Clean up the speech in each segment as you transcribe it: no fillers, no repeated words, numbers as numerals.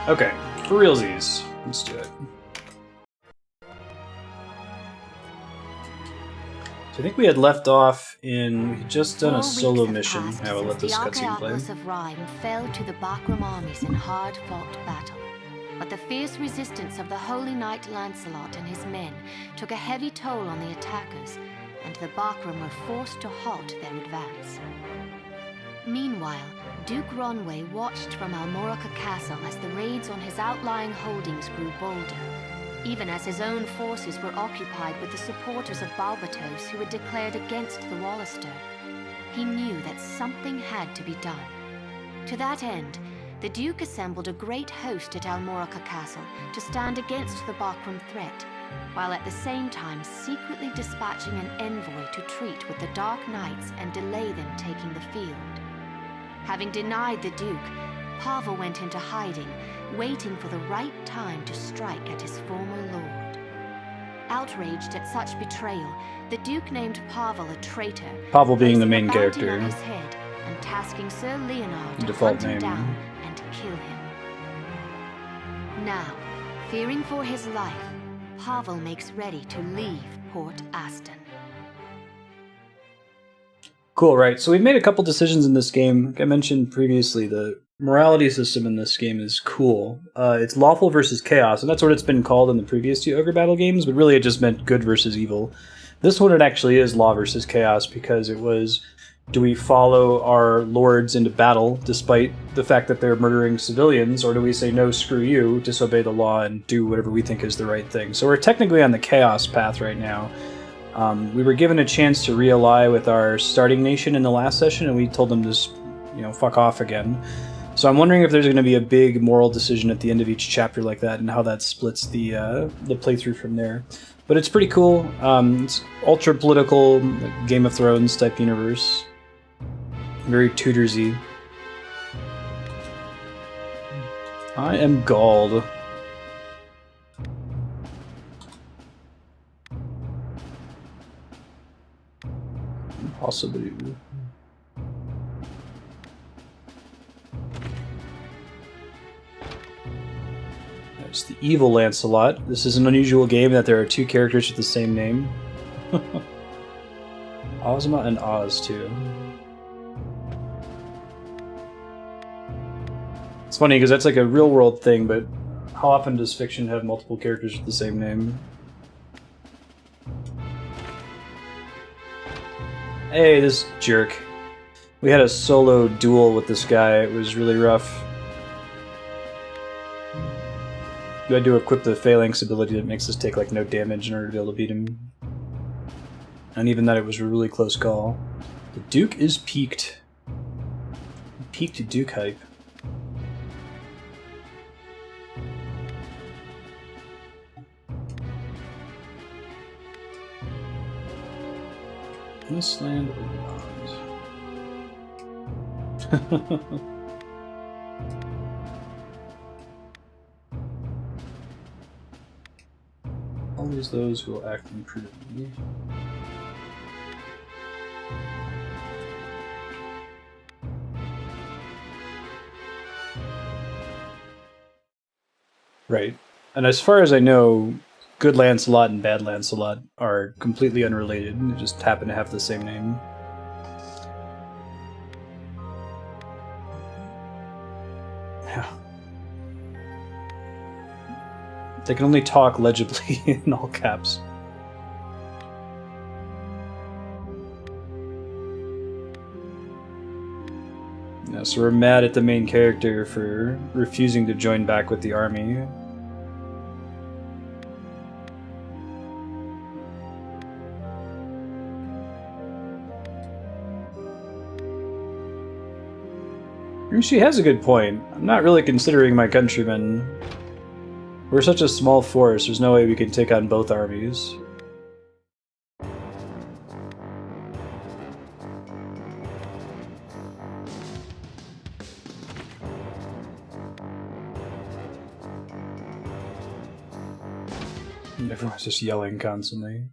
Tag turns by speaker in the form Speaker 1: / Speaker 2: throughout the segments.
Speaker 1: Okay, for realsies. Let's do it. So I think we had left off in... we had just done a solo mission. I will let this cutscene play.
Speaker 2: The of Rhyme fell to the Bakram armies in hard-fought battle. But the fierce resistance of the Holy Knight Lancelot and his men took a heavy toll on the attackers, and the Bakram were forced to halt their advance. Meanwhile, Duke Ronway watched from Almorica Castle as the raids on his outlying holdings grew bolder, even as his own forces were occupied with the supporters of Balbatos who had declared against the Wallister. He knew that something had to be done. To that end, the Duke assembled a great host at Almorica Castle to stand against the Bakram threat, while at the same time secretly dispatching an envoy to treat with the Dark Knights and delay them taking the field. Having denied the Duke, Pavel went into hiding, waiting for the right time to strike at his former lord. Outraged at such betrayal, the Duke named Pavel a traitor,
Speaker 1: Pavel being the main character.
Speaker 2: On his head and tasking Sir Leonard to
Speaker 1: default
Speaker 2: hunt him
Speaker 1: name.
Speaker 2: down and kill him. Now, fearing for his life, Pavel makes ready to leave Port Aston.
Speaker 1: Cool, right. So we've made a couple decisions in this game. Like I mentioned previously, the morality system in this game is cool. It's lawful versus chaos, and that's what it's been called in the previous two Ogre Battle games, but really it just meant good versus evil. This one, it actually is law versus chaos, because it was, do we follow our lords into battle despite the fact that they're murdering civilians, or do we say, no, screw you, disobey the law and do whatever we think is the right thing? So we're technically on the chaos path right now. We were given a chance to really with our starting nation in the last session, and we told them to just, fuck off again. So I'm wondering if there's going to be a big moral decision at the end of each chapter like that, and how that splits the playthrough from there. But it's pretty cool. It's ultra political, like Game of Thrones type universe. Very Tudorsy. I am galled. Possibly. There's the evil Lancelot. This is an unusual game that there are two characters with the same name. Ozma and Oz, too. It's funny because that's like a real world thing, but how often does fiction have multiple characters with the same name? Hey, this jerk. We had a solo duel with this guy. It was really rough. You had to equip the Phalanx ability that makes us take like no damage in order to be able to beat him. And even that, it was a really close call. The Duke is peaked. Peaked Duke hype. This land or beyond? Always those who will act imprudently. Right. And as far as I know, good Lancelot and bad Lancelot are completely unrelated. They just happen to have the same name. Yeah. They can only talk legibly in all caps. Yeah, so we're mad at the main character for refusing to join back with the army. She has a good point. I'm not really considering my countrymen. We're such a small force, there's no way we can take on both armies. And everyone's just yelling constantly.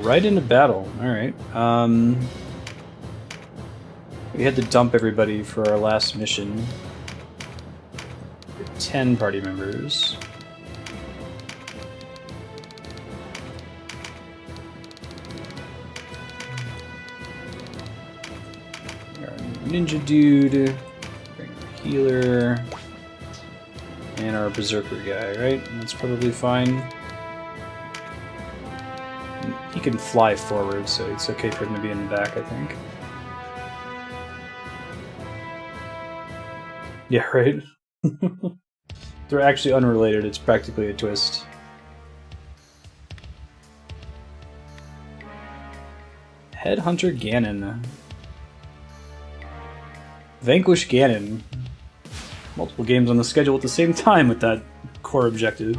Speaker 1: Right into battle, alright. We had to dump everybody for our last mission. 10 party members. Our ninja dude, bring our healer, and our berserker guy, right? That's probably fine. He can fly forward, so it's okay for him to be in the back, I think. Yeah, right? They're actually unrelated, it's practically a twist. Headhunter Ganon. Vanquish Ganon. Multiple games on the schedule at the same time with that core objective.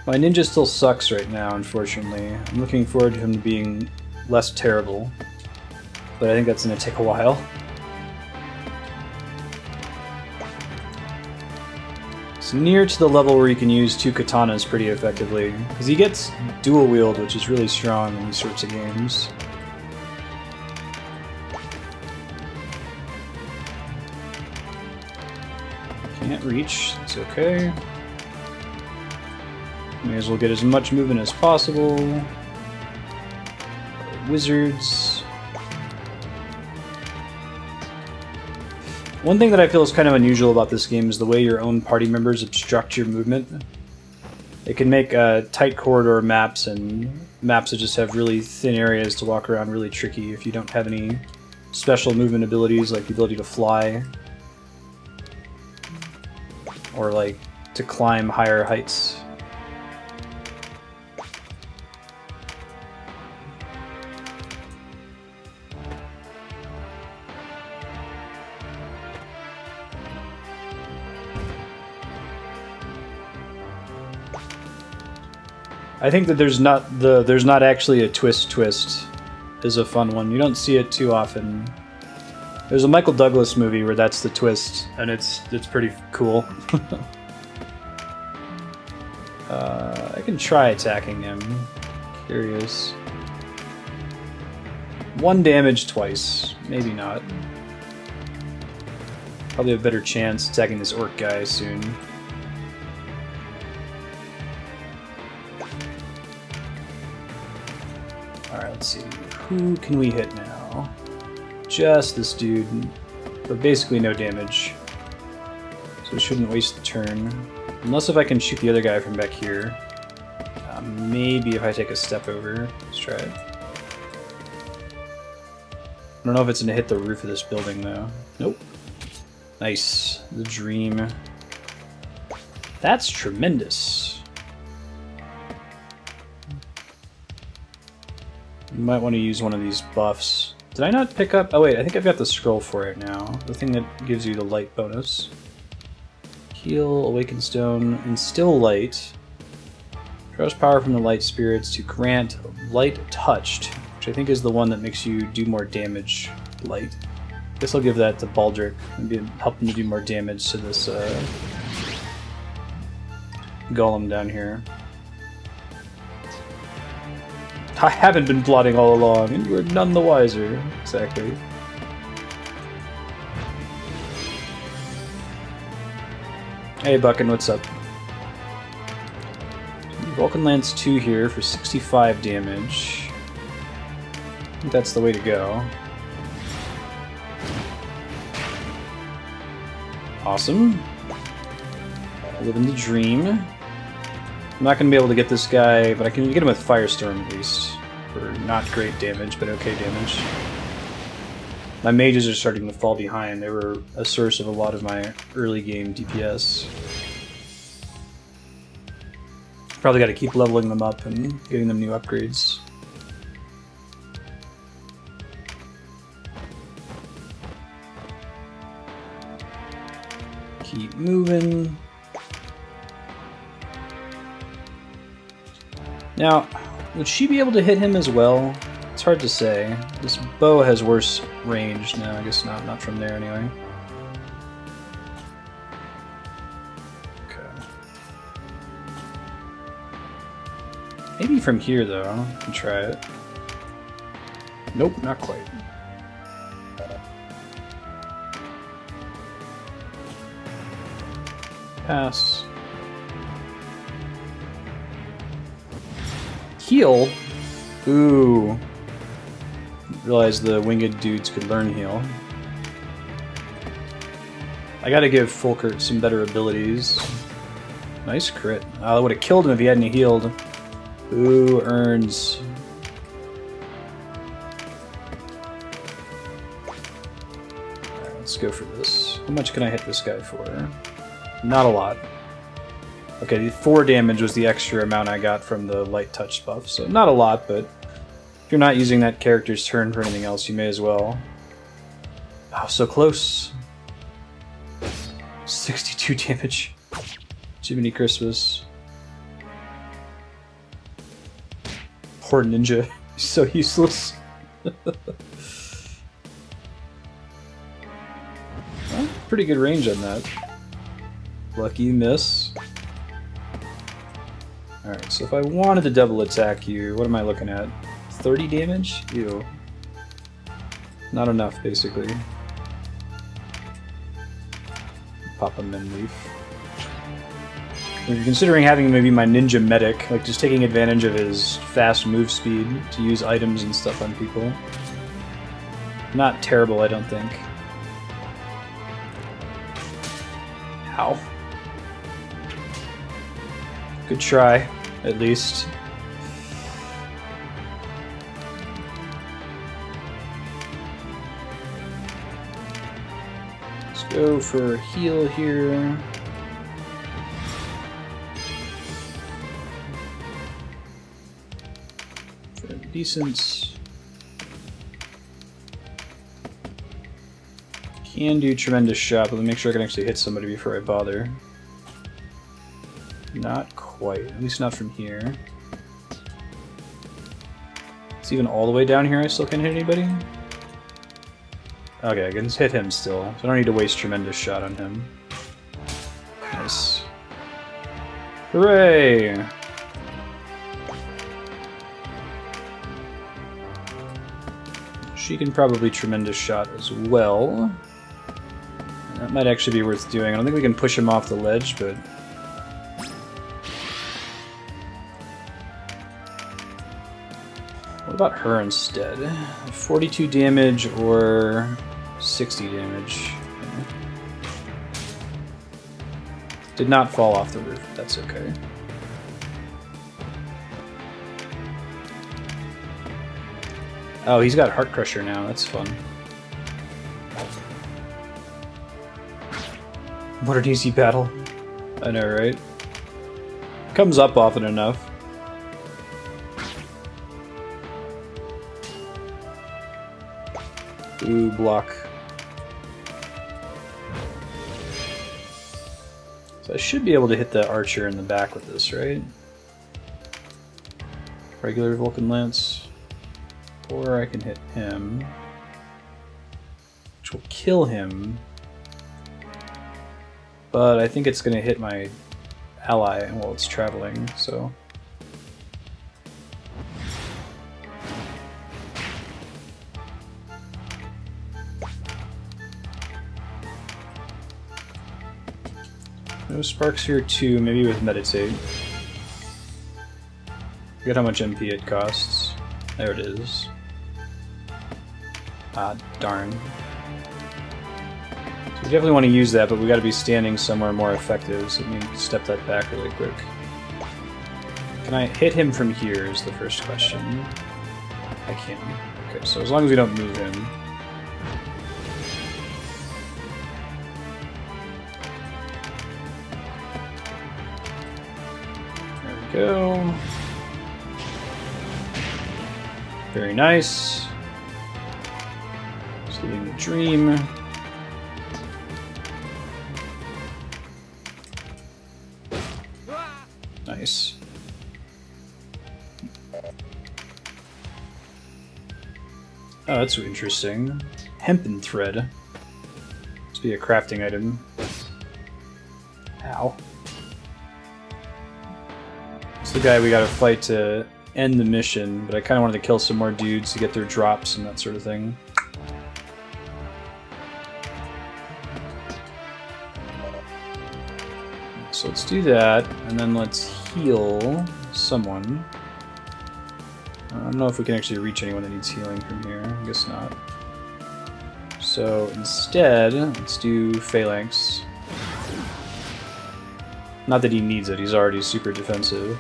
Speaker 1: My ninja still sucks right now, unfortunately. I'm looking forward to him being less terrible, but I think that's going to take a while. It's near to the level where you can use 2 katanas pretty effectively, because he gets dual wield, which is really strong in these sorts of games. Can't reach, it's okay. May as well get as much movement as possible. Wizards. One thing that I feel is kind of unusual about this game is the way your own party members obstruct your movement. It can make tight corridor maps and maps that just have really thin areas to walk around really tricky if you don't have any special movement abilities like the ability to fly or like to climb higher heights. I think that there's not actually a twist is a fun one. You don't see it too often. There's a Michael Douglas movie where that's the twist, and it's pretty cool. I can try attacking him. Curious. 1 damage twice. Maybe not. Probably have a better chance attacking this orc guy soon. Alright, let's see. Who can we hit now? Just this dude, for basically no damage. So we shouldn't waste the turn. Unless if I can shoot the other guy from back here. Maybe if I take a step over. Let's try it. I don't know if it's going to hit the roof of this building, though. Nope. Nice. The dream. That's tremendous. You might want to use one of these buffs. Did I not pick up... Oh wait, I think I've got the scroll for it now. The thing that gives you the light bonus. Heal, Awaken Stone, Instill Light. Draws power from the light spirits to grant Light Touched, which I think is the one that makes you do more damage light. I guess I'll give that to Baldric. Maybe help him to do more damage to this golem down here. I haven't been plotting all along, and you are none the wiser. Exactly. Hey, Buckin, what's up? Vulcan Lance 2 here for 65 damage. I think that's the way to go. Awesome. Living the dream. I'm not going to be able to get this guy, but I can get him with Firestorm at least. For not great damage, but okay damage. My mages are starting to fall behind. They were a source of a lot of my early game DPS. Probably got to keep leveling them up and getting them new upgrades. Keep moving. Now, would she be able to hit him as well? It's hard to say. This bow has worse range. No, I guess not. Not from there anyway. Okay. Maybe from here, though. I can try it. Nope, not quite. Pass. Heal? Ooh. Realized the winged dudes could learn heal. I gotta give Fulkert some better abilities. Nice crit. I would have killed him if he hadn't healed. Who earns... Alright, let's go for this. How much can I hit this guy for? Not a lot. Okay, the 4 damage was the extra amount I got from the light touch buff, so not a lot, but if you're not using that character's turn for anything else, you may as well. Oh, so close. 62 damage. Jiminy Christmas. Poor ninja. He's so useless. Well, pretty good range on that. Lucky miss. Alright, so if I wanted to double attack you, what am I looking at? 30 damage? Ew. Not enough, basically. Pop him and leaf. If you're considering having maybe my ninja medic, like just taking advantage of his fast move speed to use items and stuff on people. Not terrible, I don't think. Ow. Good try, at least. Let's go for a heal here. For decent. Can do tremendous shot, but let me make sure I can actually hit somebody before I bother. Not quite, at least not from here. It's even all the way down here I still can't hit anybody? Okay, I can hit him still, so I don't need to waste tremendous shot on him. Nice. Hooray! She can probably tremendous shot as well. That might actually be worth doing. I don't think we can push him off the ledge, but... What about her instead? 42 damage or 60 damage? Did not fall off the roof. That's okay. Oh, he's got Heart Crusher now. That's fun. What an easy battle. I know, right? Comes up often enough. Ooh, block. So I should be able to hit the archer in the back with this, right? Regular Vulcan Lance. Or I can hit him, which will kill him. But I think it's going to hit my ally while it's traveling, so... No sparks here too, maybe with Meditate. Forget how much MP it costs. There it is. Ah, darn. So we definitely want to use that, but we got to be standing somewhere more effective, so let me step that back really quick. Can I hit him from here is the first question. I can. Okay, so as long as we don't move him. There we go. Very nice. Just living the dream. Nice. Oh, that's interesting. Hempen thread. Must be a crafting item. Ow. It's the guy we gotta fight to end the mission, but I kind of wanted to kill some more dudes to get their drops and that sort of thing. So let's do that, and then let's heal someone. I don't know if we can actually reach anyone that needs healing from here. I guess not. So instead, let's do Phalanx. Not that he needs it, he's already super defensive.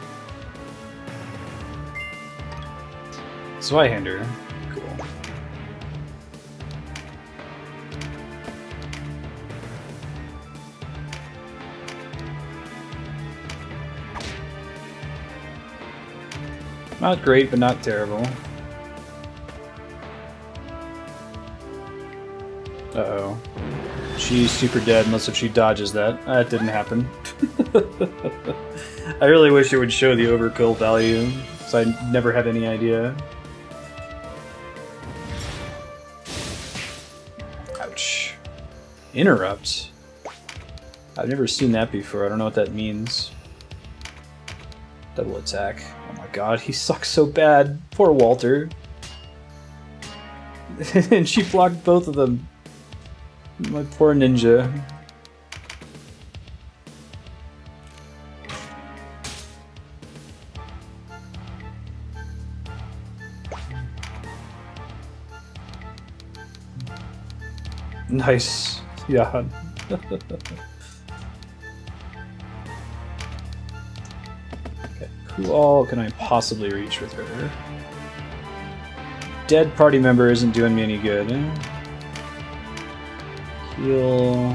Speaker 1: Zweihander. Cool. Not great, but not terrible. Uh-oh. She's super dead unless if she dodges that. That didn't happen. I really wish it would show the overkill value, so I never had any idea. Ouch. Interrupt? I've never seen that before. I don't know what that means. Double attack. Oh my god, he sucks so bad. Poor Walter. And she blocked both of them. My poor ninja. Nice. Yeah. Okay, who all can I possibly reach with her? Dead party member isn't doing me any good. Heal.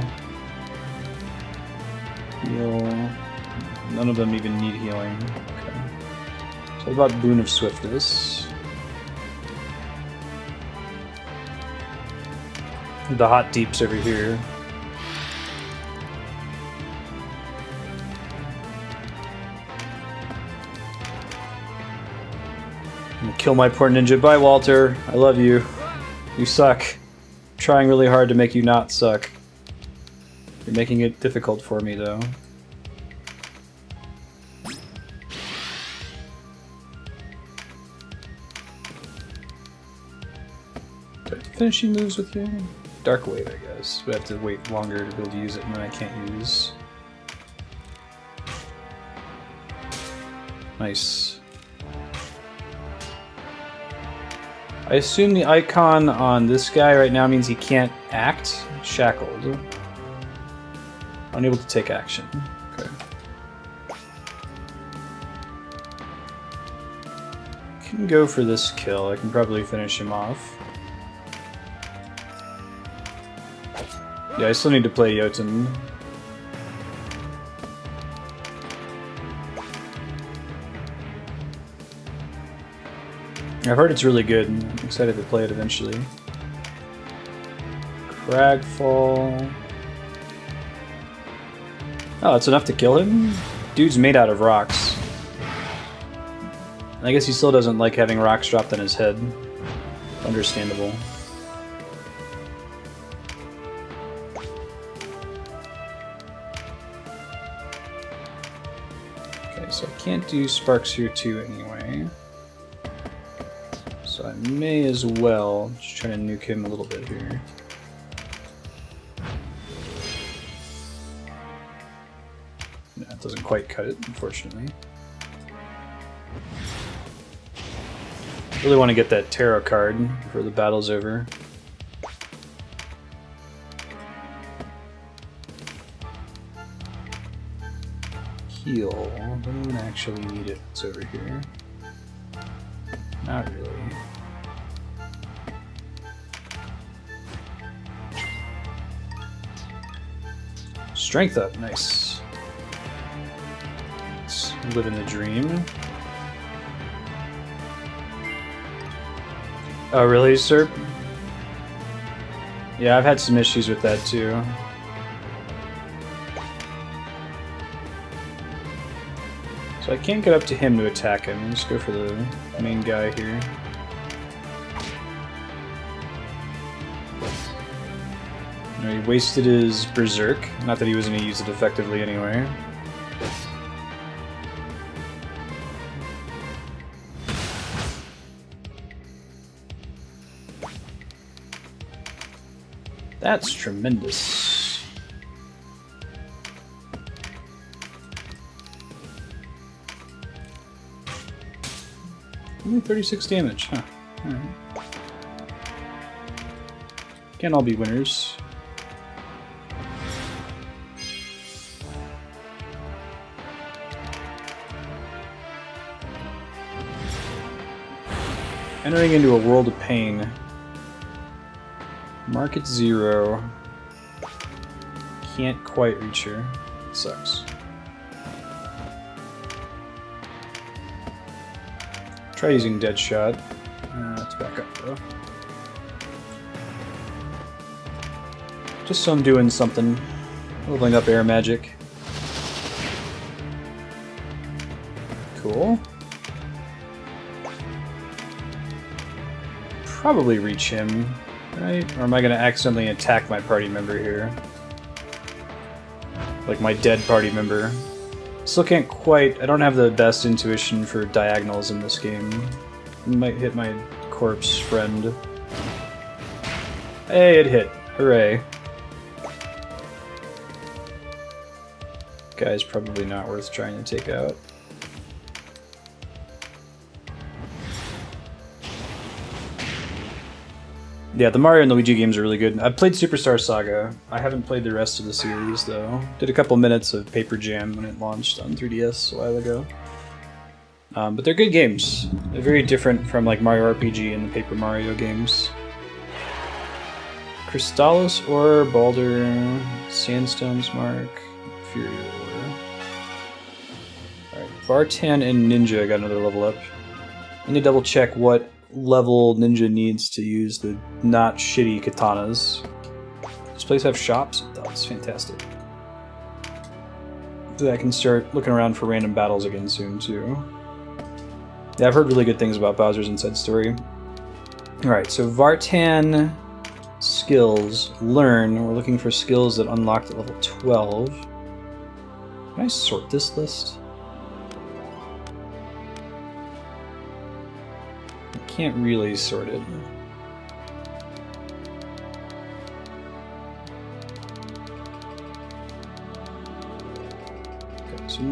Speaker 1: Heal. None of them even need healing. Okay. So what about Boon of Swiftness? The hot deeps over here. I'm gonna kill my poor ninja. Bye, Walter. I love you. You suck. I'm trying really hard to make you not suck. You're making it difficult for me, though. Do I have finishing moves with you? Dark Wave, I guess. We have to wait longer to be able to use it, and then I can't use. Nice. I assume the icon on this guy right now means he can't act. Shackled. Unable to take action. Okay. Can go for this kill. I can probably finish him off. Yeah, I still need to play Jotun. I've heard it's really good, and I'm excited to play it eventually. Cragfall. Oh, that's enough to kill him? Dude's made out of rocks. I guess he still doesn't like having rocks dropped on his head. Understandable. So I can't do Sparks here too anyway. So I may as well just try to nuke him a little bit here. No, it doesn't quite cut it, unfortunately. I really want to get that tarot card before the battle's over. Heal. Don't actually need it. It's over here. Not really. Strength up. Nice. Let's live in the dream. Oh, really, Serp? Yeah, I've had some issues with that too. So I can't get up to him to attack him. Let's go for the main guy here. He wasted his Berserk. Not that he was going to use it effectively anyway. That's tremendous. Only 36 damage, huh? Alright. Can't all be winners. Entering into a world of pain. Market 0. Can't quite reach her. It sucks. Try using Dead Shot. Let's back up though. Just so I'm doing something. Leveling up air magic. Cool. Probably reach him, right? Or am I going to accidentally attack my party member here? Like my dead party member. Still can't quite... I don't have the best intuition for diagonals in this game. Might hit my corpse friend. Hey, it hit. Hooray. Guy's probably not worth trying to take out. Yeah, the Mario and Luigi games are really good. I've played Superstar Saga. I haven't played the rest of the series, though. Did a couple minutes of Paper Jam when it launched on 3DS a while ago. But they're good games. They're very different from like Mario RPG and the Paper Mario games. Crystallis Ore, Baldur, Sandstone's Mark, Fury Ore. Alright, Vartan and Ninja got another level up. I need to double check what level Ninja needs to use the not shitty katanas. Does this place have shops? It does. Fantastic. So I can start looking around for random battles again soon, too. Yeah, I've heard really good things about Bowser's Inside Story. Alright, so Vartan skills. Learn. We're looking for skills that unlocked at level 12. Can I sort this list? Can't really sort it. Okay, so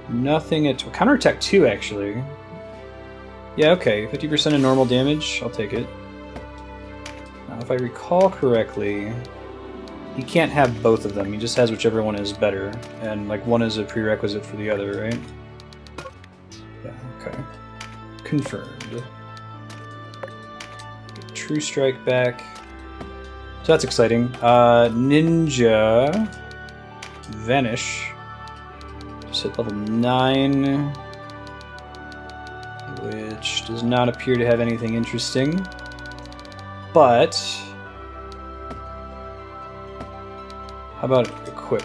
Speaker 1: nothing at counterattack 2 actually. Yeah, okay, 50% of normal damage. I'll take it. Now, if I recall correctly, he can't have both of them. He just has whichever one is better, and like one is a prerequisite for the other, right? Yeah. Okay. Confirmed. True Strike back. So that's exciting. Ninja Vanish. Just hit level 9. Which does not appear to have anything interesting. But how about equip?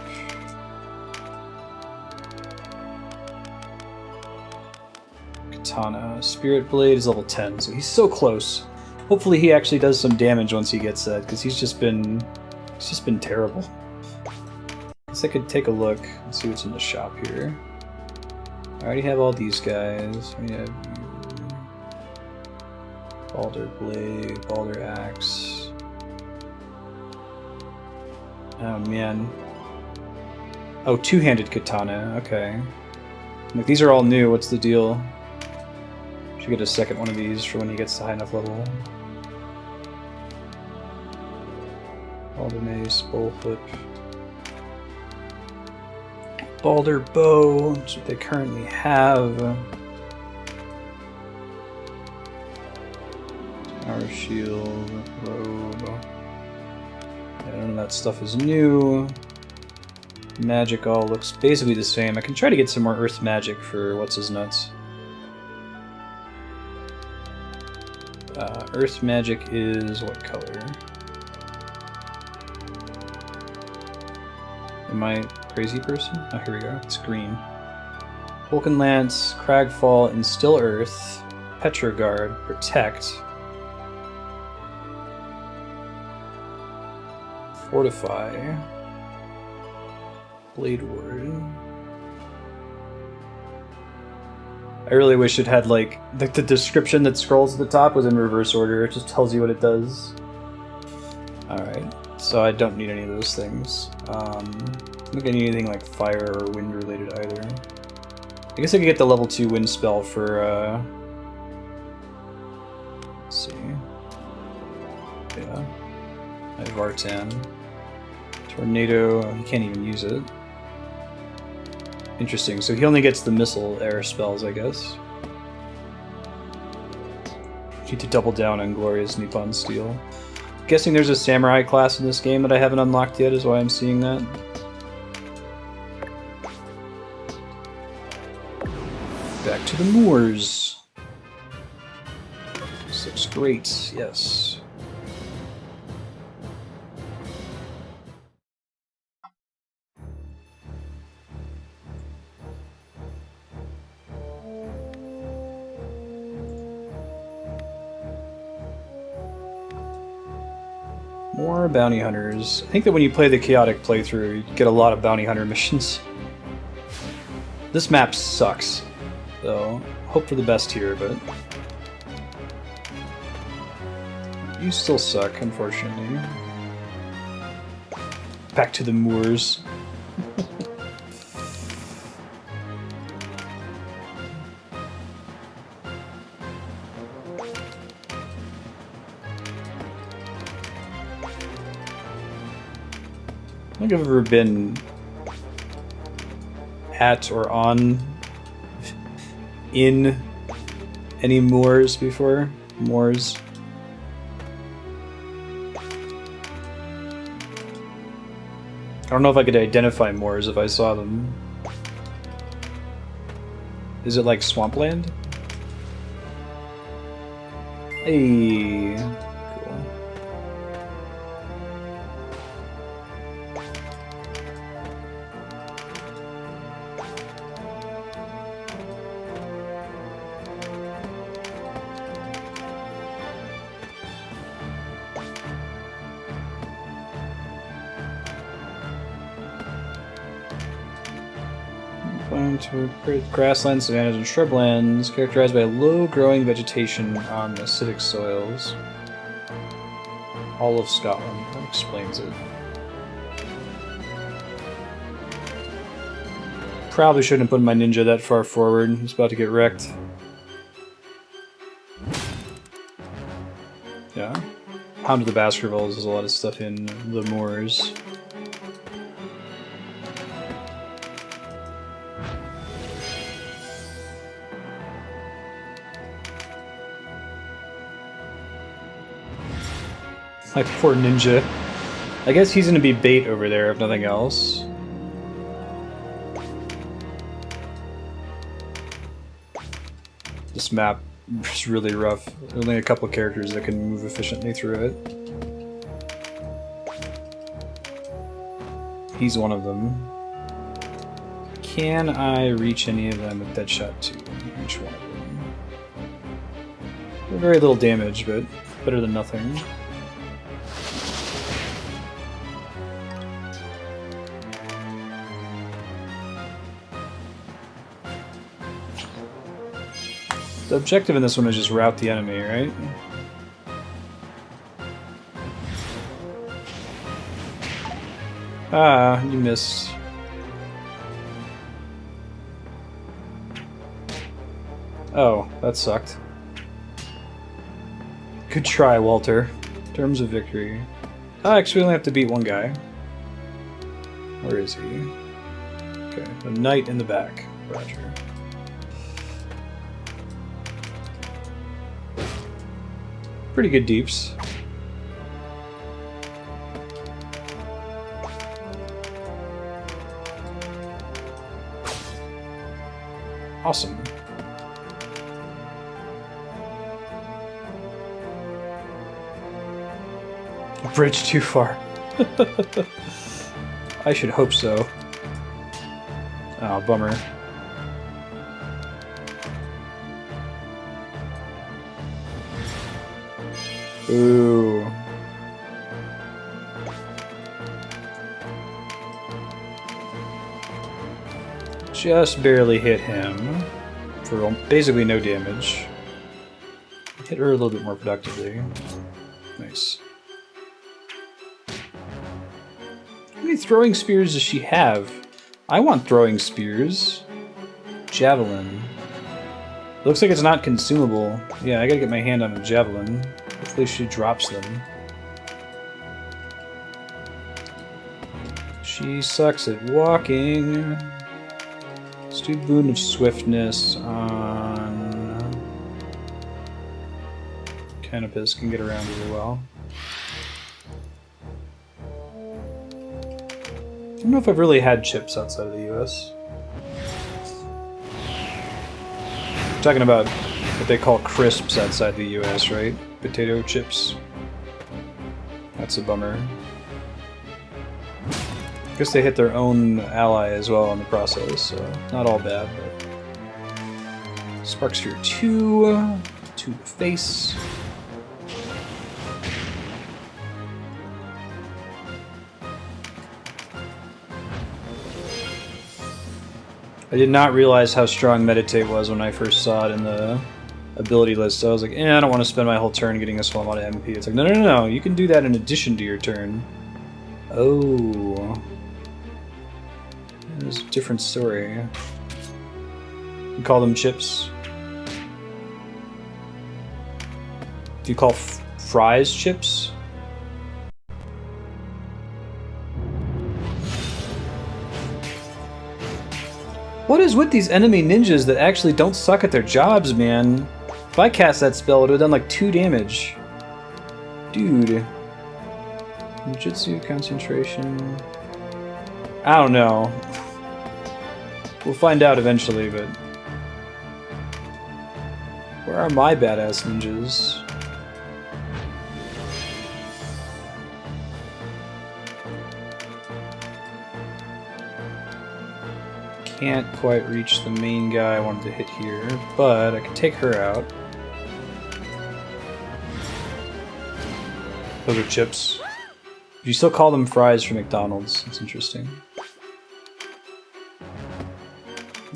Speaker 1: Katana. Spirit Blade is level 10, so he's so close. Hopefully he actually does some damage once he gets that, because he's just been terrible. I guess I could take a look and see what's in the shop here. I already have all these guys. We have Baldur Blade, Baldur Axe. Oh man. Oh, two-handed katana. Okay. Like, these are all new. What's the deal? Should get a second one of these for when he gets to high enough level. Baldur Mace, Bullwhip. Baldur Bow, that's what they currently have. Power Shield, Robe. Yeah, none of that stuff is new. Magic all looks basically the same. I can try to get some more Earth Magic for what's-his-nuts. Earth Magic is what color? Am I a crazy person? Oh, here we go. It's green. Vulcan Lance, Cragfall, Instill Earth, Petroguard, Protect, Fortify, Blade Ward. I really wish it had, like, the description that scrolls at the top was in reverse order. It just tells you what it does. Alright. so I don't need any of those things. I don't think I need anything like fire or wind related either. I guess I could get the level 2 wind spell for, let's see. Yeah. I have Vartan. Tornado, he can't even use it. Interesting, so he only gets the missile air spells, I guess. Need to double down on Glorious Nippon Steel. Guessing there's a samurai class in this game that I haven't unlocked yet, is why I'm seeing that. Back to the moors. This looks great, yes. More bounty hunters. I think that when you play the chaotic playthrough, you get a lot of bounty hunter missions. This map sucks, so hope for the best here, but you still suck, unfortunately. Back to the moors. I don't think I've ever been at or on in any moors before. Moors. I don't know if I could identify moors if I saw them. Is it like swampland? Hey, cool. To grasslands, savannas, and shrublands, characterized by low-growing vegetation on acidic soils. All of Scotland. That explains it. Probably shouldn't have put my ninja that far forward. He's about to get wrecked. Yeah. Hound of the Baskervilles. There's a lot of stuff in the moors. My poor ninja. I guess he's gonna be bait over there, if nothing else. This map is really rough. There's only a couple of characters that can move efficiently through it. He's one of them. Can I reach any of them with Deadshot 2? Each one of them. Very little damage, but better than nothing. The objective in this one is just rout the enemy, right? Ah, you missed. Oh, that sucked. Good try, Walter. Terms of victory. Ah, actually we only have to beat one guy. Where is he? Okay, the knight in the back. Roger. Pretty good deeps. Awesome. Bridge too far. I should hope so. Oh, bummer. Ooh. Just barely hit him for basically no damage. Hit her a little bit more productively. Nice. many throwing spears does she have? I want throwing spears. Javelin. Looks like it's not consumable. Yeah, I gotta get my hand on a javelin. Hopefully she drops them. She sucks at walking. Let's do Boon of Swiftness on... Canopus can get around really well. I don't know if I've really had chips outside of the US. I'm talking about what they call crisps outside the US, right? Potato chips. That's a bummer. I guess they hit their own ally as well in the process, so not all bad, but... Spark Sphere 2 to the face. I did not realize how strong Meditate was when I first saw it in the ability list. So I was like, I don't want to spend my whole turn getting a small amount of MP. It's like, no, you can do that in addition to your turn. Oh. There's a different story. You call them chips? Do you call fries chips? What is with these enemy ninjas that actually don't suck at their jobs, man? If I cast that spell, it would have done like 2 damage. Dude. Ninjutsu, concentration... I don't know. We'll find out eventually, but... Where are my badass ninjas? Can't quite reach the main guy I wanted to hit here, but I can take her out. Those are chips. You still call them fries for McDonald's. That's interesting.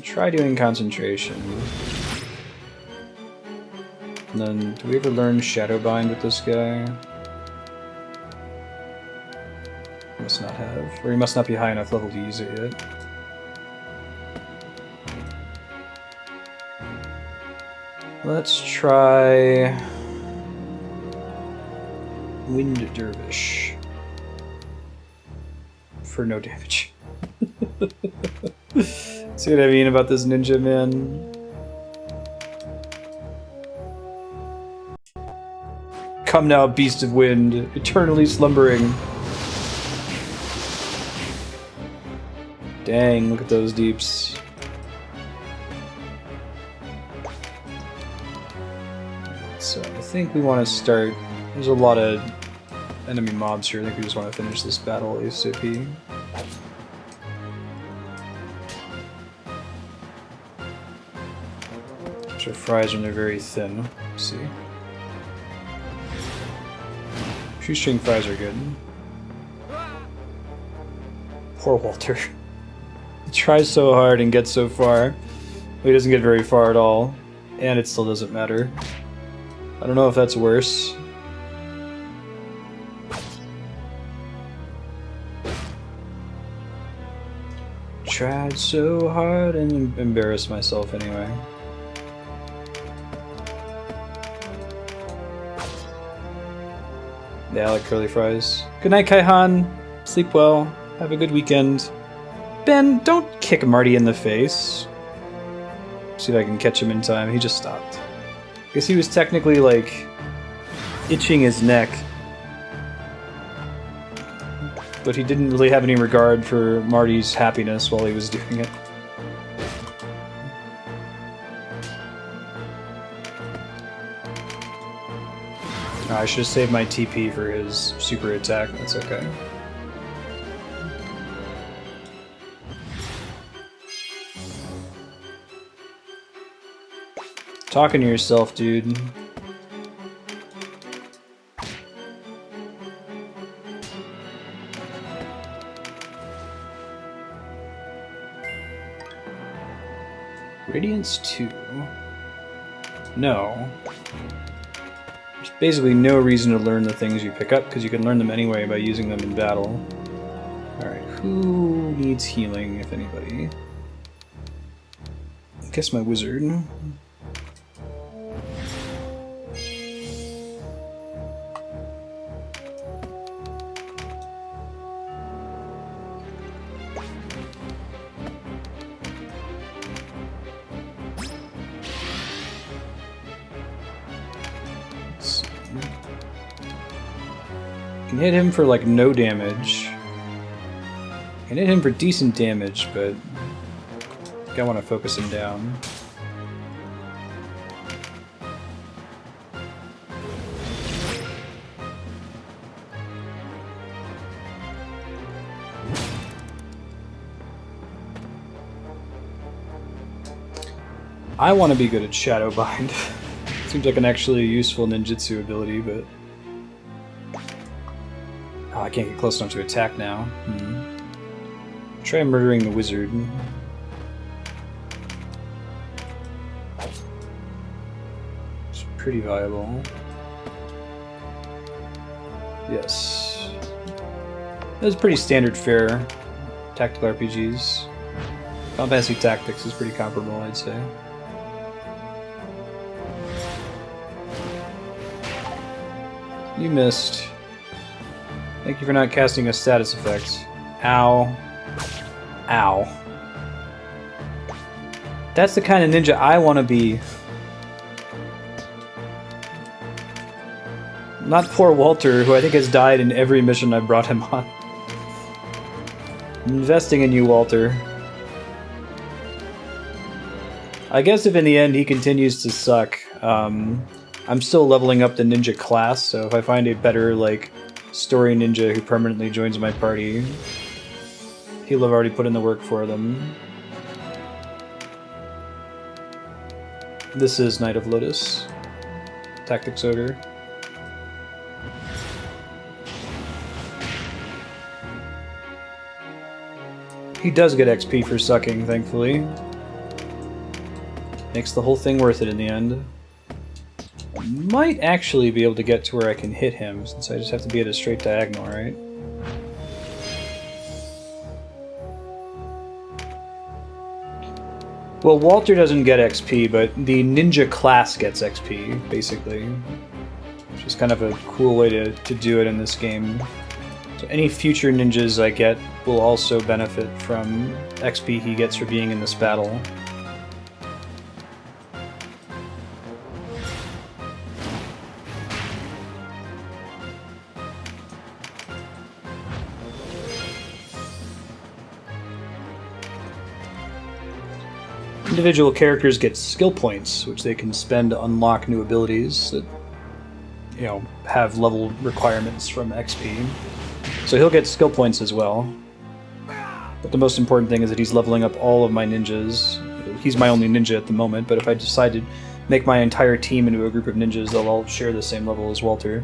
Speaker 1: Try doing concentration. And then, do we ever learn Shadowbind with this guy? Must not have. Or he must not be high enough level to use it yet. Let's try... Wind Dervish. For no damage. See what I mean about this ninja, man? Come now, beast of wind, eternally slumbering. Dang, look at those deeps. So I think we want to start... There's a lot of enemy mobs here. I think we just want to finish this battle ASAP. Our fries when they're very thin. Let's see. Shoestring fries are good. Poor Walter. He tries so hard and gets so far. But he doesn't get very far at all. And it still doesn't matter. I don't know if that's worse. Tried so hard and embarrassed myself anyway. Yeah, I like curly fries. Good night, Kaihan. Sleep well. Have a good weekend. Ben, don't kick Marty in the face. See if I can catch him in time. He just stopped. I guess he was technically, like, itching his neck. But he didn't really have any regard for Marty's happiness while he was doing it. I should have saved my TP for his super attack. That's okay. Talking to yourself, dude. Radiance 2. No. There's basically no reason to learn the things you pick up, because you can learn them anyway by using them in battle. Alright, who needs healing, if anybody? I guess my wizard. Can hit him for like no damage. Can hit him for decent damage, but I think I want to focus him down. I want to be good at Shadowbind. Seems like an actually useful ninjutsu ability, but oh, I can't get close enough to attack now. Try murdering the wizard. It's pretty viable. Yes. That's pretty standard fare. Tactical RPGs. Final Fantasy Tactics is pretty comparable, I'd say. You missed. Thank you for not casting a status effect. Ow. Ow. That's the kind of ninja I want to be. Not poor Walter, who I think has died in every mission I've brought him on. I'm investing in you, Walter. I guess if in the end he continues to suck, I'm still leveling up the ninja class, so if I find a better, like, story ninja who permanently joins my party, he'll have already put in the work for them. This is Knight of Lotus. Tactics Ogre. He does get XP for sucking, thankfully. Makes the whole thing worth it in the end. Might actually be able to get to where I can hit him, since I just have to be at a straight diagonal, right? Well, Walter doesn't get XP, but the ninja class gets XP, basically. Which is kind of a cool way to do it in this game. So any future ninjas I get will also benefit from XP he gets for being in this battle. Individual characters get skill points, which they can spend to unlock new abilities that, you know, have level requirements from XP. So he'll get skill points as well. But the most important thing is that he's leveling up all of my ninjas. He's my only ninja at the moment, but if I decide to make my entire team into a group of ninjas, they'll all share the same level as Walter.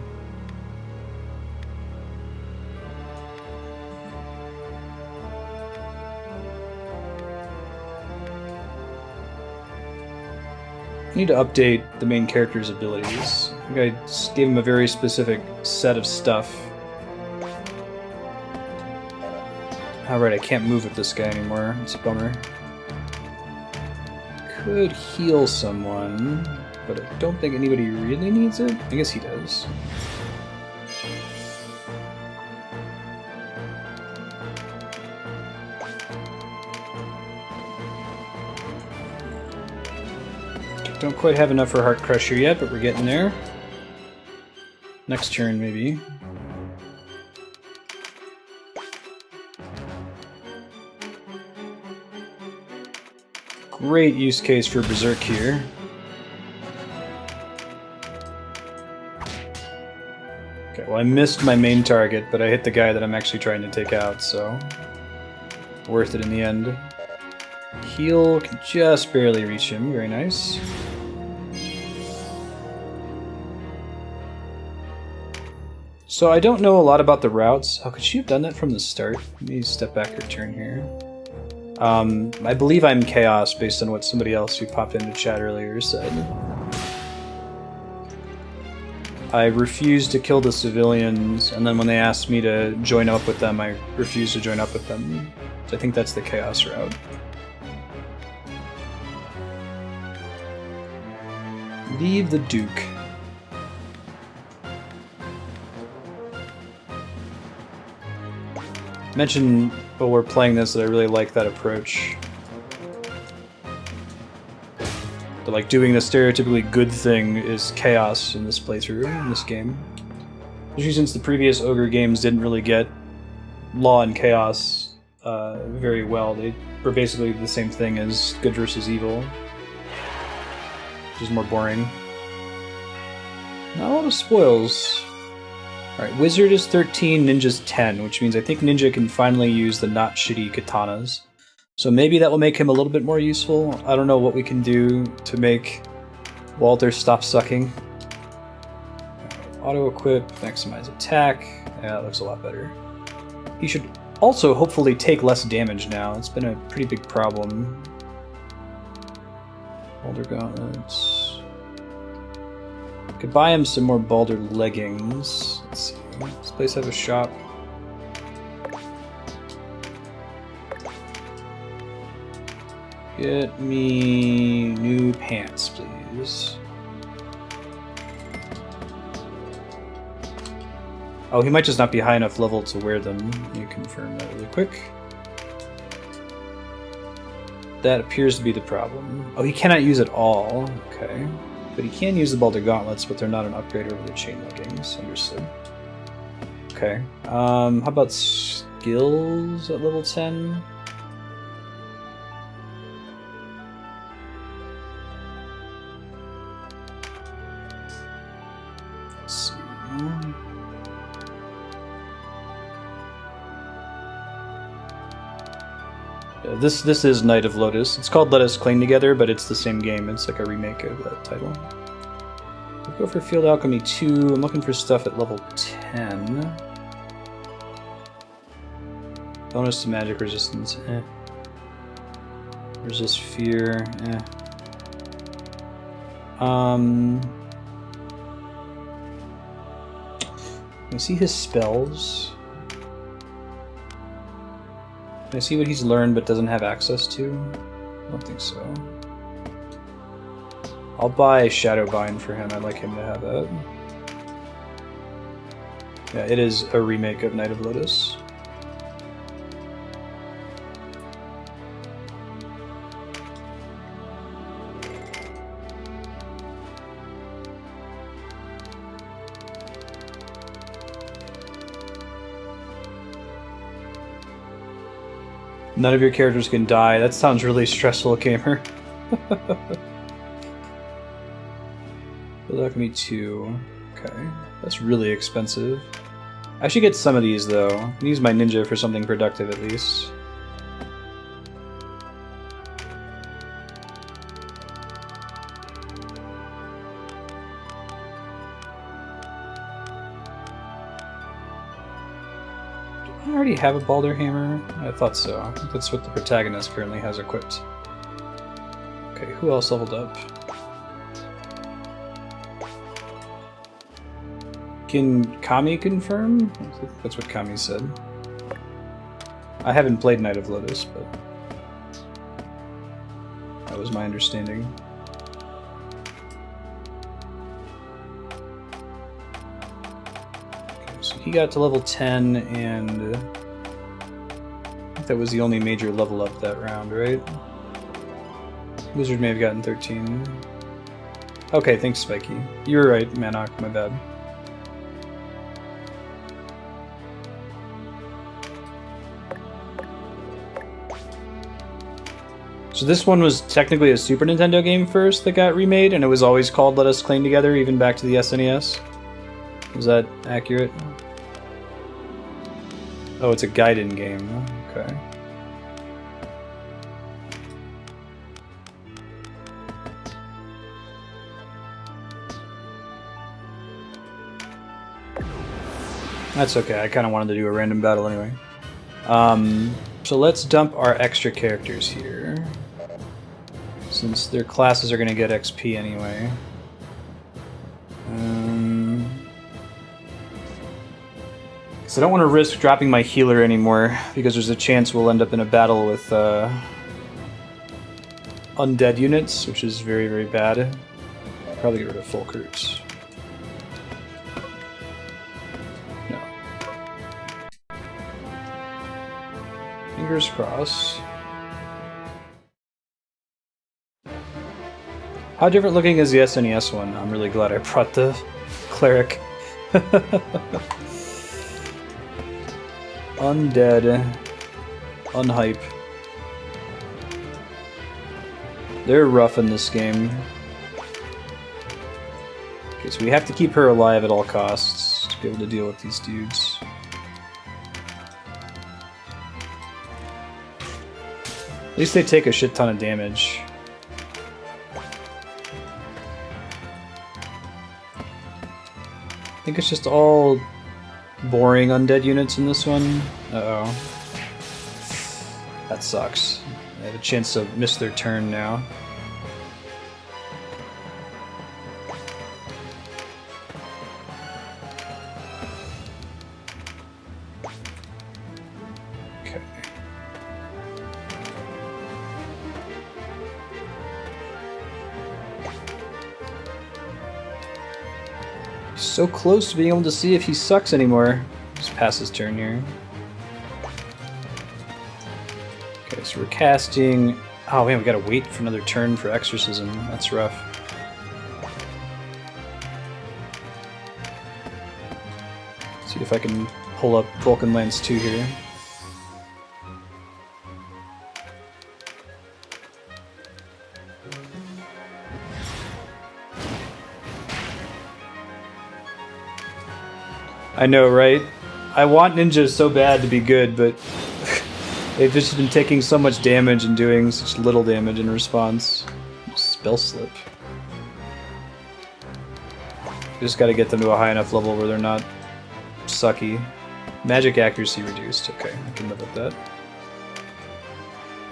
Speaker 1: I need to update the main character's abilities. I think I just gave him a very specific set of stuff. Alright, I can't move with this guy anymore. It's a bummer. Could heal someone, but I don't think anybody really needs it. I guess he does. Don't quite have enough for Heart Crusher yet, but we're getting there. Next turn, maybe. Great use case for Berserk here. Okay, well I missed my main target, but I hit the guy that I'm actually trying to take out, so worth it in the end. Heal can just barely reach him, very nice. So I don't know a lot about the routes. How could she have done that from the start? Let me step back her turn here. I believe I'm Chaos based on what somebody else who popped into chat earlier said. I refused to kill the civilians, and then when they asked me to join up with them, I refused to join up with them. So I think that's the Chaos route. Leave the Duke. Mentioned while we're playing this that I really like that approach. But like doing the stereotypically good thing is chaos in this playthrough, in this game. Especially since the previous Ogre games didn't really get law and chaos very well. They were basically the same thing as good versus evil. Which is more boring. Not a lot of spoils. Alright, Wizard is 13, Ninja's 10, which means I think Ninja can finally use the not shitty katanas. So maybe that will make him a little bit more useful. I don't know what we can do to make Walter stop sucking. Auto-equip, maximize attack. Yeah, that looks a lot better. He should also hopefully take less damage now. It's been a pretty big problem. Balder gauntlets. Could buy him some more Balder leggings. Let's see. Does this place have a shop? Get me new pants, please. Oh, he might just not be high enough level to wear them. Let me confirm that really quick. That appears to be the problem. Oh, he cannot use it all. Okay. But he can use the Balder gauntlets, but they're not an upgrade over the chain leggings. Understood. Okay. How about skills at level 10? Let's see. This is Knight of Lotus. It's called Let Us Cling Together, but it's the same game. It's like a remake of that title. We'll go for Field Alchemy 2. I'm looking for stuff at level 10. Bonus to magic resistance. Resist fear. Can I see his spells? Can I see what he's learned but doesn't have access to? I don't think so. I'll buy Shadowbind for him. I'd like him to have that. Yeah, it is a remake of Knight of Lotus. None of your characters can die. That sounds really stressful, gamer. Alchemy 2. Okay. That's really expensive. I should get some of these, though. I can use my ninja for something productive, at least. I already have a Balder Hammer? I thought so. I think that's what the protagonist currently has equipped. Okay, who else leveled up? Can Kami confirm? That's what Kami said. I haven't played Knight of Lotus, but that was my understanding. So he got to level 10, and I think that was the only major level up that round, right? Wizard may have gotten 13. Okay, thanks, Spiky. You were right, Manok, my bad. So this one was technically a Super Nintendo game first that got remade, and it was always called Let Us Cling Together, even back to the SNES. Is that accurate? Oh, it's a Gaiden game. Okay. That's okay, I kind of wanted to do a random battle anyway. So let's dump our extra characters here, since their classes are going to get XP anyway. So I don't want to risk dropping my healer anymore, because there's a chance we'll end up in a battle with undead units, which is very, very bad. I'll probably get rid of Fulkers. No. Fingers crossed. How different looking is the SNES one? I'm really glad I brought the cleric. Undead. Unhype. They're rough in this game. Okay, so we have to keep her alive at all costs to be able to deal with these dudes. At least they take a shit ton of damage. I think it's just all boring undead units in this one. Uh-oh. That sucks. They have a chance to miss their turn now. Okay. So close to being able to see if he sucks anymore. Just pass his turn here. Okay, so we're casting... Oh man, we gotta wait for another turn for Exorcism. That's rough. See if I can pull up Vulcanlands 2 here. I know, right? I want ninjas so bad to be good, but they've just been taking so much damage and doing such little damage in response. Spell slip. Just gotta get them to a high enough level where they're not sucky. Magic accuracy reduced. Okay, I can live with that.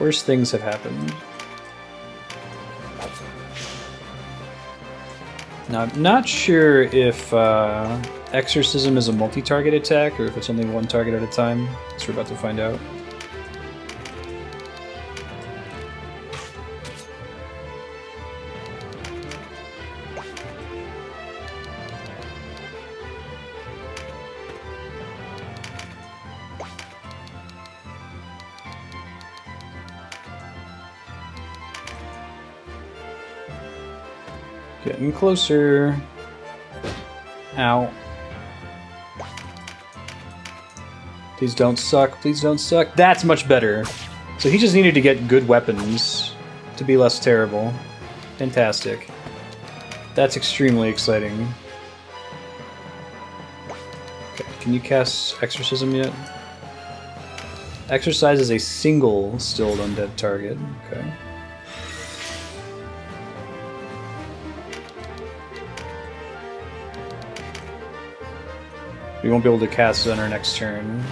Speaker 1: Worse things have happened. Now, I'm not sure if Exorcism is a multi-target attack or if it's only one target at a time. So we're about to find out. Getting closer. Ow. Please don't suck. Please don't suck. That's much better. So he just needed to get good weapons to be less terrible. Fantastic. That's extremely exciting. Okay, can you cast Exorcism yet? Exorcise is a single stilled undead target. Okay. We won't be able to cast it on our next turn.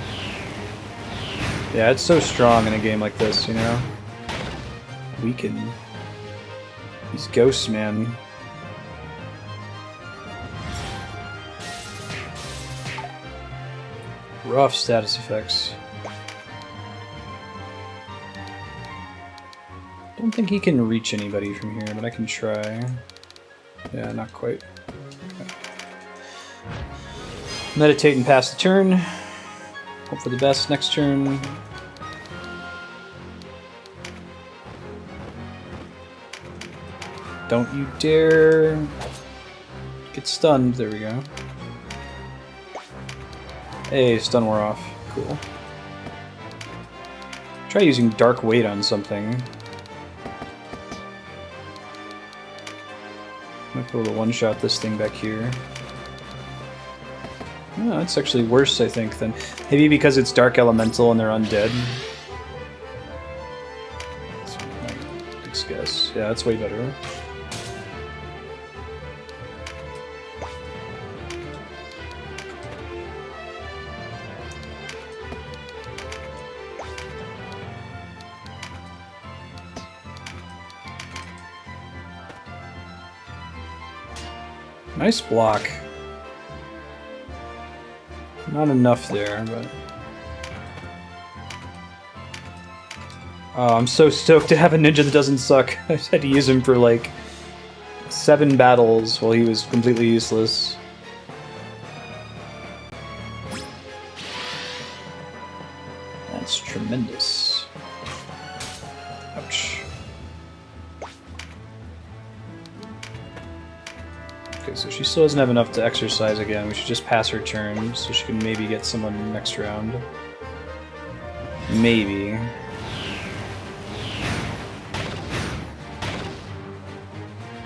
Speaker 1: Yeah, it's so strong in a game like this, you know? Weaken. These ghosts, man. Rough status effects. Don't think he can reach anybody from here, but I can try. Yeah, not quite. Meditate and pass the turn. Hope for the best next turn. Don't you dare get stunned. There we go. Hey, stun wore off. Cool. Try using Dark Weight on something. Might be able to one-shot this thing back here. Oh, that's actually worse, I think, than... Maybe because it's Dark Elemental and they're undead. That's my big guess. Yeah, that's way better. Nice block. Not enough there, but... Oh, I'm so stoked to have a ninja that doesn't suck. I just had to use him for like 7 battles while he was completely useless. That's tremendous. Ouch. Okay, so she still doesn't have enough to exercise again. We should just pass her turn so she can maybe get someone next round. Maybe.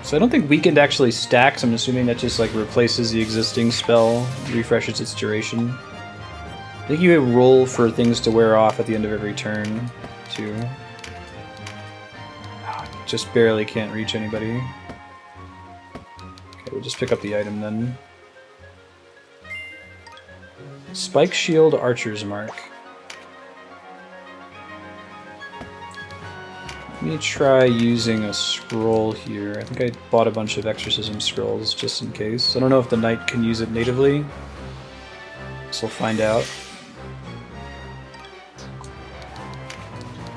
Speaker 1: So I don't think Weakened actually stacks. I'm assuming that just like replaces the existing spell, refreshes its duration. I think you roll for things to wear off at the end of every turn, too. Just barely can't reach anybody. Okay, we'll just pick up the item then. Spike Shield Archer's Mark. Let me try using a scroll here. I think I bought a bunch of exorcism scrolls just in case. I don't know if the knight can use it natively. So we'll find out.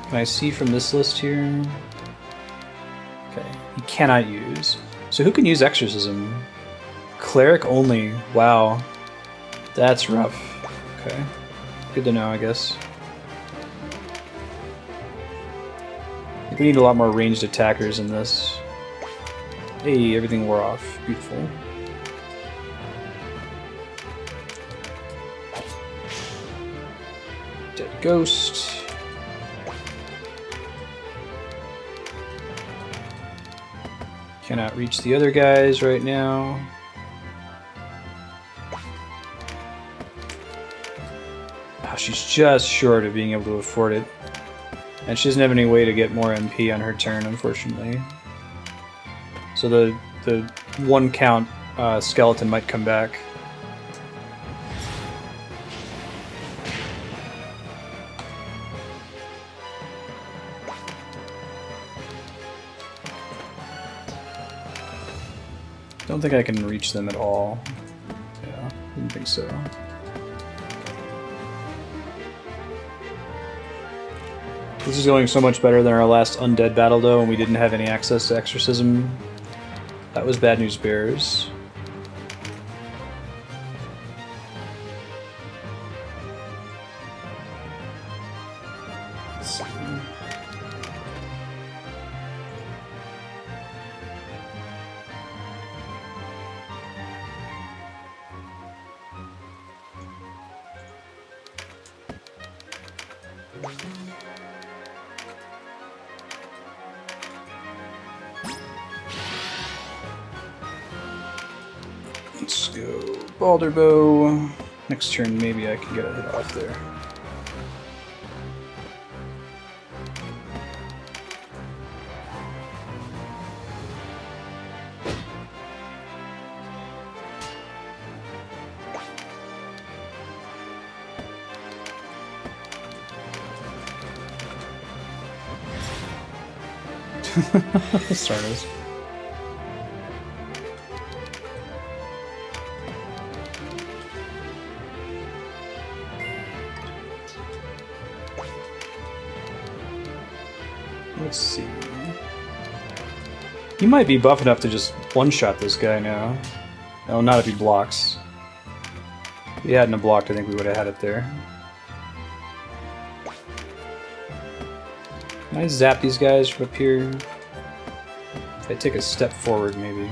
Speaker 1: Can I see from this list here? Okay, he cannot use. So who can use exorcism? Cleric only. Wow. That's rough. Okay. Good to know, I guess. We need a lot more ranged attackers in this. Hey, everything wore off. Beautiful. Dead ghost. Cannot reach the other guys right now. Oh, she's just short of being able to afford it. And she doesn't have any way to get more MP on her turn, unfortunately. So the 1 count skeleton might come back. Don't think I can reach them at all. Yeah, didn't think so. This is going so much better than our last undead battle, though, and we didn't have any access to exorcism. That was bad news bears. Let's see. Let's go Balder Bow. Next turn, maybe I can get a hit off there. Starters. Let's see. He might be buff enough to just one-shot this guy now. No, not if he blocks. If he hadn't have blocked, I think we would have had it there. Can I zap these guys from up here? If I take a step forward, maybe.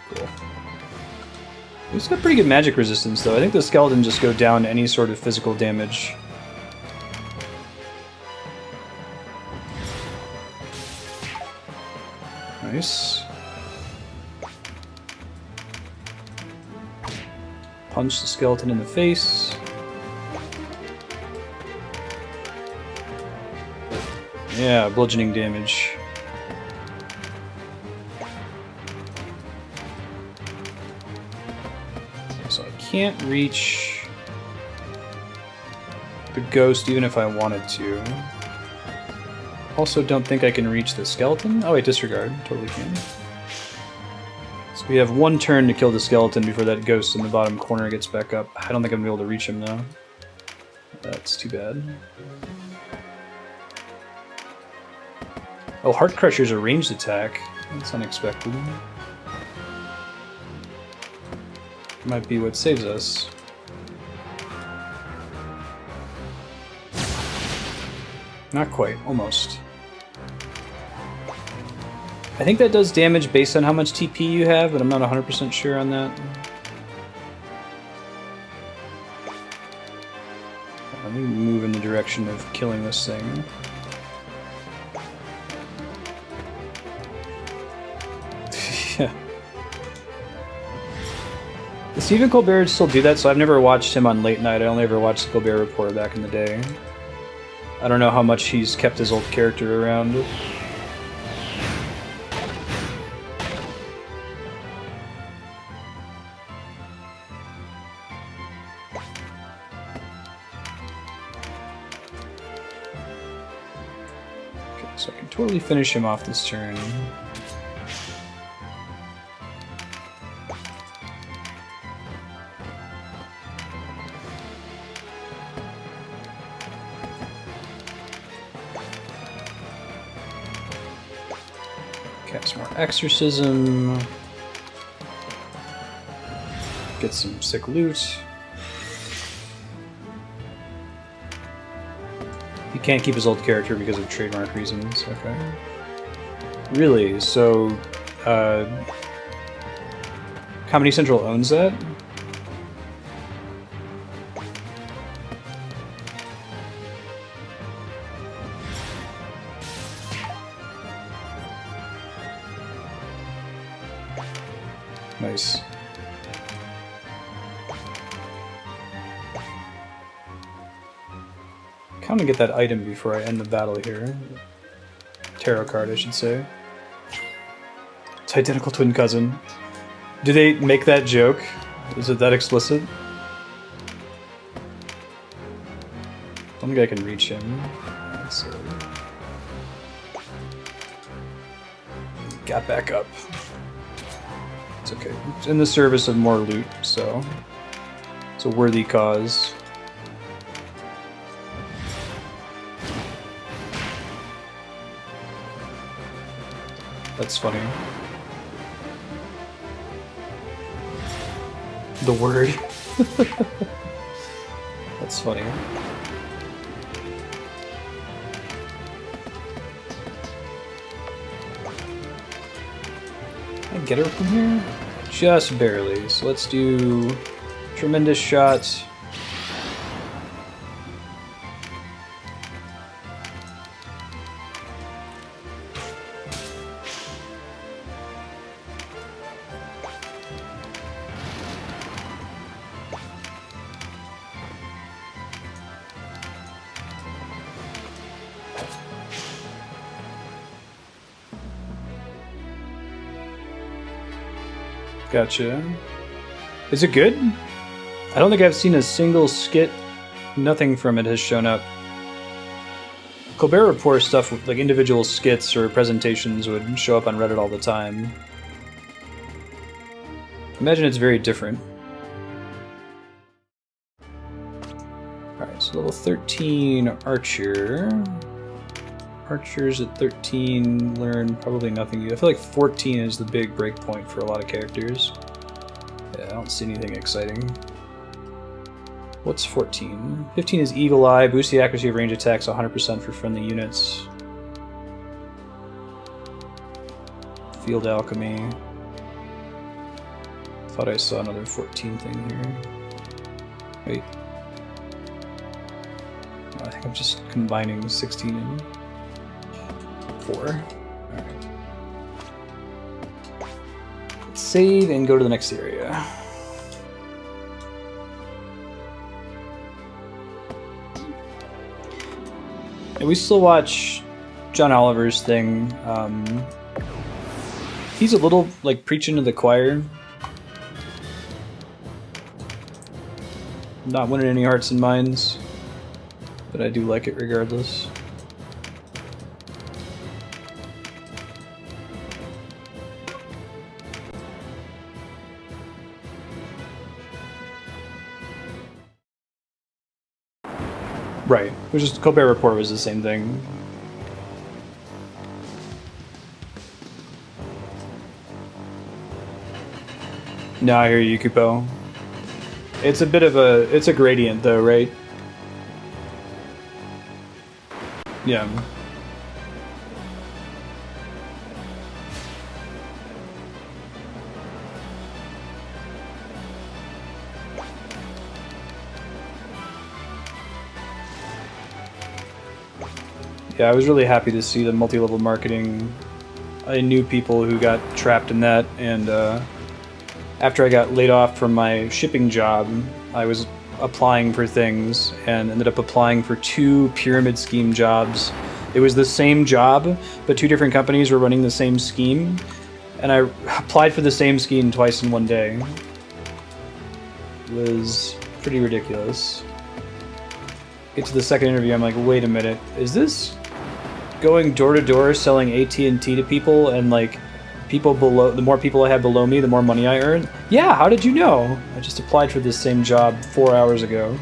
Speaker 1: Cool. He's got pretty good magic resistance, though. I think the skeleton just go down to any sort of physical damage. Nice. Punch the skeleton in the face. Yeah, bludgeoning damage. So I can't reach the ghost even if I wanted to. Also don't think I can reach the skeleton. Oh wait, disregard. Totally can. So we have 1 turn to kill the skeleton before that ghost in the bottom corner gets back up. I don't think I'm going to be able to reach him though. That's too bad. Oh, Heart Crusher's a ranged attack. That's unexpected. Might be what saves us. Not quite, almost. I think that does damage based on how much TP you have, but I'm not 100% sure on that. Let me move in the direction of killing this thing. Yeah. Does Stephen Colbert still do that? So I've never watched him on late night. I only ever watched the Colbert Report back in the day. I don't know how much he's kept his old character around. Okay, so I can totally finish him off this turn. Cast more Exorcism. Get some sick loot. He can't keep his old character because of trademark reasons. Okay. Really? So, Comedy Central owns that? Nice. I want to get that item before I end the battle here. Tarot card, I should say. It's identical twin cousin. Do they make that joke? Is it that explicit? I don't think I can reach him. So... got back up. It's okay. It's in the service of more loot, so it's a worthy cause. That's funny. The word. That's funny. Can I get her from here? Just barely. So let's do tremendous shot. Gotcha. Is it good? I don't think I've seen a single skit. Nothing from it has shown up. Colbert Report stuff, like individual skits or presentations, would show up on Reddit all the time. Imagine it's very different. Alright, so level 13 Archer. Archers at 13 learn probably nothing. I feel like 14 is the big break point for a lot of characters. Yeah, I don't see anything exciting. What's 14? 15 is Eagle Eye, boosts the accuracy of range attacks 100% for friendly units. Field Alchemy. Thought I saw another 14 thing here. Wait. No, I think I'm just combining 16 and 4. Alright. Let's save and go to the next area. And we still watch John Oliver's thing. He's a little like preaching to the choir. Not winning any hearts and minds, but I do like it regardless. Right. It was just Colbert Report was the same thing. No, I hear you, Kupo. It's a bit of it's a gradient though, right? Yeah. Yeah, I was really happy to see the multi-level marketing. I knew people who got trapped in that, and after I got laid off from my shipping job, I was applying for things and ended up applying for 2 pyramid scheme jobs. It was the same job, but 2 different companies were running the same scheme, and I applied for the same scheme twice in one day. It was pretty ridiculous. Get to the second interview, I'm like, wait a minute, is this going door to door selling AT&T to people, and like people below, the more people I had below me, the more money I earned? Yeah, how did you know? I just applied for this same job 4 hours ago.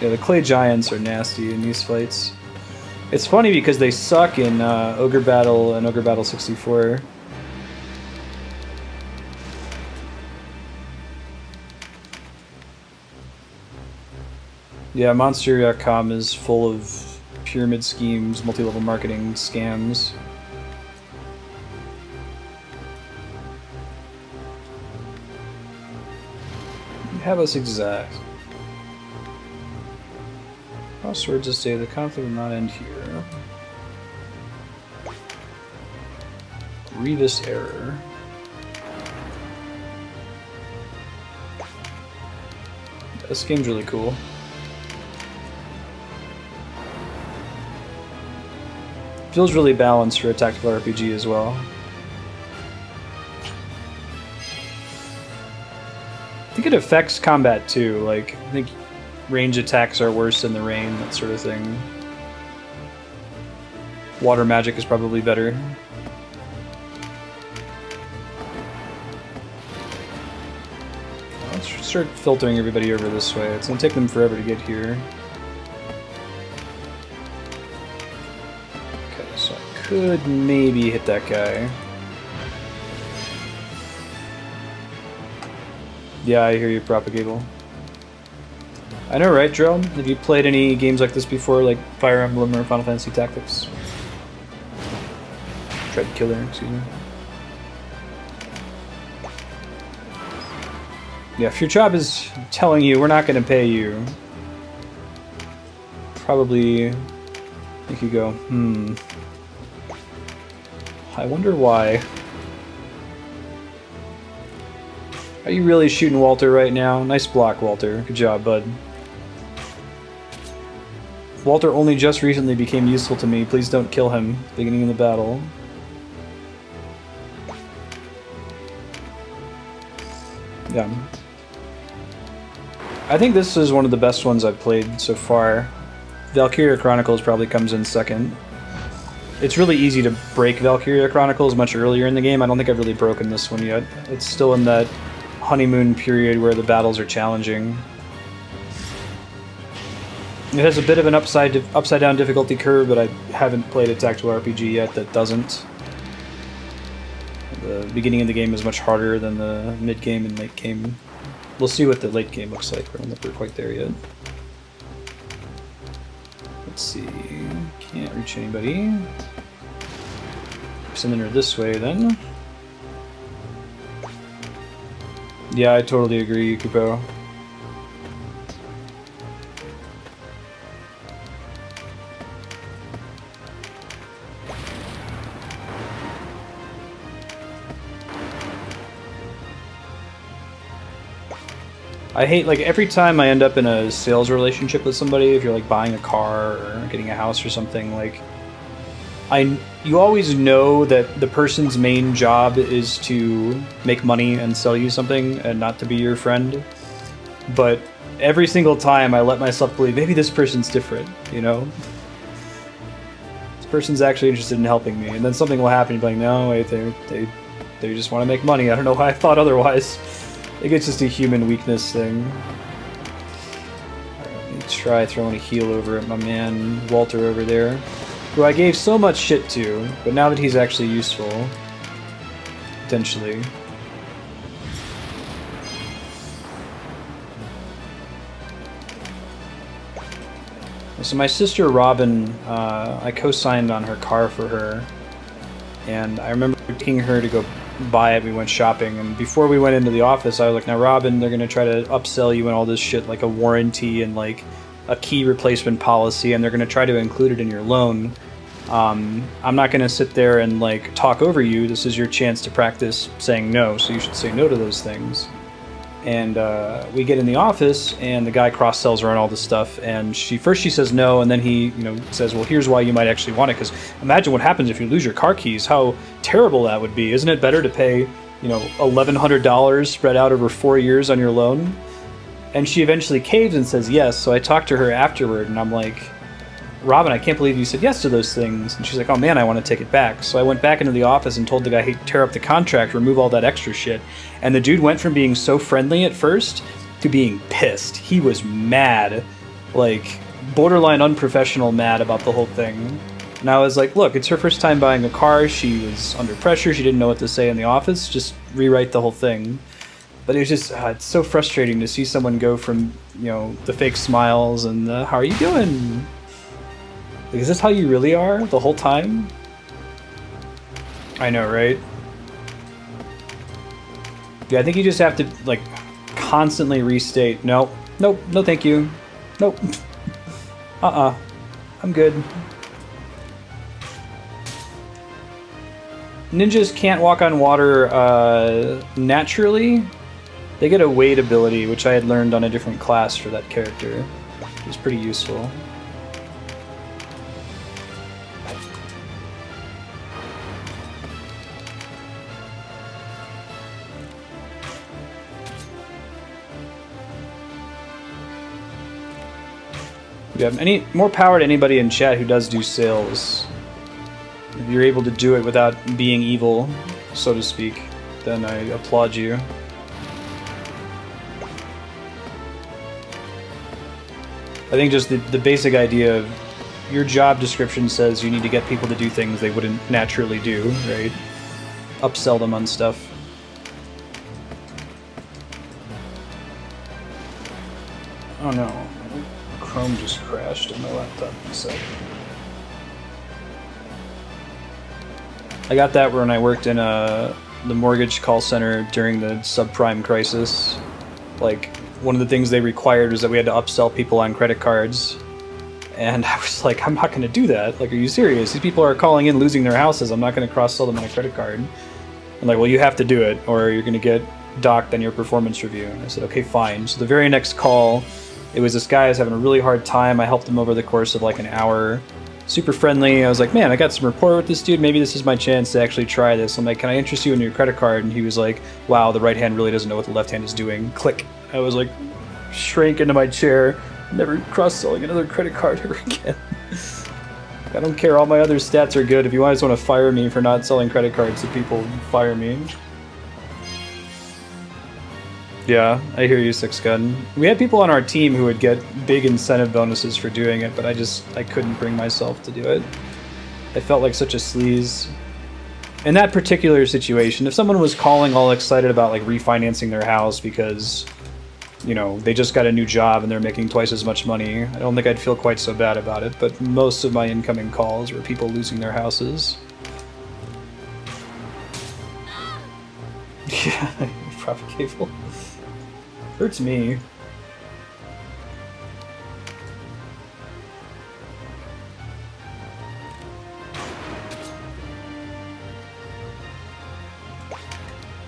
Speaker 1: Yeah, the clay giants are nasty in these fights. It's funny because they suck in Ogre Battle and Ogre Battle 64. Yeah, Monster.com is full of pyramid schemes, multi-level marketing scams. You have us exact. Crosswords to say the conflict will not end here. Grievous error. This game's really cool. Feels really balanced for a tactical RPG as well. I think it affects combat too, like, I think range attacks are worse in the rain, that sort of thing. Water magic is probably better. Let's start filtering everybody over this way. It's gonna take them forever to get here. So I could maybe hit that guy. Yeah, I hear you, Propagable. I know, right, Drone? Have you played any games like this before, like Fire Emblem or Final Fantasy Tactics? Dread Killer, excuse me. Yeah, if your job is telling you we're not going to pay you, probably you could go, I wonder why. Are you really shooting Walter right now? Nice block, Walter. Good job, bud. Walter only just recently became useful to me. Please don't kill him at the beginning of the battle. Yeah. I think this is one of the best ones I've played so far. Valkyria Chronicles probably comes in second. It's really easy to break Valkyria Chronicles much earlier in the game. I don't think I've really broken this one yet. It's still in that honeymoon period where the battles are challenging. It has a bit of an upside down difficulty curve, but I haven't played a tactical RPG yet that doesn't. The beginning of the game is much harder than the mid game and late game. We'll see what the late game looks like. I don't think we're quite there yet. Let's see. Can't reach anybody. Send her this way then. Yeah, I totally agree, Kupo. I hate, like, every time I end up in a sales relationship with somebody, if you're, like, buying a car or getting a house or something, like, you always know that the person's main job is to make money and sell you something and not to be your friend. But every single time I let myself believe, maybe this person's different, you know? This person's actually interested in helping me. And then something will happen, you'll be like, no, wait, they just want to make money. I don't know why I thought otherwise. I think it's just a human weakness thing. try throwing a heal over at my man Walter over there, who I gave so much shit to, but now that he's actually useful, potentially. So my sister Robin, I co-signed on her car for her, and I remember taking her to go buy it. We went shopping, and before we went into the office, I was like, now Robin, they're gonna try to upsell you and all this shit, like a warranty and like a key replacement policy, and they're gonna try to include it in your loan. I'm not gonna sit there and like talk over you. This is your chance to practice saying no, so you should say no to those things. And we get in the office, and the guy cross-sells her on all this stuff, and she says no, and then he, says, well, here's why you might actually want it, because imagine what happens if you lose your car keys, how terrible that would be. Isn't it better to pay, $1,100 spread out over 4 years on your loan? And she eventually caves and says yes, so I talked to her afterward, and I'm like, Robin, I can't believe you said yes to those things. And she's like, oh man, I want to take it back. So I went back into the office and told the guy, hey, tear up the contract, remove all that extra shit. And the dude went from being so friendly at first to being pissed. He was mad, like borderline unprofessional mad about the whole thing. And I was like, look, it's her first time buying a car. She was under pressure. She didn't know what to say in the office. Just rewrite the whole thing. But it was just, it's so frustrating to see someone go from, the fake smiles and the, how are you doing? Like, is this how you really are the whole time? I know, right? Yeah, I think you just have to, like, constantly restate, nope, no thank you, nope, I'm good. Ninjas can't walk on water naturally. They get a wade ability, which I had learned on a different class for that character. It was pretty useful. You have any more power to anybody in chat who does do sales. If you're able to do it without being evil, so to speak, then I applaud you. I think just the basic idea of your job description says you need to get people to do things they wouldn't naturally do, right? Upsell them on stuff. Oh no. Chrome just crashed in my laptop in a sec. I got that when I worked in the mortgage call center during the subprime crisis. Like, one of the things they required was that we had to upsell people on credit cards. And I was like, I'm not going to do that. Like, are you serious? These people are calling in losing their houses. I'm not going to cross-sell them on a credit card. I'm like, well, you have to do it, or you're going to get docked on your performance review. And I said, okay, fine. So the very next call, it was this guy who was having a really hard time. I helped him over the course of like an hour. Super friendly. I was like, man, I got some rapport with this dude. Maybe this is my chance to actually try this. I'm like, can I interest you in your credit card? And he was like, wow, the right hand really doesn't know what the left hand is doing. Click. I was like, shrank into my chair. Never cross-selling another credit card ever again. I don't care. All my other stats are good. If you guys want to fire me for not selling credit cards to people, fire me. Yeah, I hear you, Six Gun. We had people on our team who would get big incentive bonuses for doing it, but I couldn't bring myself to do it. I felt like such a sleaze. In that particular situation, if someone was calling all excited about like refinancing their house because, they just got a new job and they're making twice as much money, I don't think I'd feel quite so bad about it, but most of my incoming calls were people losing their houses. Yeah, propagable. Hurts me.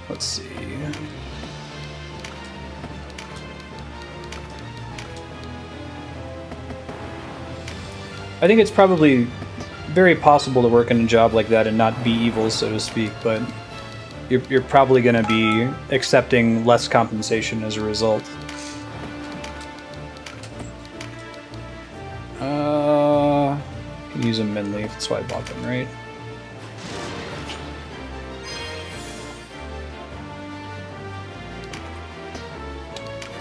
Speaker 1: Let's see. I think it's probably very possible to work in a job like that and not be evil, so to speak, but you're probably going to be accepting less compensation as a result. Can use a min leaf, that's why I bought them, right?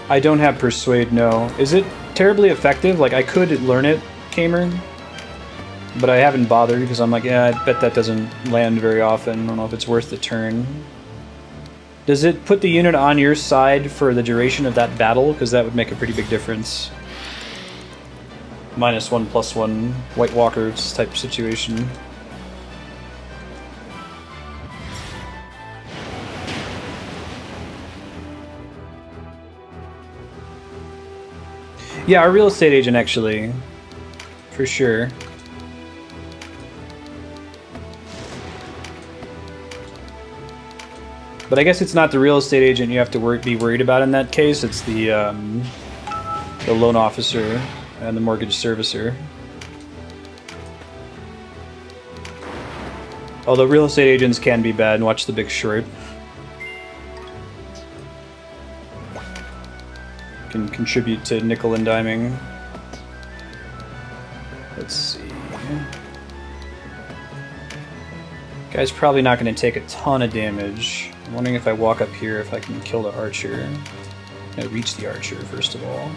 Speaker 1: I don't have Persuade, no. Is it terribly effective. Like, I could learn it, Kamer, but I haven't bothered because I'm like, yeah, I bet that doesn't land very often. I don't know if it's worth the turn. Does it put the unit on your side for the duration of that battle? Because that would make a pretty big difference. -1/+1 White Walkers type situation. Yeah, our real estate agent, actually. For sure. But I guess it's not the real estate agent you have to be worried about in that case. It's the loan officer and the mortgage servicer. Although real estate agents can be bad. Watch The Big Short. Can contribute to nickel and diming. Let's see. Guy's probably not going to take a ton of damage. I'm wondering if I walk up here if I can kill the archer. I reach the archer first of all.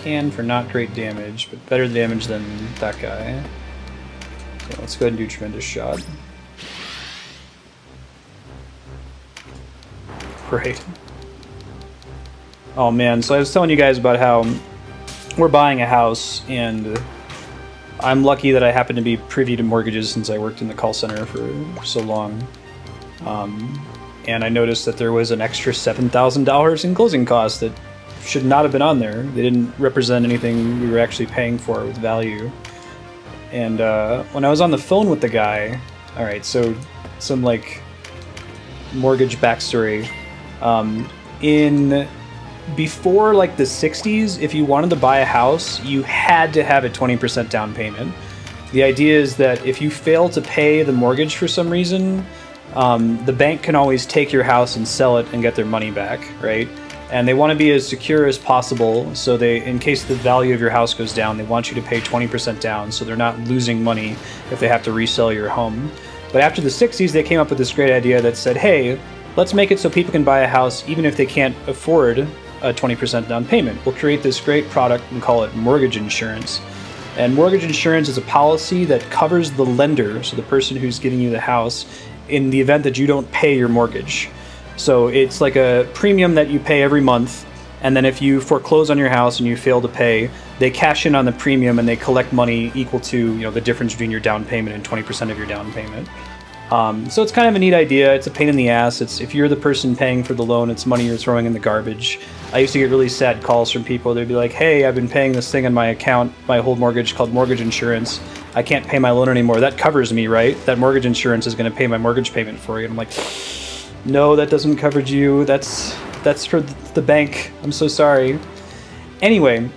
Speaker 1: Can for not great damage, but better damage than that guy. Okay, let's go ahead and do Tremendous Shot. Great. Oh man, so I was telling you guys about how we're buying a house, and I'm lucky that I happen to be privy to mortgages since I worked in the call center for so long. And I noticed that there was an extra $7,000 in closing costs that should not have been on there. They didn't represent anything we were actually paying for with value. And when I was on the phone with the guy, alright, so some like mortgage backstory. Before like the 60s, if you wanted to buy a house, you had to have a 20% down payment. The idea is that if you fail to pay the mortgage for some reason, the bank can always take your house and sell it and get their money back, right? And they want to be as secure as possible, so they, in case the value of your house goes down, they want you to pay 20% down so they're not losing money if they have to resell your home. But after the 60s, they came up with this great idea that said, hey, let's make it so people can buy a house even if they can't afford a 20% down payment. We'll create this great product and call it mortgage insurance. And mortgage insurance is a policy that covers the lender, so the person who's giving you the house, in the event that you don't pay your mortgage. So it's like a premium that you pay every month, and then if you foreclose on your house and you fail to pay, they cash in on the premium and they collect money equal to, you know, the difference between your down payment and 20% of your down payment. So it's kind of a neat idea. It's a pain in the ass. It's, if you're the person paying for the loan, it's money you're throwing in the garbage. I used to get really sad calls from people. They'd be like, hey, I've been paying this thing on my account, my whole mortgage, called mortgage insurance. I can't pay my loan anymore. That covers me, right? That mortgage insurance is going to pay my mortgage payment for you. And I'm like, no, that doesn't cover you. That's for the bank. I'm so sorry. Anyway,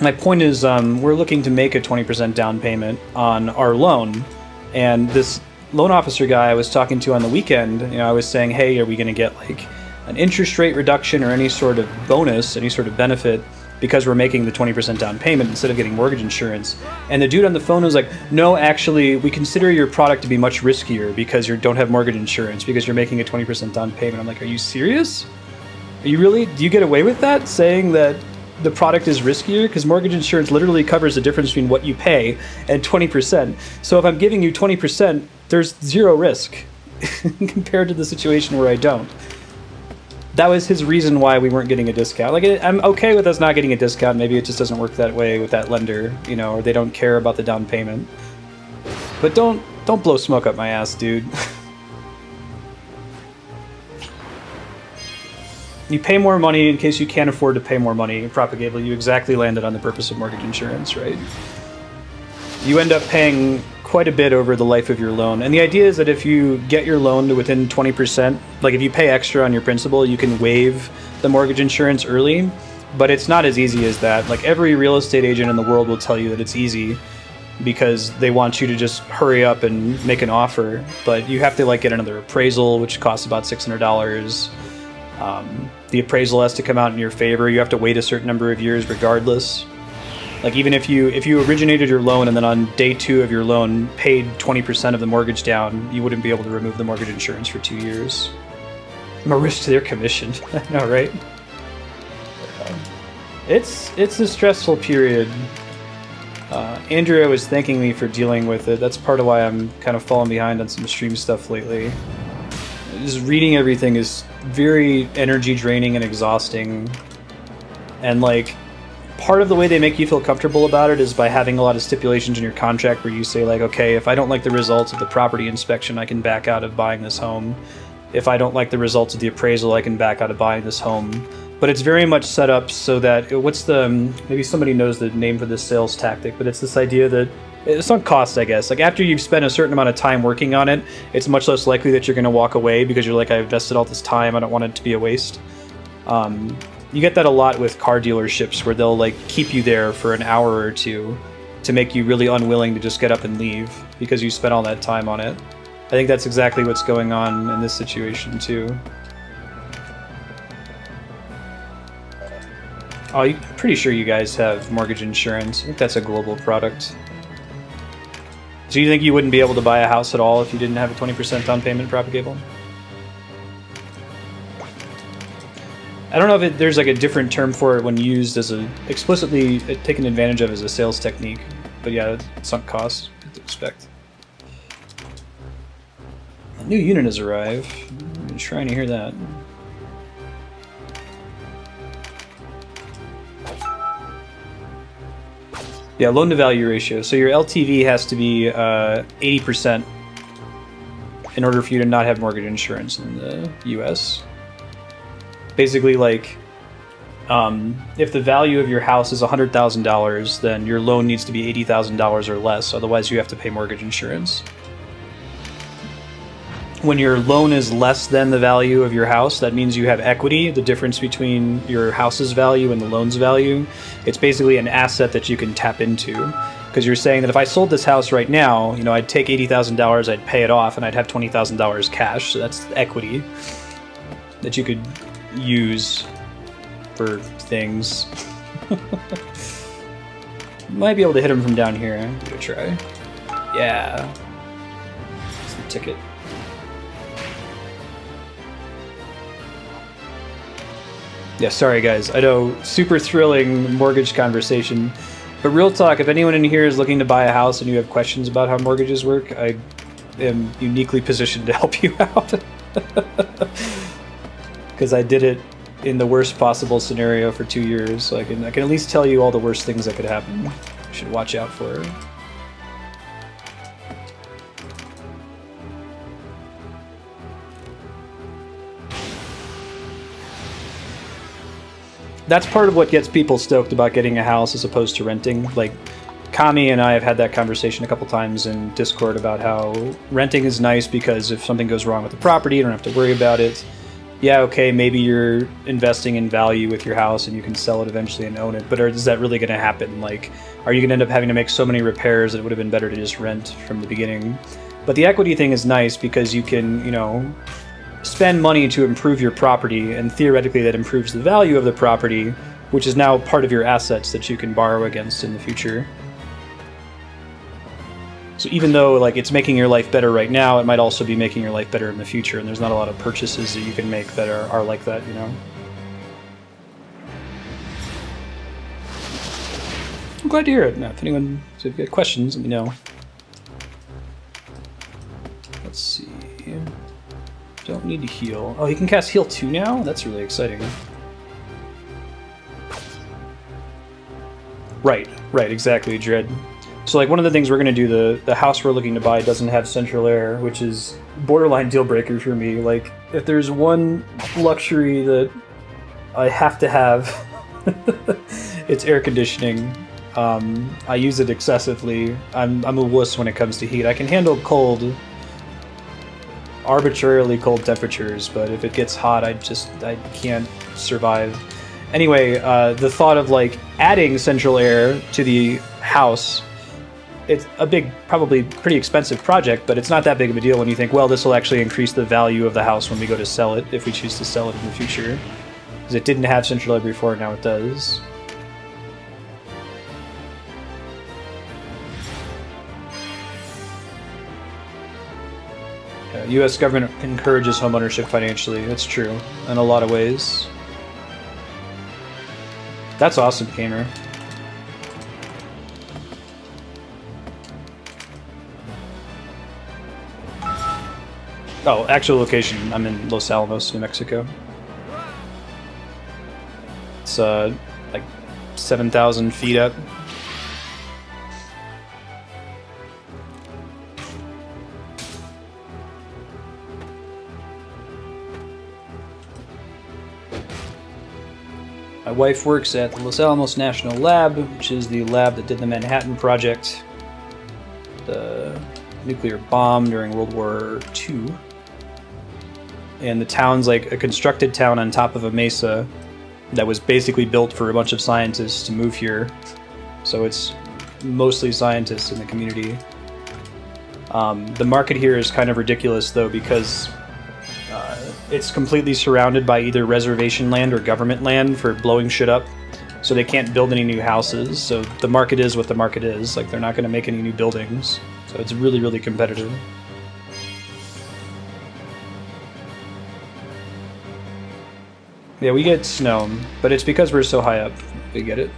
Speaker 1: my point is we're looking to make a 20% down payment on our loan. And this loan officer guy I was talking to on the weekend, you know, I was saying, hey, are we going to get like an interest rate reduction or any sort of bonus, any sort of benefit because we're making the 20% down payment instead of getting mortgage insurance? And the dude on the phone was like, no, actually, we consider your product to be much riskier because you don't have mortgage insurance because you're making a 20% down payment. I'm like, are you serious? Are you really? Do you get away with that, saying that the product is riskier? Because mortgage insurance literally covers the difference between what you pay and 20%. So if I'm giving you 20%, there's zero risk compared to the situation where I don't. That was his reason why we weren't getting a discount. Like, I'm okay with us not getting a discount. Maybe it just doesn't work that way with that lender, you know, or they don't care about the down payment. But don't blow smoke up my ass, dude. You pay more money in case you can't afford to pay more money. Propagable, you exactly landed on the purpose of mortgage insurance, right? You end up paying quite a bit over the life of your loan. And the idea is that if you get your loan to within 20%, like if you pay extra on your principal, you can waive the mortgage insurance early, but it's not as easy as that. Like every real estate agent in the world will tell you that it's easy because they want you to just hurry up and make an offer, but you have to like get another appraisal, which costs about $600. The appraisal has to come out in your favor. You have to wait a certain number of years regardless. Like even if you originated your loan and then on day 2 of your loan paid 20% of the mortgage down, you wouldn't be able to remove the mortgage insurance for 2 years. I'm a risk to their commission. I know, right? It's a stressful period. Andrea was thanking me for dealing with it. That's part of why I'm kind of falling behind on some stream stuff lately. Just reading everything is very energy draining and exhausting. And like, part of the way they make you feel comfortable about it is by having a lot of stipulations in your contract where you say like, okay, if I don't like the results of the property inspection, I can back out of buying this home. If I don't like the results of the appraisal, I can back out of buying this home. But it's very much set up so that, maybe somebody knows the name for this sales tactic, but it's this idea that it's on cost, I guess. Like, after you've spent a certain amount of time working on it, it's much less likely that you're going to walk away because you're like, I invested all this time, I don't want it to be a waste. You get that a lot with car dealerships where they'll like keep you there for an hour or two to make you really unwilling to just get up and leave because you spent all that time on it. I think that's exactly what's going on in this situation too. Oh, I'm pretty sure you guys have mortgage insurance. I think that's a global product. So you think you wouldn't be able to buy a house at all if you didn't have a 20% down payment propagable? I don't know if there's like a different term for it when used as explicitly taken advantage of as a sales technique. But yeah, sunk costs, what to expect. A new unit has arrived. I'm trying to hear that. Yeah, loan to value ratio. So your LTV has to be 80% in order for you to not have mortgage insurance in the US. Basically, like, if the value of your house is $100,000, then your loan needs to be $80,000 or less, otherwise you have to pay mortgage insurance. When your loan is less than the value of your house, that means you have equity, the difference between your house's value and the loan's value. It's basically an asset that you can tap into. Because you're saying that if I sold this house right now, you know, I'd take $80,000, I'd pay it off, and I'd have $20,000 cash. So that's equity that you could use for things. Might be able to hit him from down here. Give it a try. Yeah. That's the ticket. Yeah, sorry guys. I know, super thrilling mortgage conversation. But real talk, if anyone in here is looking to buy a house and you have questions about how mortgages work, I am uniquely positioned to help you out. Because I did it in the worst possible scenario for 2 years, so I can at least tell you all the worst things that could happen. You should watch out for it. That's part of what gets people stoked about getting a house as opposed to renting. Like, Kami and I have had that conversation a couple times in Discord about how renting is nice because if something goes wrong with the property, you don't have to worry about it. Yeah, okay, maybe you're investing in value with your house and you can sell it eventually and own it, but is that really going to happen? Like, are you going to end up having to make so many repairs that it would have been better to just rent from the beginning? But the equity thing is nice because you can, you know, spend money to improve your property, and theoretically that improves the value of the property, which is now part of your assets that you can borrow against in the future. So even though like it's making your life better right now, it might also be making your life better in the future, and there's not a lot of purchases that you can make that are like that, you know? I'm glad to hear it. Now, if anyone has got questions, let me know. Let's see. Don't need to heal. Oh, he can cast Heal 2 now? That's really exciting. Right, exactly, Dread. So like one of the things we're going to do, the house we're looking to buy doesn't have central air, which is borderline deal breaker for me. Like, if there's one luxury that I have to have, it's air conditioning. I use it excessively. I'm a wuss when it comes to heat. I can handle cold, arbitrarily cold temperatures, but if it gets hot, I can't survive. Anyway, the thought of like adding central air to the house, it's a big, probably pretty expensive project, but it's not that big of a deal when you think, well, this will actually increase the value of the house when we go to sell it, if we choose to sell it in the future. Because it didn't have central air before, now it does. U.S. government encourages homeownership financially. That's true in a lot of ways. That's awesome, gamer. Oh, actual location. I'm in Los Alamos, New Mexico. It's like 7,000 feet up. My wife works at the Los Alamos National Lab, which is the lab that did the Manhattan Project, the nuclear bomb during World War II. And the town's like a constructed town on top of a mesa that was basically built for a bunch of scientists to move here. So it's mostly scientists in the community. The market here is kind of ridiculous, though, because it's completely surrounded by either reservation land or government land for blowing shit up. So they can't build any new houses. So the market is what the market is. Like, they're not going to make any new buildings. So it's really, really competitive. Yeah, we get snow, but it's because we're so high up. We get it.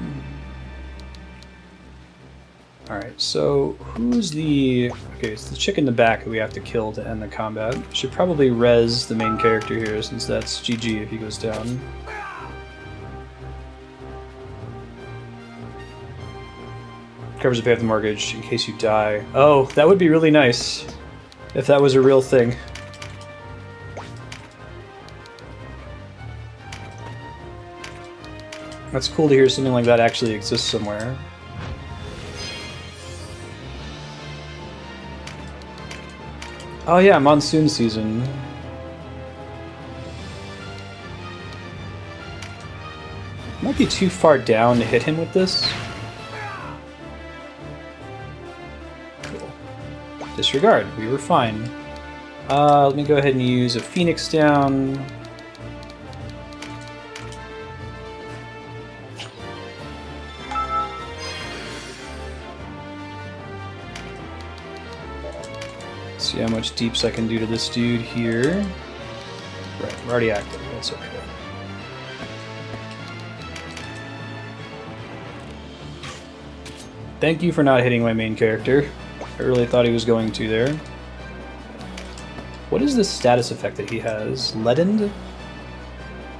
Speaker 1: Alright, so who's the... Okay, it's the chick in the back who we have to kill to end the combat. Should probably res the main character here, since that's GG if he goes down. Covers the pay off the mortgage in case you die. Oh, that would be really nice if that was a real thing. That's cool to hear something like that actually exists somewhere. Oh yeah, monsoon season. Might be too far down to hit him with this. Cool. Disregard, we were fine. Let me go ahead and use a Phoenix down. See how much deeps I can do to this dude here. Right, we're already active, that's okay. Thank you for not hitting my main character. I really thought he was going to there. What is this status effect that he has? Leadened?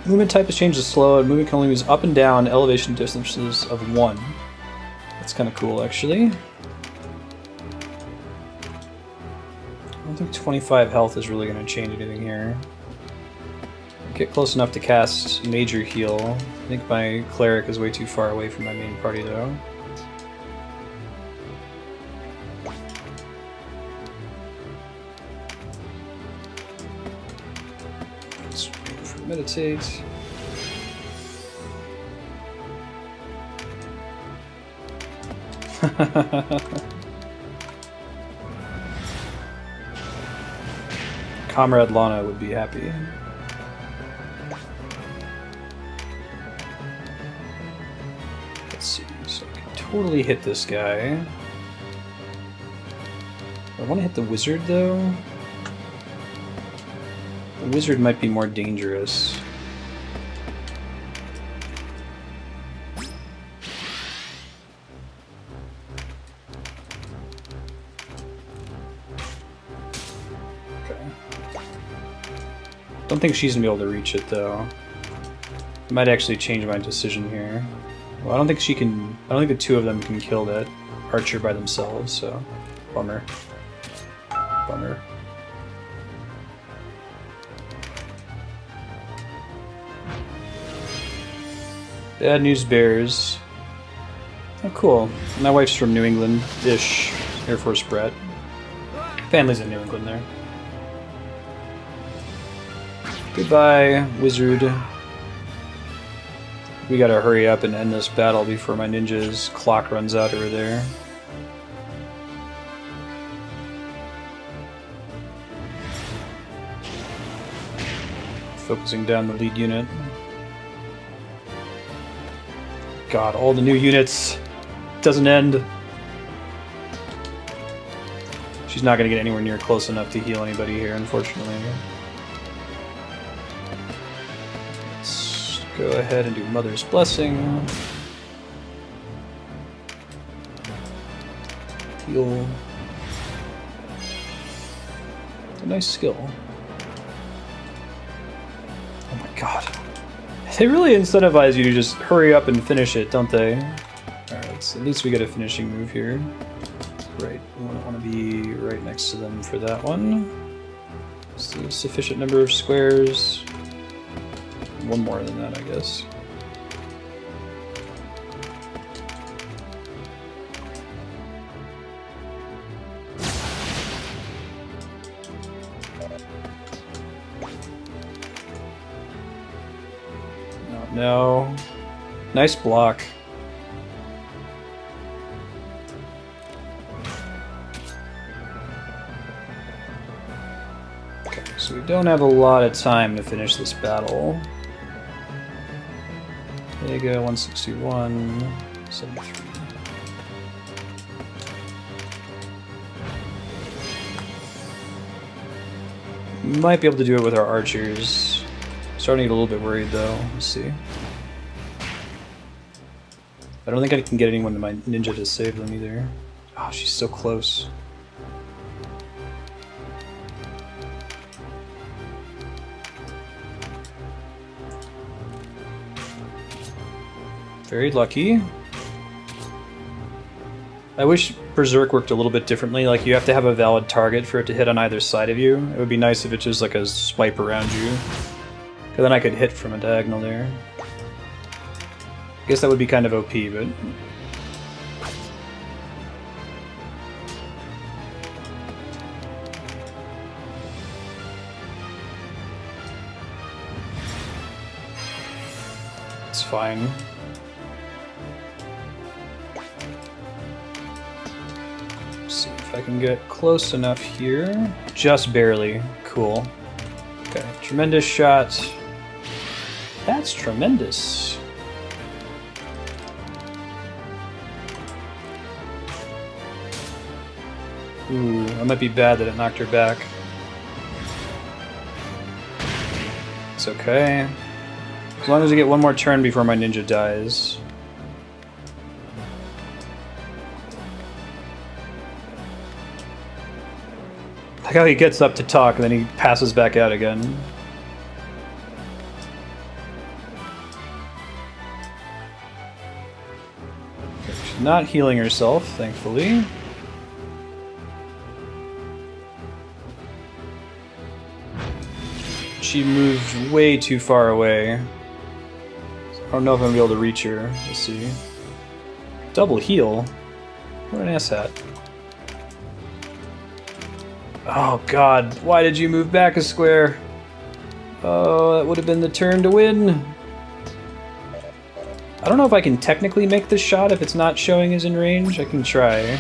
Speaker 1: Movement type is changed to slow, and movement can only use up and down elevation distances of 1. That's kind of cool, actually. I don't think 25 health is really going to change anything here. Get close enough to cast Major Heal. I think my Cleric is way too far away from my main party, though. Let's wait for Meditate. Comrade Lana would be happy. Let's see, so I can totally hit this guy. I want to hit the wizard, though. The wizard might be more dangerous. Don't think she's gonna be able to reach it though. I might actually change my decision here. Well, I don't think she can. I don't think the two of them can kill that archer by themselves. So, bummer. Bummer. Bad news bears. Oh, cool. My wife's from New England-ish. Air Force brat. Family's in New England there. Goodbye, wizard. We gotta hurry up and end this battle before my ninja's clock runs out over there. Focusing down the lead unit. God, all the new units. Doesn't end. She's not gonna get anywhere near close enough to heal anybody here, unfortunately. go ahead and do Mother's Blessing. Heal. It's a nice skill. Oh my god. They really incentivize you to just hurry up and finish it, don't they? Alright, so at least we get a finishing move here. Right, we want to be right next to them for that one. So a sufficient number of squares. One more than that, I guess. No. Nice block. Okay, so we don't have a lot of time to finish this battle. There you go, 161, 73. Might be able to do it with our archers. Starting to get a little bit worried though. Let's see. I don't think I can get anyone to my ninja to save them either. Oh, she's so close. Very lucky. I wish Berserk worked a little bit differently, like you have to have a valid target for it to hit on either side of you. It would be nice if it's just like a swipe around you. Because then I could hit from a diagonal there. I guess that would be kind of OP, but... it's fine. Let's see if I can get close enough here. Just barely. Cool. Okay, tremendous shot. That's tremendous. Ooh, that might be bad that it knocked her back. It's okay. As long as I get one more turn before my ninja dies. Like how he gets up to talk and then he passes back out again. She's not healing herself, thankfully. She moved way too far away. I don't know if I'm gonna be able to reach her. Let's see. Double heal? What an asshat. Oh god, why did you move back a square? Oh, that would have been the turn to win. I don't know if I can technically make this shot if it's not showing as in range. I can try.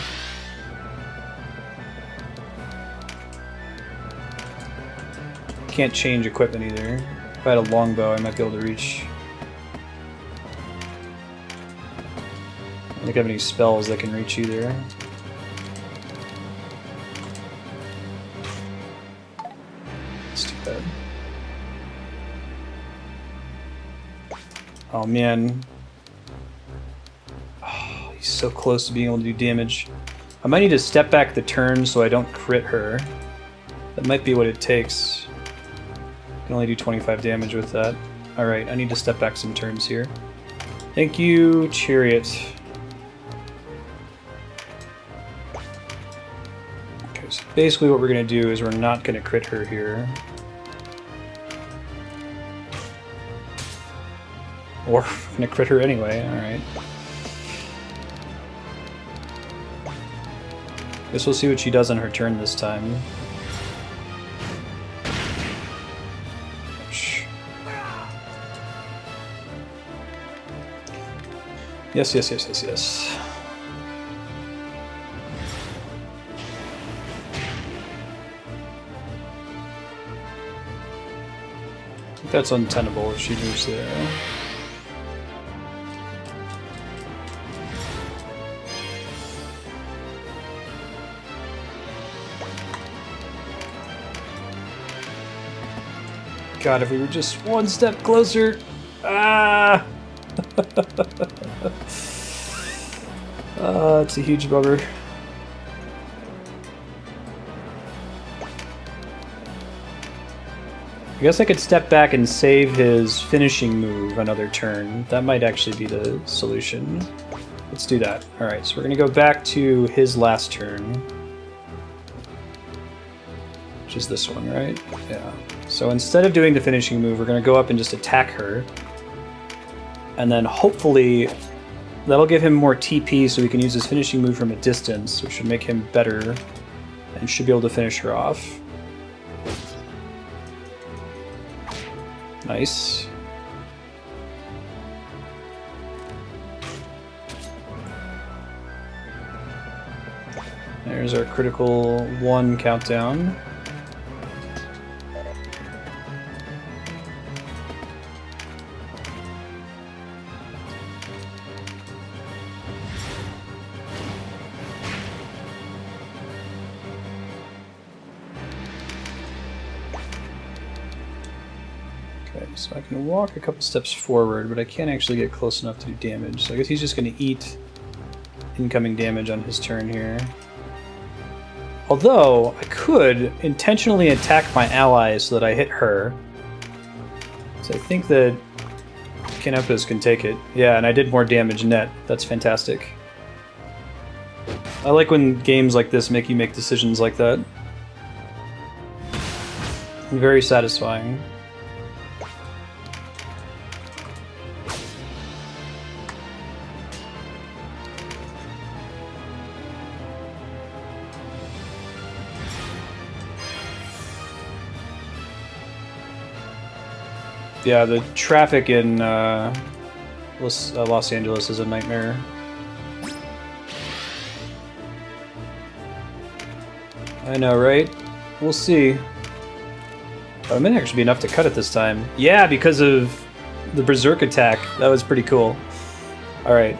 Speaker 1: Can't change equipment either. If I had a longbow, I might be able to reach. I don't think I have any spells that can reach either. That's too bad. Oh man. Oh, he's so close to being able to do damage. I might need to step back the turn so I don't crit her. That might be what it takes. I can only do 25 damage with that. Alright, I need to step back some turns here. Thank you, Chariot. Okay, so basically what we're going to do is we're not going to crit her here. Or we're going to crit her anyway, alright. Guess we'll see what she does on her turn this time. Yes, yes, yes, yes, yes. I think that's untenable if she moves there. God, if we were just one step closer, Ah! It's a huge bummer. I guess I could step back and save his finishing move another turn. That might actually be the solution. Let's do that. Alright, so we're going to go back to his last turn. Which is this one, right? Yeah. So instead of doing the finishing move, we're going to go up and just attack her. And then hopefully that'll give him more TP so he can use his finishing move from a distance, which should make him better and should be able to finish her off. Nice. There's our critical 1 countdown. So I can walk a couple steps forward, but I can't actually get close enough to do damage. So I guess he's just going to eat incoming damage on his turn here. Although, I could intentionally attack my ally so that I hit her. So I think that Canopus can take it. Yeah, and I did more damage net. That's fantastic. I like when games like this make you make decisions like that. Very satisfying. Yeah, the traffic in Los Angeles is a nightmare. I know, right? We'll see. Oh, it might actually be enough to cut it this time. Yeah, because of the Berserk attack. That was pretty cool. Alright.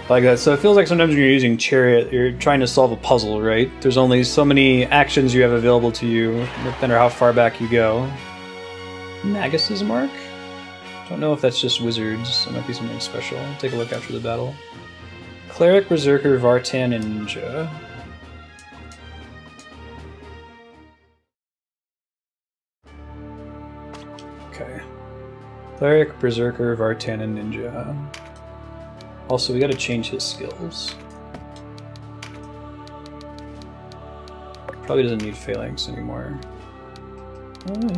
Speaker 1: Like that. So it feels like sometimes when you're using Chariot, you're trying to solve a puzzle, right? There's only so many actions you have available to you, no matter how far back you go. Magus's mark? Don't know if that's just wizards. It might be something special. I'll take a look after the battle. Cleric, Berserker, Vartan, and Ninja. Okay. Cleric, Berserker, Vartan, and Ninja. Also, we gotta change his skills. Probably doesn't need Phalanx anymore.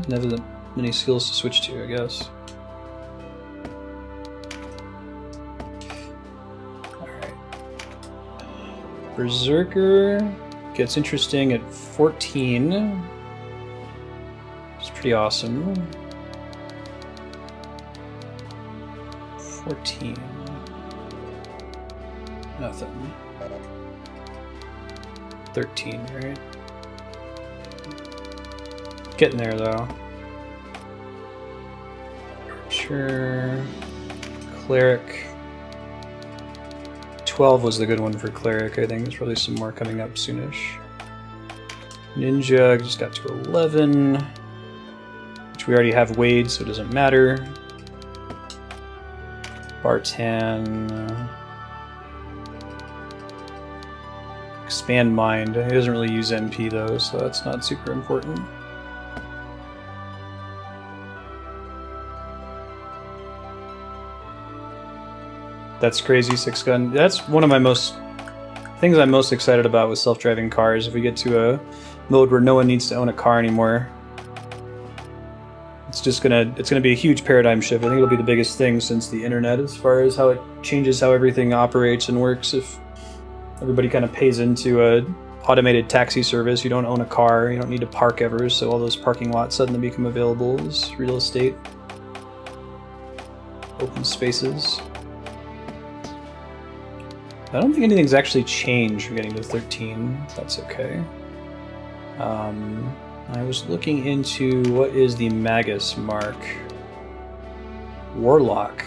Speaker 1: Never that many skills to switch to, I guess. Alright. Berserker gets interesting at 14. It's pretty awesome. 14. Nothing. 13, right? Getting there, though. Archer. Cleric. 12 was the good one for Cleric, I think. There's probably some more coming up soonish. Ninja just got to 11. Which we already have Wade, so it doesn't matter. Vartan. Expand Mind. He doesn't really use NP though, so that's not super important. That's crazy, 6-gun. That's one of my things I'm most excited about with self-driving cars. If we get to a mode where no one needs to own a car anymore, it's gonna be a huge paradigm shift. I think it'll be the biggest thing since the internet, as far as how it changes how everything operates and works. If everybody kind of pays into a automated taxi service, you don't own a car, you don't need to park ever, so all those parking lots suddenly become available as real estate, open spaces. I don't think anything's actually changed from getting to 13. That's okay. I was looking into what is the Magus mark. Warlock.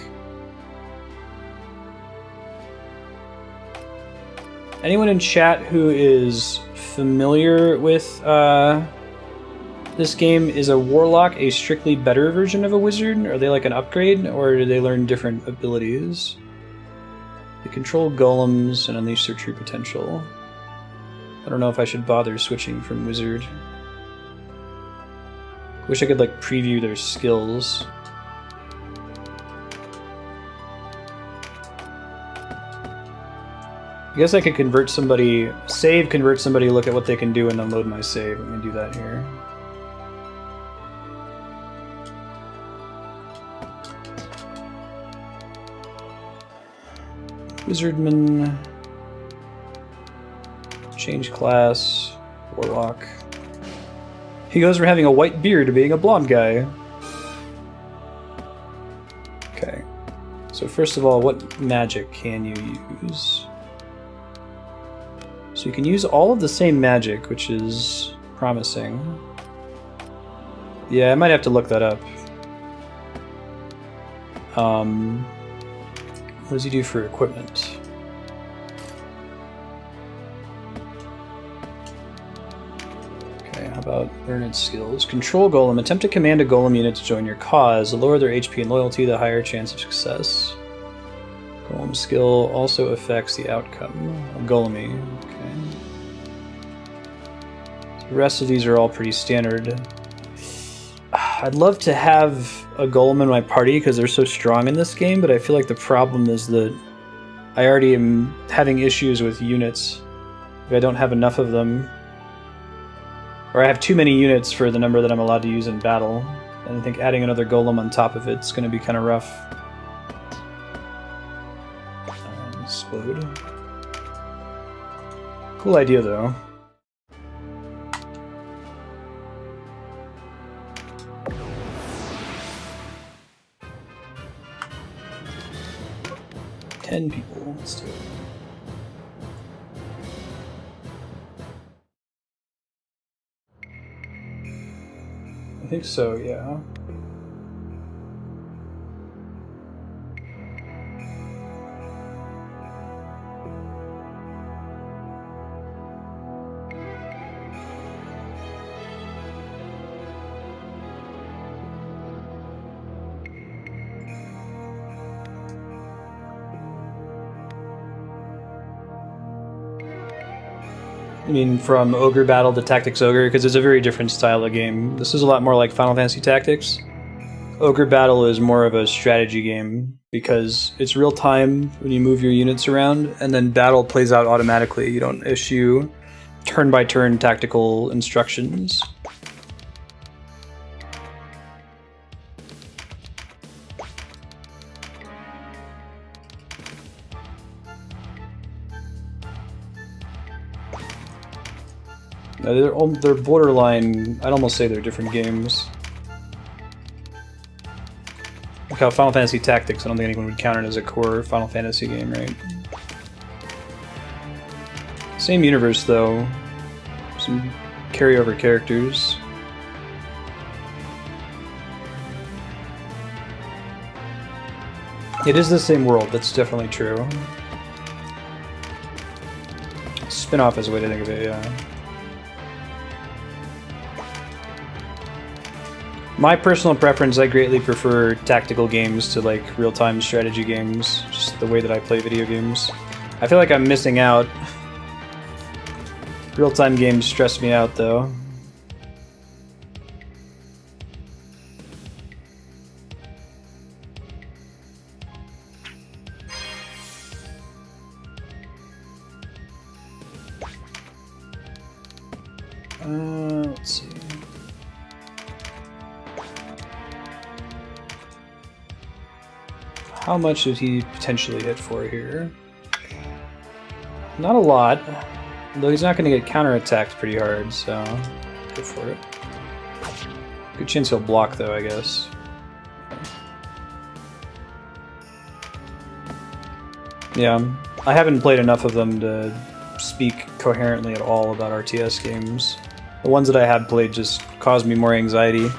Speaker 1: Anyone in chat who is familiar with this game, is a warlock a strictly better version of a wizard? Are they like an upgrade, or do they learn different abilities? They control golems and unleash their true potential. I don't know if I should bother switching from wizard. Wish I could like preview their skills. I guess I could convert somebody, convert somebody, look at what they can do, and then load my save. I'm gonna do that here. Wizardman. Change class. Warlock. He goes from having a white beard to being a blonde guy. Okay. So first of all, what magic can you use? So you can use all of the same magic, which is promising. Yeah, I might have to look that up. What does he do for equipment? Okay, how about learn its skills? Control golem. Attempt to command a golem unit to join your cause. The lower their HP and loyalty, the higher chance of success. Golem skill also affects the outcome of golemy. Okay. So the rest of these are all pretty standard. I'd love to have a golem in my party because they're so strong in this game, but I feel like the problem is that I already am having issues with units. If I don't have enough of them, or I have too many units for the number that I'm allowed to use in battle, and I think adding another golem on top of it's going to be kind of rough. Explode. Cool idea, though. People. Let's do it. I think so, yeah. I mean, from Ogre Battle to Tactics Ogre, because it's a very different style of game. This is a lot more like Final Fantasy Tactics. Ogre Battle is more of a strategy game, because it's real time when you move your units around, and then battle plays out automatically. You don't issue turn-by-turn tactical instructions. They're borderline. I'd almost say they're different games. Like how Final Fantasy Tactics, I don't think anyone would count it as a core Final Fantasy game, right? Same universe, though. Some carryover characters. It is the same world, that's definitely true. Spin-off is a way to think of it, yeah. My personal preference, I greatly prefer tactical games to like real-time strategy games, just the way that I play video games. I feel like I'm missing out. Real-time games stress me out though. Let's see. How much did he potentially hit for here? Not a lot, though he's not going to get counterattacked pretty hard, so go for it. Good chance he'll block though, I guess. Yeah, I haven't played enough of them to speak coherently at all about RTS games. The ones that I have played just cause me more anxiety.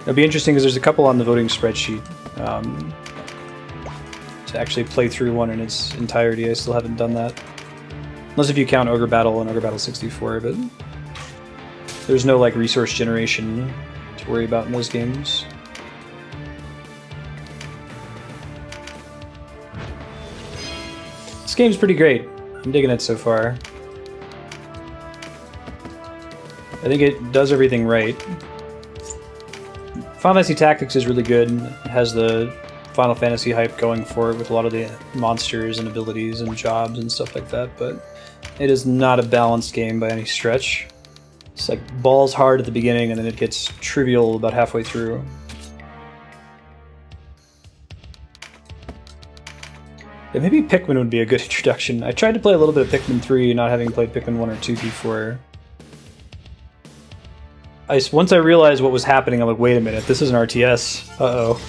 Speaker 1: It'll be interesting because there's a couple on the voting spreadsheet. To actually play through one in its entirety, I still haven't done that. Unless if you count Ogre Battle and Ogre Battle 64, but... There's no like resource generation to worry about in those games. This game's pretty great. I'm digging it so far. I think it does everything right. Final Fantasy Tactics is really good. It has the Final Fantasy hype going for it with a lot of the monsters and abilities and jobs and stuff like that, but it is not a balanced game by any stretch. It's like balls hard at the beginning and then it gets trivial about halfway through. Yeah, maybe Pikmin would be a good introduction. I tried to play a little bit of Pikmin 3, not having played Pikmin 1 or 2 before. Once I realized what was happening, I'm like, wait a minute, this is an RTS. Uh-oh.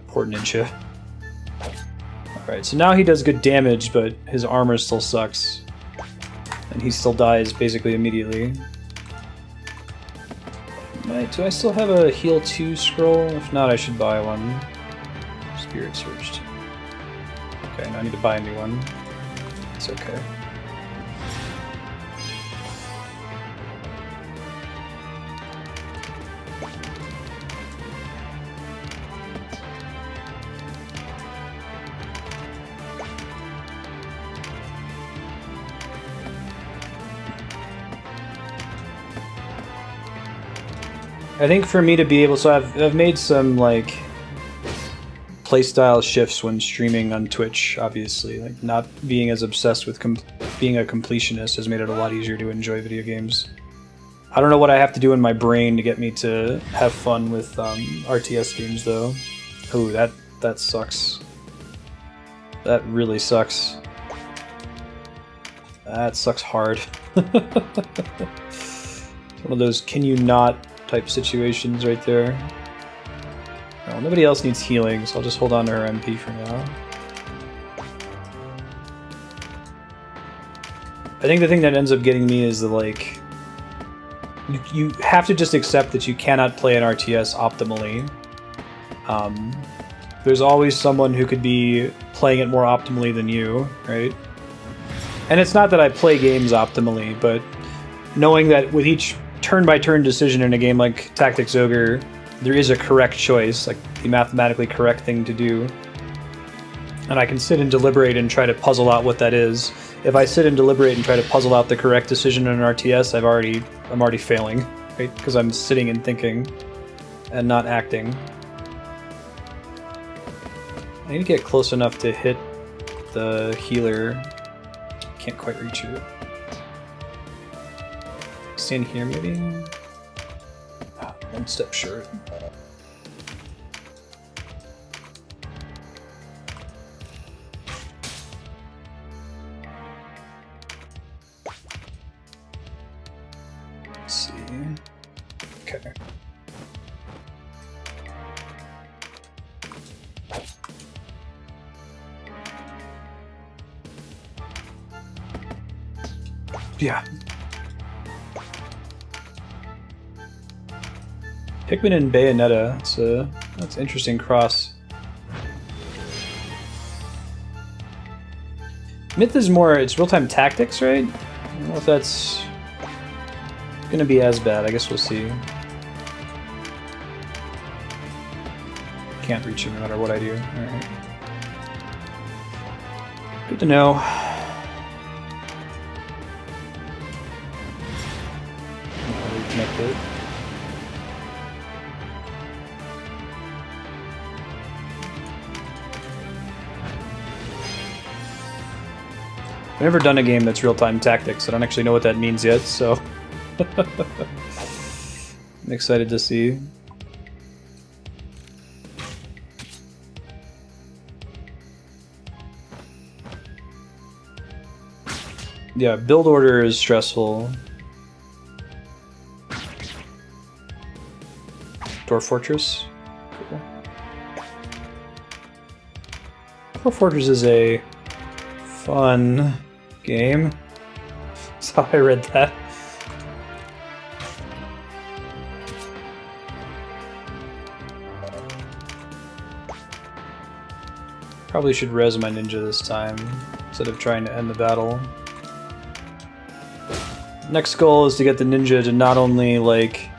Speaker 1: Poor Ninja. Alright, so now he does good damage, but his armor still sucks. And he still dies basically immediately. Do I still have a heal 2 scroll? If not, I should buy one. Spirit Searched. Okay, now I need to buy a new one. It's okay. I think for me to be able, so I've made some like playstyle shifts when streaming on Twitch. Obviously, like not being as obsessed with being a completionist has made it a lot easier to enjoy video games. I don't know what I have to do in my brain to get me to have fun with RTS games, though. Ooh, that sucks. That really sucks. That sucks hard. One of those can you not type situations right there. Well, nobody else needs healing, so I'll just hold on to her MP for now. I think the thing that ends up getting me is the like... You have to just accept that you cannot play an RTS optimally. There's always someone who could be playing it more optimally than you, right? And it's not that I play games optimally, but knowing that with each turn-by-turn decision in a game like Tactics Ogre, there is a correct choice, like the mathematically correct thing to do. And I can sit and deliberate and try to puzzle out what that is. If I sit and deliberate and try to puzzle out the correct decision in an RTS, I'm already failing, right? Because I'm sitting and thinking and not acting. I need to get close enough to hit the healer. Can't quite reach it. Stand here, maybe? Ah, one step short. Let's see. Okay. Yeah. Pikmin and Bayonetta. That's an interesting cross. Myth is more, it's real-time tactics, right? I don't know if that's gonna be as bad. I guess we'll see. Can't reach him no matter what I do. Alright. Good to know. Reconnect it. I've never done a game that's real-time tactics. I don't actually know what that means yet, so I'm excited to see. Yeah, build order is stressful. Dwarf Fortress. Cool. Dwarf Fortress is a fun game. That's how I read that. Probably should res my ninja this time, instead of trying to end the battle. Next goal is to get the ninja to not only like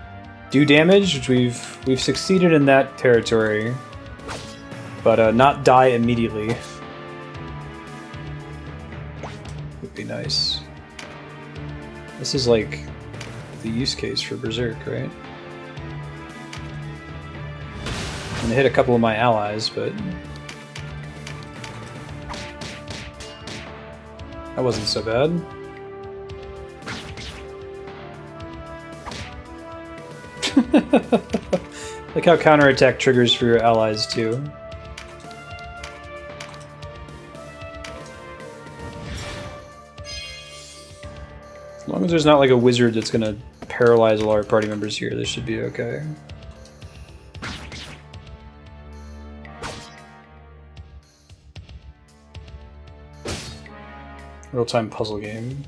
Speaker 1: do damage, which we've succeeded in that territory, but not die immediately. Would be nice. This is like the use case for Berserk, right? I'm gonna hit a couple of my allies, but that wasn't so bad. Like how counterattack triggers for your allies too. As long as there's not like a wizard that's gonna paralyze all our party members here, this should be okay. Real-time puzzle game.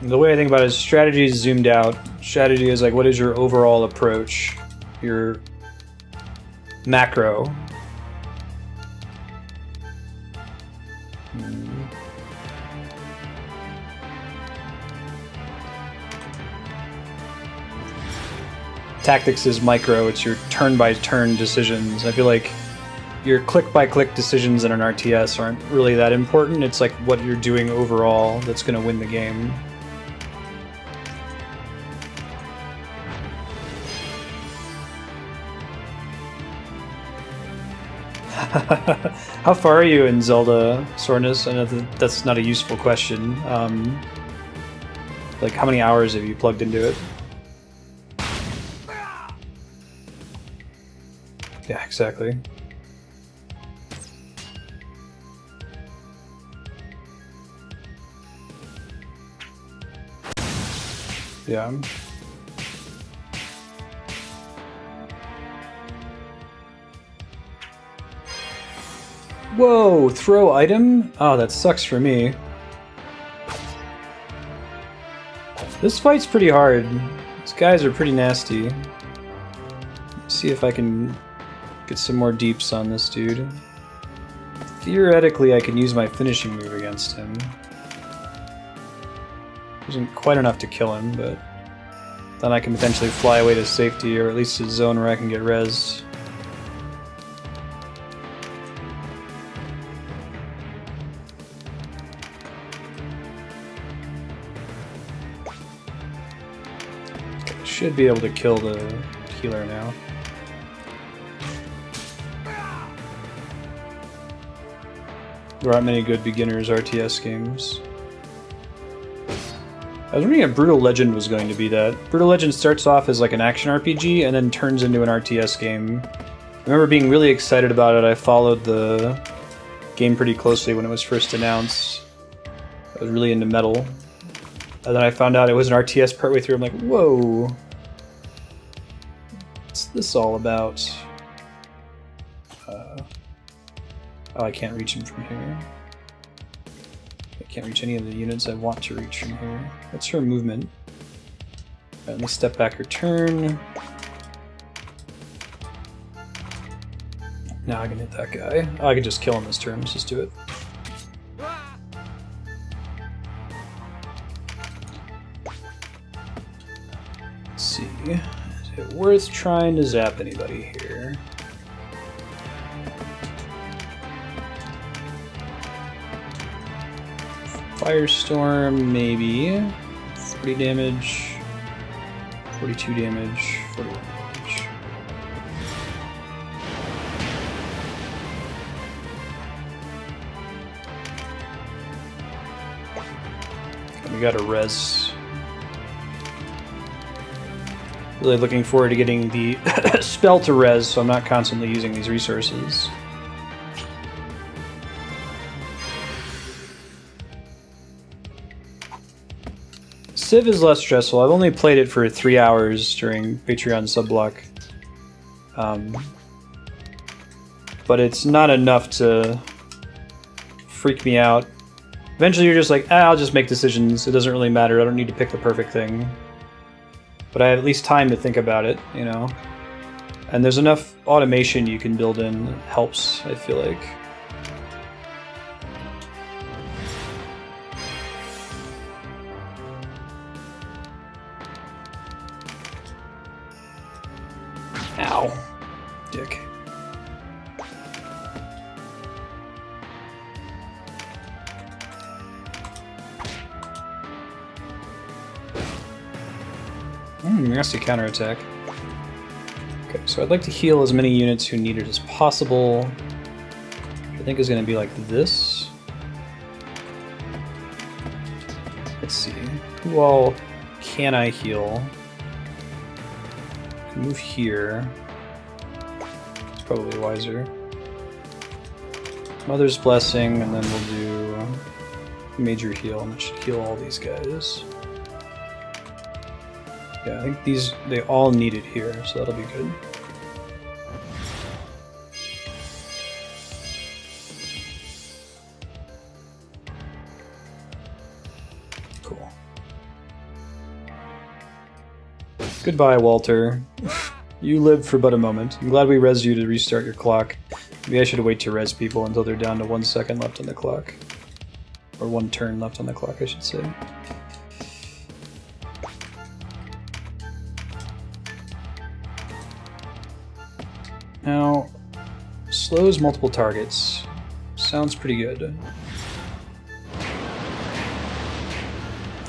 Speaker 1: The way I think about it is strategy is zoomed out. Strategy is like, what is your overall approach? Your macro. Tactics is micro, it's your turn-by-turn decisions. I feel like your click-by-click decisions in an RTS aren't really that important. It's like what you're doing overall that's going to win the game. How far are you in Zelda, Sornus? I know that's not a useful question. Like, how many hours have you plugged into it? Yeah, exactly. Yeah. Whoa, throw item? Oh, that sucks for me. This fight's pretty hard. These guys are pretty nasty. Let's see if I can get some more deeps on this dude. Theoretically, I can use my finishing move against him. Isn't quite enough to kill him, but then I can potentially fly away to safety, or at least a zone where I can get res. Should be able to kill the healer now. There aren't many good beginners RTS games. I was wondering if Brutal Legend was going to be that. Brutal Legend starts off as like an action RPG and then turns into an RTS game. I remember being really excited about it. I followed the game pretty closely when it was first announced. I was really into metal. And then I found out it was an RTS partway through. I'm like, whoa. What's this all about? Oh, I can't reach him from here. I can't reach any of the units I want to reach from here. What's her movement? Right, let me step back her turn. Now I can hit that guy. Oh, I can just kill him this turn. Let's just do it. Let's see. Is it worth trying to zap anybody here? Firestorm, maybe. 40 damage. 42 damage. 41 damage. Okay, we got a res. Really looking forward to getting the spell to res, so I'm not constantly using these resources. Civ is less stressful. I've only played it for 3 hours during Patreon subblock. But it's not enough to freak me out. Eventually you're just like, I'll just make decisions. It doesn't really matter. I don't need to pick the perfect thing. but I have at least time to think about it, you know? And there's enough automation you can build in that helps, I feel like. Ow. Dick. Nasty counterattack. Okay, so I'd like to heal as many units who need it as possible. Which I think is going to be like this. Let's see. Who all can I heal? Move here. It's probably wiser. Mother's Blessing, and then we'll do Major Heal, and it should heal all these guys. Yeah, I think they all need it here, so that'll be good. Cool. Goodbye, Walter. You lived for but a moment. I'm glad we rezzed you to restart your clock. Maybe I should wait to res people until they're down to 1 second left on the clock. Or 1 turn left on the clock, I should say. Now, slows multiple targets. Sounds pretty good.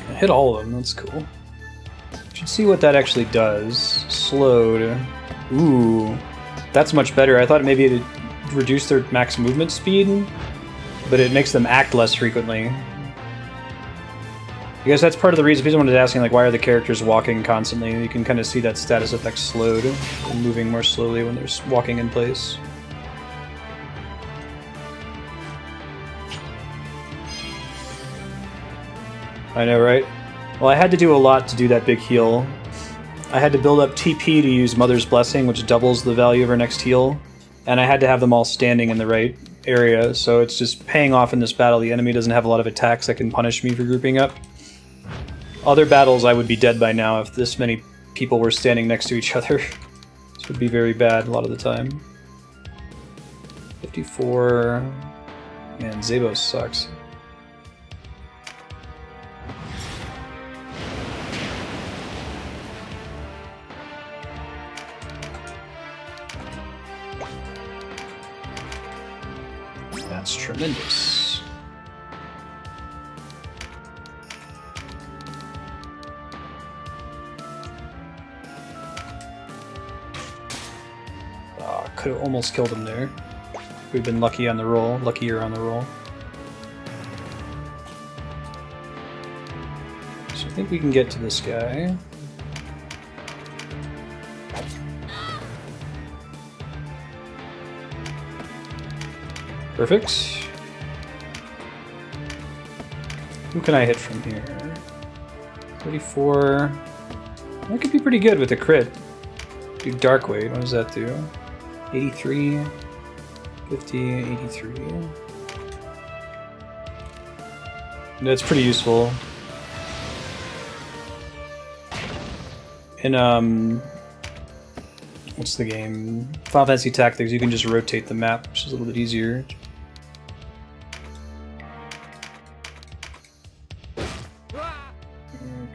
Speaker 1: I hit all of them, that's cool. Should see what that actually does. Slowed. Ooh, that's much better. I thought maybe it'd reduce their max movement speed, but it makes them act less frequently. I guess that's part of the reason people wanted asking, like, why are the characters walking constantly? You can kind of see that status effect slowed and moving more slowly when they're walking in place. I know, right? Well, I had to do a lot to do that big heal. I had to build up TP to use Mother's Blessing, which doubles the value of her next heal, and I had to have them all standing in the right area, so it's just paying off in this battle. The enemy doesn't have a lot of attacks that can punish me for grouping up. Other battles I would be dead by now if this many people were standing next to each other. This would be very bad a lot of the time. 54... Man, Zabos sucks. That's tremendous. Could have almost killed him there. We've been lucky on the roll, luckier on the roll. So I think we can get to this guy. Perfect. Who can I hit from here? 34. That could be pretty good with a crit. Do Dark Weight. What does that do? 83, 50, 83. That's pretty useful. In, what's the game? Final Fantasy Tactics, you can just rotate the map, which is a little bit easier.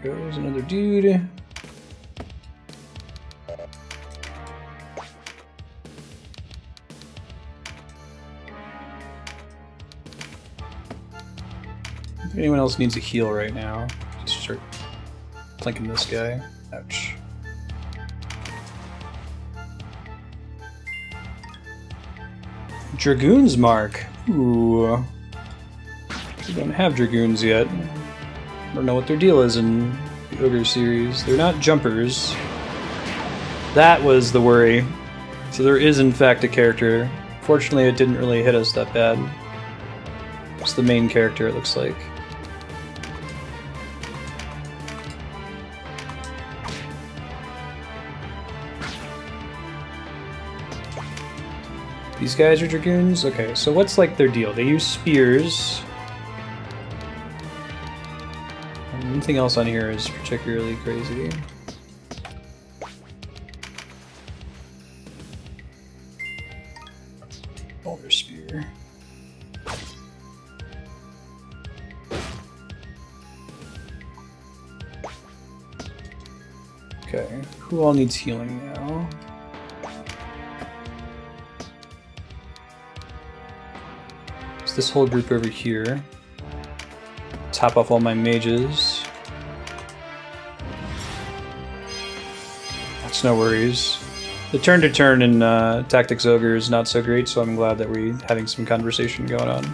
Speaker 1: There goes another dude. If anyone else needs a heal right now, just start plinking this guy. Ouch. Dragoon's Mark. Ooh. We don't have Dragoons yet. I don't know what their deal is in the Ogre series. They're not jumpers. That was the worry. So there is in fact a character. Fortunately, it didn't really hit us that bad. It's the main character, it looks like. These guys are Dragoons? Okay, so what's like their deal? They use spears. Anything else on here is particularly crazy. Okay, who all needs healing now? It's this whole group over here. Top off all my mages. That's no worries. The turn-to-turn in Tactics Ogre is not so great, so I'm glad that we're having some conversation going on.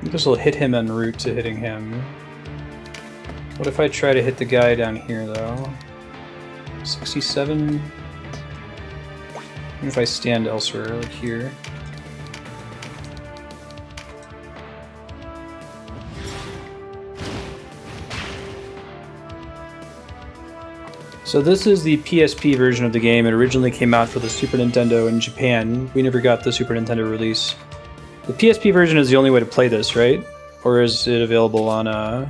Speaker 1: This will hit him en route to hitting him. What if I try to hit the guy down here, though? 67? What if I stand elsewhere, like here? So this is the PSP version of the game. It originally came out for the Super Nintendo in Japan. We never got the Super Nintendo release. The PSP version is the only way to play this, right? Or is it available on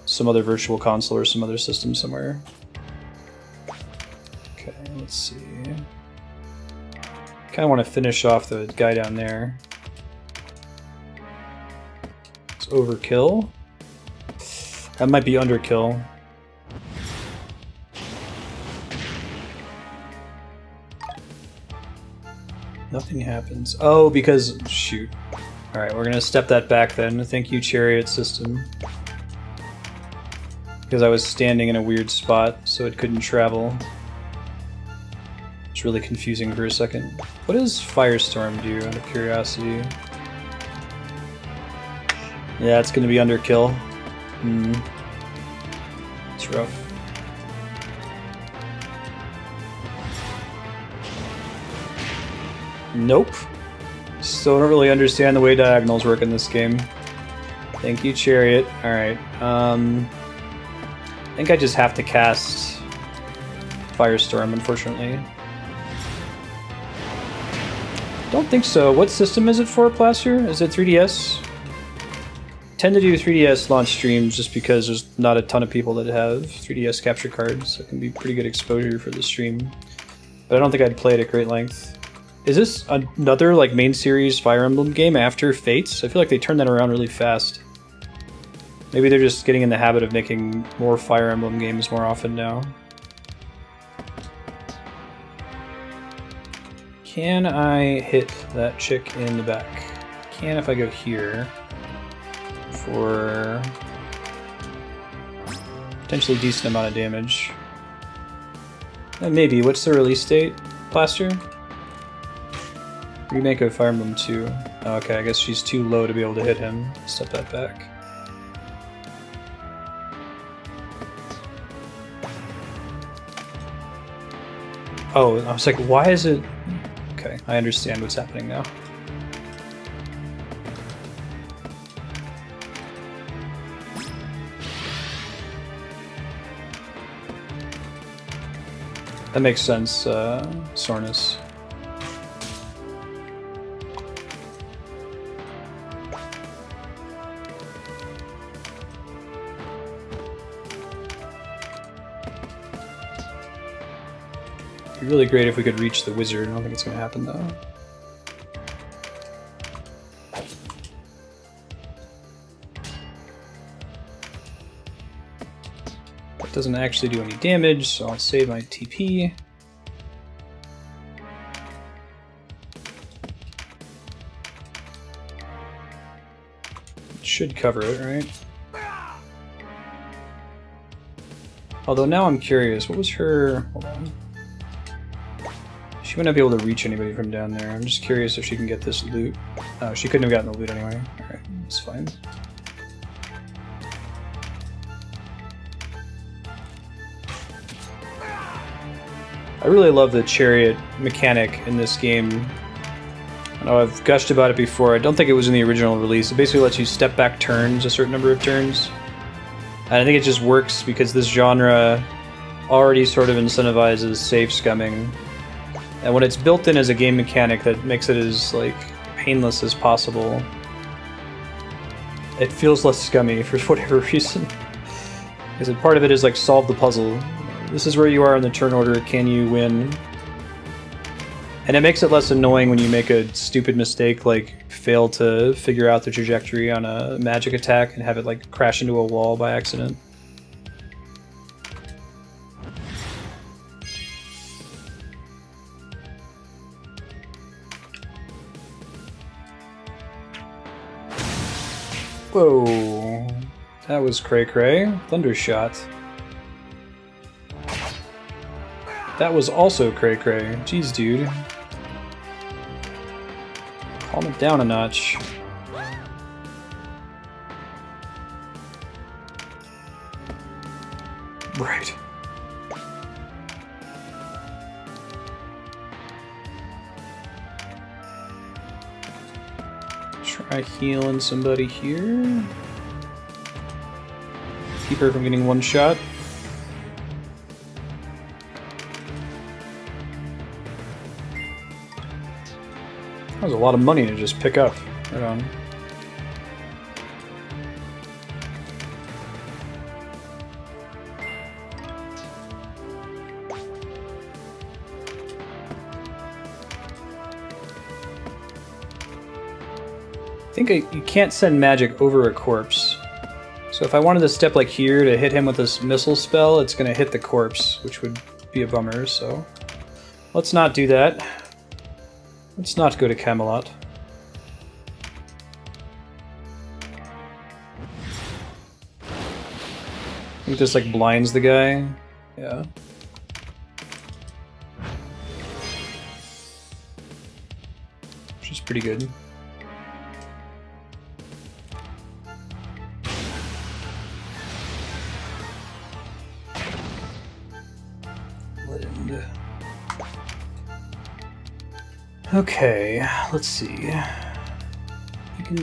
Speaker 1: some other virtual console or some other system somewhere? Okay, let's see. Kind of want to finish off the guy down there. It's overkill. That might be underkill. Nothing happens. Oh, because... shoot. Alright, we're gonna step that back then. Thank you, Chariot System. Because I was standing in a weird spot, so it couldn't travel. It's really confusing for a second. What does Firestorm do, out of curiosity? Yeah, it's gonna be underkill. It's rough. Nope. Still don't really understand the way diagonals work in this game. Thank you, Chariot. Alright, I think I just have to cast Firestorm, unfortunately. Don't think so. What system is it for, Plaster? Is it 3DS? Tend to do 3DS launch streams just because there's not a ton of people that have 3DS capture cards, so it can be pretty good exposure for the stream. But I don't think I'd play it at great length. Is this another like main series Fire Emblem game after Fates? I feel like they turned that around really fast. Maybe they're just getting in the habit of making more Fire Emblem games more often now. Can I hit that chick in the back? Can if I go here for potentially decent amount of damage. Maybe. What's the release date, Plaster? Remake of Fire Emblem 2. Okay, I guess she's too low to be able to hit him. Step that back. Oh, I was like, why is it... Okay, I understand what's happening now. That makes sense, Sornus. It'd be really great if we could reach the wizard. I don't think it's going to happen, though. That doesn't actually do any damage, so I'll save my TP. It should cover it, right? Although now I'm curious, what was her... Hold on. She might not be able to reach anybody from down there. I'm just curious if she can get this loot. Oh, she couldn't have gotten the loot anyway. Alright, that's fine. I really love the chariot mechanic in this game. I know I've gushed about it before. I don't think it was in the original release. It basically lets you step back turns a certain number of turns. And I think it just works because this genre already sort of incentivizes save scumming. And when it's built in as a game mechanic that makes it as like painless as possible, it feels less scummy for whatever reason. Because part of it is like solve the puzzle, this is where you are in the turn order. Can you win? And it makes it less annoying when you make a stupid mistake, like fail to figure out the trajectory on a magic attack and have it like crash into a wall by accident. Whoa, that was cray-cray. Thundershot. That was also cray-cray. Jeez, dude. Calm it down a notch. Right. Try healing somebody here. Keep her from getting one shot. That was a lot of money to just pick up. Right on. I think you can't send magic over a corpse. So if I wanted to step like here to hit him with this missile spell, it's going to hit the corpse, which would be a bummer, so let's not do that. Let's not go to Camelot. I think this like blinds the guy. Yeah. Which is pretty good. Okay, let's see.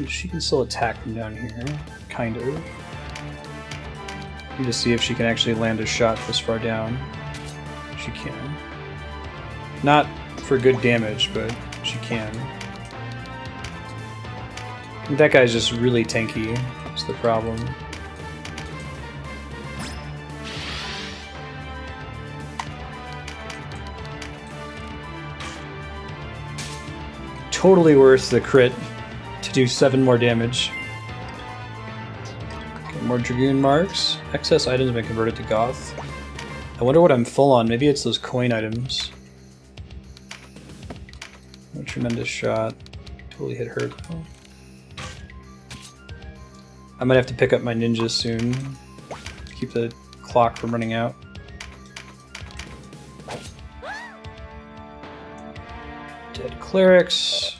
Speaker 1: She can still attack from down here, kind of. Need to see if she can actually land a shot this far down. She can. Not for good damage, but she can. That guy's just really tanky. That's the problem. Totally worth the crit to do 7 more damage. Okay, more Dragoon marks. Excess items have been converted to Goth. I wonder what I'm full on. Maybe it's those coin items. No tremendous shot. Totally hit her though. I might have to pick up my ninjas soon. Keep the clock from running out. Dead clerics.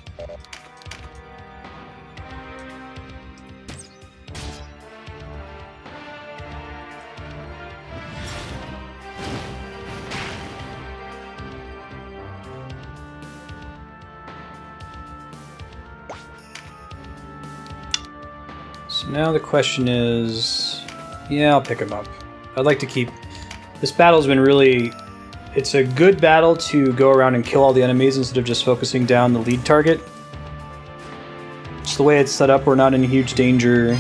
Speaker 1: So now the question is, yeah, I'll pick him up. I'd like to keep... This battle's been really... It's a good battle to go around and kill all the enemies instead of just focusing down the lead target. Just the way it's set up, we're not in huge danger.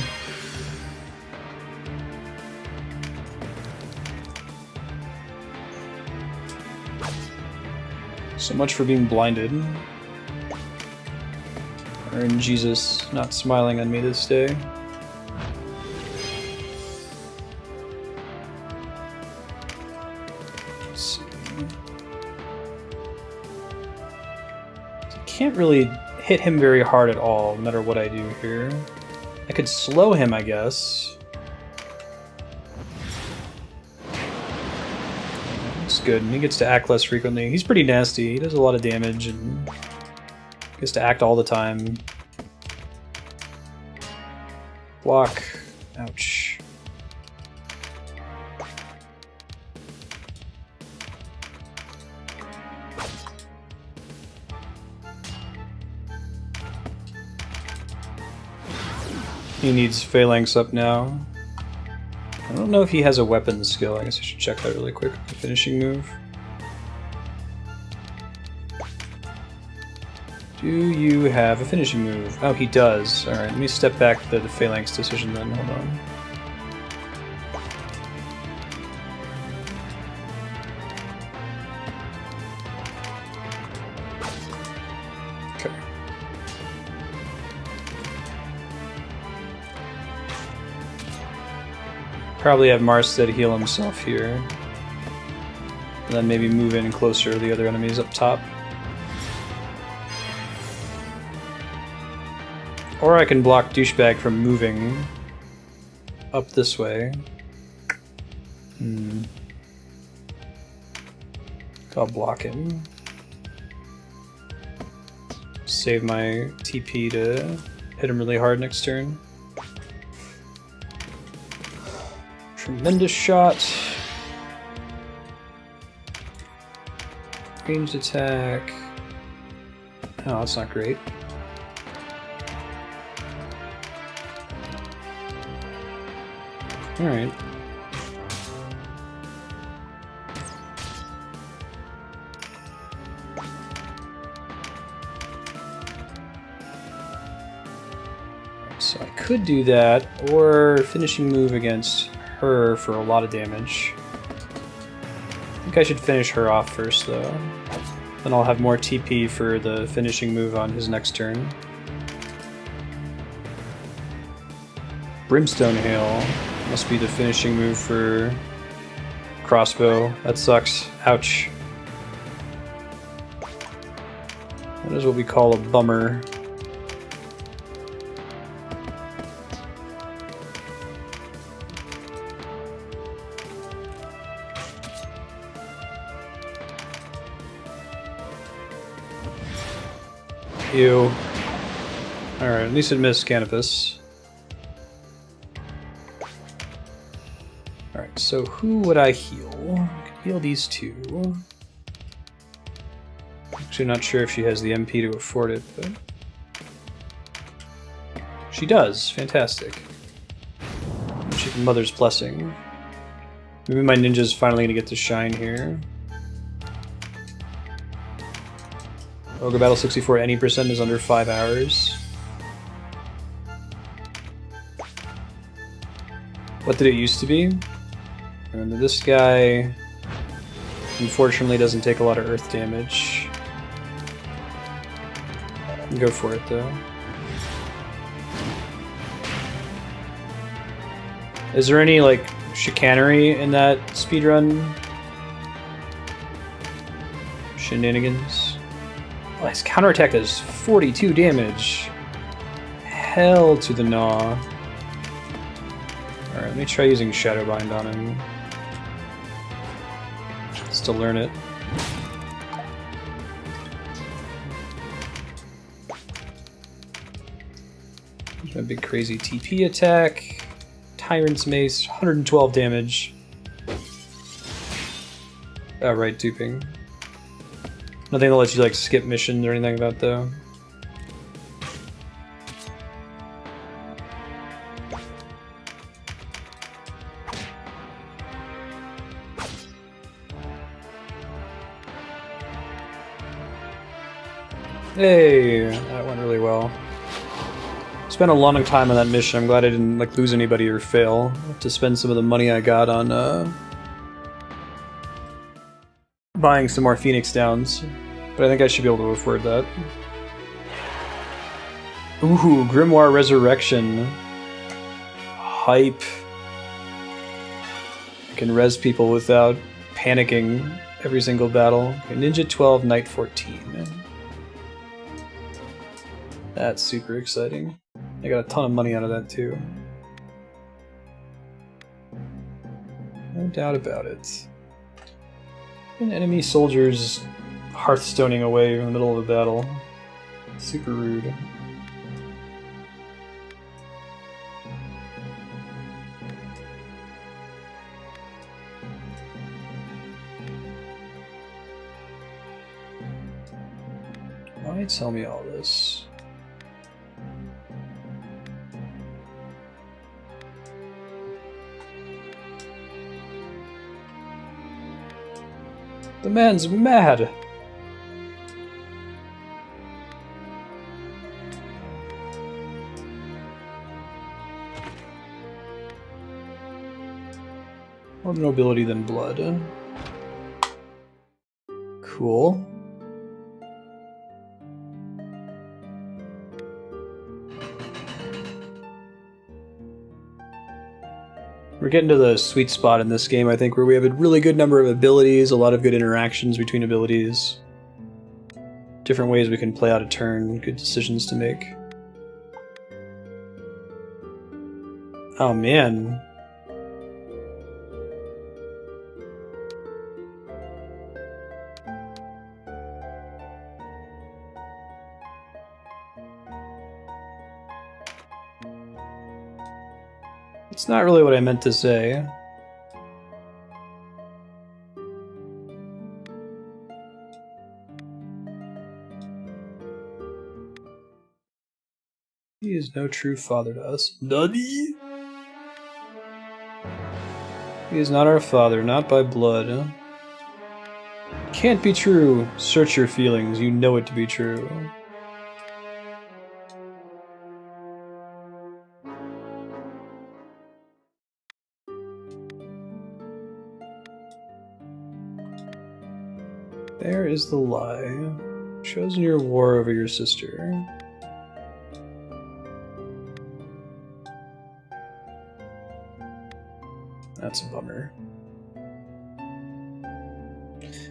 Speaker 1: So much for being blinded. And Jesus not smiling on me this day. Can't really hit him very hard at all, no matter what I do here. I could slow him, I guess. It's good, and he gets to act less frequently. He's pretty nasty, he does a lot of damage, and gets to act all the time. Block. Ouch. He needs Phalanx up now. I don't know if he has a weapon skill. I guess I should check that really quick. The finishing move. Do you have a finishing move? Oh, he does. Alright, let me step back the Phalanx decision then. Hold on. Probably have Marstead heal himself here. And then maybe move in closer to the other enemies up top. Or I can block Douchebag from moving up this way. I'll block him. Save my TP to hit him really hard next turn. Tremendous shot. Ranged attack. Oh, that's not great. Alright. So I could do that, or finishing move against her for a lot of damage. I think I should finish her off first, though. Then I'll have more TP for the finishing move on his next turn. Brimstone Hail must be the finishing move for crossbow. That sucks. Ouch. That is what we call a bummer. Ew. Alright, at least it missed Canopus. Alright, so who would I heal? I could heal these two. Actually, not sure if she has the MP to afford it, but... she does. Fantastic. She can Mother's Blessing. Maybe my ninja's finally gonna get to shine here. Ogre Battle 64, any percent is under 5 hours. What did it used to be? Remember, this guy unfortunately doesn't take a lot of earth damage. Go for it though. Is there any like chicanery in that speedrun? Shenanigans? Oh, his counterattack does 42 damage. Hell to the gnaw. Alright, let me try using Shadowbind on him. Just to learn it. There's my big crazy TP attack. Tyrant's Mace, 112 damage. Oh, right, duping. Nothing that lets you like skip missions or anything like that though. Hey, that went really well. Spent a long time on that mission. I'm glad I didn't like lose anybody or fail. I'll have to spend some of the money I got on buying some more Phoenix Downs. But I think I should be able to afford that. Ooh, Grimoire Resurrection. Hype. I can res people without panicking every single battle. Okay, Ninja 12, Knight 14. That's super exciting. I got a ton of money out of that too. No doubt about it. An enemy soldiers hearthstoning away in the middle of a battle. Super rude. Why tell me all this? The man's mad! More nobility than blood. Cool. We're getting to the sweet spot in this game, I think, where we have a really good number of abilities, a lot of good interactions between abilities, different ways we can play out a turn, good decisions to make. Oh man. It's not really what I meant to say. He is no true father to us. Nutty? He is not our father, not by blood. Can't be true. Search your feelings, you know it to be true. There is the lie. Chosen your war over your sister. That's a bummer.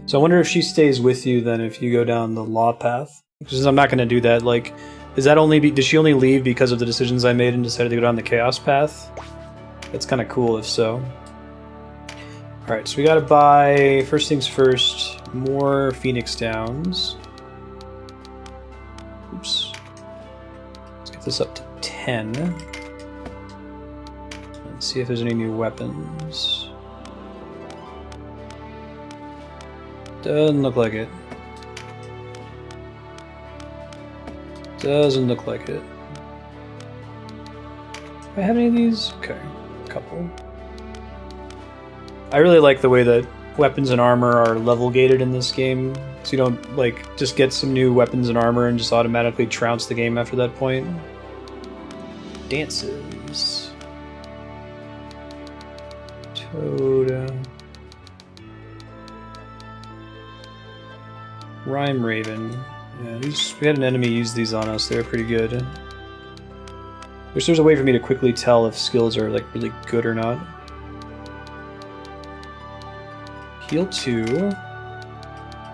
Speaker 1: So I wonder if she stays with you then if you go down the law path. Because I'm not going to do that. Like, is that only did she only leave because of the decisions I made and decided to go down the chaos path? That's kind of cool if so. Alright, so we gotta buy, first things first, more Phoenix Downs. Oops. Let's get this up to 10. Let's see if there's any new weapons. Doesn't look like it. Doesn't look like it. Do I have any of these? Okay, a couple. I really like the way that weapons and armor are level gated in this game, so you don't like just get some new weapons and armor and just automatically trounce the game after that point. Dances. Toad. Rhyme Raven. Yeah, we had an enemy use these on us. They were pretty good. Wish there's a way for me to quickly tell if skills are like really good or not. Heal 2.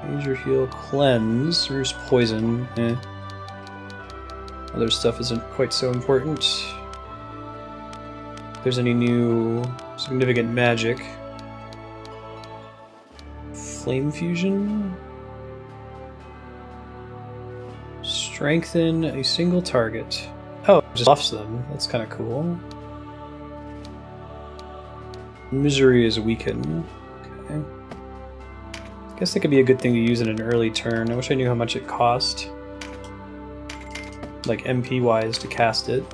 Speaker 1: Major heal, cleanse. Reduce poison. Other stuff isn't quite so important. If there's any new significant magic. Flame fusion. Strengthen a single target. Oh, it just buffs them. That's kind of cool. Misery is weakened. Okay. Guess that could be a good thing to use in an early turn. I wish I knew how much it cost. Like MP-wise to cast it.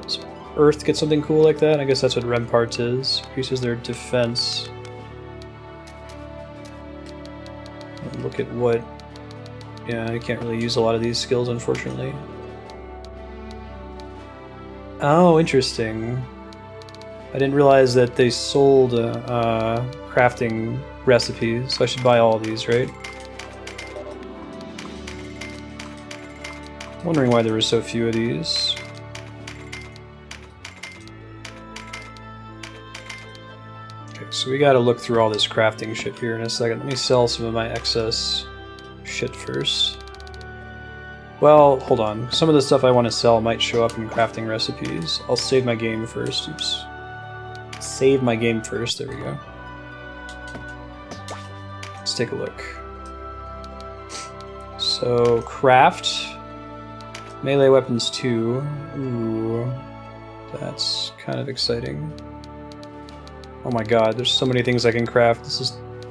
Speaker 1: Does Earth get something cool like that? I guess that's what Remparts is. Increases their defense. And look at what... Yeah, I can't really use a lot of these skills, unfortunately. Oh, interesting. I didn't realize that they sold crafting recipes, so I should buy all of these, right? Wondering why there were so few of these. Okay, so we gotta look through all this crafting shit here in a second. Let me sell some of my excess shit first. Well, hold on. Some of the stuff I want to sell might show up in crafting recipes. I'll save my game first. Oops. Save my game first. There we go. Let's take a look. So, craft. Melee weapons 2. Ooh. That's kind of exciting. Oh my god, there's so many things I can craft.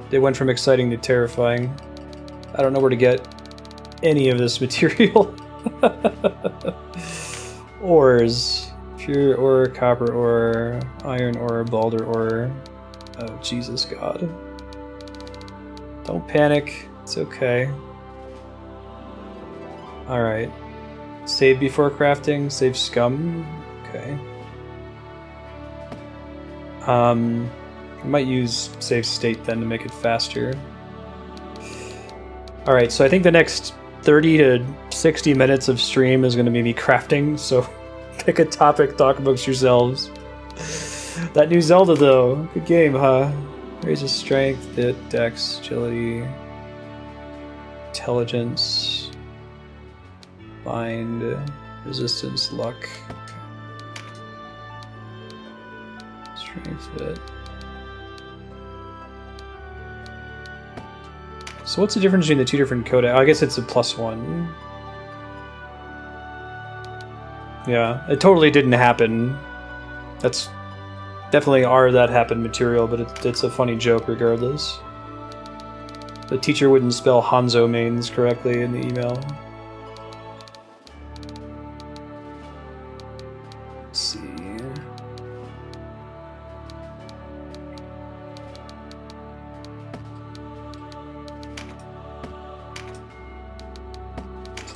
Speaker 1: They went from exciting to terrifying. I don't know where to get any of this material. Ores. Pure ore, copper ore, iron ore, boulder ore. Oh, Jesus God. Don't panic. It's okay. Alright. Save before crafting. Save scum. Okay. I might use save state then to make it faster. Alright, so I think the next 30 to 60 minutes of stream is going to be me crafting, so pick a topic, talk amongst yourselves. That new Zelda, though. Good game, huh? Raises strength, hit, dex, agility, intelligence, bind, resistance, luck. Strength, hit. So what's the difference between the two different codex? I guess it's a +1. Yeah, it totally didn't happen. That's definitely that happened material, but it's a funny joke regardless. The teacher wouldn't spell Hanzo mains correctly in the email. Let's see.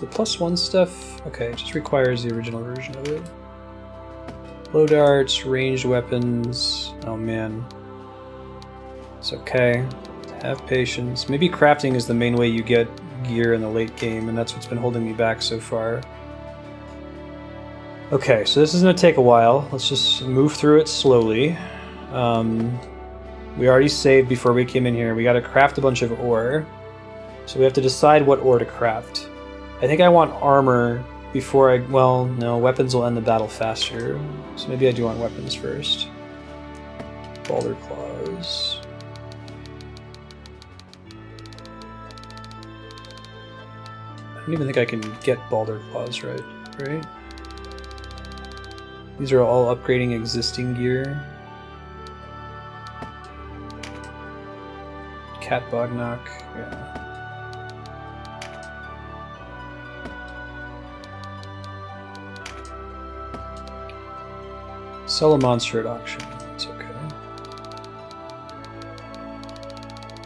Speaker 1: The +1 stuff, okay, it just requires the original version of it. Low darts, ranged weapons, oh man. It's okay, have patience. Maybe crafting is the main way you get gear in the late game, and that's what's been holding me back so far. Okay, so this is going to take a while. Let's just move through it slowly. We already saved before we came in here. We got to craft a bunch of ore. So we have to decide what ore to craft. I think I want armor before well, no, weapons will end the battle faster. So maybe I do want weapons first. Boulder claws. I don't even think I can get Boulder claws right? These are all upgrading existing gear. Cat Bognock, yeah. Sell a monster at auction. That's okay.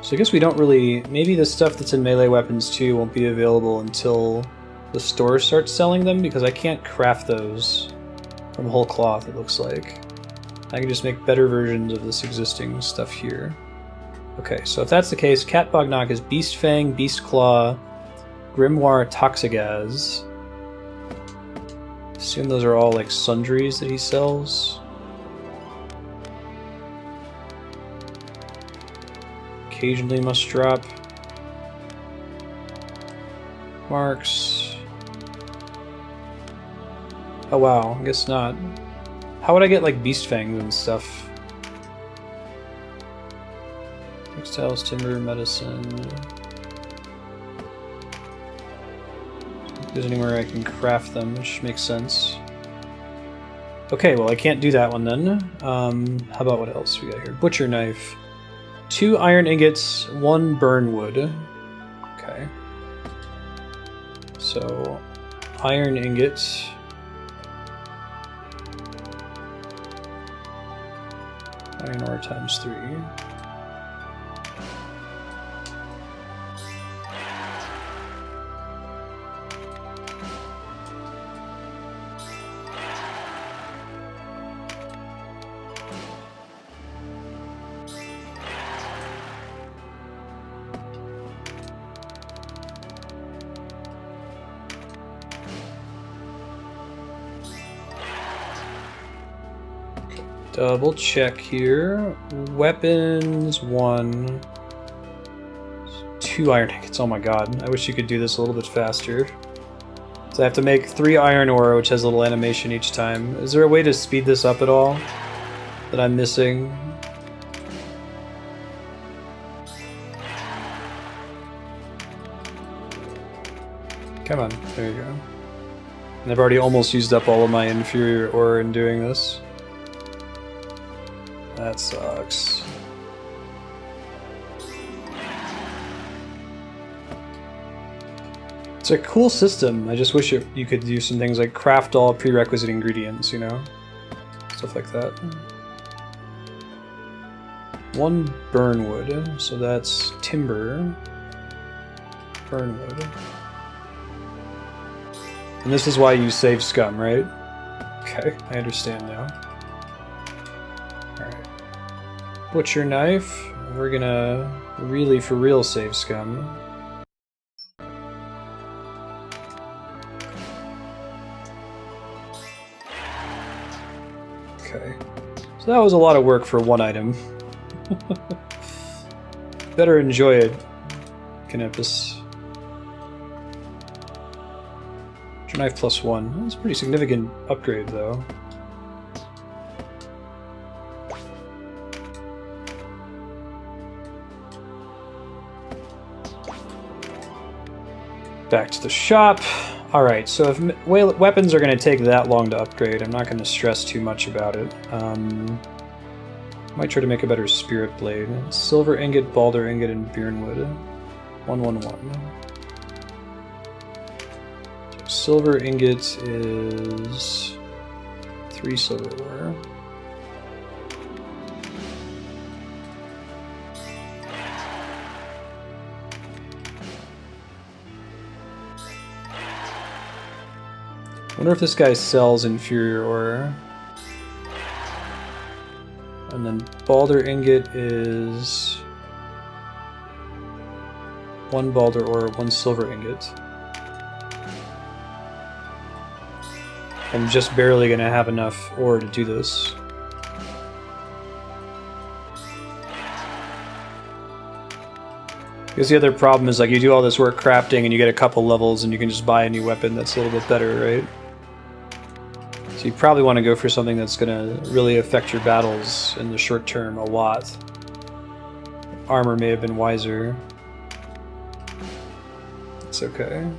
Speaker 1: So I guess we don't really... Maybe the stuff that's in melee weapons too won't be available until the store starts selling them, because I can't craft those from whole cloth, it looks like. I can just make better versions of this existing stuff here. Okay, so if that's the case, Cat Bognock is Beast Fang, Beast Claw, Grimoire Toxagaz. Assume those are all like sundries that he sells. Occasionally must drop. Marks. Oh wow, I guess not. How would I get like Beast Fangs and stuff? Textiles, timber, medicine. If there's anywhere I can craft them, which makes sense. Okay, well I can't do that one then. How about what else we got here? Butcher knife. 2 iron ingots, 1 burn wood. Okay. So, iron ingots. Iron ore times 3. Double check here. Weapons 1. 2 iron ingots. Oh my god. I wish you could do this a little bit faster. So I have to make 3 iron ore, which has a little animation each time. Is there a way to speed this up at all that I'm missing? Come on. There you go. And I've already almost used up all of my inferior ore in doing this. That sucks. It's a cool system. I just wish you could do some things like craft all prerequisite ingredients, you know? Stuff like that. 1 burn wood, so that's timber. Burn wood. And this is why you save scum, right? Okay, I understand now. Alright. Butcher knife. We're gonna really for real save scum. Okay. So that was a lot of work for one item. Better enjoy it, Canopus. Knife +1. That's a pretty significant upgrade, though. Back to the shop. Alright, so if weapons are going to take that long to upgrade, I'm not going to stress too much about it. Might try to make a better Spirit Blade. Silver Ingot, Balder Ingot, and Byrnwood. 111. Silver Ingot is 3 silver ore. Wonder if this guy sells inferior ore. And then Balder Ingot is 1 Balder ore, 1 silver ingot. I'm just barely gonna have enough ore to do this. Because the other problem is, like, you do all this work crafting and you get a couple levels and you can just buy a new weapon that's a little bit better, right? So you probably want to go for something that's gonna really affect your battles in the short term a lot. Armor may have been wiser. It's okay.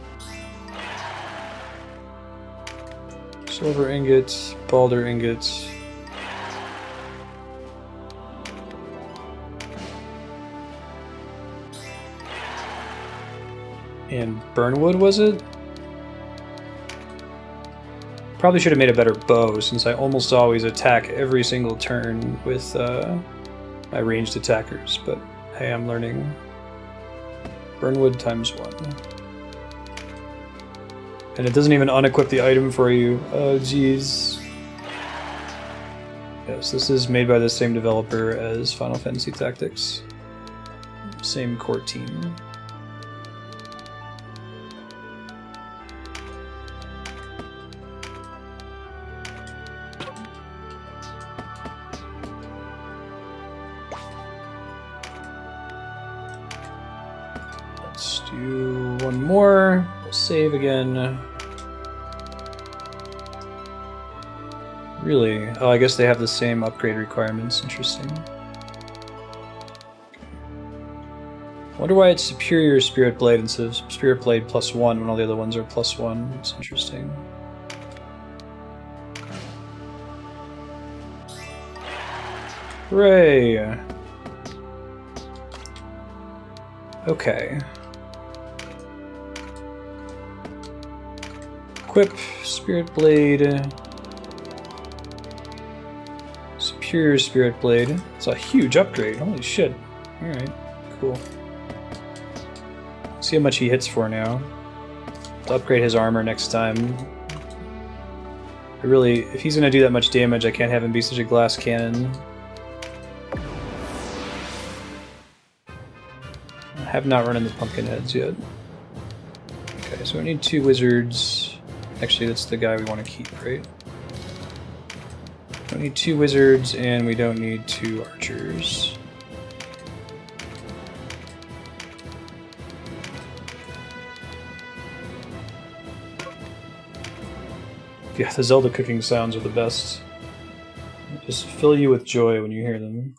Speaker 1: Silver ingots, Balder ingots. And Byrnwood, was it? Probably should have made a better bow, since I almost always attack every single turn with my ranged attackers, but hey, I'm learning. Byrnwood ×1. And it doesn't even unequip the item for you. Oh, jeez. Yes, this is made by the same developer as Final Fantasy Tactics. Same core team. Let's do one more. We'll save again. Really? Oh, I guess they have the same upgrade requirements. Interesting. Wonder why it's Superior Spirit Blade instead of Spirit Blade +1 when all the other ones are +1. It's interesting. Hooray! Okay. Equip Spirit Blade. Superior Spirit Blade. It's a huge upgrade. Holy shit. Alright, cool. See how much he hits for now. To upgrade his armor next time. If he's gonna do that much damage, I can't have him be such a glass cannon. I have not run into Pumpkinheads yet. Okay, so we need 2 wizards. Actually, that's the guy we want to keep, right? We don't need 2 wizards, and we don't need 2 archers. Yeah, the Zelda cooking sounds are the best. They just fill you with joy when you hear them.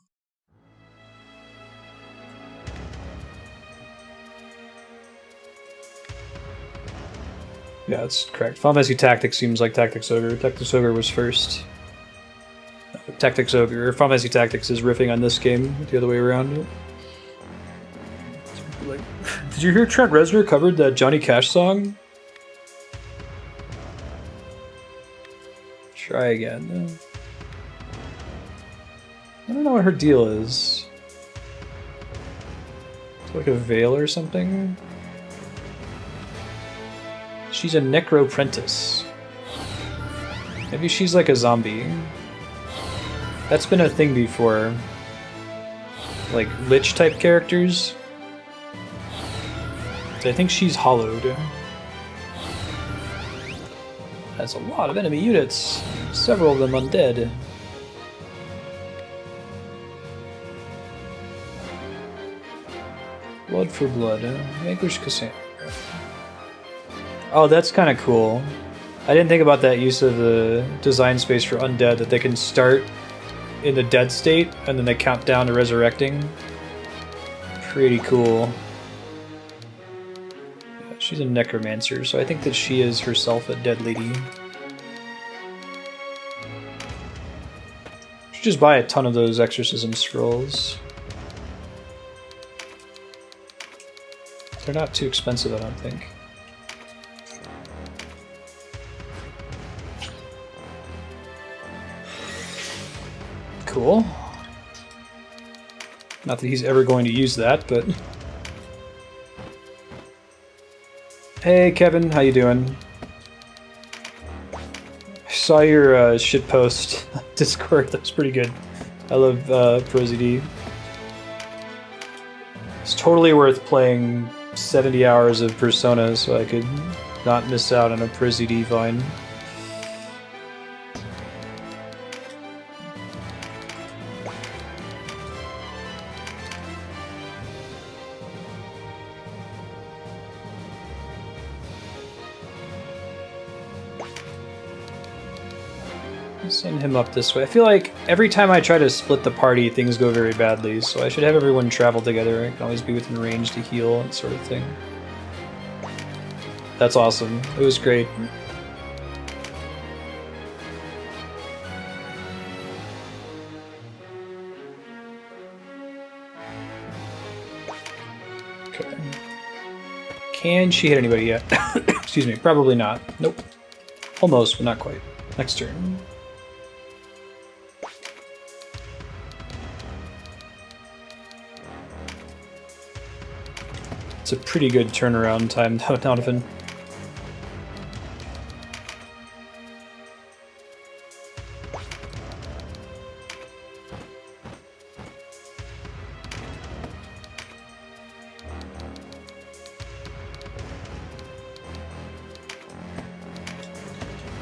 Speaker 1: Yeah, that's correct. Final Fantasy Tactics seems like Tactics Ogre. Tactics Ogre was first. Tactics Ogre, or Final Fantasy Tactics is riffing on this game, the other way around. Like, did you hear Trent Reznor covered that Johnny Cash song? Try again. I don't know what her deal is. It's like a veil or something? She's a necroprentice. Maybe she's like a zombie. That's been a thing before. Like Lich type characters. I think she's hollowed. That's a lot of enemy units. Several of them undead. Blood for blood. Vanquish Cassandra. Oh, that's kind of cool. I didn't think about that use of the design space for undead, that they can start in the dead state and then they count down to resurrecting. Pretty cool. Yeah, she's a necromancer, so I think that she is herself a dead lady. Should just buy a ton of those exorcism scrolls. They're not too expensive, I don't think. Cool. Not that he's ever going to use that, but... Hey, Kevin, how you doing? I saw your shitpost on Discord. That was pretty good. I love ProZD. It's totally worth playing 70 hours of Persona so I could not miss out on a ProZD Vine. Send him up this way. I feel like every time I try to split the party, things go very badly, so I should have everyone travel together. I can always be within range to heal and sort of thing. That's awesome. It was great. Okay. Can she hit anybody yet? Excuse me. Probably not. Nope. Almost, but not quite. Next turn. It's a pretty good turnaround time, Donovan.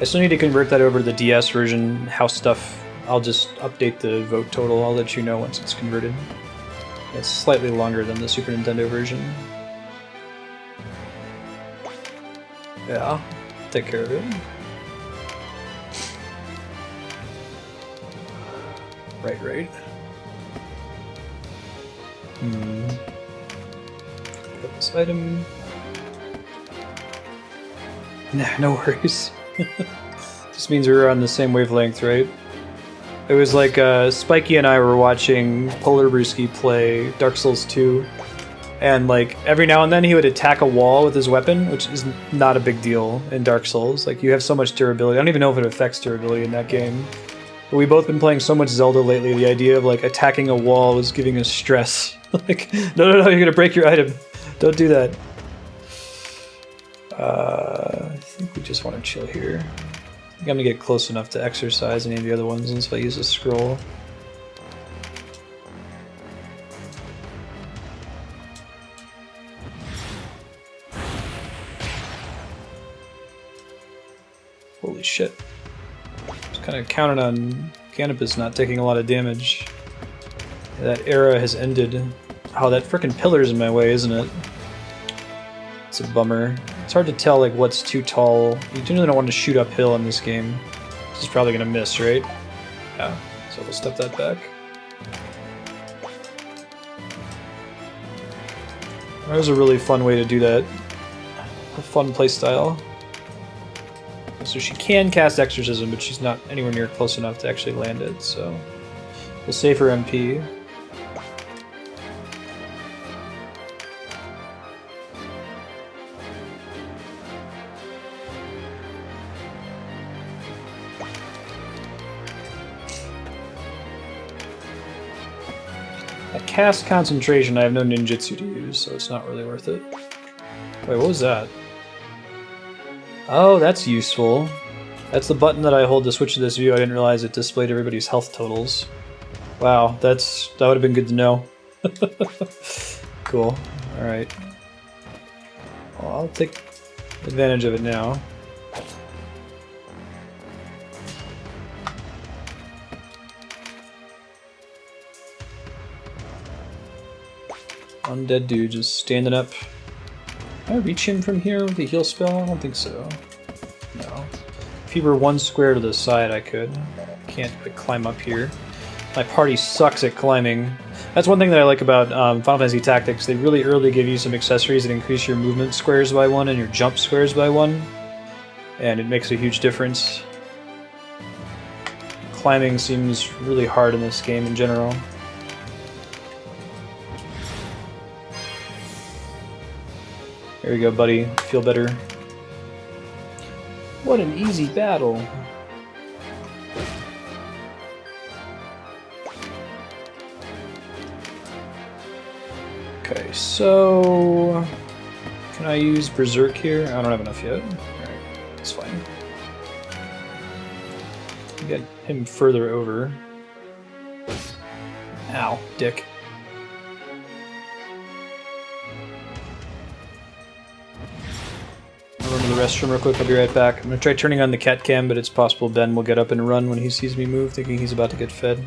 Speaker 1: I still need to convert that over to the DS version. House stuff, I'll just update the vote total. I'll let you know once it's converted. It's slightly longer than the Super Nintendo version. Yeah, take care of it. Right. Put this item. Nah, no worries. This means we were on the same wavelength, right? It was like Spiky and I were watching Polar Brewski play Dark Souls 2. And like every now and then he would attack a wall with his weapon, which is not a big deal in Dark Souls. Like you have so much durability. I don't even know if it affects durability in that game. But we've both been playing so much Zelda lately. The idea of like attacking a wall was giving us stress. Like, no, you're gonna break your item. Don't do that. I think we just want to chill here. I think I'm gonna get close enough to exercise any of the other ones once I use a scroll. Holy shit. Just kind of counted on Canopus not taking a lot of damage. That era has ended. Oh, that frickin' pillar's in my way, isn't it? It's a bummer. It's hard to tell like what's too tall. You generally don't want to shoot uphill in this game. This is probably gonna miss, right? Yeah, so we'll step that back. That was a really fun way to do that. A fun playstyle. So she can cast Exorcism, but she's not anywhere near close enough to actually land it, so we'll save her MP. At cast concentration, I have no ninjutsu to use, so it's not really worth it. Wait, what was that? Oh, that's useful. That's the button that I hold to switch to this view. I didn't realize it displayed everybody's health totals. Wow, that would have been good to know. Cool. Alright. Well, I'll take advantage of it now. Undead dude just standing up. Can I reach him from here with a heal spell? I don't think so. No. If he were one square to the side, I could. Can't climb up here. My party sucks at climbing. That's one thing that I like about Final Fantasy Tactics. They really early give you some accessories that increase your movement squares by 1 and your jump squares by 1. And it makes a huge difference. Climbing seems really hard in this game in general. There you go, buddy. Feel better. What an easy battle. Okay, so... Can I use Berserk here? I don't have enough yet. Alright, that's fine. Get him further over. Ow, dick. I'll run to the restroom real quick, I'll be right back. I'm gonna try turning on the cat cam, but it's possible Ben will get up and run when he sees me move, thinking he's about to get fed.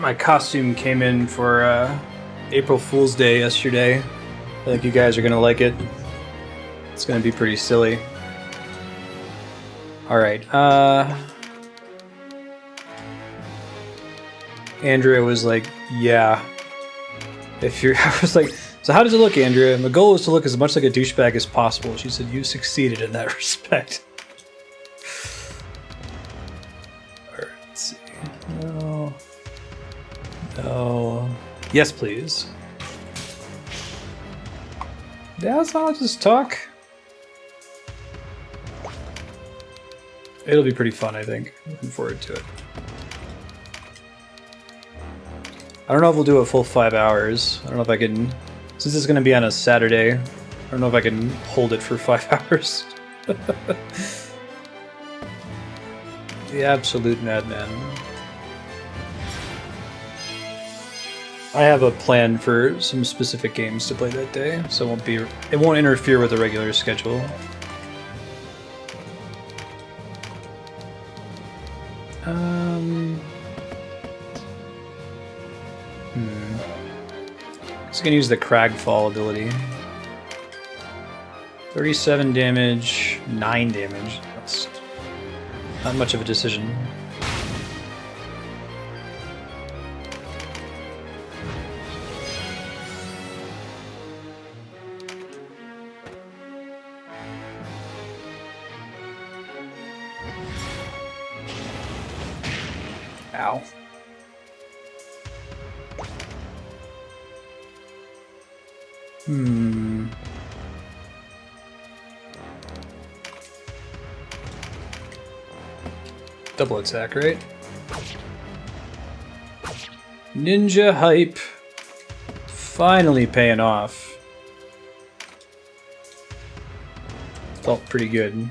Speaker 1: My costume came in for April Fool's Day yesterday. I think you guys are gonna like it. It's gonna be pretty silly. Alright, Andrea was like, yeah. If you're I was like, so how does it look, Andrea? My goal is to look as much like a douchebag as possible. She said, you succeeded in that respect. Alright, let's see. No. No. Yes, please. Yeah, so I'll just talk. It'll be pretty fun, I think. Looking forward to it. I don't know if we'll do a full 5 hours. I don't know if I can... Since it's going to be on a Saturday, I don't know if I can hold it for 5 hours. The absolute madman. I have a plan for some specific games to play that day, so it won't interfere with the regular schedule. Just gonna use the Cragfall ability. 37 damage, 9 damage. That's not much of a decision. Ow. Double attack, right? Ninja hype. Finally paying off. Felt pretty good.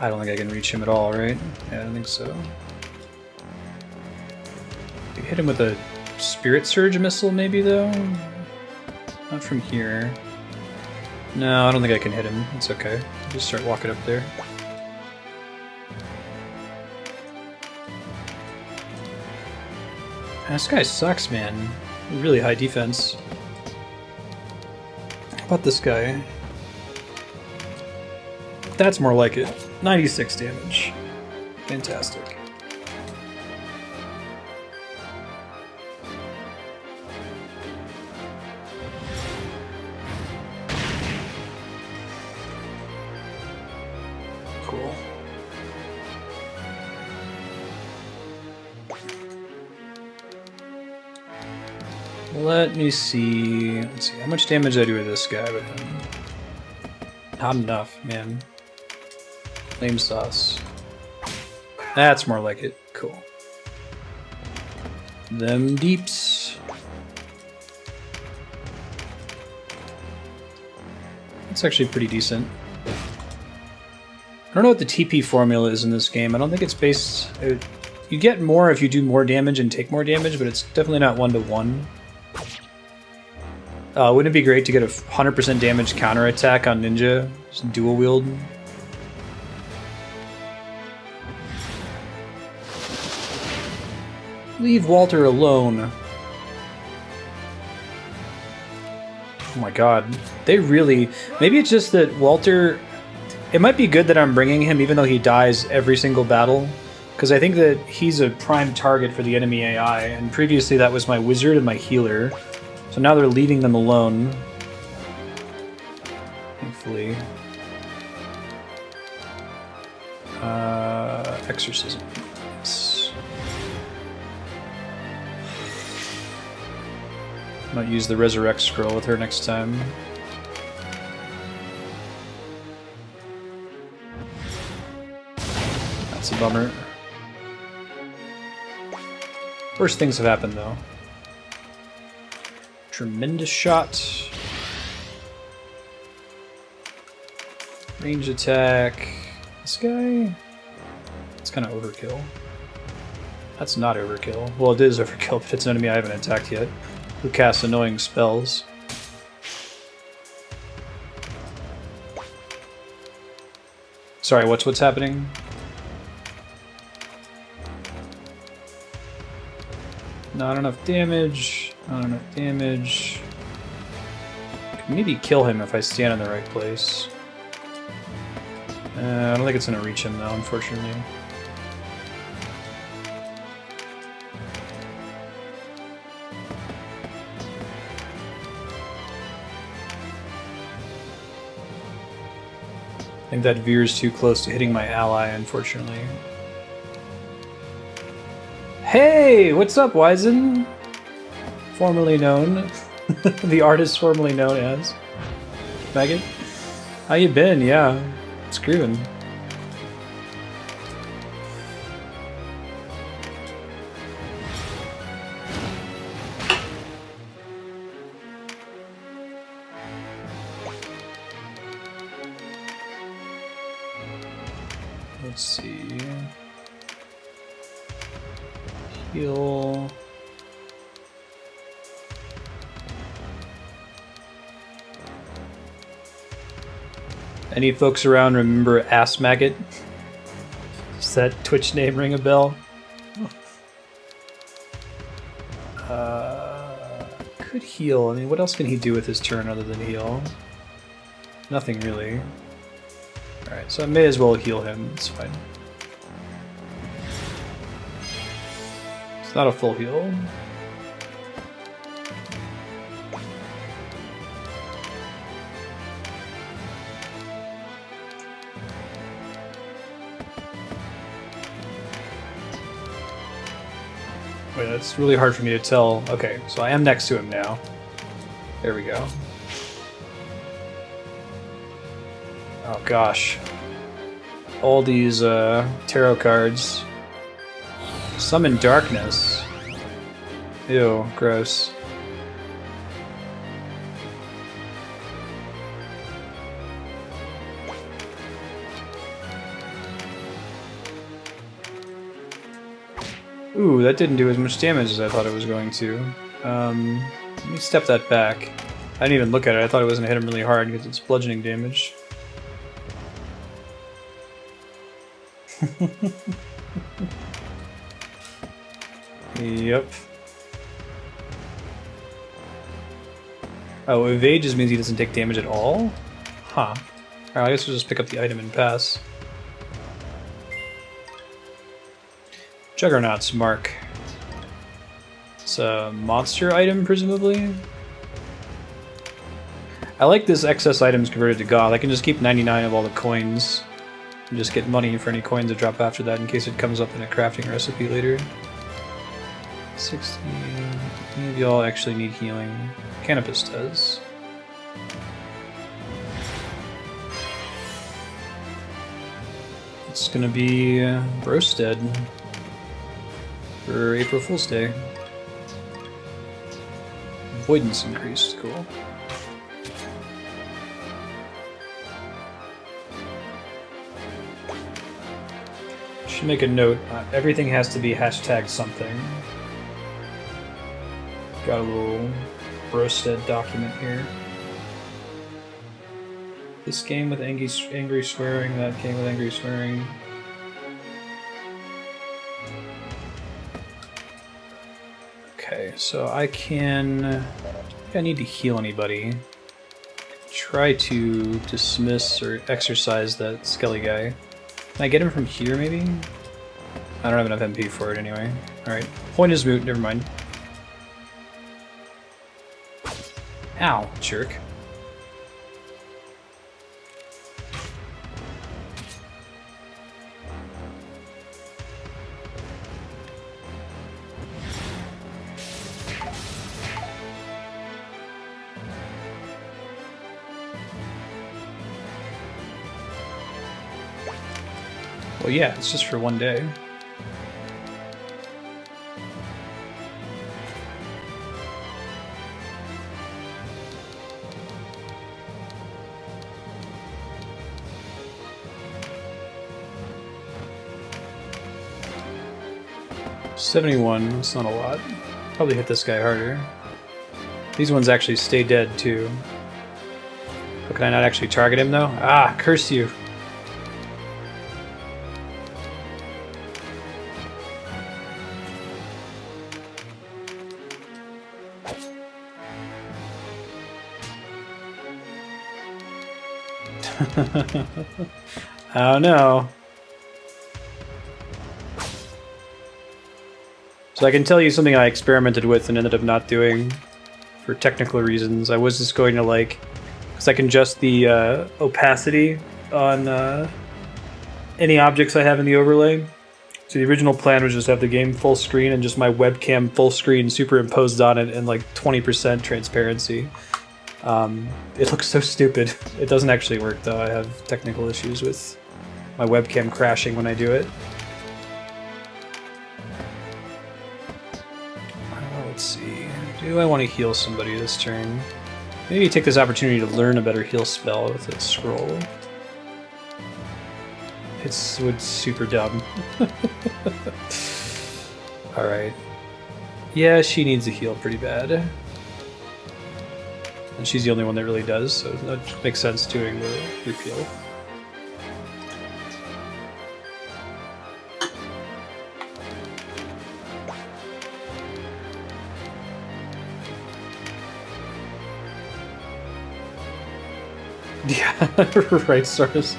Speaker 1: I don't think I can reach him at all, right? Yeah, I don't think so. You hit him with a Spirit Surge missile, maybe, though? Not from here. No, I don't think I can hit him. It's okay. Just start walking up there. This guy sucks, man. Really high defense. How about this guy? That's more like it. 96 damage. Fantastic. Cool. Let me see. Let's see how much damage I do with this guy with him. Not enough, man. Flame sauce. That's more like it. Cool. Them deeps. That's actually pretty decent. I don't know what the TP formula is in this game. I don't think it's based... You get more if you do more damage and take more damage, but it's definitely not 1-to-1. Wouldn't it be great to get a 100% damage counterattack on Ninja? Just dual wield. Leave Walter alone. Oh my god. They really... Maybe it's just that Walter... It might be good that I'm bringing him even though he dies every single battle. Because I think that he's a prime target for the enemy AI. And previously that was my wizard and my healer. So now they're leaving them alone. Thankfully. Exorcism. Yes. Might use the Resurrect Scroll with her next time. That's a bummer. Worse things have happened, though. Tremendous shot. Range attack. This guy? It's kind of overkill. That's not overkill. Well, it is overkill, but it's an enemy I haven't attacked yet. Who casts annoying spells. Sorry, what's happening? Not enough damage. Not enough damage. Could maybe kill him if I stand in the right place. I don't think it's gonna reach him though, unfortunately. I think that veers too close to hitting my ally, unfortunately. Hey, what's up, Wizen? Formerly known, the artist formerly known as Maggot. How you been? Yeah, it's grooving. Let's see. Heal. Any folks around remember Ass Maggot? Does that Twitch name ring a bell? Could heal. I mean, what else can he do with his turn other than heal? Nothing really. Alright, so I may as well heal him. It's fine. It's not a full heal. Wait, that's really hard for me to tell. Okay, so I am next to him now. There we go. Oh gosh. All these tarot cards. Summon Darkness. Ew, gross. Ooh, that didn't do as much damage as I thought it was going to. Let me step that back. I didn't even look at it. I thought it was going to hit him really hard because it's bludgeoning damage. Yep. Oh, evade just means he doesn't take damage at all? Huh. Alright, I guess we'll just pick up the item and pass. Juggernaut's Mark. It's a monster item, presumably? I like this excess items converted to goth. I can just keep 99 of all the coins and just get money for any coins that drop after that in case it comes up in a crafting recipe later. 60. Any of y'all actually need healing? Canopus does. It's gonna be Marstead for April Fool's Day. Avoidance increased, cool. Should make a note, everything has to be hashtag something. Got a little Marstead document here. This game with angry swearing, that game with angry swearing. Okay, so I need to heal anybody. Try to dismiss or exorcise that skelly guy. Can I get him from here, maybe? I don't have enough MP for it anyway. Alright, point is moot, never mind. Ow, jerk. Well, yeah, it's just for one day. $71, that's not a lot. Probably hit this guy harder. These ones actually stay dead, too. But can I not actually target him, though? Ah, curse you! I don't know. So I can tell you something I experimented with and ended up not doing for technical reasons. I was just going to because I can adjust the opacity on any objects I have in the overlay. So the original plan was just have the game full screen and just my webcam full screen superimposed on it and 20% transparency. It looks so stupid. It doesn't actually work though. I have technical issues with my webcam crashing when I do it. Let's see. Do I want to heal somebody this turn? Maybe take this opportunity to learn a better heal spell with a scroll. It's super dumb. Alright. Yeah, she needs a heal pretty bad. And she's the only one that really does, so that makes sense doing the group heal. Yeah, right, Stardust.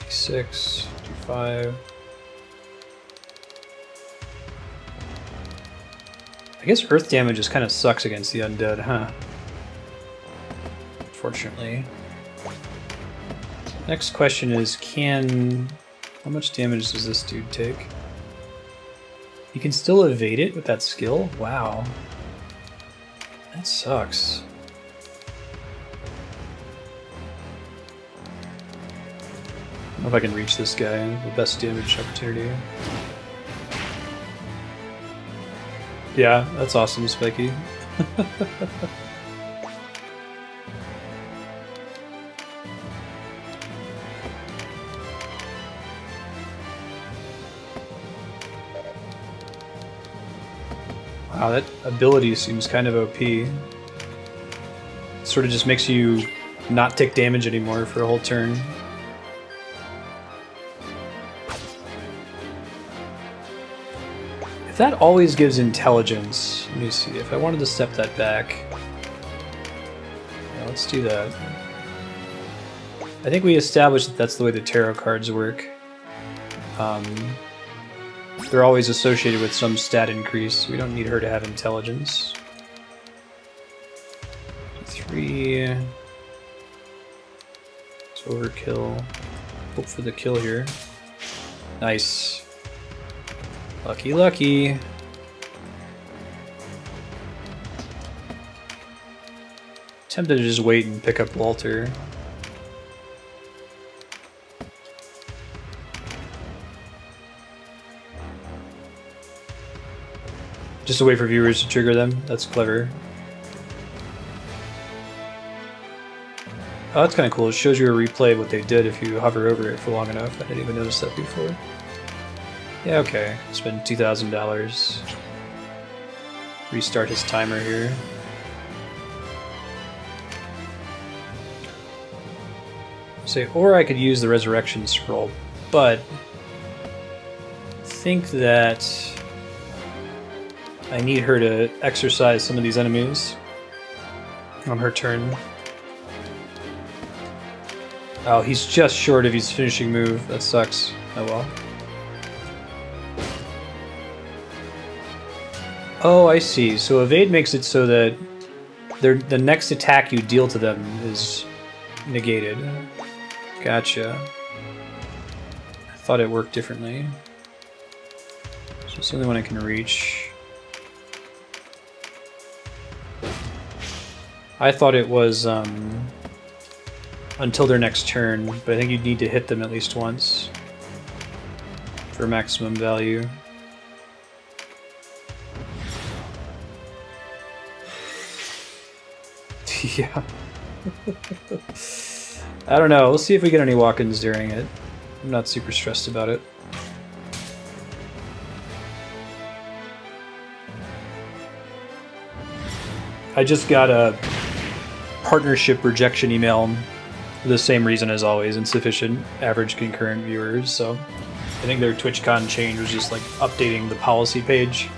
Speaker 1: Six, 5. I guess earth damage just kind of sucks against the undead, huh? unfortunately. Next question is, how much damage does this dude take? You can still evade it with that skill? Wow. That sucks. I don't know if I can reach this guy. The best damage opportunity. Yeah, that's awesome, Spiky. Wow, that ability seems kind of OP. It sort of just makes you not take damage anymore for a whole turn. If that always gives intelligence, let me see, if I wanted to step that back. Yeah, let's do that. I think we established that that's the way the tarot cards work. They're always associated with some stat increase. We don't need her to have intelligence. 3. It's overkill. Hope for the kill here. Nice. Lucky, lucky. Tempted to just wait and pick up Walter. Just to wait for viewers to trigger them. That's clever. Oh, that's kind of cool. It shows you a replay of what they did if you hover over it for long enough. I didn't even notice that before. Yeah, okay. Spend $2,000. Restart his timer here. Say, or I could use the resurrection scroll, but I think that I need her to exercise some of these enemies on her turn. Oh, he's just short of his finishing move. That sucks. Oh well. Oh, I see. So evade makes it so that the next attack you deal to them is negated. Gotcha. I thought it worked differently. So it's the only one I can reach. I thought it was until their next turn, but I think you'd need to hit them at least once for maximum value. Yeah. I don't know. We'll see if we get any walk-ins during it. I'm not super stressed about it. I just got a partnership rejection email for the same reason as always, insufficient average concurrent viewers, so I think their TwitchCon change was just like updating the policy page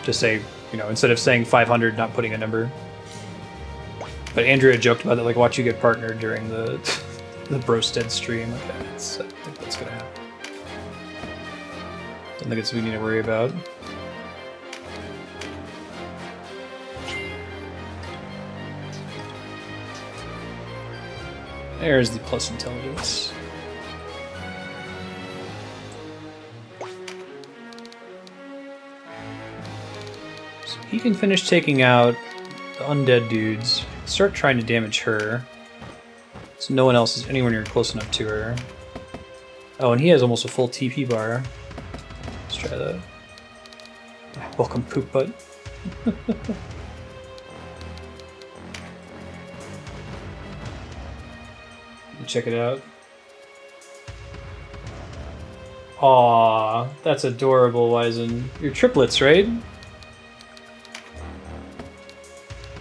Speaker 1: to say, you know, instead of saying 500, not putting a number. But Andrea joked about it, like, watch you get partnered during the Marstead stream. Like, I think that's gonna happen. Don't think it's something we need to worry about. There's the plus intelligence. So he can finish taking out the undead dudes. Start trying to damage her. So no one else is anywhere near close enough to her. Oh, and he has almost a full TP bar. Let's try that. Welcome, Poop Butt. Check it out. Aww, that's adorable, Wizen. You're triplets, right?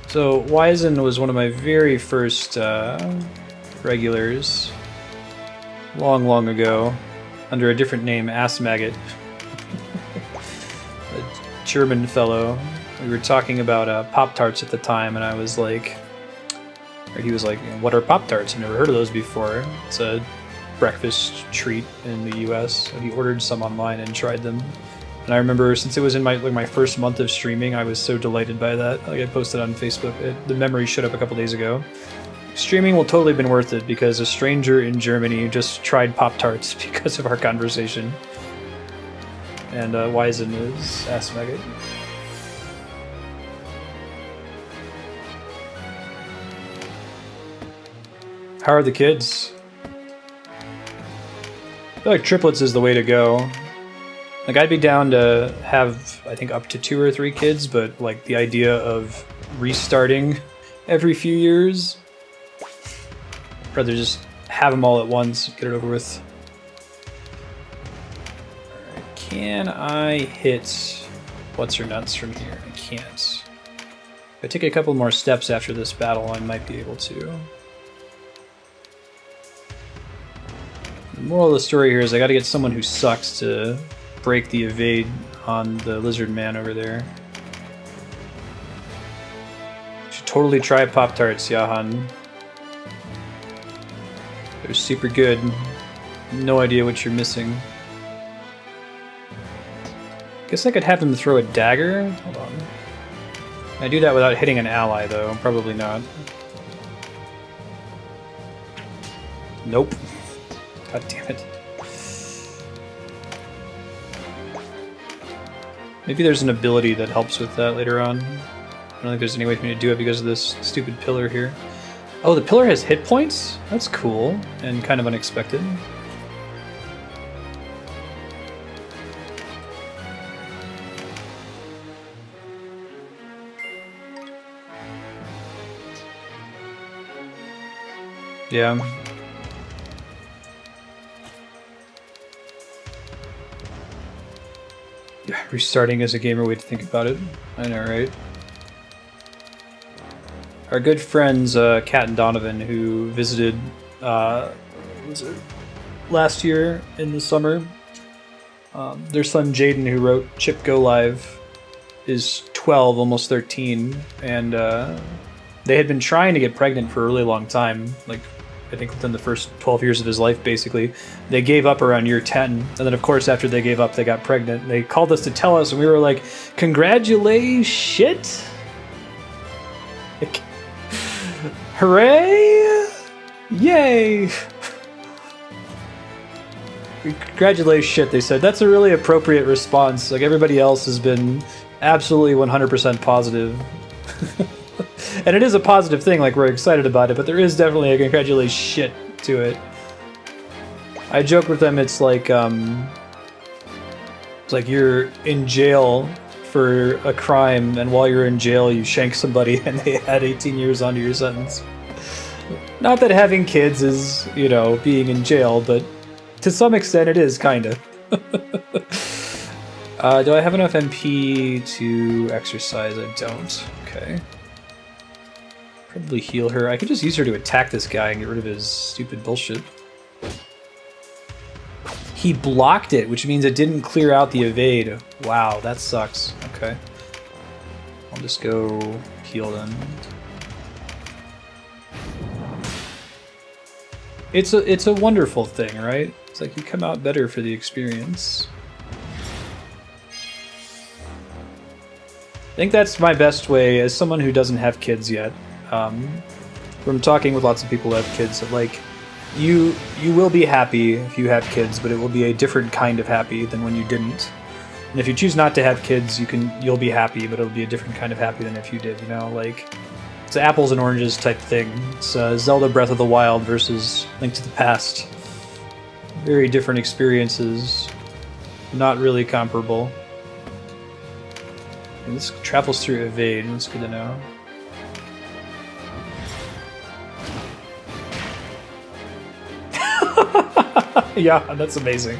Speaker 1: So Wizen was one of my very first regulars, long ago, under a different name, Ass Maggot. A German fellow. We were talking about Pop-Tarts at the time, and I was like, or he was like, what are Pop-Tarts? I've never heard of those before. It's a breakfast treat in the US. And he ordered some online and tried them. And I remember, since it was in my first month of streaming, I was so delighted by that. Like, I posted on Facebook. The memory showed up a couple days ago. Streaming will totally have been worth it because a stranger in Germany just tried Pop-Tarts because of our conversation. And Wizen is ass maggot. How are the kids? I feel like triplets is the way to go. Like, I'd be down to have, I think, up to 2 or 3 kids, but like the idea of restarting every few years, I'd rather just have them all at once, get it over with. Alright, can I hit what's her nuts from here? I can't. If I take a couple more steps after this battle, I might be able to. The moral of the story here is I gotta get someone who sucks to break the evade on the lizard man over there. Should totally try Pop-Tarts, Jahan. They're super good. No idea what you're missing. Guess I could have him throw a dagger? Hold on. Can I do that without hitting an ally, though? Probably not. Nope. God damn it. Maybe there's an ability that helps with that later on. I don't think there's any way for me to do it because of this stupid pillar here. Oh, the pillar has hit points? That's cool and kind of unexpected. Yeah. Restarting as a gamer way to think about it. I know, right? Our good friends, Kat and Donovan, who visited was it last year in the summer. Their son Jaden, who wrote Chip Go Live, is 12, almost 13, and they had been trying to get pregnant for a really long time, like I think within the first 12 years of his life, basically. They gave up around year 10, and then of course after they gave up, they got pregnant. They called us to tell us, and we were like, congratulations! Like, hooray! Yay! Congratulations, they said. That's a really appropriate response. Like, everybody else has been absolutely 100% positive. And it is a positive thing, like, we're excited about it, but there is definitely a congratulations shit to it. I joke with them, it's like you're in jail for a crime, and while you're in jail you shank somebody and they add 18 years onto your sentence. Not that having kids is, you know, being in jail, but to some extent it is, kinda. Do I have enough MP to exercise? I don't. Okay. Probably heal her. I could just use her to attack this guy and get rid of his stupid bullshit. He blocked it, which means it didn't clear out the evade. Wow, that sucks. Okay. I'll just go heal then. It's a wonderful thing, right? It's like you come out better for the experience. I think that's my best way, as someone who doesn't have kids yet, from talking with lots of people who have kids, that like, you will be happy if you have kids, but it will be a different kind of happy than when you didn't. And if you choose not to have kids, you'll be happy, but it'll be a different kind of happy than if you did, you know? Like, it's an apples and oranges type thing. It's Zelda Breath of the Wild versus Link to the Past. Very different experiences, not really comparable. And this travels through evade, that's good to know. Yeah, that's amazing.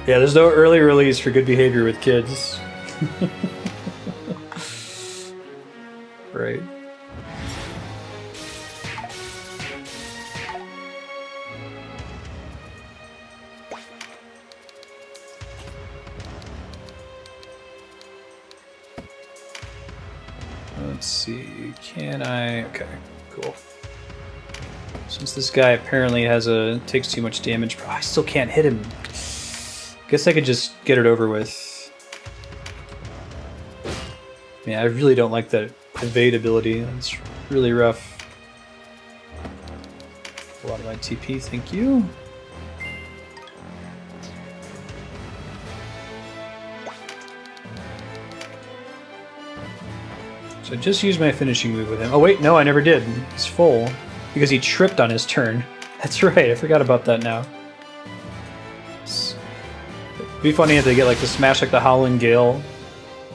Speaker 1: Yeah, there's no early release for good behavior with kids. Right. Let's see, can I... Okay, cool. Since this guy apparently takes too much damage, I still can't hit him. Guess I could just get it over with. Yeah, I really don't like that evade ability. It's really rough. A lot of my TP, thank you. So I just used my finishing move with him. Oh wait, no, I never did. He's full. Because he tripped on his turn. That's right, I forgot about that now. It'd be funny if they get like to smash like the Howling Gale,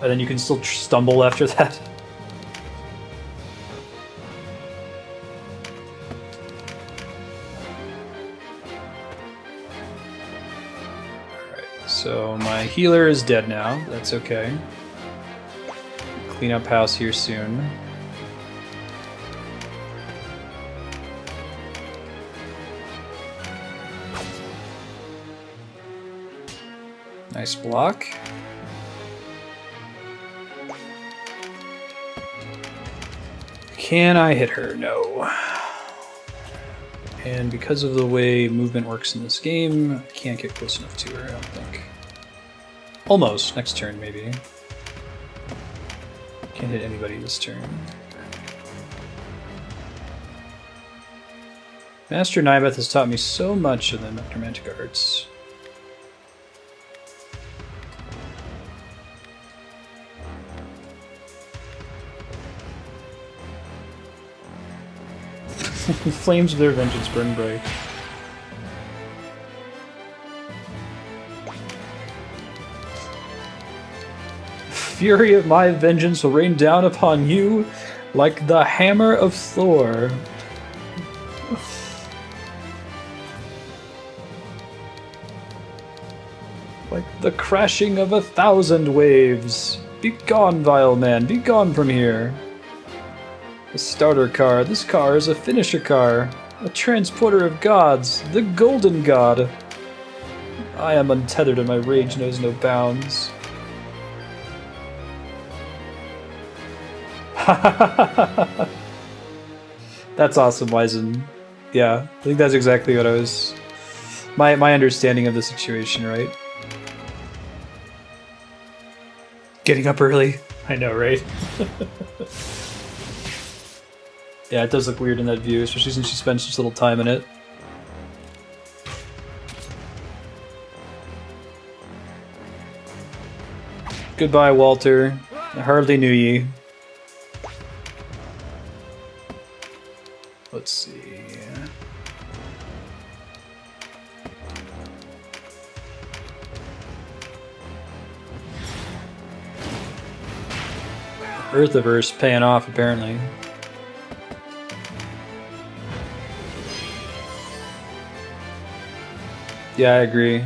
Speaker 1: and then you can still stumble after that. Alright, so my healer is dead now. That's okay. Clean up house here soon. Nice block. Can I hit her? No. And because of the way movement works in this game, I can't get close enough to her, I don't think. Almost. Next turn, maybe. Can't hit anybody this turn. Master Nybeth has taught me so much of the necromantic arts. Flames of their vengeance burn bright. Fury of my vengeance will rain down upon you like the hammer of Thor. Like the crashing of 1,000 waves. Be gone, vile man, be gone from here. A starter car. This car is a finisher car. A transporter of gods. The golden god. I am untethered and my rage knows no bounds. That's awesome, Wizen. Yeah, I think that's exactly what I was... My understanding of the situation, right? Getting up early. I know, right? Yeah, it does look weird in that view, especially since she spends such little time in it. Goodbye, Walter. I hardly knew ye. Let's see. Earthiverse paying off, apparently. Yeah, I agree.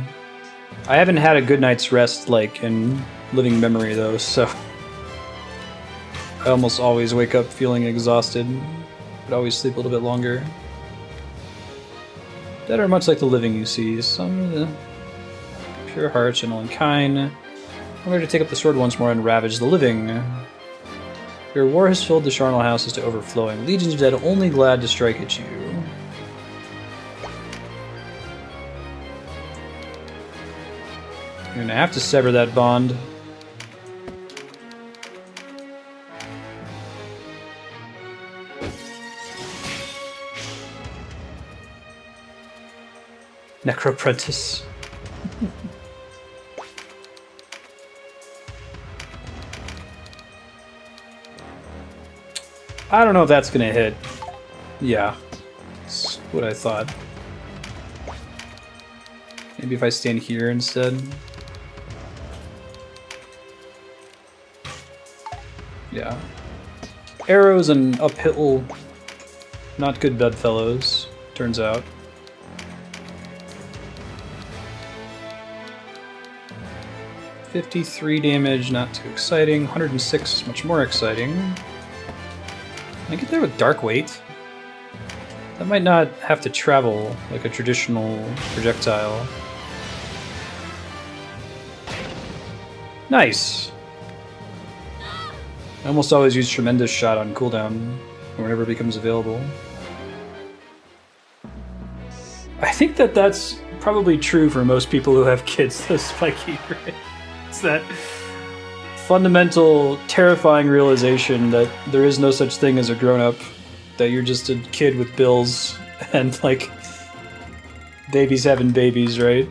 Speaker 1: I haven't had a good night's rest, like, in living memory, though, so... I almost always wake up feeling exhausted, but always sleep a little bit longer. That are much like the living, you see. Some of the pure hearts, gentle and kind. I'm ready to take up the sword once more and ravage the living. Your war has filled the Charnel houses to overflowing. Legions of dead only glad to strike at you. You're gonna have to sever that bond. Necroprentice. I don't know if that's gonna hit. Yeah, that's what I thought. Maybe if I stand here instead. Yeah. Arrows and uphill, not good bedfellows, turns out. $53 damage, not too exciting. 106, much more exciting. Can I get there with Dark Weight? That might not have to travel like a traditional projectile. Nice! I almost always use Tremendous Shot on cooldown, whenever it becomes available. I think that that's probably true for most people who have kids, though, Spiky, right? It's that fundamental, terrifying realization that there is no such thing as a grown-up, that you're just a kid with bills and, like, babies having babies, right?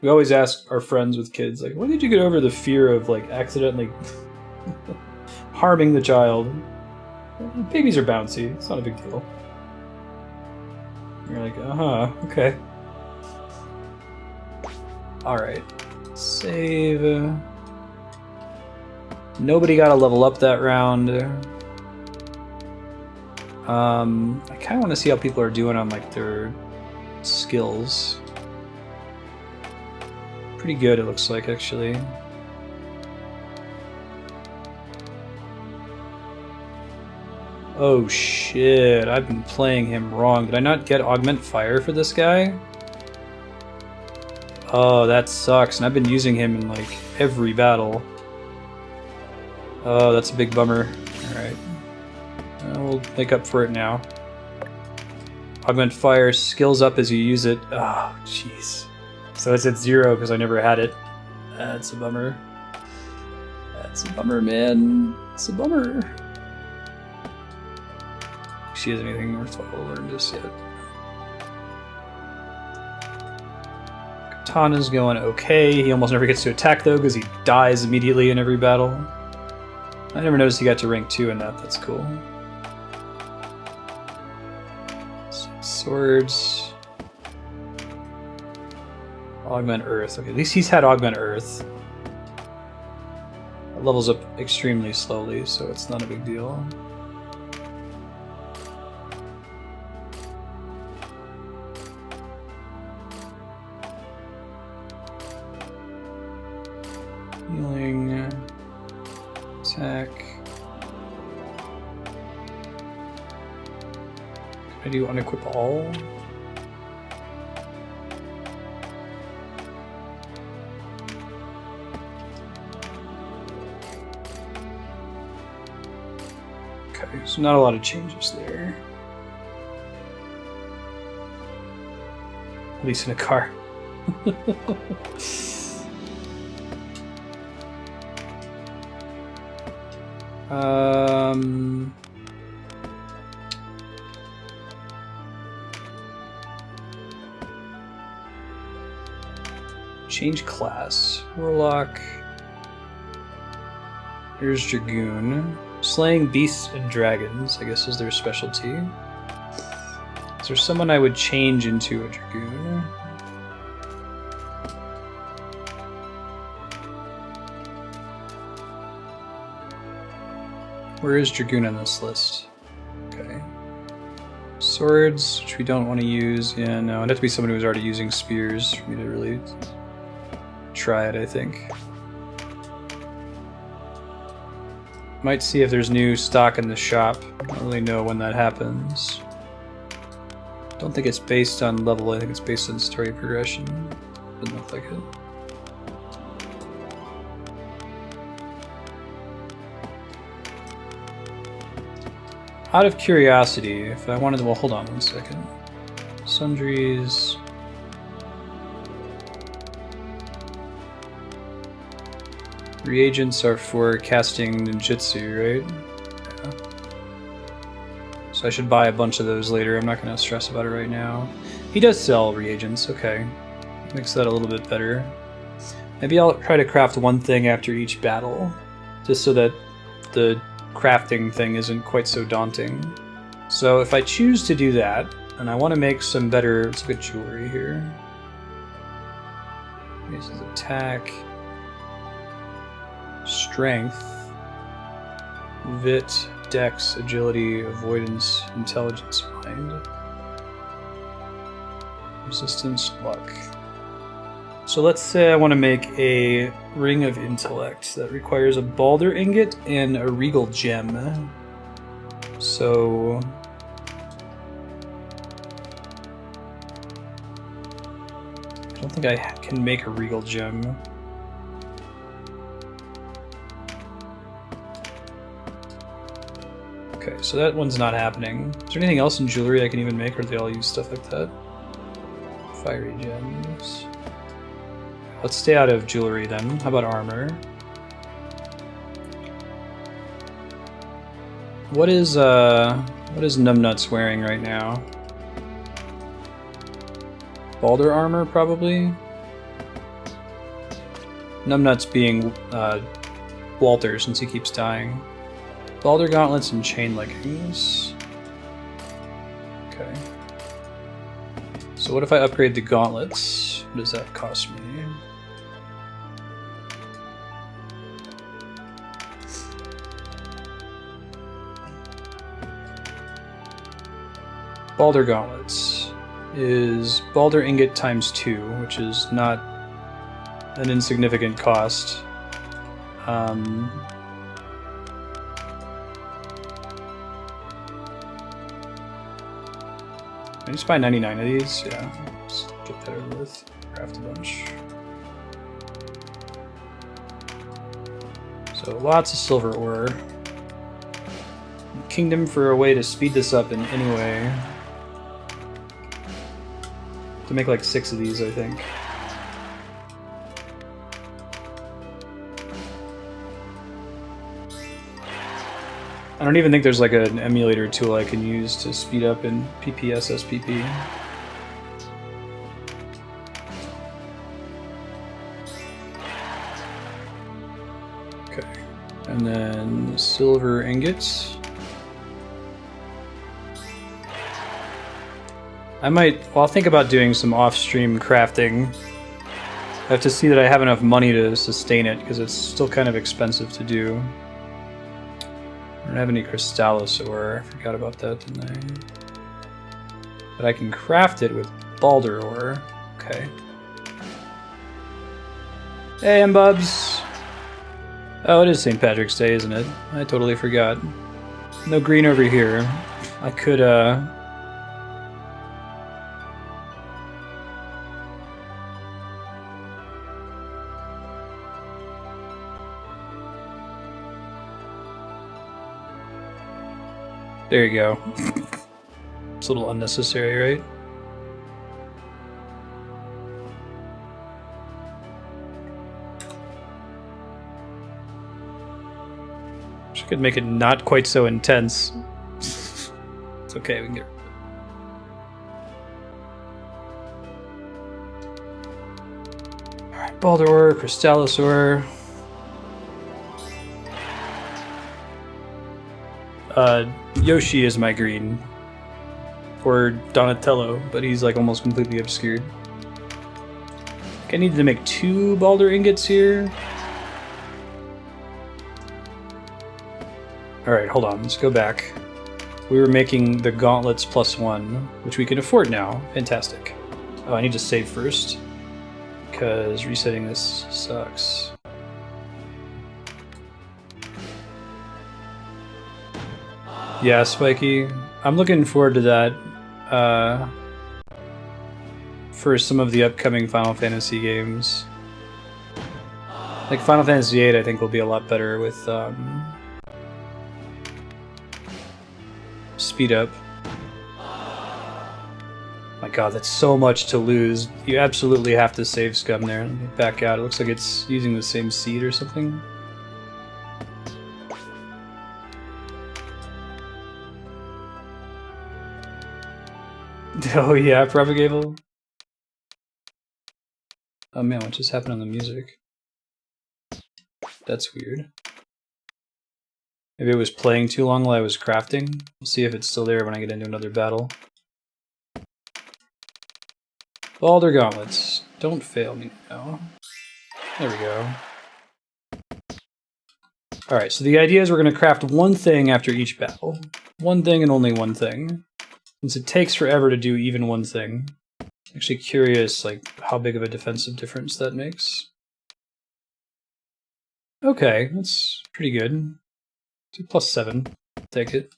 Speaker 1: We always ask our friends with kids, like, when did you get over the fear of, like, accidentally harming the child? Babies are bouncy. It's not a big deal. You're like, okay. Alright. Save. Nobody got to level up that round. I kind of want to see how people are doing on, like, their skills. Pretty good, it looks like, actually. Oh shit, I've been playing him wrong. Did I not get Augment Fire for this guy? Oh, that sucks, and I've been using him in, like, every battle. Oh, that's a big bummer. Alright. We'll make up for it now. Augment Fire, skills up as you use it. Oh, jeez. So it's at 0 because I never had it. That's a bummer. That's a bummer, man. It's a bummer. She has anything worthwhile to learn just yet. Katana's going okay. He almost never gets to attack though because he dies immediately in every battle. I never noticed he got to rank 2 in that. That's cool. Swords. Augment Earth. Okay, at least he's had Augment Earth. It levels up extremely slowly, so it's not a big deal. Healing. Attack. Can I do unequip all? So not a lot of changes there. At least in a car. Change class. Warlock. Here's Dragoon. Slaying beasts and dragons, I guess, is their specialty. Is there someone I would change into a Dragoon? Where is Dragoon on this list? Okay. Swords, which we don't want to use. Yeah, no, it'd have to be someone who's already using spears for me to really try it, I think. Might see if there's new stock in the shop. I don't really know when that happens. Don't think it's based on level, I think it's based on story progression. Doesn't look like it. Out of curiosity, if I wanted to, well, hold on one second. Sundries. Reagents are for casting ninjutsu, right? Yeah. So I should buy a bunch of those later. I'm not going to stress about it right now. He does sell reagents, okay. Makes that a little bit better. Maybe I'll try to craft one thing after each battle, just so that the crafting thing isn't quite so daunting. So if I choose to do that, and I want to make some better, let's look at jewelry here. This is attack. Strength, Vit, Dex, Agility, Avoidance, Intelligence, Mind, Resistance, Luck. So let's say I want to make a Ring of Intellect that requires a Balder Ingot and a Regal Gem. So I don't think I can make a Regal Gem. Okay, so that one's not happening. Is there anything else in jewelry I can even make, or do they all use stuff like that? Fiery gems. Let's stay out of jewelry then. How about armor? What is Numbnuts wearing right now? Balder armor, probably? Numbnuts being Walter, since he keeps dying. Balder gauntlets and chain leggings. Okay. So what if I upgrade the gauntlets? What does that cost me? Balder gauntlets is Balder ingot times 2, which is not an insignificant cost. I just buy 99 of these. Yeah, just get that over with. Craft a bunch. So lots of silver ore. Kingdom for a way to speed this up in any way. To make like 6 of these, I think. I don't even think there's like an emulator tool I can use to speed up in PPSSPP. Okay, and then silver ingots. I'll think about doing some off-stream crafting. I have to see that I have enough money to sustain it, because it's still kind of expensive to do. I don't have any Crystallis ore. I forgot about that, didn't I? But I can craft it with Balder ore. Okay. Hey, M-Bubs! Oh, it is St. Patrick's Day, isn't it? I totally forgot. No green over here. I could, There you go. It's a little unnecessary, right? Wish I could make it not quite so intense. It's okay, we can get... Alright, Balder ore, Crystallis ore. Yoshi is my green. Or Donatello, but he's like almost completely obscured. I need to make 2 Balder ingots here. Alright, hold on, let's go back. We were making the gauntlets +1, which we can afford now. Fantastic. Oh, I need to save first, because resetting this sucks. Yeah, Spiky. I'm looking forward to that for some of the upcoming Final Fantasy games. Like Final Fantasy VIII, I think will be a lot better with speed up. My god, that's so much to lose. You absolutely have to save scum there. Let me back out. It looks like it's using the same seed or something. Oh yeah, Propagable. Oh man, what just happened on the music? That's weird. Maybe it was playing too long while I was crafting. We'll see if it's still there when I get into another battle. Balder gauntlets. Don't fail me now. There we go. Alright, so the idea is we're going to craft one thing after each battle. One thing and only one thing. Since it takes forever to do even one thing. Actually curious, like, how big of a defensive difference that makes. Okay, that's pretty good. +7. Take it.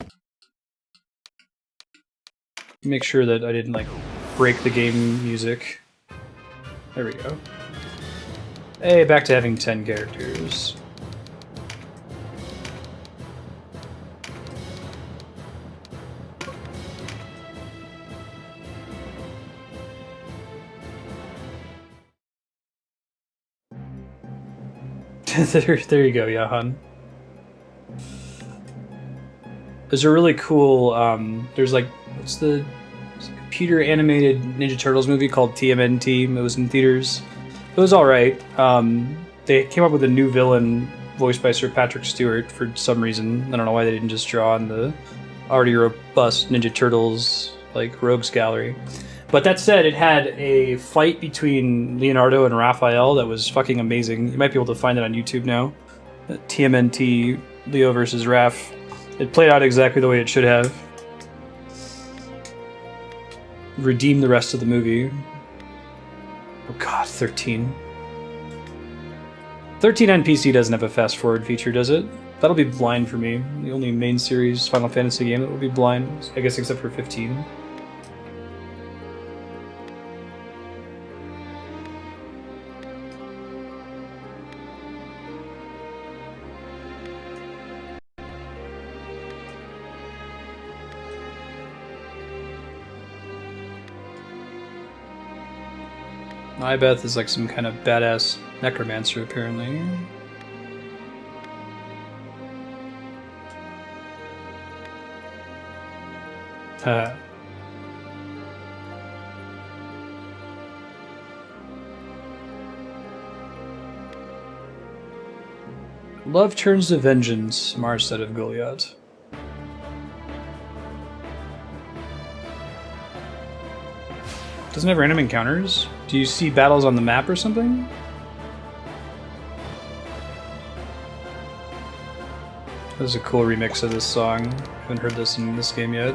Speaker 1: Make sure that I didn't, like, break the game music. There we go. Hey, back to having 10 characters. there you go, Jahan. There's a really cool, there's like, what's the computer animated Ninja Turtles movie called TMNT? It was in theaters. It was alright. They came up with a new villain voiced by Sir Patrick Stewart for some reason. I don't know why they didn't just draw on the already robust Ninja Turtles, like, rogues gallery. But that said, it had a fight between Leonardo and Raphael that was fucking amazing. You might be able to find it on YouTube now. TMNT, Leo versus Raph. It played out exactly the way it should have. Redeem the rest of the movie. Oh god, 13. 13 on PC doesn't have a fast forward feature, does it? That'll be blind for me. The only main series Final Fantasy game that will be blind, I guess, except for 15. Ibeth is like some kind of badass necromancer, apparently. Love turns to vengeance, Marstead of Goliath. Doesn't have random encounters? Do you see battles on the map or something? That was a cool remix of this song. I haven't heard this in this game yet.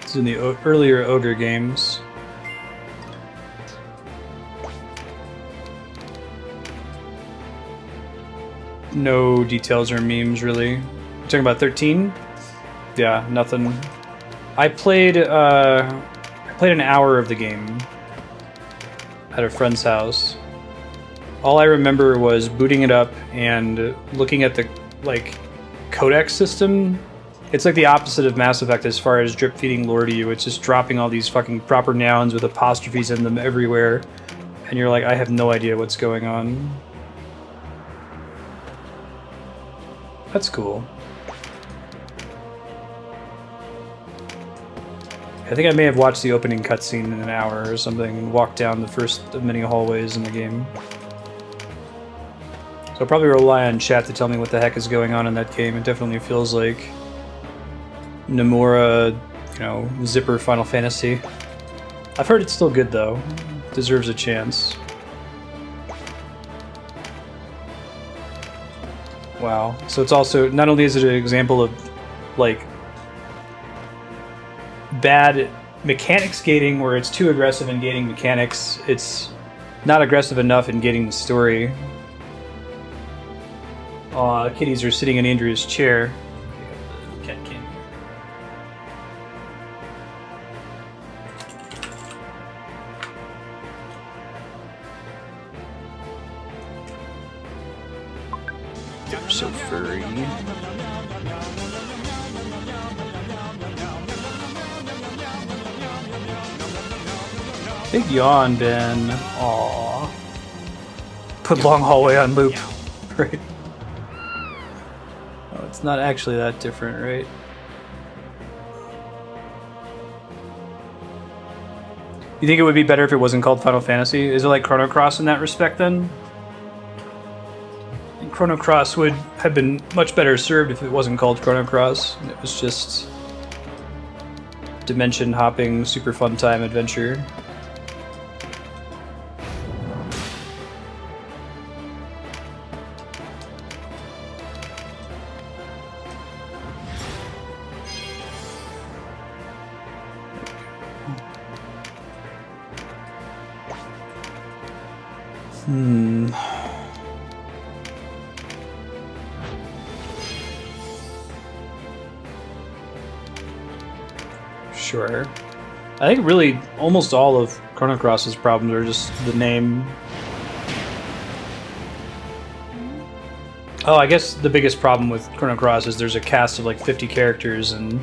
Speaker 1: It's in the earlier Ogre games. No details or memes, really. You're talking about 13? Yeah, nothing. I played an hour of the game at a friend's house. All I remember was booting it up and looking at the, like, codex system. It's like the opposite of Mass Effect as far as drip feeding lore to you. It's just dropping all these fucking proper nouns with apostrophes in them everywhere. And you're like, I have no idea what's going on. That's cool. I think I may have watched the opening cutscene in an hour or something and walked down the first of many hallways in the game. So I'll probably rely on chat to tell me what the heck is going on in that game. It definitely feels like Nomura, you know, Zipper Final Fantasy. I've heard it's still good though. Deserves a chance. Wow. So it's also, not only is it an example of, like, bad mechanics gating where it's too aggressive in gating mechanics, it's not aggressive enough in gating the story. Aw, the kitties are sitting in Andrea's chair. Cat candy. They're so furry. Big yawn, Ben. Aww. Put long hallway on loop. Right. Oh, it's not actually that different, right? You think it would be better if it wasn't called Final Fantasy? Is it like Chrono Cross in that respect, then? And Chrono Cross would have been much better served if it wasn't called Chrono Cross. It was just dimension hopping, super fun time adventure. Sure. I think really almost all of Chrono Cross's problems are just the name. Oh, I guess the biggest problem with Chrono Cross is there's a cast of like 50 characters and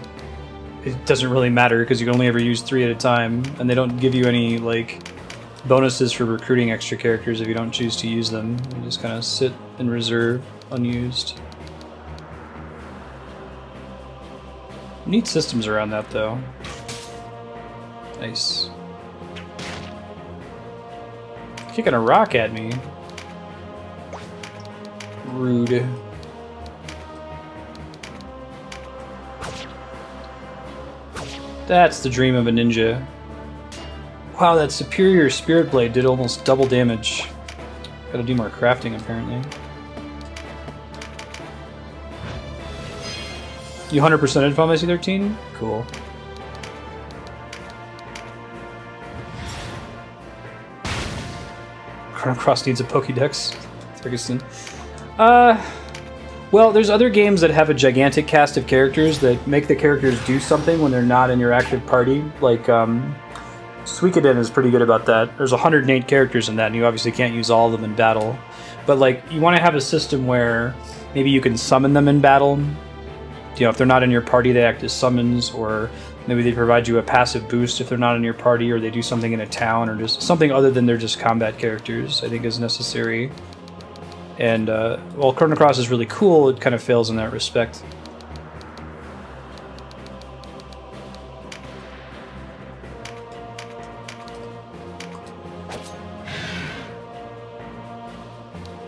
Speaker 1: it doesn't really matter because you can only ever use 3 at a time and they don't give you any like bonuses for recruiting extra characters if you don't choose to use them. You just kind of sit in reserve, unused. Neat systems around that, though. Nice. Kicking a rock at me. Rude. That's the dream of a ninja. Wow, that superior spirit blade did almost double damage. Gotta do more crafting, apparently. You 100%ed Final Fantasy 13? Cool. Chrono Cross needs a Pokédex. Ferguson. Well, there's other games that have a gigantic cast of characters that make the characters do something when they're not in your active party. Like, Suikoden is pretty good about that. There's 108 characters in that, and you obviously can't use all of them in battle. But, like, you want to have a system where maybe you can summon them in battle. You know, if they're not in your party, they act as summons, or maybe they provide you a passive boost if they're not in your party, or they do something in a town, or just something other than they're just combat characters, I think is necessary. And while Chrono Cross is really cool, it kind of fails in that respect.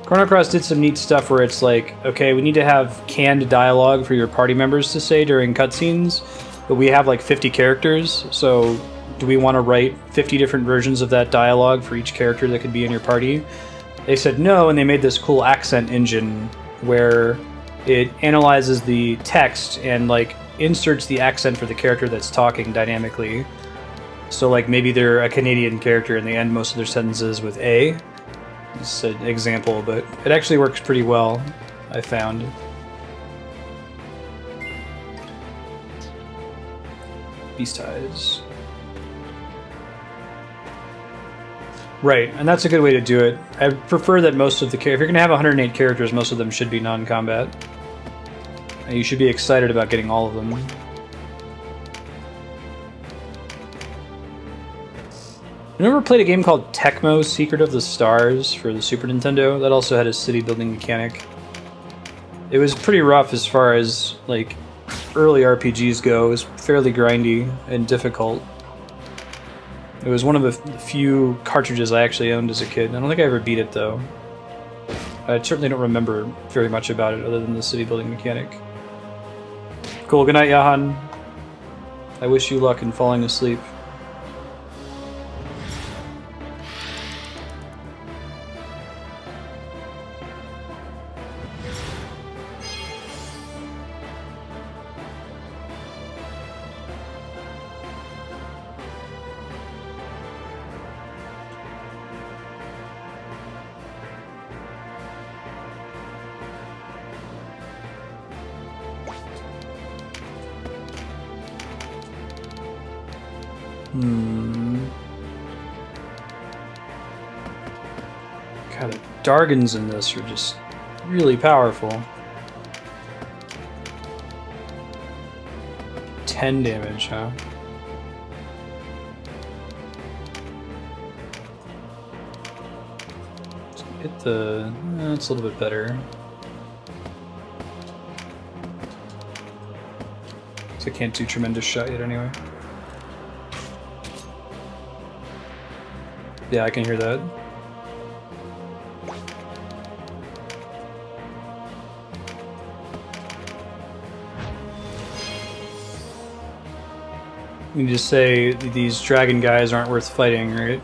Speaker 1: Chrono Cross did some neat stuff where it's like, okay, we need to have canned dialogue for your party members to say during cutscenes, but we have like 50 characters, so do we want to write 50 different versions of that dialogue for each character that could be in your party? They said no, and they made this cool accent engine where it analyzes the text and like inserts the accent for the character that's talking dynamically. So like maybe they're a Canadian character and they end most of their sentences with A. It's an example, but it actually works pretty well, I found. Beast Eyes. Right, and that's a good way to do it. I prefer that most of the characters, if you're going to have 108 characters, most of them should be non-combat. And you should be excited about getting all of them. I never played a game called Tecmo Secret of the Stars for the Super Nintendo. That also had a city building mechanic. It was pretty rough as far as like early RPGs go. It was fairly grindy and difficult. It was one of the few cartridges I actually owned as a kid. I don't think I ever beat it, though. I certainly don't remember very much about it, other than the city building mechanic. Cool, good night, Jahan. I wish you luck in falling asleep. God, the Dargans in this are just really powerful. 10 damage, huh? Let's hit the... That's a little bit better. So I can't do tremendous shot yet anyway. Yeah, I can hear that. You just say these dragon guys aren't worth fighting, right?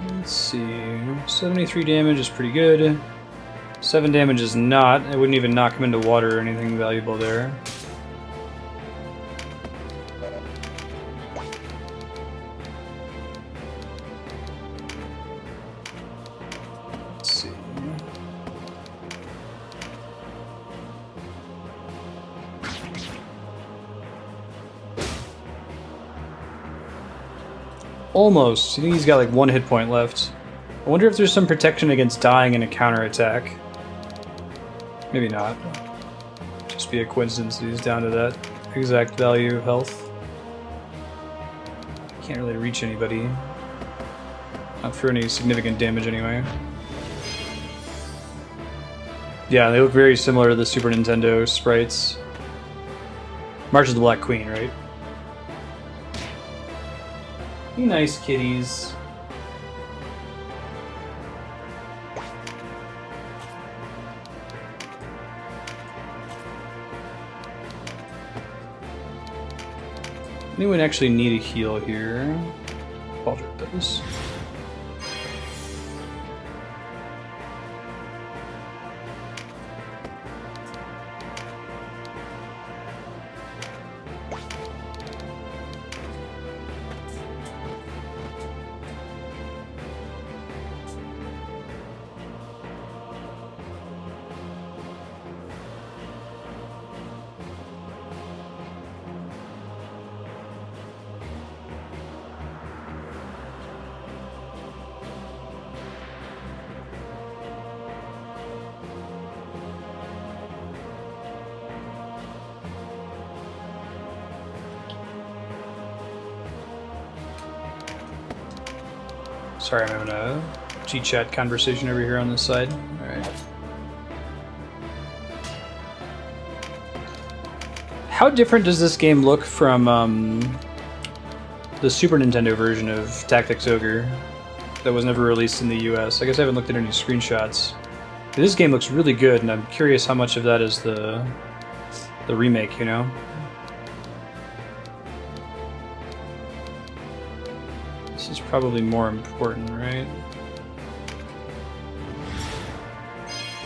Speaker 1: Let's see, 73 damage is pretty good. 7 damage is not. I wouldn't even knock him into water or anything valuable there. Almost. I think he's got like 1 hit point left. I wonder if there's some protection against dying in a counterattack. Maybe not. Just be a coincidence that he's down to that exact value of health. Can't really reach anybody. Not for any significant damage anyway. Yeah, they look very similar to the Super Nintendo sprites. March of the Black Queen, right? Be nice, kitties. Anyone actually need a heal here? Baldric does. Sorry, I'm having a G-chat conversation over here on this side. Alright. How different does this game look from the Super Nintendo version of Tactics Ogre that was never released in the US? I guess I haven't looked at any screenshots. But this game looks really good, and I'm curious how much of that is the remake, you know? This is probably more important, right?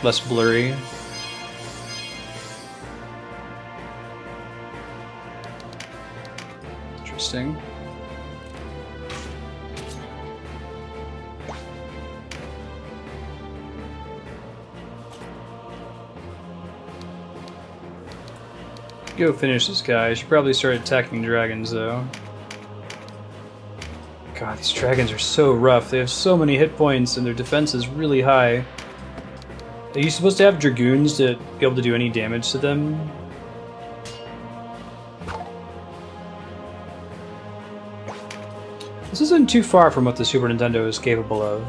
Speaker 1: Less blurry. Interesting. Go finish this guy. I should probably start attacking dragons, though. God, these dragons are so rough. They have so many hit points, and their defense is really high. Are you supposed to have dragoons to be able to do any damage to them? This isn't too far from what the Super Nintendo is capable of.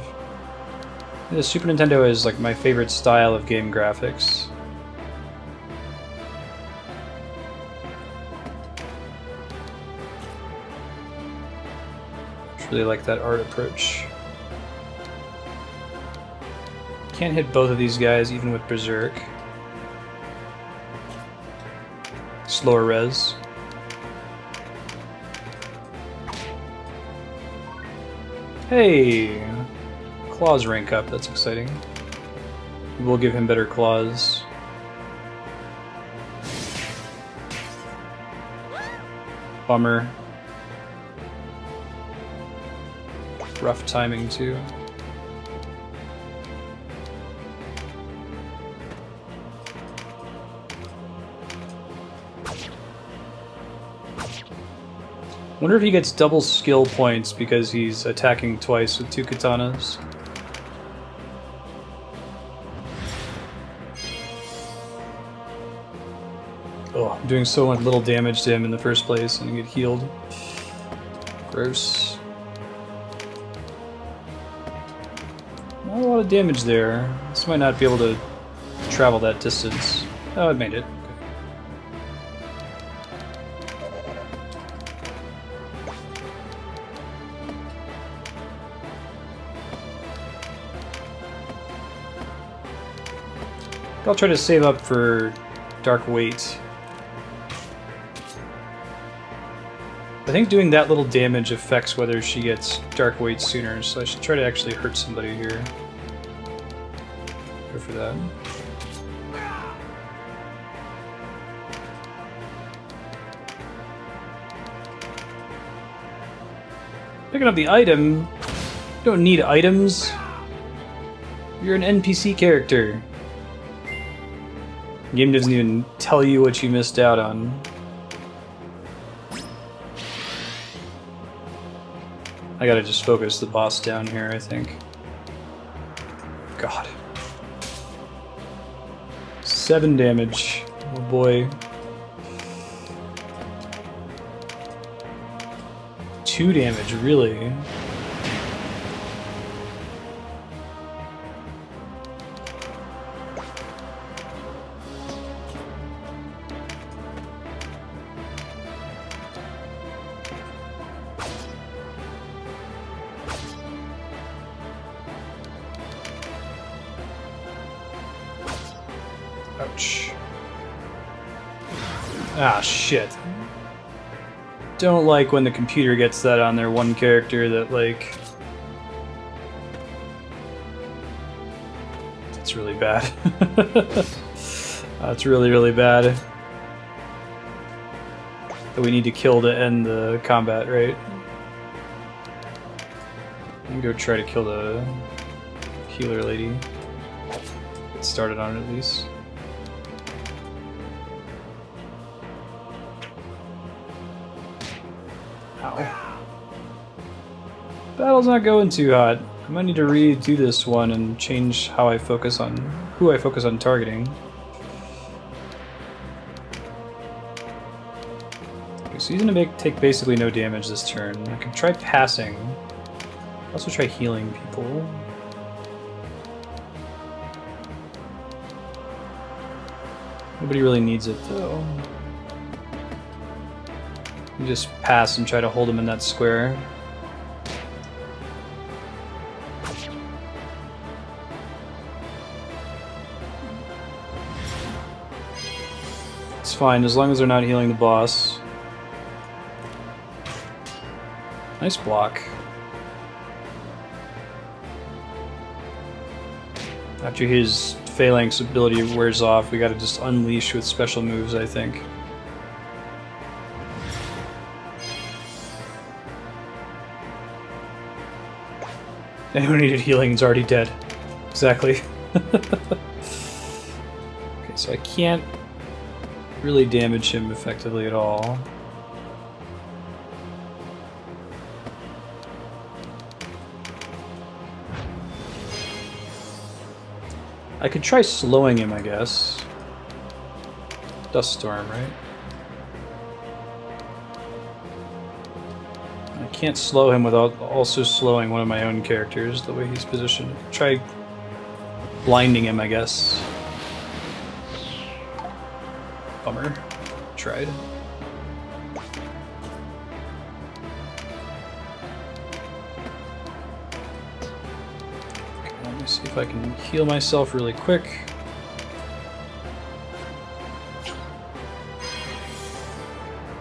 Speaker 1: The Super Nintendo is like my favorite style of game graphics. Really like that art approach. Can't hit both of these guys even with Berserk. Slower res. Hey! Claws rank up, that's exciting. We'll give him better claws. Bummer. Rough timing, too. Wonder if he gets double skill points because he's attacking twice with 2 katanas. Oh, I'm doing so much little damage to him in the first place and get healed. Gross. Not a lot of damage there. This might not be able to travel that distance. Oh, it made it. I'll try to save up for Dark Weight. I think doing that little damage affects whether she gets Dark Weight sooner, so I should try to actually hurt somebody here. Go for that. Picking up the item? You don't need items. You're an NPC character. The game doesn't even tell you what you missed out on. I gotta just focus the boss down here, I think. God. 7 damage. Oh boy. 2 damage, really? Ouch. Ah, shit. Don't like when the computer gets that on their one character that, like... It's really bad. That's really, really bad. That we need to kill to end the combat, right? I'm gonna go try to kill the healer lady. Get started on it at least. Ow. Battle's not going too hot. I might need to redo this one and change how I focus on who I focus on targeting. Okay, so he's gonna take basically no damage this turn. I can try passing. Also try healing people. Nobody really needs it though. You just pass and try to hold him in that square. It's fine, as long as they're not healing the boss. Nice block. After his Phalanx ability wears off, we gotta just unleash with special moves, I think. Anyone who needed healing is already dead. Exactly. Okay, so I can't really damage him effectively at all. I could try slowing him, I guess. Dust Storm, right? I can't slow him without also slowing one of my own characters the way he's positioned. Try blinding him, I guess. Bummer. Tried. Okay, let me see if I can heal myself really quick.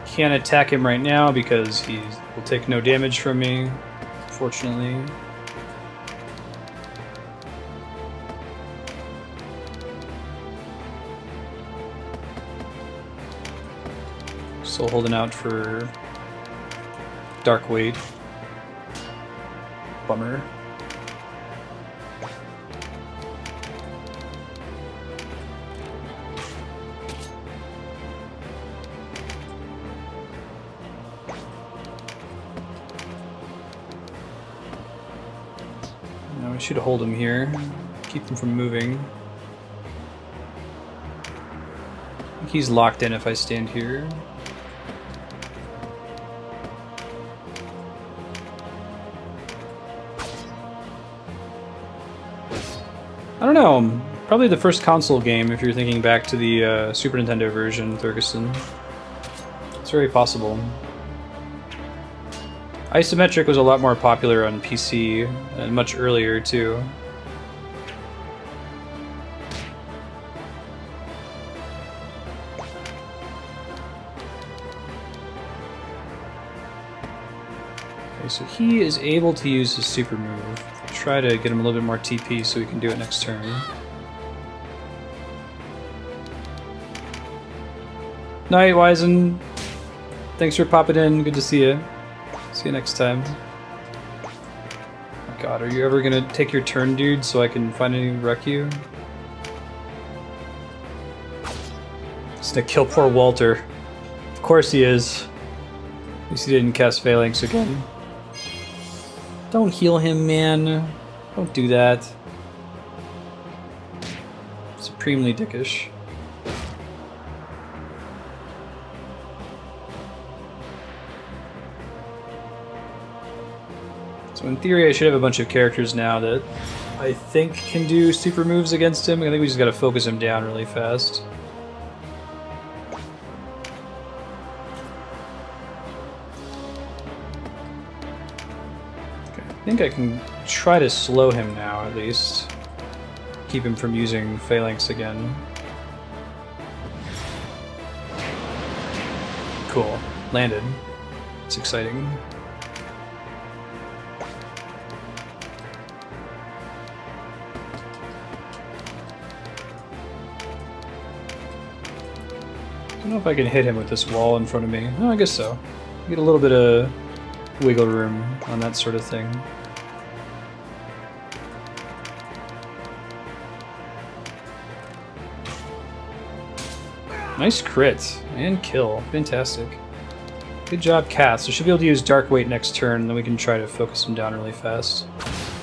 Speaker 1: Can't attack him right now because he will take no damage from me, fortunately. Still holding out for Dark Weight. Bummer. Now we should hold him here, keep him from moving. I think he's locked in if I stand here. I don't know, probably the first console game if you're thinking back to the Super Nintendo version, Thurgeston. It's very possible. Isometric was a lot more popular on PC, and much earlier too. Okay, so he is able to use his super move. Try to get him a little bit more TP so we can do it next turn. Night, Wizen. Thanks for popping in. Good to see you. See you next time. Oh god, are you ever gonna take your turn, dude, so I can finally wreck you? Just gonna kill poor Walter. Of course he is. At least he didn't cast Phalanx again. Don't heal him, man. Don't do that. Supremely dickish. So in theory, I should have a bunch of characters now that I think can do super moves against him. I think we just gotta focus him down really fast. Okay, I think I can try to slow him now, at least. Keep him from using Phalanx again. Cool. Landed. It's exciting. I don't know if I can hit him with this wall in front of me. Oh, I guess so. Get a little bit of wiggle room on that sort of thing. Nice crit and kill. Fantastic. Good job, Cass. I should be able to use Dark Weight next turn, then we can try to focus him down really fast.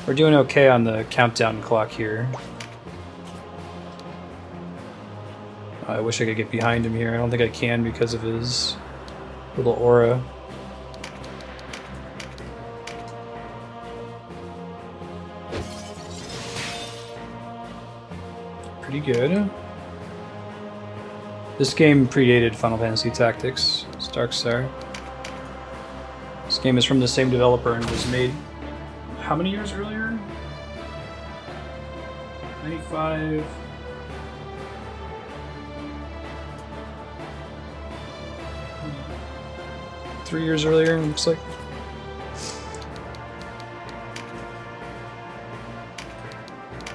Speaker 1: We're doing okay on the countdown clock here. I wish I could get behind him here. I don't think I can because of his little aura. Pretty good. This game predated Final Fantasy Tactics, Darkstar. This game is from the same developer and was made how many years earlier? 95... 3 years earlier, looks like.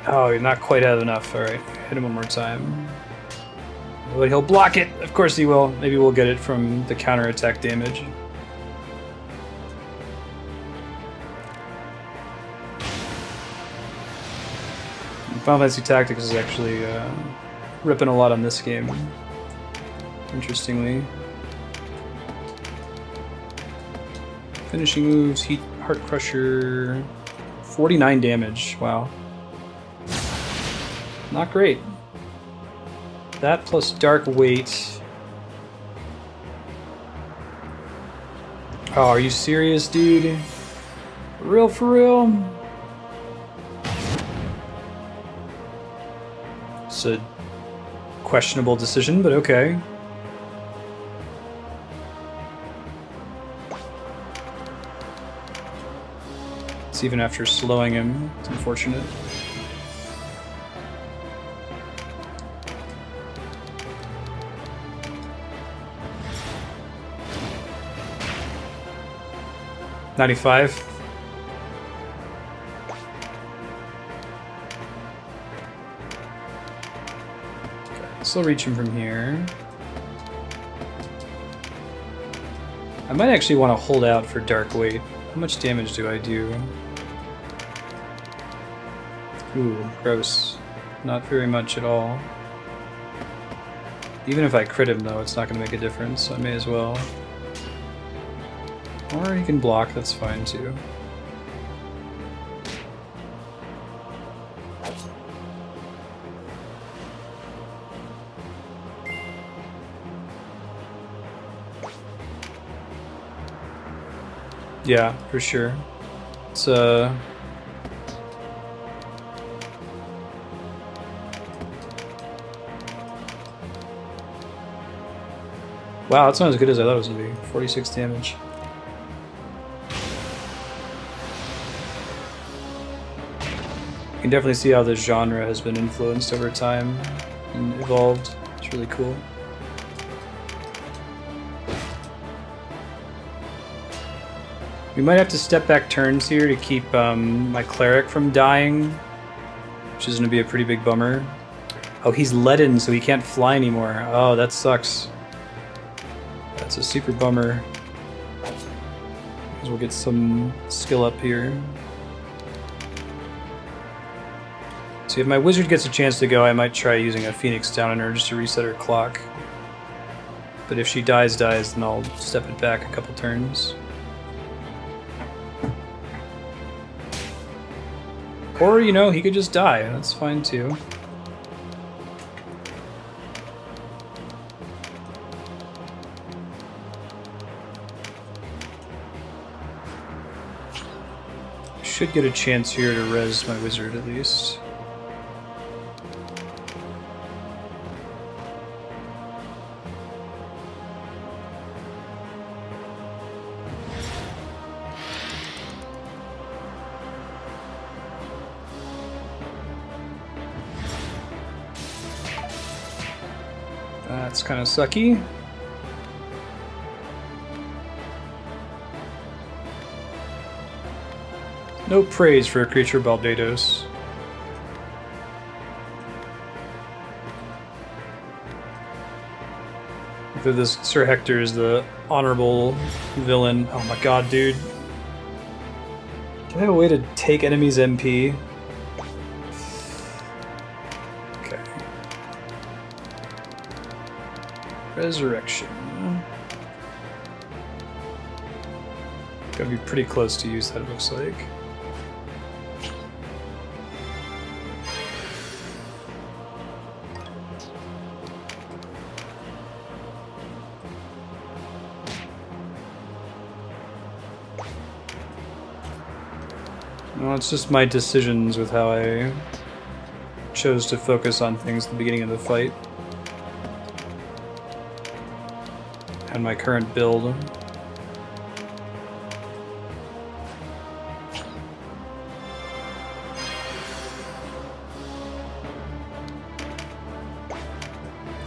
Speaker 1: Oh, you're not quite had enough. Alright, hit him one more time. But he'll block it! Of course he will. Maybe we'll get it from the counterattack damage. Final Fantasy Tactics is actually ripping a lot on this game. Interestingly. Finishing moves, Heat, Heart Crusher, 49 damage, wow. Not great. That plus Dark Weight. Oh, are you serious, dude? For real? It's a questionable decision, but okay. Even after slowing him, it's unfortunate. $95. Okay, still reach him from here. I might actually want to hold out for Dark Weight. How much damage do I do? Ooh, gross. Not very much at all. Even if I crit him, though, it's not going to make a difference, so I may as well. Or he can block, that's fine, too. Yeah, for sure. It's, wow, that's not as good as I thought it was going to be. 46 damage. You can definitely see how the genre has been influenced over time and evolved. It's really cool. We might have to step back turns here to keep my cleric from dying, which is going to be a pretty big bummer. Oh, he's leaden, so he can't fly anymore. Oh, that sucks. That's a super bummer. We'll get some skill up here. So if my wizard gets a chance to go, I might try using a Phoenix down on her just to reset her clock. But if she dies, then I'll step it back a couple turns. Or, you know, he could just die. That's fine too. Should get a chance here to res my wizard at least. That's kind of sucky. No praise for a creature Baldados. If this Sir Hector is the honorable villain. Oh my god, dude. Do I have a way to take enemies' MP? Okay. Resurrection. Gotta be pretty close to use that, it looks like. Well, it's just my decisions with how I chose to focus on things at the beginning of the fight. And my current build.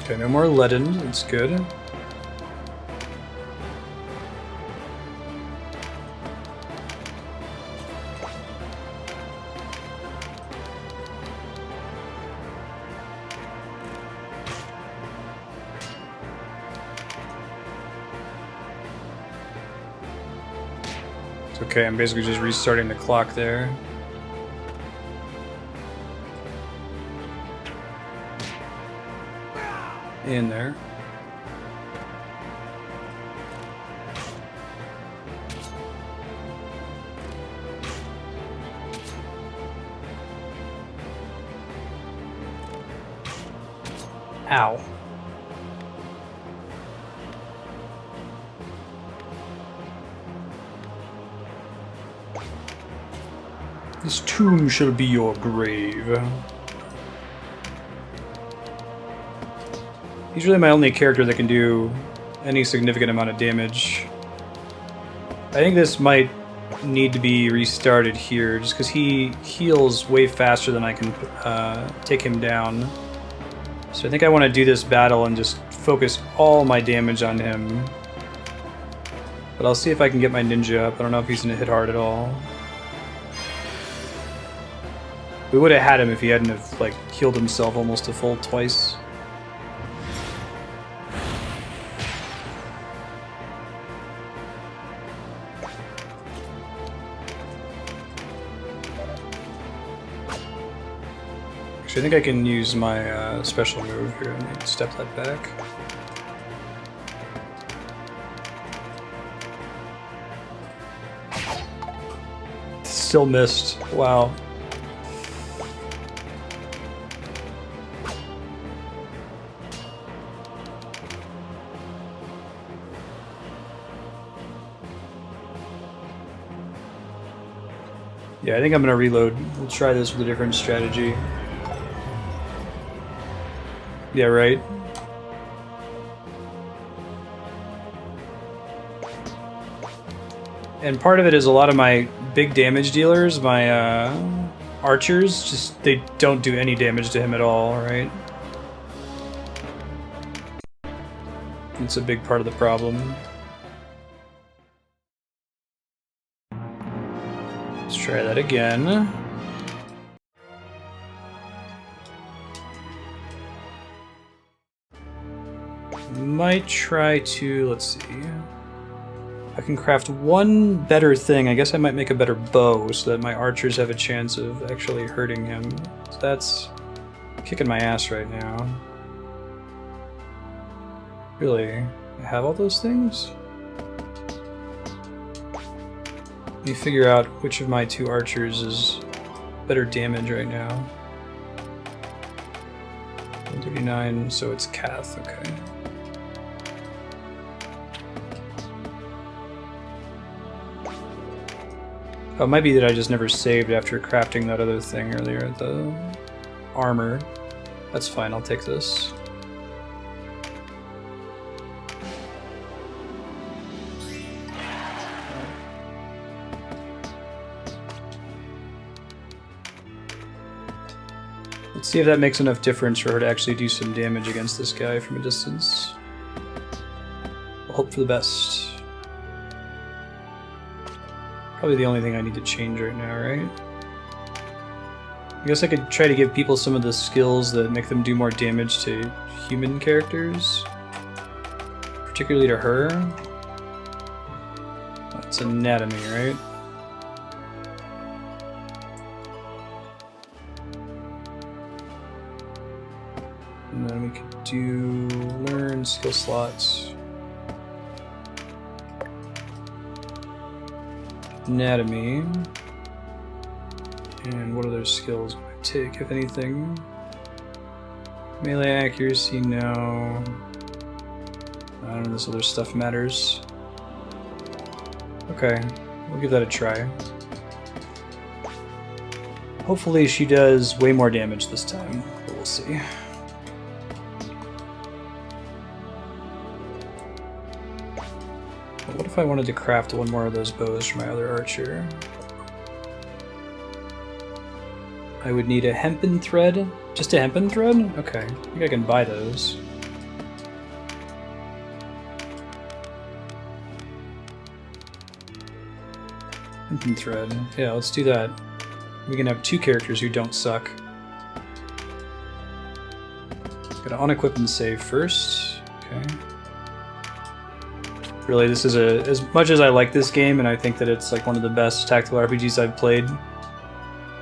Speaker 1: Okay, no more leaden, that's good. It's okay, I'm basically just restarting the clock there. In there. Ow. This tomb shall be your grave. He's really my only character that can do any significant amount of damage. I think this might need to be restarted here, just because he heals way faster than I can take him down. So I think I want to do this battle and just focus all my damage on him. But I'll see if I can get my ninja up. I don't know if he's going to hit hard at all. We would have had him if he hadn't have, like, healed himself almost a full twice. Actually, I think I can use my special move here and step that back. Still missed. Wow. Yeah, I think I'm gonna reload. We'll try this with a different strategy. Yeah, right. And part of it is a lot of my big damage dealers, my archers, just they don't do any damage to him at all, right? It's a big part of the problem. Let's try that again. Might try to, let's see. I can craft one better thing. I guess I might make a better bow so that my archers have a chance of actually hurting him. So that's kicking my ass right now. Really? I have all those things? Let me figure out which of my two archers is better damage right now. 139, so it's Cath, okay. Oh, it might be that I just never saved after crafting that other thing earlier, the armor. That's fine, I'll take this. Let's see if that makes enough difference for her to actually do some damage against this guy from a distance. We'll hope for the best. Probably the only thing I need to change right now, right? I guess I could try to give people some of the skills that make them do more damage to human characters. Particularly to her. That's anatomy, right? And then we could do learn skill slots. Anatomy. And what other skills would I take, if anything? Melee accuracy, no. None of this other stuff matters. Okay, we'll give that a try. Hopefully she does way more damage this time, but we'll see. What if I wanted to craft one more of those bows for my other archer? I would need a hempen thread. Just a hempen thread? Okay, I think I can buy those. Hempen thread. Yeah, let's do that. We can have two characters who don't suck. Gotta unequip and save first. Okay. Really, this is as much as I like this game, and I think that it's like one of the best tactical RPGs I've played,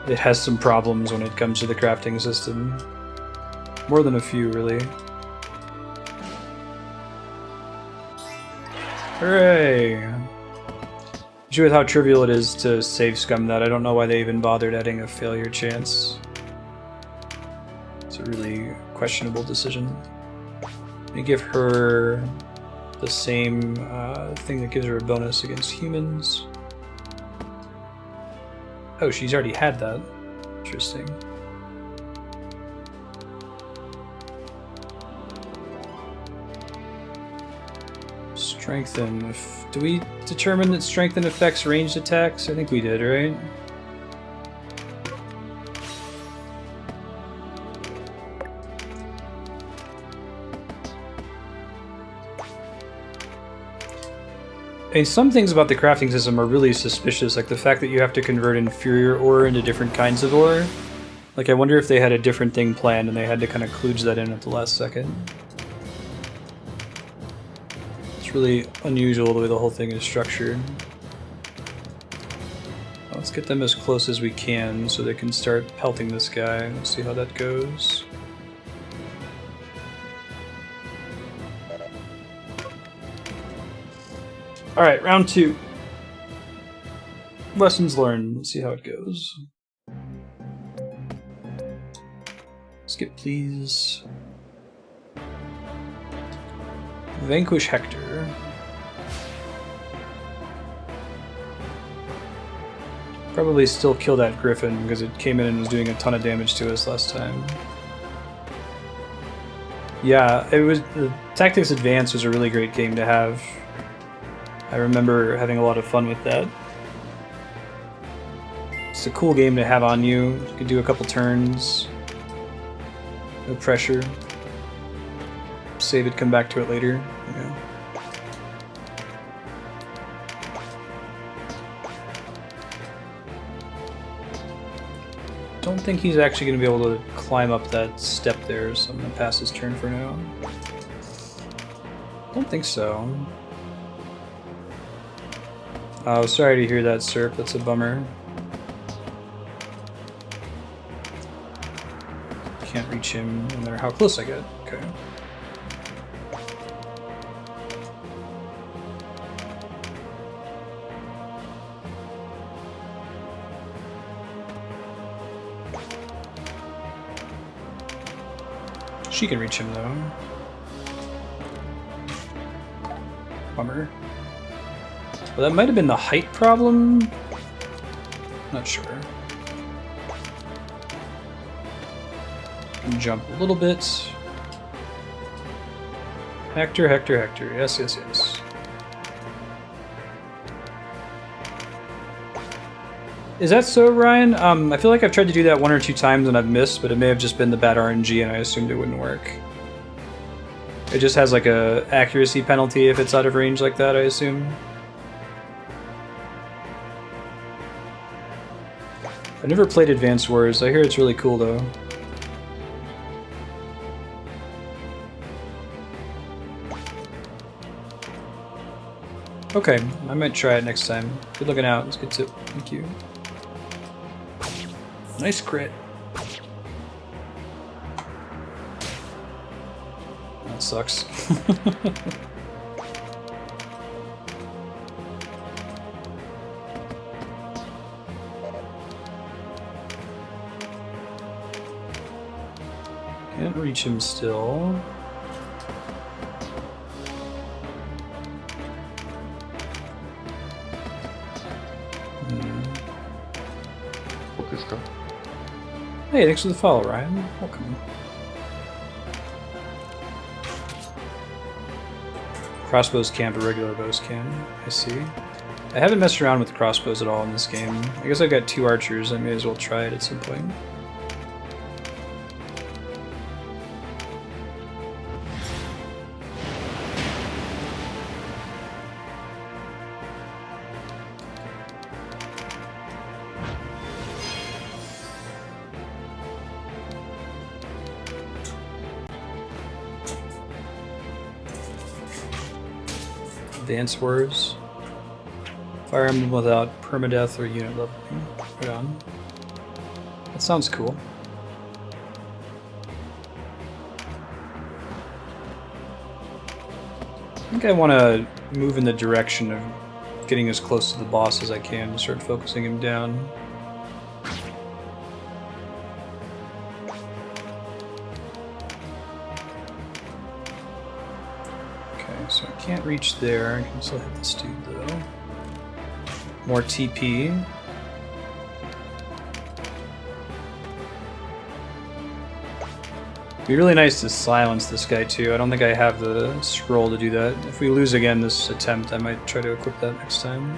Speaker 1: it has some problems when it comes to the crafting system. More than a few, really. Hooray! Issue with how trivial it is to save scum that, I don't know why they even bothered adding a failure chance. It's a really questionable decision. Let me give her the same thing that gives her a bonus against humans. Oh, she's already had that. Interesting. Strengthen. Do we determine that strengthen affects ranged attacks? I think we did, right? I mean, some things about the crafting system are really suspicious, like the fact that you have to convert inferior ore into different kinds of ore. Like, I wonder if they had a different thing planned and they had to kind of kludge that in at the last second. It's really unusual the way the whole thing is structured. Let's get them as close as we can so they can start pelting this guy. Let's see how that goes. Alright, round 2. Lessons learned. Let's see how it goes. Skip, please. Vanquish Hector. Probably still kill that griffin because it came in and was doing a ton of damage to us last time. Yeah, it was. The Tactics Advance was a really great game to have. I remember having a lot of fun with that. It's a cool game to have on you. You can do a couple turns. No pressure. Save it, come back to it later. Yeah. Don't think he's actually going to be able to climb up that step there, so I'm going to pass his turn for now. Don't think so. Oh, sorry to hear that, Serp. That's a bummer. Can't reach him no matter how close I get. Okay. She can reach him though. Bummer. Well, that might have been the height problem. Not sure. Can jump a little bit. Hector, Hector, Hector. Yes, yes, yes. Is that so, Ryan? I feel like I've tried to do that 1 or 2 times and I've missed, but it may have just been the bad RNG and I assumed it wouldn't work. It just has like a accuracy penalty if it's out of range like that, I assume. I've never played Advance Wars. I hear it's really cool though. Okay, I might try it next time. Good looking out. It's a good tip. Thank you. Nice crit. That sucks. Can't reach him still. Hey, thanks for the follow, Ryan. Welcome. Crossbows can't, but regular bows can. I see. I haven't messed around with crossbows at all in this game. I guess I've got 2 archers. I may as well try it at some point. Advance Wars. Fire Emblem without permadeath or unit leveling. Right on. That sounds cool. I think I want to move in the direction of getting as close to the boss as I can to start focusing him down. So I can't reach there. I can still hit this dude though. More TP. It'd be really nice to silence this guy too. I don't think I have the scroll to do that. If we lose again this attempt, I might try to equip that next time.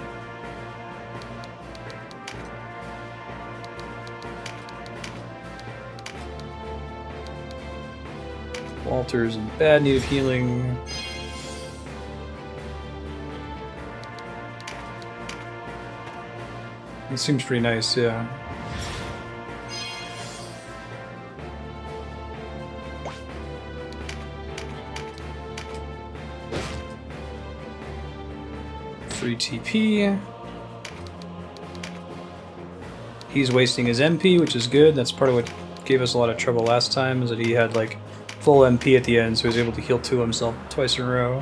Speaker 1: Walter's in bad need of healing. It seems pretty nice, yeah. Free TP. He's wasting his MP, which is good. That's part of what gave us a lot of trouble last time, is that he had like full MP at the end, so he was able to heal 2 himself twice in a row.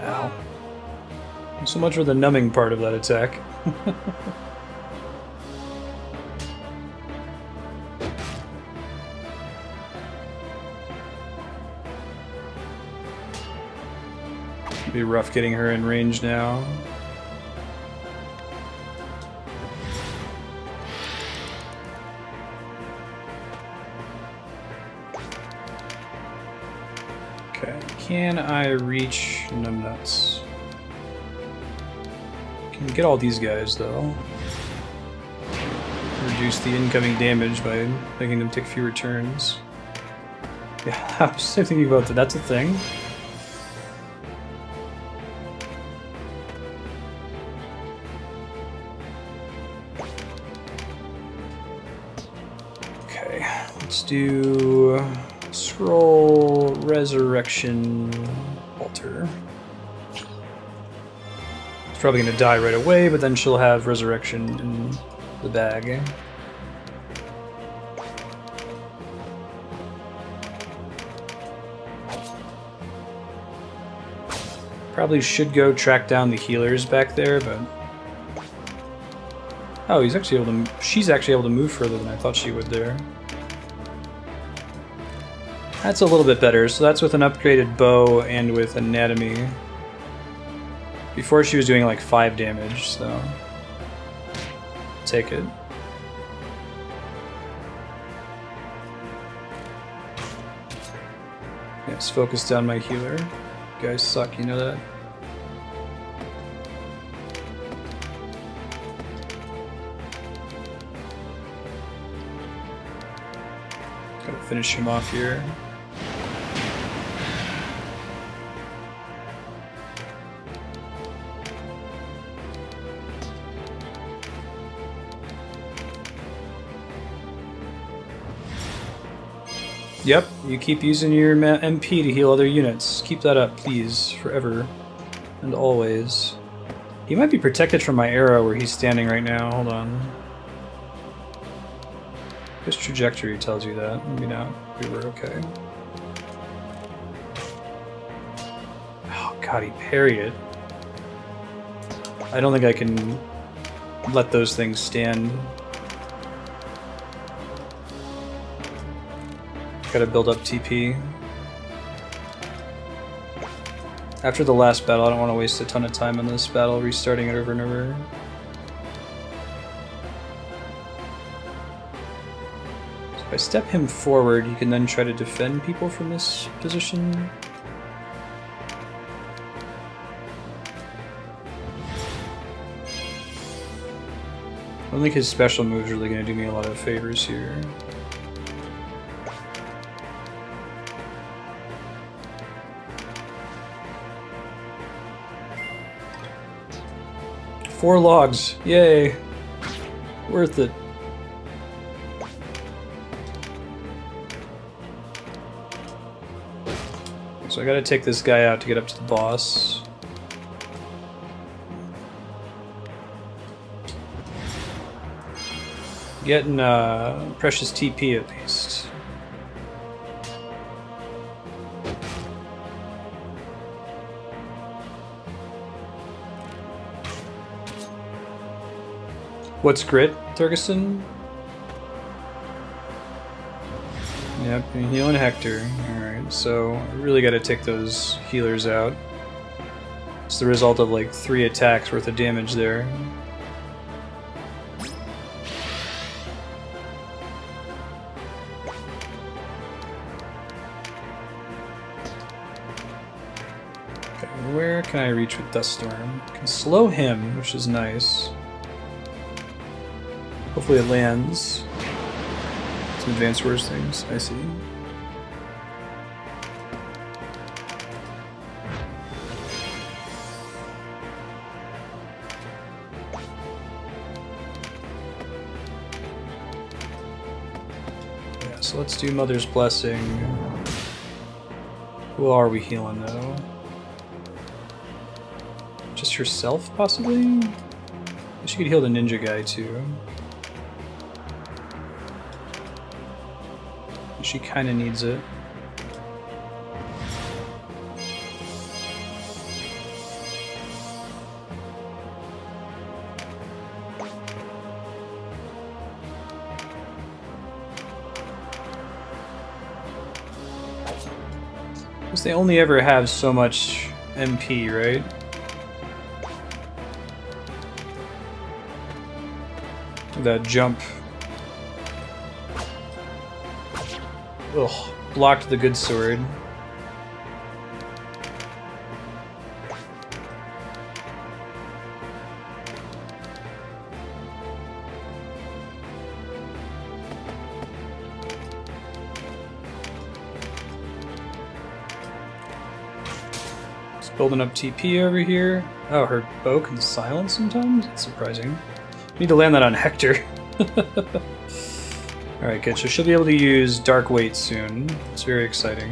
Speaker 1: Ow. So much for the numbing part of that attack. It'd be rough getting her in range now. Okay, can I reach numbnuts? Can get all these guys though. Reduce the incoming damage by making them take fewer turns. Yeah, I was thinking about that. That's a thing. Okay, let's do scroll resurrection altar. She's probably gonna die right away, but then she'll have resurrection in the bag. Probably should go track down the healers back there, but... Oh, he's actually able to... She's actually able to move further than I thought she would there. That's a little bit better, so that's with an upgraded bow and with anatomy. Before she was doing like 5 damage, so... Take it. Let's focus down my healer. You guys suck, you know that? Gotta finish him off here. Yep, you keep using your MP to heal other units. Keep that up, please, forever and always. He might be protected from my arrow where he's standing right now. Hold on. His trajectory tells you that. Maybe not. We were okay. Oh god, he parried it. I don't think I can let those things stand. Gotta build up TP. After the last battle, I don't want to waste a ton of time on this battle, restarting it over and over. So if I step him forward, he can then try to defend people from this position. I don't think his special move is really going to do me a lot of favors here. Four logs, yay! Worth it. So I gotta take this guy out to get up to the boss. Getting precious TP at least. What's grit, Thurgesson? Yep, you're healing Hector. Alright, so I really gotta take those healers out. It's the result of like 3 attacks worth of damage there. Okay, where can I reach with Dust Storm? I can slow him, which is nice. Hopefully it lands. Some advanced worse things, I see. Yeah, so let's do Mother's Blessing. Who are we healing though? Just yourself, possibly? I guess you could heal the ninja guy too. She kind of needs it. Because they only ever have so much MP, right? That jump. Ugh, blocked the good sword. Just building up TP over here. Oh, her bow can silence sometimes? That's surprising. Need to land that on Hector. Alright, good. So she'll be able to use Dark Weight soon. It's very exciting.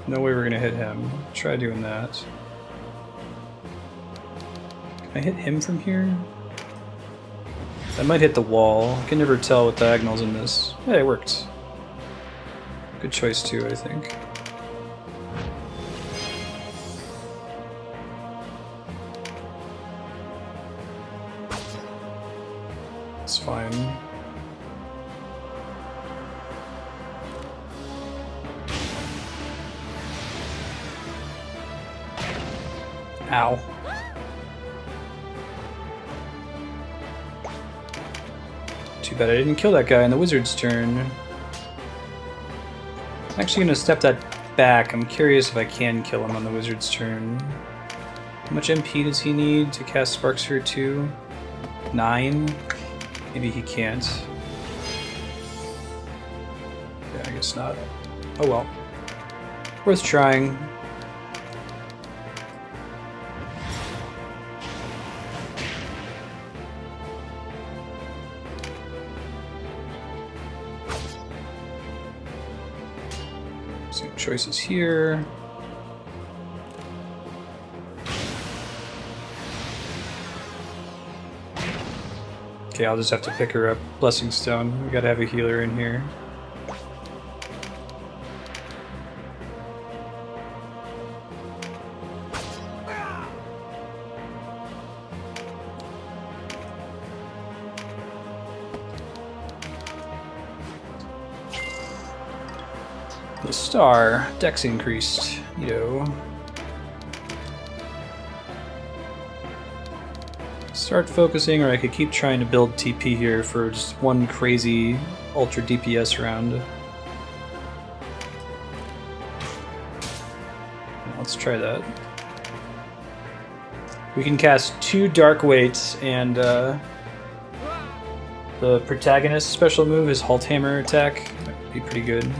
Speaker 1: No way we're gonna hit him. Try doing that. Can I hit him from here? I might hit the wall. I can never tell with diagonals in this. Hey, it worked. Good choice too, I think. That's fine. Ow. Too bad I didn't kill that guy in the wizard's turn. I'm actually going to step that back. I'm curious if I can kill him on the wizard's turn. How much MP does he need to cast Spark Sphere 2? 9? Maybe he can't. Yeah, I guess not. Oh well. Worth trying. Some choices here. Okay, I'll just have to pick her up. Blessing Stone. We gotta have a healer in here. The star. Dex increased. You know. Start focusing, or I could keep trying to build TP here for just one crazy ultra DPS round. Let's try that. We can cast 2 Dark Weights, and the protagonist's special move is Halt Hammer attack. That would be pretty good.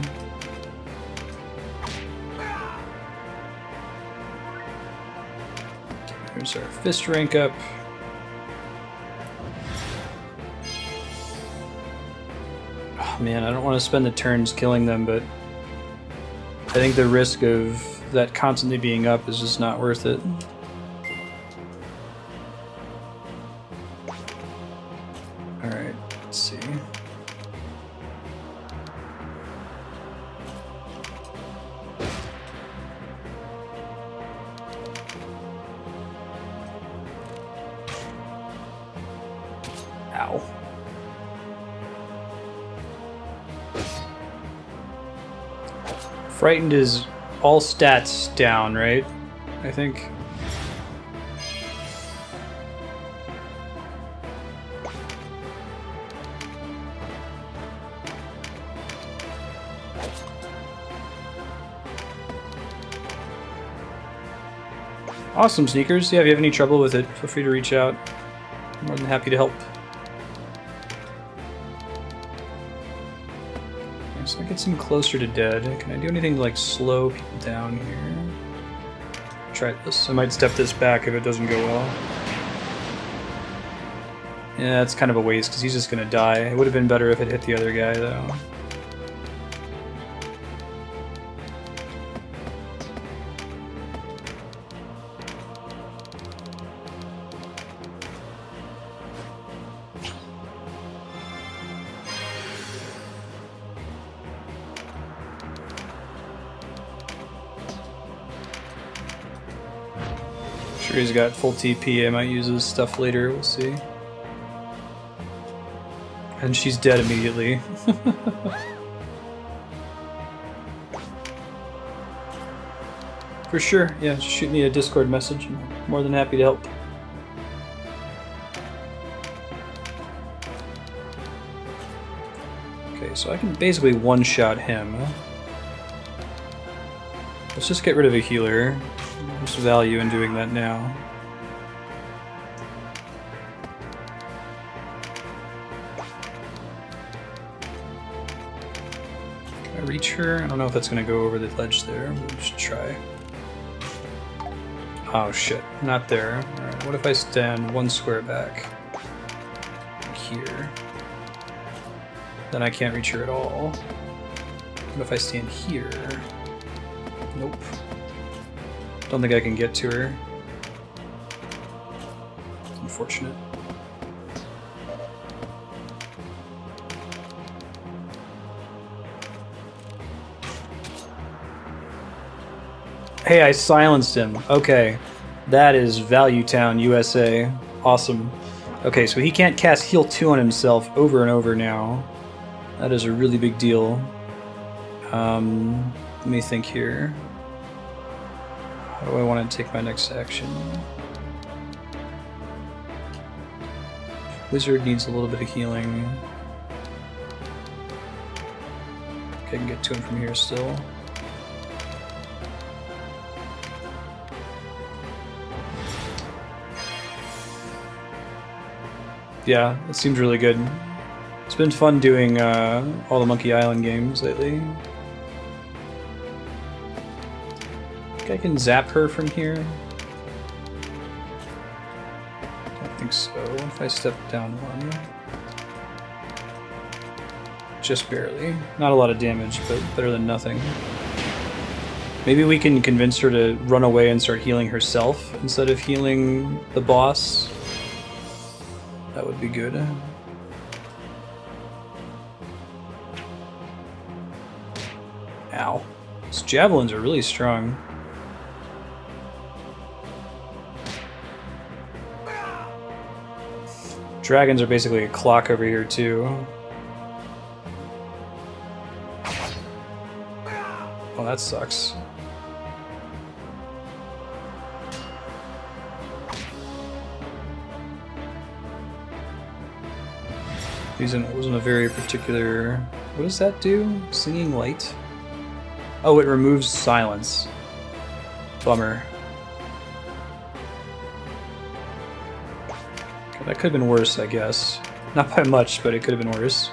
Speaker 1: There's our fist rank up. Oh man, I don't want to spend the turns killing them, but I think the risk of that constantly being up is just not worth it. Alright, let's see. Ow. Frightened is all stats down, right? I think. Awesome, Sneakers. Yeah, if you have any trouble with it, feel free to reach out. I'm more than happy to help. So I get some closer to dead. Can I do anything to like slow people down here? Try this. I might step this back if it doesn't go well. Yeah, it's kind of a waste because he's just gonna die. It would have been better if it hit the other guy though. Sure, he's got full TP. I might use his stuff later. We'll see. And she's dead immediately. For sure. Yeah, just shoot me a Discord message. I'm more than happy to help. Okay, so I can basically one-shot him. Let's just get rid of a healer. There's value in doing that now. Can I reach her? I don't know if that's going to go over the ledge there. We'll just try. Oh shit, not there. Alright, what if I stand 1 square back? Here. Then I can't reach her at all. What if I stand here? Nope. Don't think I can get to her. Unfortunate. Hey, I silenced him. Okay. That is Value Town, USA. Awesome. Okay, so he can't cast heal 2 on himself over and over now. That is a really big deal. Let me think here. How do I want to take my next action? Wizard needs a little bit of healing. Okay, I can get to him from here still. Yeah, it seems really good. It's been fun doing all the Monkey Island games lately. I think I can zap her from here. Don't think so. What if I step down one? Just barely. Not a lot of damage, but better than nothing. Maybe we can convince her to run away and start healing herself instead of healing the boss. That would be good. Ow. These javelins are really strong. Dragons are basically a clock over here too. Oh, that sucks. It wasn't a very particular... What does that do? Singing light? Oh, it removes silence. Bummer. Okay, that could have been worse, I guess. Not by much, but it could have been worse.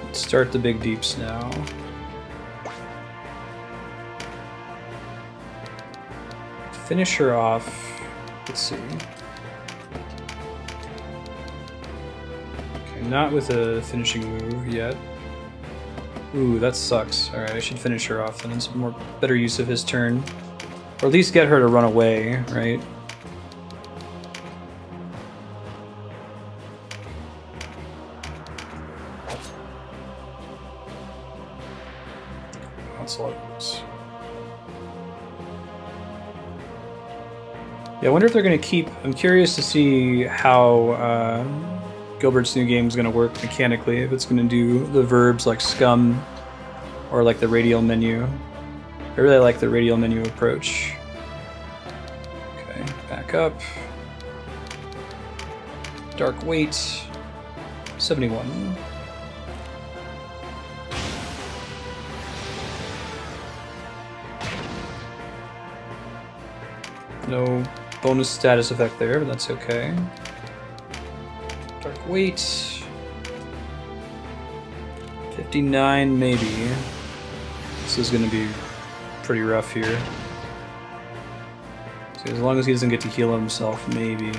Speaker 1: Let's start the big deeps now. Finish her off. Let's see. Okay, not with a finishing move yet. Ooh, that sucks. Alright, I should finish her off then. It's a more better use of his turn. Or at least get her to run away, right? That's a lot of moves. Yeah, I wonder if they're going to keep... I'm curious to see how Gilbert's new game is going to work mechanically. If it's going to do the verbs like scum or like the radial menu. I really like the radial menu approach. Okay, back up. Dark weight. 71. No bonus status effect there, but that's okay. Dark weight. 59, maybe. This is going to be pretty rough here. So as long as he doesn't get to heal himself, maybe.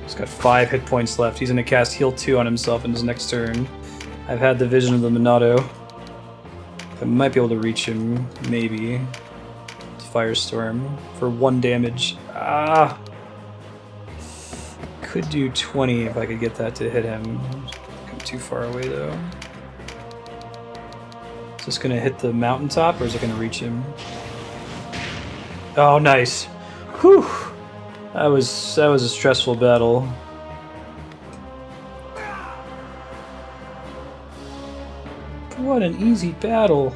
Speaker 1: He's got 5 hit points left. He's going to cast Heal 2 on himself in his next turn. I've had the vision of the Monado. I might be able to reach him, maybe. Firestorm for 1 damage. Ah! Could do 20 if I could get that to hit him. I'm too far away though. Is this gonna hit the mountaintop or is it gonna reach him? Oh, nice. Whew! That was a stressful battle. What an easy battle.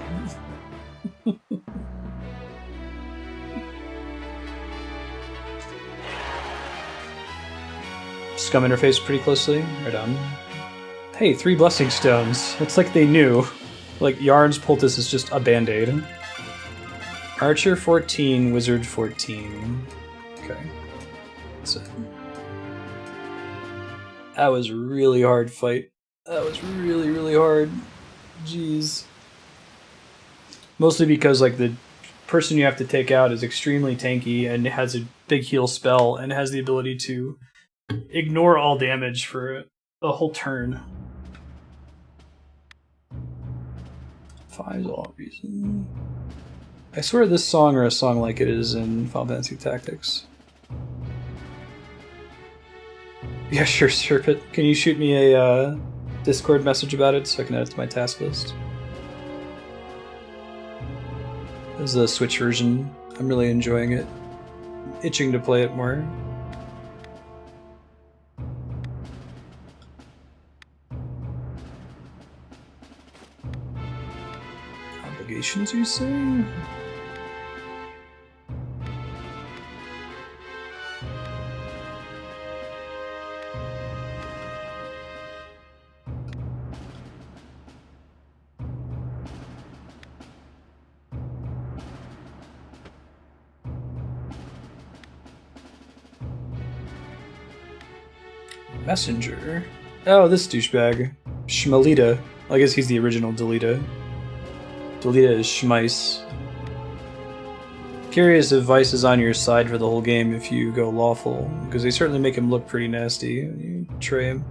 Speaker 1: Scum interface pretty closely. Right on. Hey, 3 blessing stones. It's like they knew. Like Yarn's poultice is just a band-aid. Archer 14, Wizard 14. Okay. That's it. That was a really hard fight. That was really, really hard. Jeez. Mostly because like the person you have to take out is extremely tanky and has a big heal spell and has the ability to ignore all damage for a whole turn. 5's all reason. I swear this song or a song like it is in Final Fantasy Tactics. Yeah, sure, Serpent. Can you shoot me a Discord message about it so I can add it to my task list. This is a Switch version. I'm really enjoying it. Itching to play it more. Obligations, you say? Messenger. Oh, this douchebag. Schmalita. I guess he's the original Delita. Delita is Schmeiss. Curious if Vice is on your side for the whole game if you go lawful, because they certainly make him look pretty nasty. You betray him.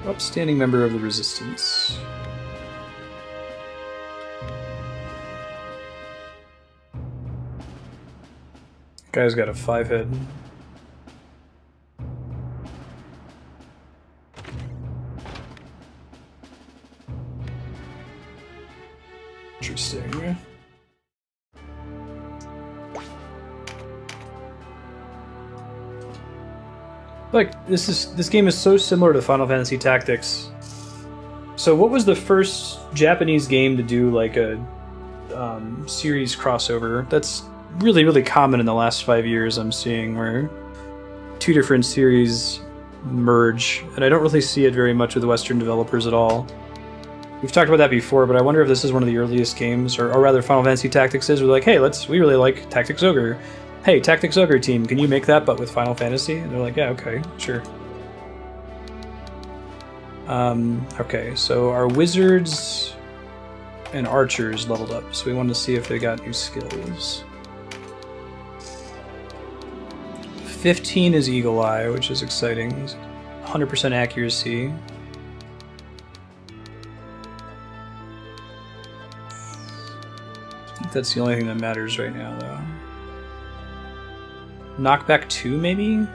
Speaker 1: Upstanding member of the Resistance. Guy's got a 5-head. Interesting. Like, this game is so similar to Final Fantasy Tactics. So what was the first Japanese game to do like a series crossover? That's really, really common in the last 5 years, I'm seeing, where two different series merge, and I don't really see it very much with Western developers at all. We've talked about that before, but I wonder if this is one of the earliest games, or rather Final Fantasy Tactics is, we're like, hey, we really like Tactics Ogre. Hey, Tactics Ogre team, can you make that but with Final Fantasy? And they're like, yeah, okay, sure. Okay, so our wizards and archers leveled up, so we wanted to see if they got new skills. 15 is Eagle Eye, which is exciting. 100% accuracy. I think that's the only thing that matters right now, though. Knockback 2, maybe? Do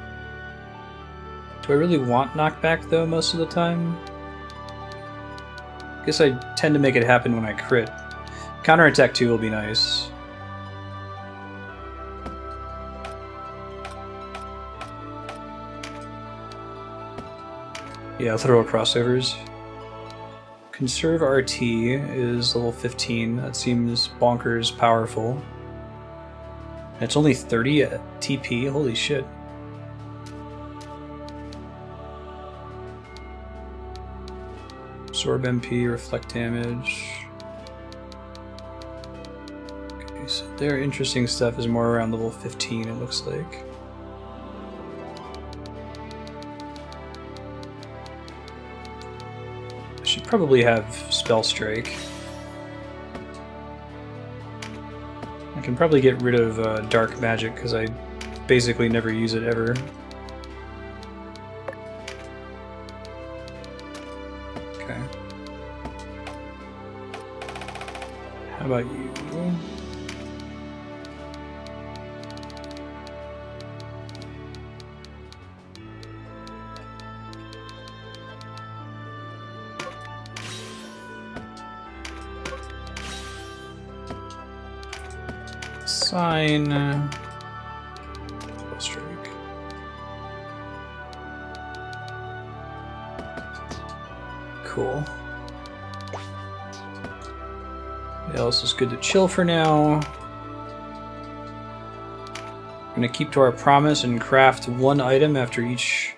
Speaker 1: I really want knockback, though, most of the time? I guess I tend to make it happen when I crit. Counterattack 2 will be nice. Yeah, literal crossovers. Conserve RT is level 15. That seems bonkers powerful. And it's only 30 at TP. Holy shit. Absorb MP, reflect damage. Okay, so their interesting stuff is more around level 15, it looks like. Should probably have Spell Strike. I can probably get rid of Dark Magic because I basically never use it ever. Okay. How about you? Sign. Spell Strike. Cool. What else is good to chill for now? I'm gonna keep to our promise and craft one item after each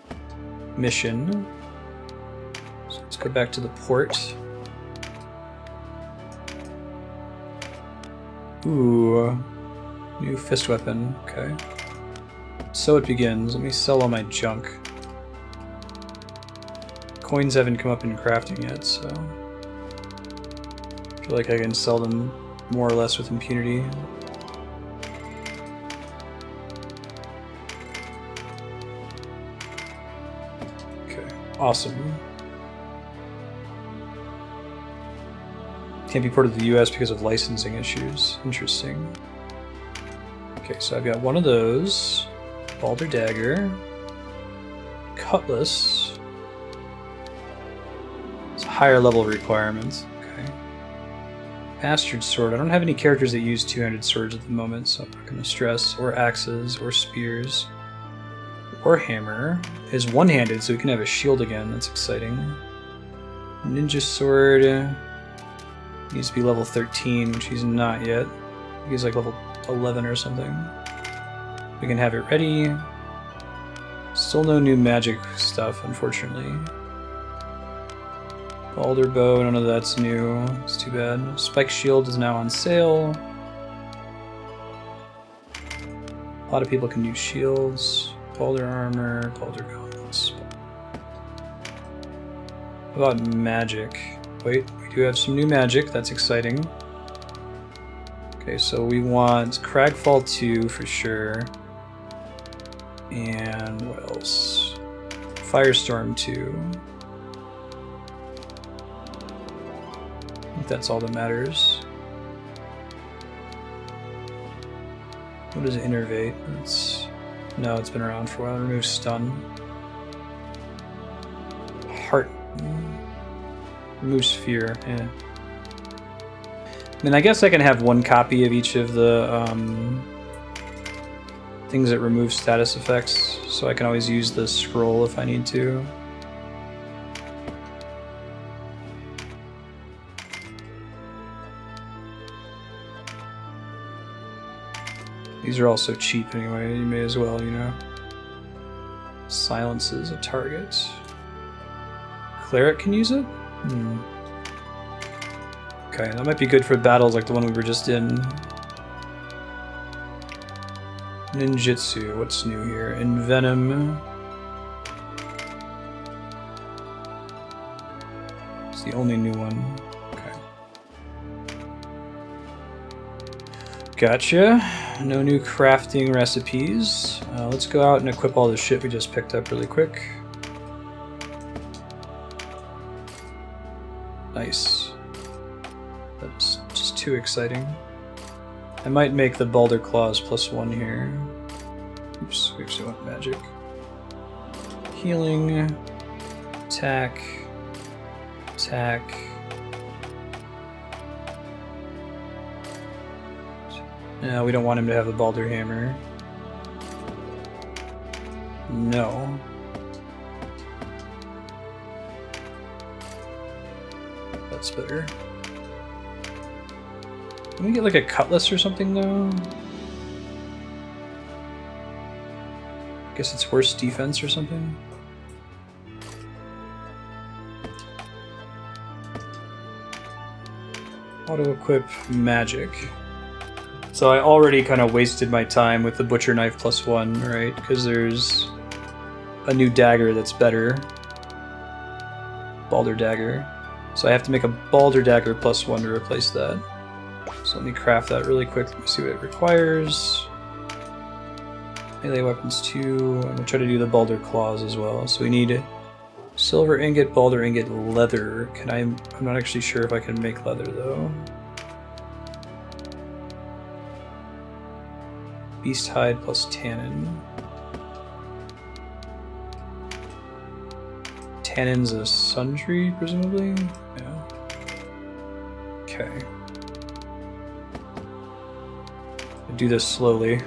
Speaker 1: mission. So let's go back to the port. Ooh. New fist weapon, okay. So it begins. Let me sell all my junk. Coins haven't come up in crafting yet, so I feel like I can sell them more or less with impunity. Okay, awesome. Can't be ported to the US because of licensing issues. Interesting. Okay, so I've got one of those. Balder Dagger. Cutlass. It's a higher level requirement. Okay. Bastard Sword. I don't have any characters that use two-handed swords at the moment, so I'm not going to stress. Or axes, or spears. Warhammer is one-handed, so we can have a shield again. That's exciting. Ninja Sword needs to be level 13, which he's not yet. He's like level 11 or something. We can have it ready. Still no new magic stuff, unfortunately. Balder Bow, none of that's new. It's too bad. Spike Shield is now on sale. A lot of people can use shields. Balder Armor, Balder Gauntlets. How about magic? Wait, we do have some new magic. That's exciting. Okay, so we want Cragfall 2 for sure. And what else? Firestorm 2. I think that's all that matters. What is Innervate? No, it's been around for a while. Remove Stun. Heart. Removes Fear. Eh. I mean, I guess I can have one copy of each of the things that remove status effects, so I can always use the scroll if I need to. These are all so cheap anyway, you may as well, you know. Silences a target. Cleric can use it? Okay, that might be good for battles like the one we were just in. Ninjutsu, what's new here? Envenom. It's the only new one. Okay. Gotcha. No new crafting recipes. Let's go out and equip all the shit we just picked up really quick. Nice. That's just too exciting. I might make the Balder Claws +1 here. Oops, we actually want magic. Healing. Attack. Attack. No, we don't want him to have a Balder Hammer. No. That's better. Can we get like a cutlass or something though? Guess it's worse defense or something. Auto equip magic. So I already kind of wasted my time with the butcher knife +1, right? Because there's a new dagger that's better. Balder dagger. So I have to make a Balder dagger +1 to replace that. So let me craft that really quick. Let me see what it requires. Melee weapons 2. I'm going to try to do the Balder claws as well. So we need silver ingot, Balder ingot, leather. I'm not actually sure if I can make leather though. Beast hide plus tannin. Tannin's a sundry, presumably? Yeah. Okay. I do this slowly.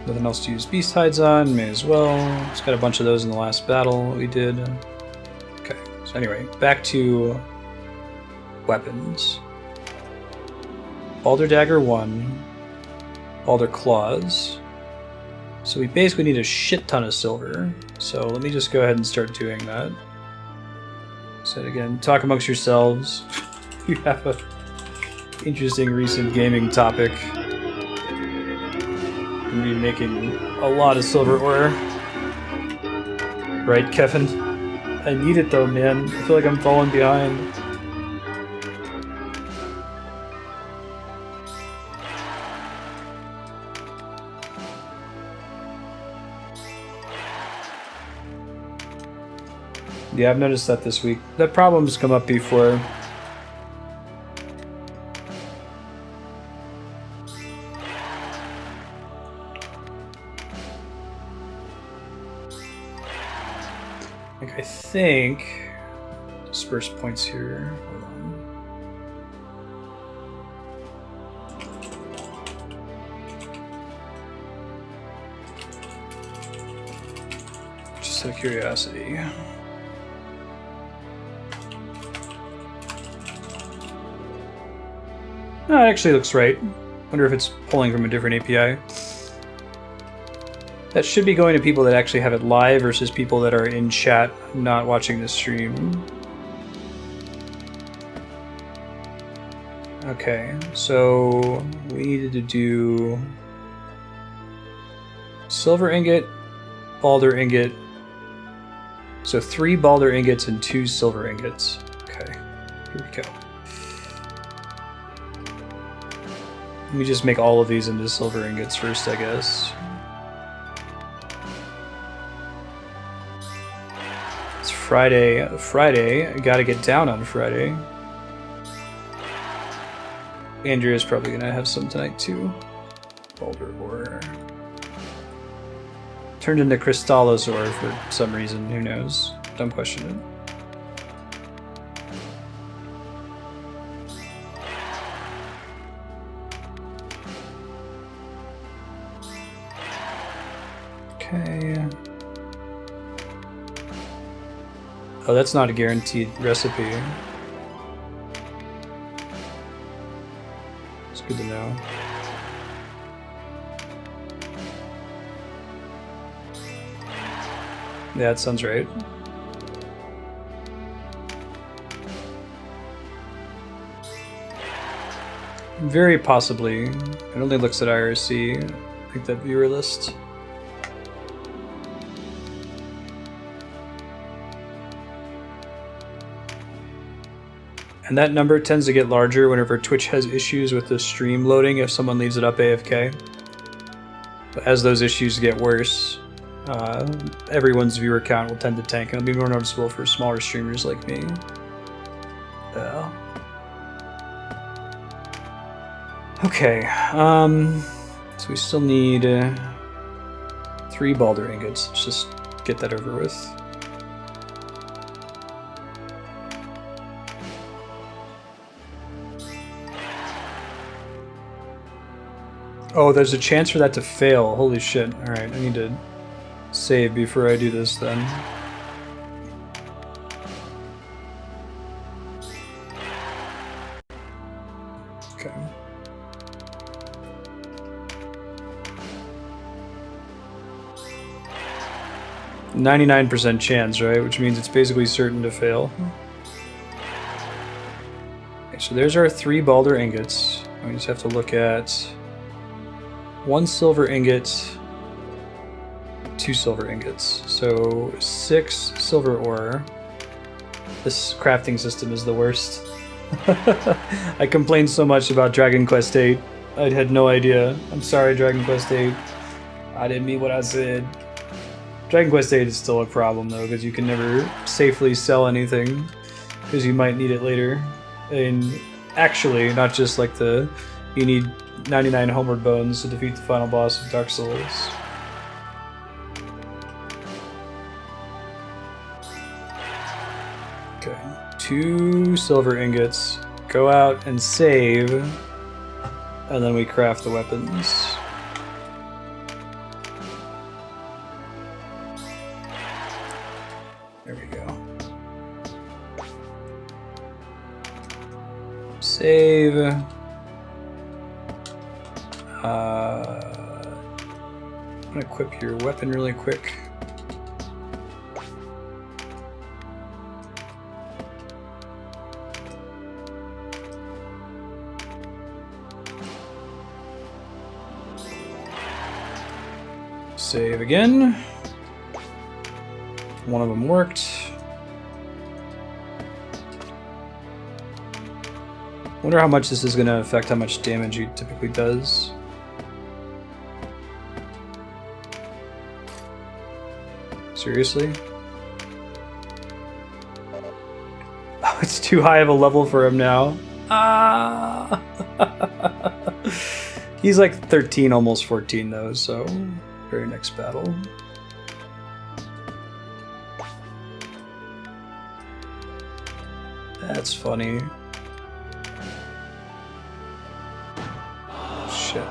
Speaker 1: Nothing else to use beast hides on, may as well. Just got a bunch of those in the last battle we did. Okay, so anyway, back to weapons. Balder Dagger 1, Balder Claws. So we basically need a shit ton of silver. So let me just go ahead and start doing that. So again, talk amongst yourselves. You have a interesting recent gaming topic. Be making a lot of silver ore. Right, Kevin? I need it though, man. I feel like I'm falling behind. Yeah, I've noticed that this week. That problem's come up before. I think disperse points here. Hold on. Just out of curiosity. No, it actually looks right. Wonder if it's pulling from a different API. That should be going to people that actually have it live versus people that are in chat not watching the stream. Okay, so we needed to do silver ingot, balder ingot. So 3 balder ingots and 2 silver ingots. Okay, here we go. Let me just make all of these into silver ingots first, I guess. It's Friday. Friday, I gotta get down on Friday. Andrea's probably gonna have some tonight too. Boulder ore. Turned into Crystallozor for some reason, who knows? Don't question it. Okay. Oh, that's not a guaranteed recipe. It's good to know. Yeah, that sounds right. Very possibly. It only looks at IRC. I think that viewer list. And that number tends to get larger whenever Twitch has issues with the stream loading if someone leaves it up AFK. But as those issues get worse, everyone's viewer count will tend to tank, and it'll be more noticeable for smaller streamers like me. Okay, so we still need 3 balder ingots. Let's just get that over with. Oh, there's a chance for that to fail. Holy shit. Alright, I need to save before I do this then. Okay. %99 chance, right? Which means it's basically certain to fail. Okay, so there's our 3 balder ingots. We just have to look at 1 silver ingot, 2 silver ingots. So 6 silver ore. This crafting system is the worst. I complained so much about Dragon Quest VIII. I had no idea. I'm sorry, Dragon Quest VIII. I didn't mean what I said. Dragon Quest VIII is still a problem though, because you can never safely sell anything, because you might need it later. And actually, not just like you need 99 homeward bones to defeat the final boss of Dark Souls. Okay, 2 silver ingots. Go out and save, and then we craft the weapons. There we go. Save. I'm gonna equip your weapon really quick. Save again. One of them worked. Wonder how much this is going to affect how much damage he typically does. Seriously? it's too high of a level for him now. Ah! He's like 13, almost 14 though, so very next battle. That's funny. Shit.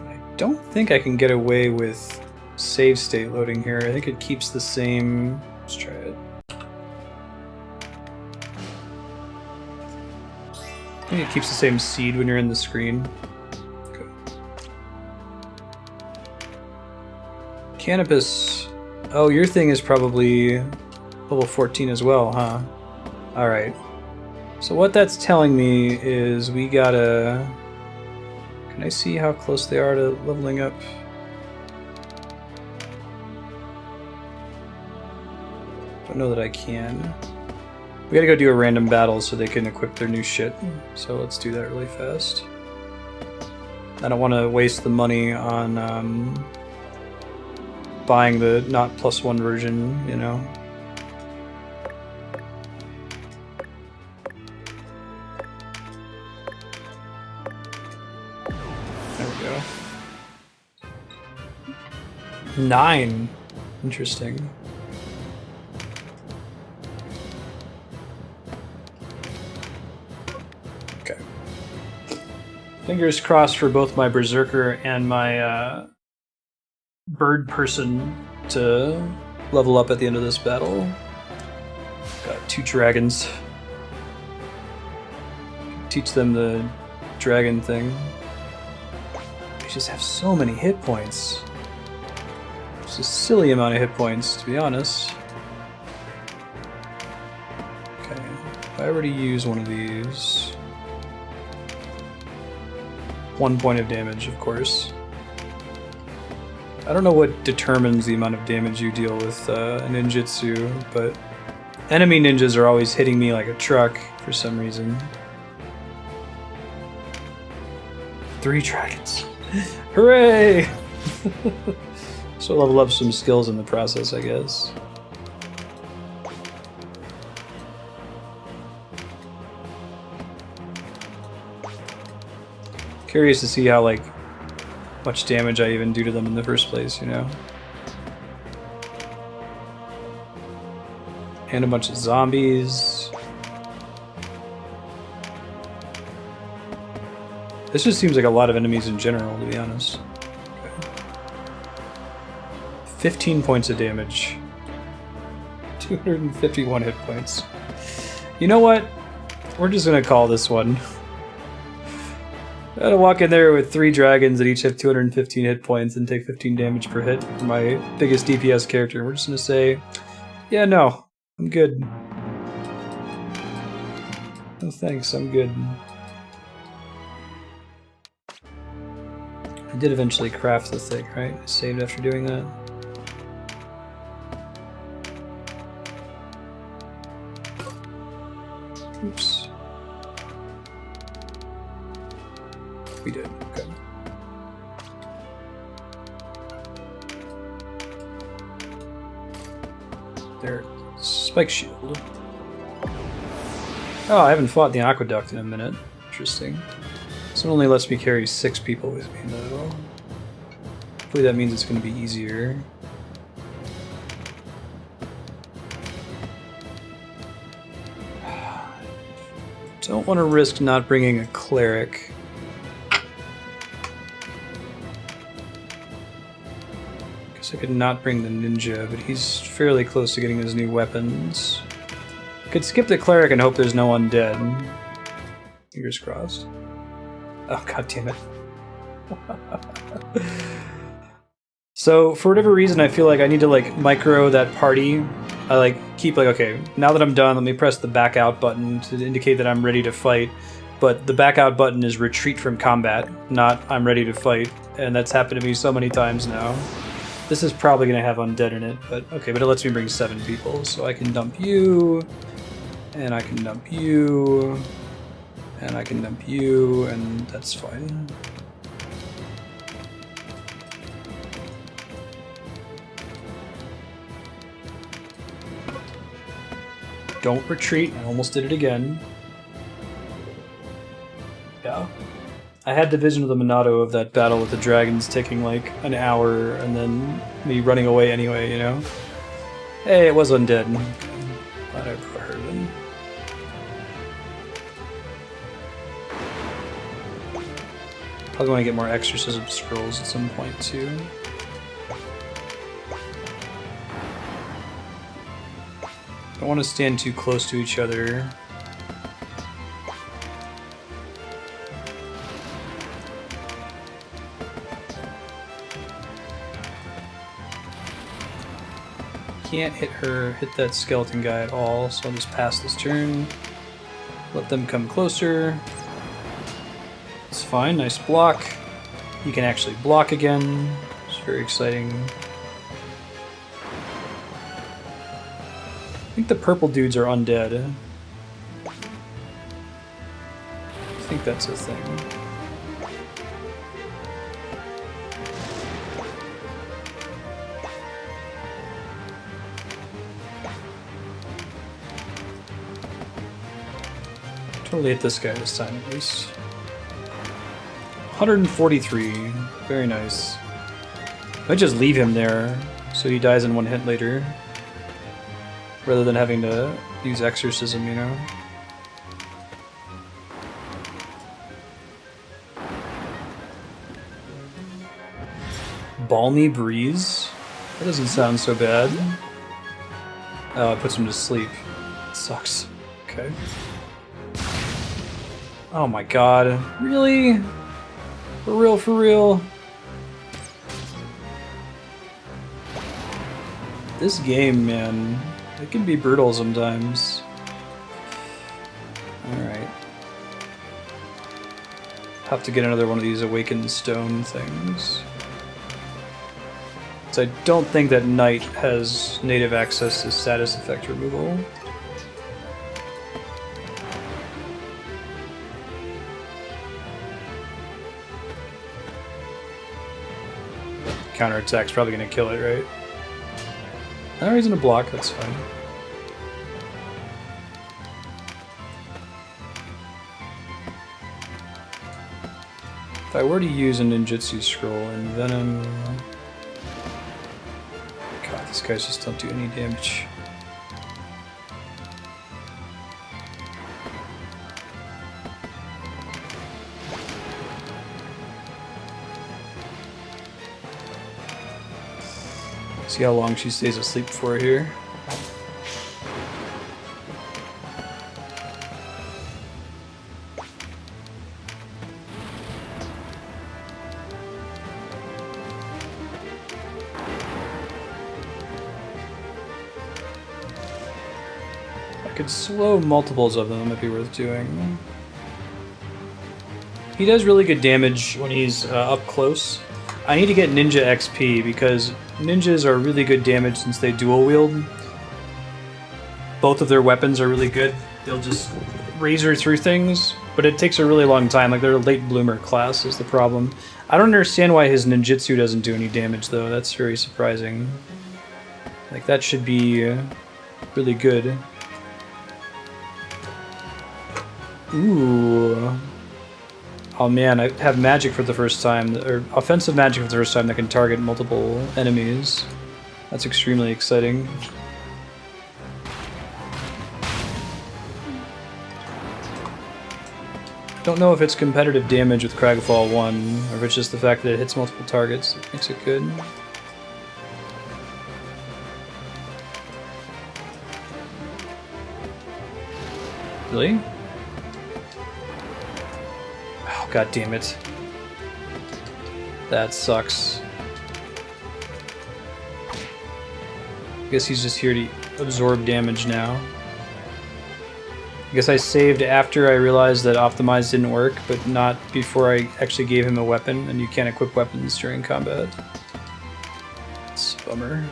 Speaker 1: I don't think I can get away with save state loading here. I think it keeps the same. Let's try it. I think it keeps the same seed when you're in the screen. Okay. Canopus. Oh, your thing is probably level 14 as well, huh? Alright. So what that's telling me is we gotta... Can I see how close they are to leveling up? Don't know that I can. We gotta go do a random battle so they can equip their new shit. So let's do that really fast. I don't want to waste the money on buying the not +1 version, you know. There we go. 9. Interesting. Okay. Fingers crossed for both my Berserker and my bird person to level up at the end of this battle. Got 2 dragons. Teach them the dragon thing. They just have so many hit points. It's a silly amount of hit points, to be honest. Okay, if I were to use one of these... 1 point of damage, of course. I don't know what determines the amount of damage you deal with a ninjutsu, but enemy ninjas are always hitting me like a truck for some reason. 3 dragons. Hooray! So level up some skills in the process, I guess. Curious to see how, like, much damage I even do to them in the first place, you know? And a bunch of zombies. This just seems like a lot of enemies in general, to be honest. Okay. 15 points of damage. 251 hit points. You know what? We're just gonna call this one. I gotta walk in there with 3 dragons that each have 215 hit points and take 15 damage per hit for my biggest DPS character. We're just gonna say, yeah, no, I'm good. No thanks, I'm good. I did eventually craft the thing, right? I saved after doing that. Oops. We did, okay. There, spike shield. Oh, I haven't fought the aqueduct in a minute. Interesting. This one only lets me carry 6 people with me, though. Hopefully that means it's going to be easier. Don't want to risk not bringing a cleric. Guess I could not bring the ninja, but he's fairly close to getting his new weapons. Could skip the cleric and hope there's no undead. Fingers crossed. Oh, god damn it. So, for whatever reason, I feel like I need to, like, micro that party. I, like, keep, like, okay, now that I'm done, let me press the back out button to indicate that I'm ready to fight. But the back out button is retreat from combat, not I'm ready to fight. And that's happened to me so many times now. This is probably going to have undead in it, but okay, but it lets me bring 7 people, so I can dump you. And I can dump you. And I can dump you, and that's fine. Don't retreat. I almost did it again. Yeah. I had the vision of the Minato of that battle with the dragons taking like an hour and then me running away anyway, you know? Hey, it was undead. Glad I brought her then. Probably want to get more exorcism scrolls at some point too. Don't want to stand too close to each other. Can't hit that skeleton guy at all, so I'll just pass this turn. Let them come closer. It's fine, nice block. You can actually block again. It's very exciting. I think the purple dudes are undead. I think that's a thing. Totally hit this guy this time at least. 143. Very nice. I just leave him there so he dies in one hit later. Rather than having to use exorcism, you know? Balmy breeze? That doesn't sound so bad. Oh, it puts him to sleep. It sucks. Okay. Oh my god. Really? For real, for real? This game, man. It can be brutal sometimes. Alright. Have to get another one of these awakened stone things. So I don't think that Knight has native access to status effect removal. Counterattack's probably gonna kill it, right? No reason to block, that's fine. If I were to use a ninjutsu scroll and venom... God, these guys just don't do any damage. See how long she stays asleep for here. I could slow multiples of them, it'd be worth doing. He does really good damage when he's up close. I need to get ninja XP because ninjas are really good damage since they dual wield. Both of their weapons are really good. They'll just razor through things, but it takes a really long time. Like, they're a late bloomer class is the problem. I don't understand why his ninjutsu doesn't do any damage though. That's very surprising. Like, that should be really good. Ooh. Oh man, I have magic for the first time, or offensive magic for the first time that can target multiple enemies. That's extremely exciting. Don't know if it's competitive damage with Cragfall 1, or if it's just the fact that it hits multiple targets that makes it good. Really? God damn it. That sucks. I guess he's just here to absorb damage now. I guess I saved after I realized that Optimize didn't work, but not before I actually gave him a weapon, and you can't equip weapons during combat. It's a bummer.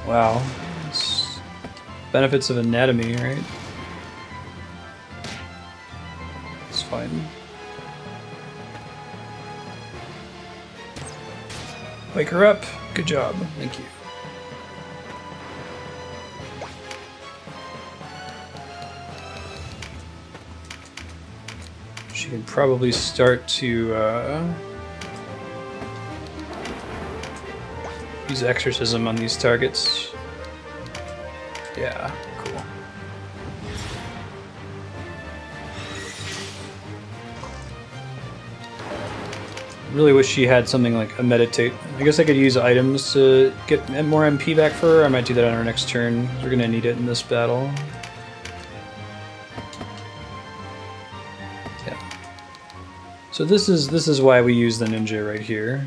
Speaker 1: Wow. It's benefits of anatomy, right? It's fine. Wake her up. Good job. Thank you. She can probably start to use exorcism on these targets. Yeah, cool. Really wish she had something like a meditate. I guess I could use items to get more MP back for her. I might do that on our next turn. We're gonna need it in this battle. Yeah. So this is why we use the ninja right here.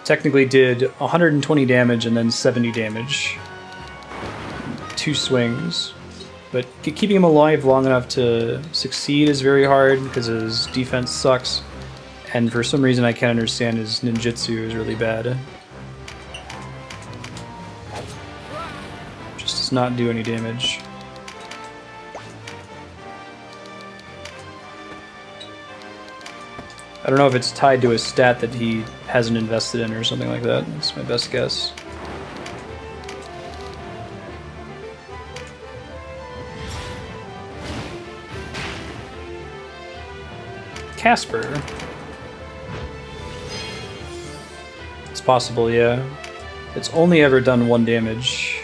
Speaker 1: Technically did 120 damage and then 70 damage. 2 swings. But keeping him alive long enough to succeed is very hard because his defense sucks. And for some reason I can't understand, his ninjutsu is really bad. Just does not do any damage. I don't know if it's tied to a stat that he hasn't invested in or something like that. That's my best guess. Casper. It's possible, yeah. It's only ever done 1 damage.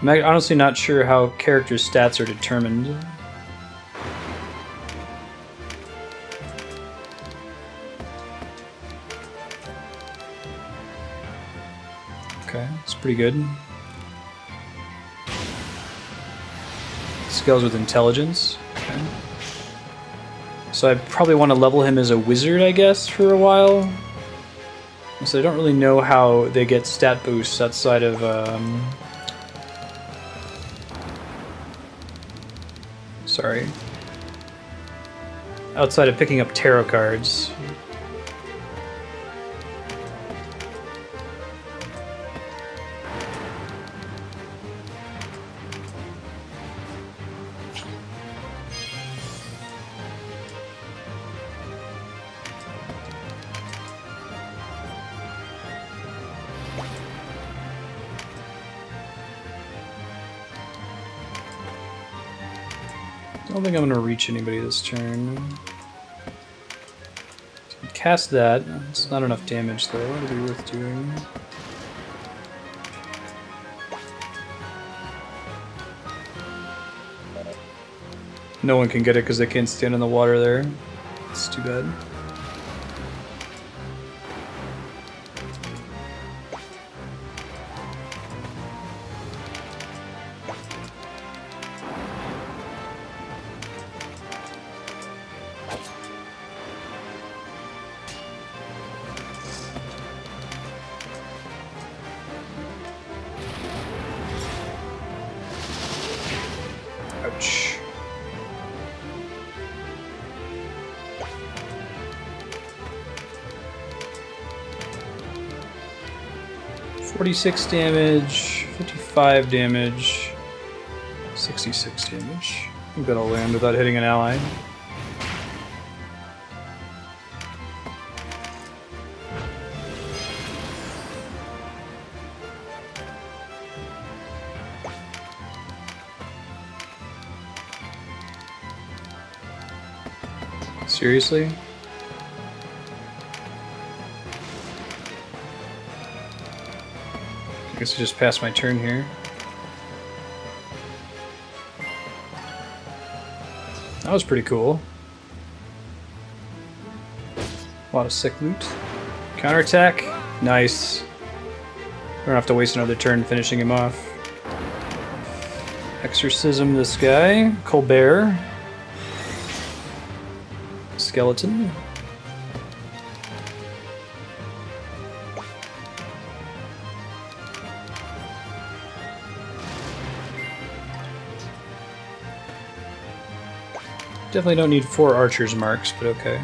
Speaker 1: I'm honestly not sure how character stats are determined. Okay, it's pretty good. Skills with intelligence. Okay. So I probably want to level him as a wizard, I guess, for a while. So I don't really know how they get stat boosts outside of outside of picking up tarot cards. I don't think I'm going to reach anybody this turn. Cast that. It's not enough damage though. It'll be worth doing. No one can get it because they can't stand in the water there. It's too bad. Ouch. $46 damage, 55 damage, 66 damage. I think that'll land without hitting an ally. Seriously? I guess I just passed my turn here. That was pretty cool. A lot of sick loot. Counterattack. Nice. I don't have to waste another turn finishing him off. Exorcism this guy. Colbert. Skeleton. Definitely don't need 4 archer's marks, but okay.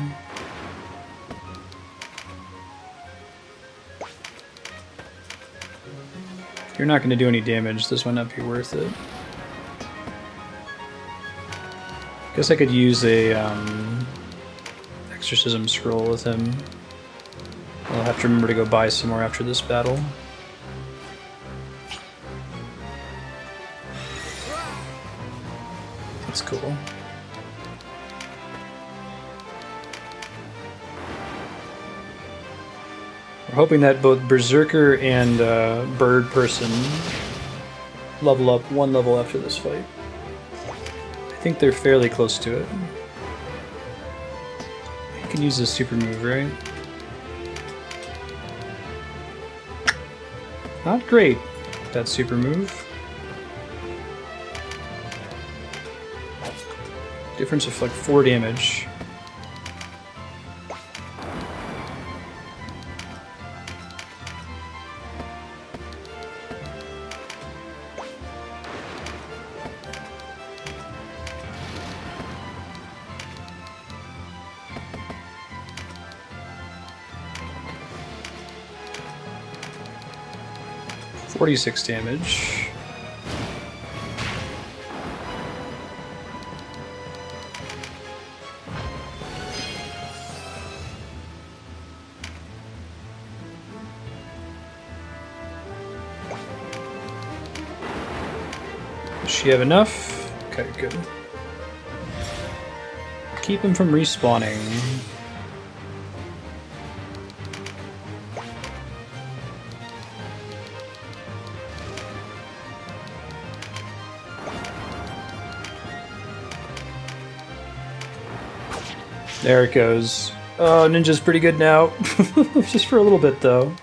Speaker 1: You're not going to do any damage. This might not be worth it. Guess I could use a exorcism scroll with him. I'll have to remember to go buy some more after this battle. That's cool. We're hoping that both Berserker and Bird Person level up one level after this fight. I think they're fairly close to it. You can use this super move, right? Not great, that super move. Difference of like 4 damage. .46 damage. Does she have enough? Okay, good. Keep him from respawning. There it goes. Oh, Ninja's pretty good now. Just for a little bit, though.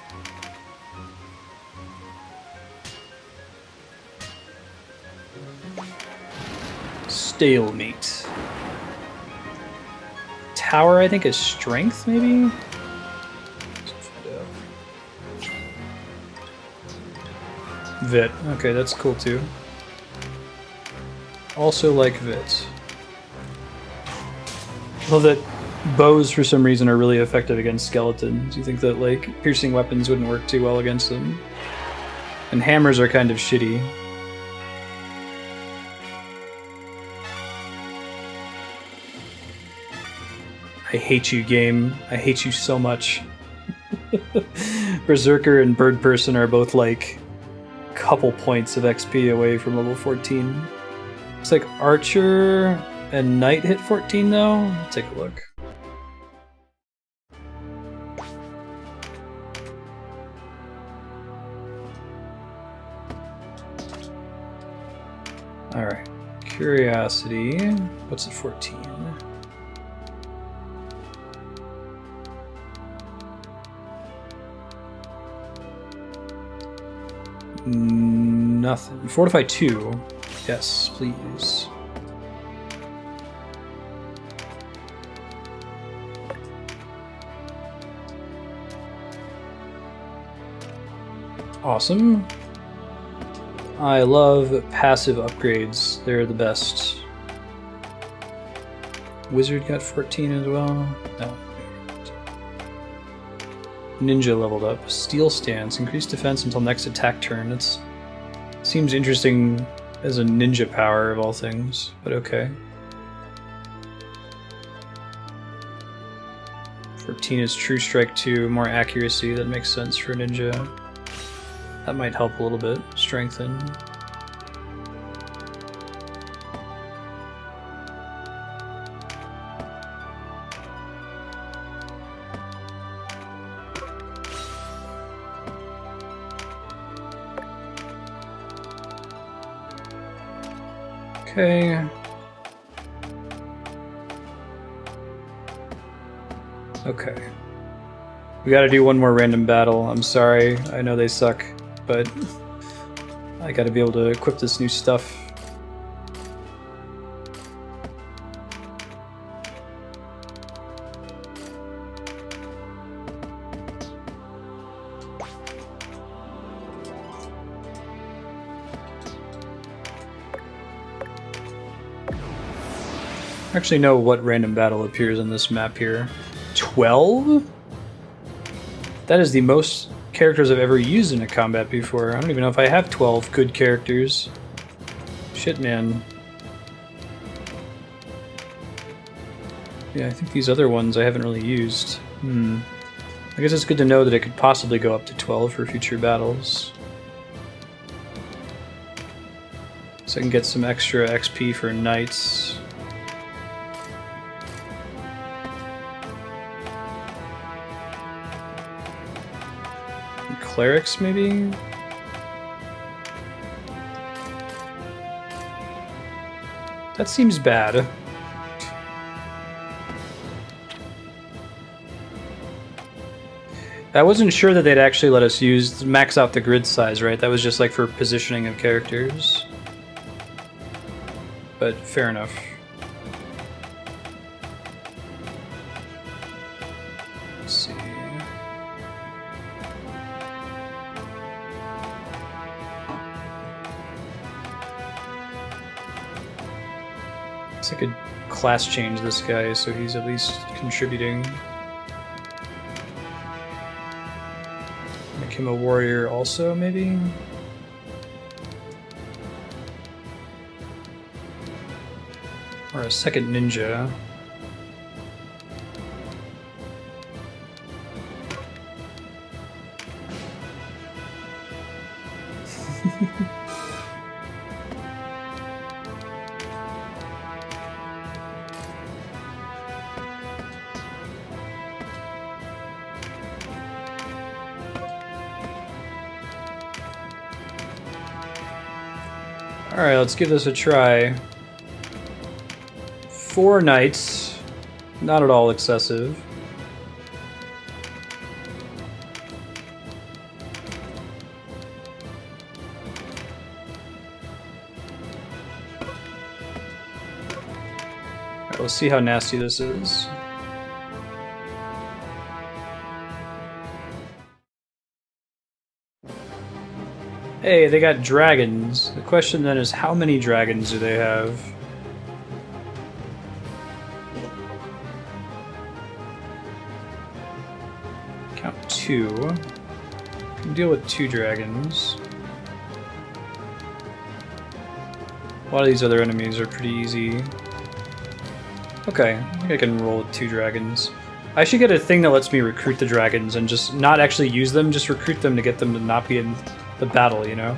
Speaker 1: Stalemate. Tower, I think, is strength, maybe? Let's find out. Vit. Okay, that's cool, too. Also like Vit. Well, that bows, for some reason, are really effective against skeletons. You think that, like, piercing weapons wouldn't work too well against them. And hammers are kind of shitty. I hate you, game. I hate you so much. Berserker and Bird Person are both, like, couple points of XP away from level 14. Looks like Archer and Knight hit 14, though. Let's take a look. Alright. Curiosity. What's at 14? Nothing. Fortify 2. Yes, please. Awesome. I love passive upgrades. They're the best. Wizard got 14 as well. No. Ninja leveled up. Steel stance. Increased defense until next attack turn. It seems interesting as a ninja power of all things, but okay. 14 is True Strike 2, more accuracy. That makes sense for ninja. That might help a little bit. Strengthen. Okay. Okay. We gotta do one more random battle. I'm sorry. I know they suck, but I gotta be able to equip this new stuff. I actually know what random battle appears on this map here. 12? That is the most characters I've ever used in a combat before. I don't even know if I have 12 good characters. Shit, man. Yeah, I think these other ones I haven't really used. I guess it's good to know that it could possibly go up to 12 for future battles. So I can get some extra XP for knights. And clerics, maybe? That seems bad. I wasn't sure that they'd actually let us max out the grid size, right? That was just like for positioning of characters. But fair enough. Let's see. Guess I could class change this guy so he's at least contributing. Make him a warrior also, maybe? Or a second ninja. Alright, let's give this a try. 4 knights, not at all excessive. Alright, we'll see how nasty this is. Hey, they got dragons. The question then is, how many dragons do they have? Count 2. Can deal with 2 dragons. A lot of these other enemies are pretty easy. Okay, I think I can roll with 2 dragons. I should get a thing that lets me recruit the dragons and just not actually use them, just recruit them to get them to not be in the battle, you know?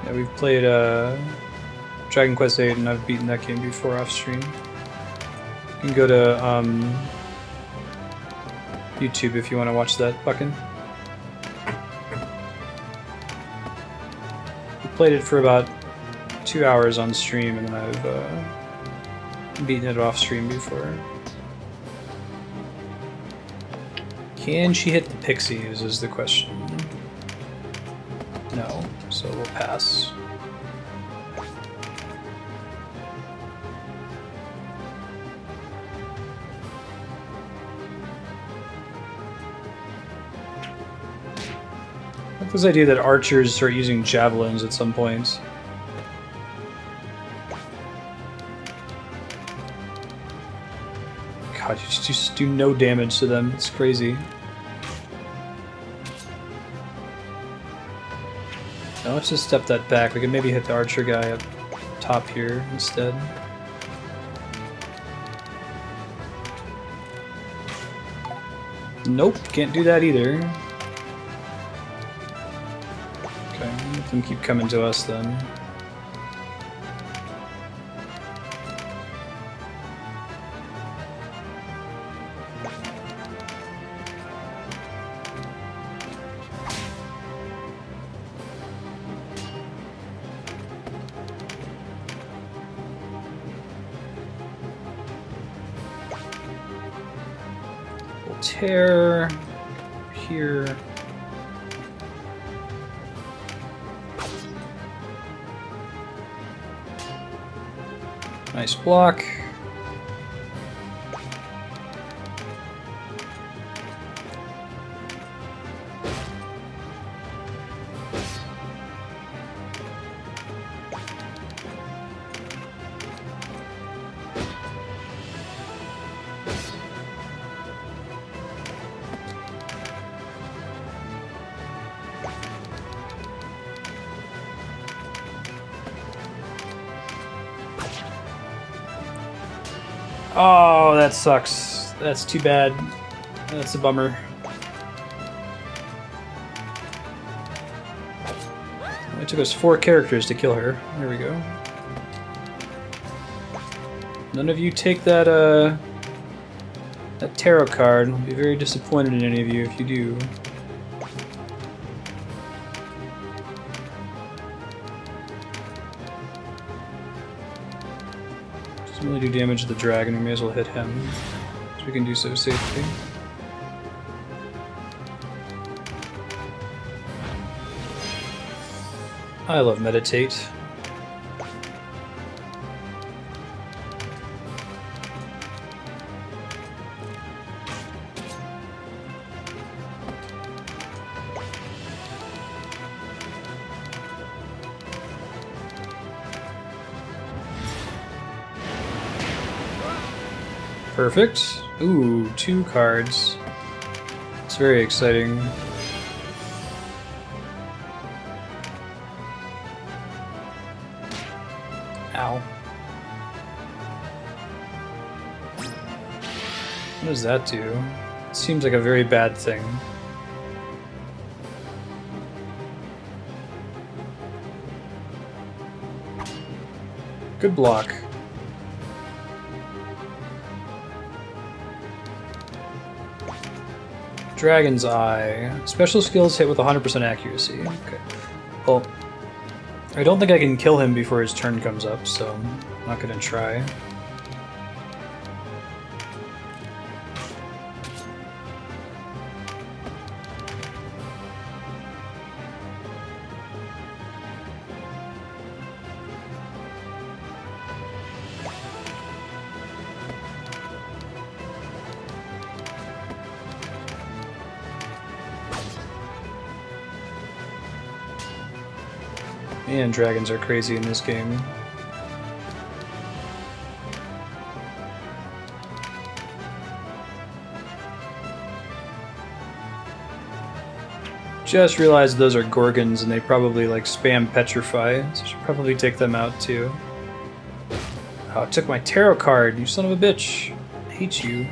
Speaker 1: Yeah, we've played Dragon Quest VIII and I've beaten that game before off stream. You can go to YouTube if you want to watch that, Buckin. We played it for about 2 hours on stream, and then I've beaten it off stream before. Can she hit the pixies is the question. No, so we'll pass. I like this idea that archers start using javelins at some point. God, you just do no damage to them. It's crazy. Now let's just step that back. We can maybe hit the archer guy up top here instead. Nope, can't do that either. Okay, let them keep coming to us then. Tear here. Nice block. Oh, that sucks. That's too bad. That's a bummer. It took us 4 characters to kill her. There we go. None of you take that that tarot card. I'll be very disappointed in any of you if you do. Doesn't really do damage to the dragon. We may as well hit him, so we can do so safely. I love meditate. Perfect. Ooh, 2 cards. It's very exciting. Ow. What does that do? It seems like a very bad thing. Good block. Dragon's Eye. Special skills hit with 100% accuracy. Okay. Well, I don't think I can kill him before his turn comes up, so I'm not gonna try. Man, dragons are crazy in this game. Just realized those are Gorgons and they probably like spam petrify, so I should probably take them out too. Oh, it took my tarot card, you son of a bitch. I hate you.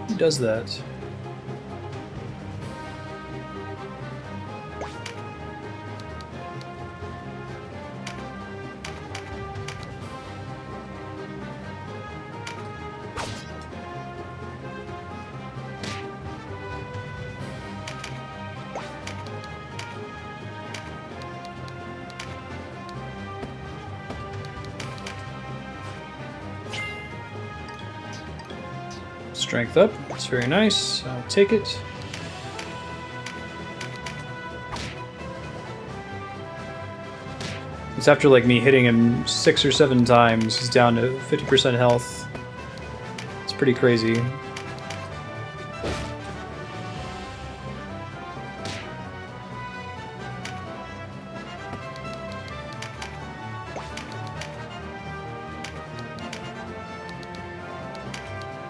Speaker 1: Who does that? Strength up, that's very nice. I'll take it. It's after like me hitting him 6 or 7 times, he's down to 50% health. It's pretty crazy.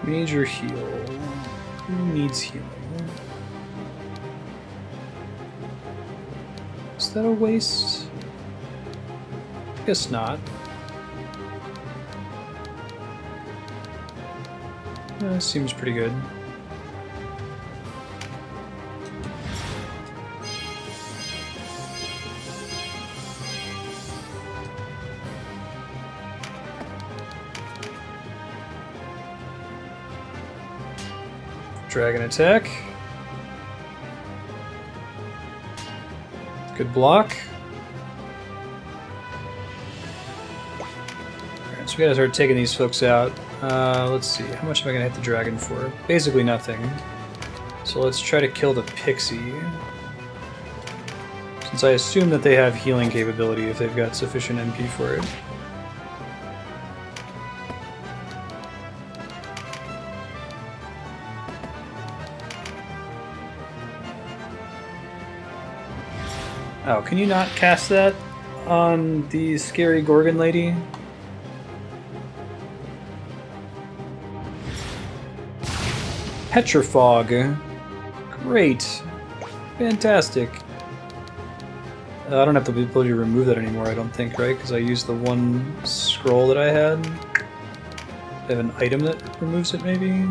Speaker 1: Major heal. Who needs healing? Is that a waste? I guess not. Seems pretty good. Dragon attack. Good block. Alright, so we gotta start taking these folks out. Let's see, how much am I gonna hit the dragon for? Basically nothing. So let's try to kill the pixie. Since I assume that they have healing capability if they've got sufficient MP for it. Oh, can you not cast that on the scary Gorgon lady? Petrifog. Great. Fantastic. I don't have the ability to remove that anymore, I don't think, right? Because I used the one scroll that I had. They have an item that removes it, maybe?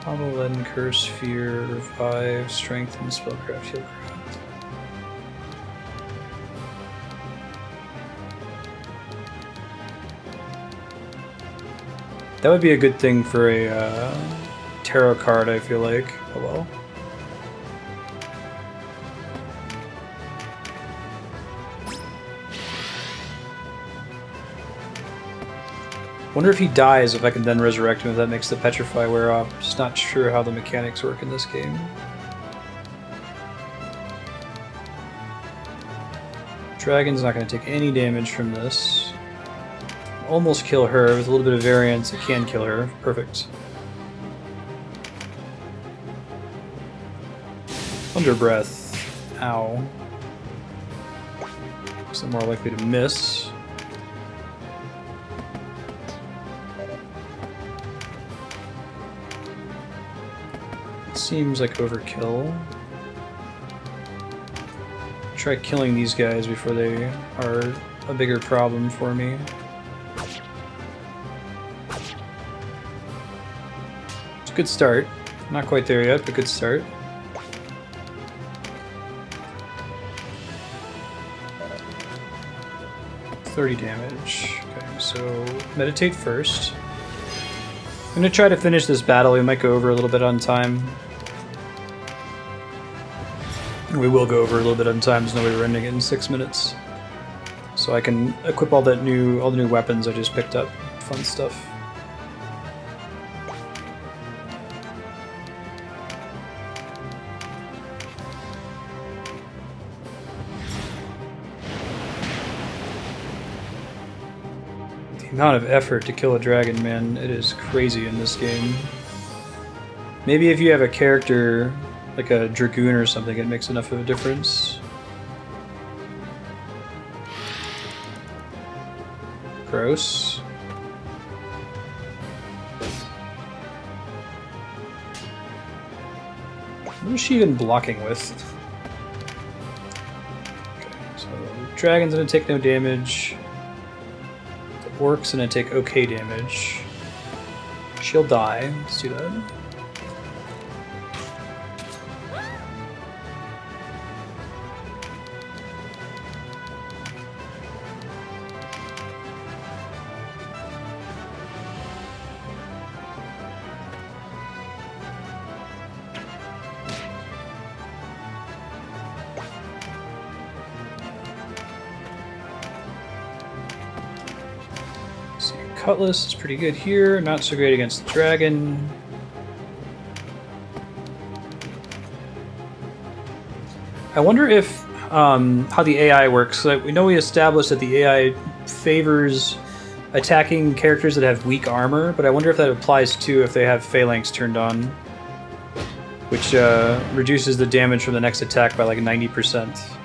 Speaker 1: Hollow, Leaden, Curse, Fear, Revive, Strengthen, Spellcraft, Healcraft. That would be a good thing for a tarot card, I feel like. Oh well. Wonder if he dies, if I can then resurrect him, if that makes the Petrify wear off. Just not sure how the mechanics work in this game. Dragon's not going to take any damage from this. Almost kill her. With a little bit of variance, it can kill her. Perfect. Thunder Breath. Ow. So more likely to miss. Seems like overkill. Try killing these guys before they are a bigger problem for me. It's a good start. Not quite there yet, but good start. $30 damage. Okay, so meditate first. I'm gonna try to finish this battle. We might go over a little bit on time. We will go over a little bit on time. There's no way we're ending it in 6 minutes. So I can equip all the new weapons I just picked up. Fun stuff. The amount of effort to kill a dragon, man, it is crazy in this game. Maybe if you have a character like a Dragoon or something, it makes enough of a difference. Gross. What is she even blocking with? Okay, so dragon's gonna take no damage. The orc's gonna take okay damage. She'll die. Let's do that. Cutlass is pretty good here, not so great against the dragon. I wonder if how the AI works. Like, we know we established that the AI favors attacking characters that have weak armor, but I wonder if that applies too if they have phalanx turned on, which reduces the damage from the next attack by like 90%.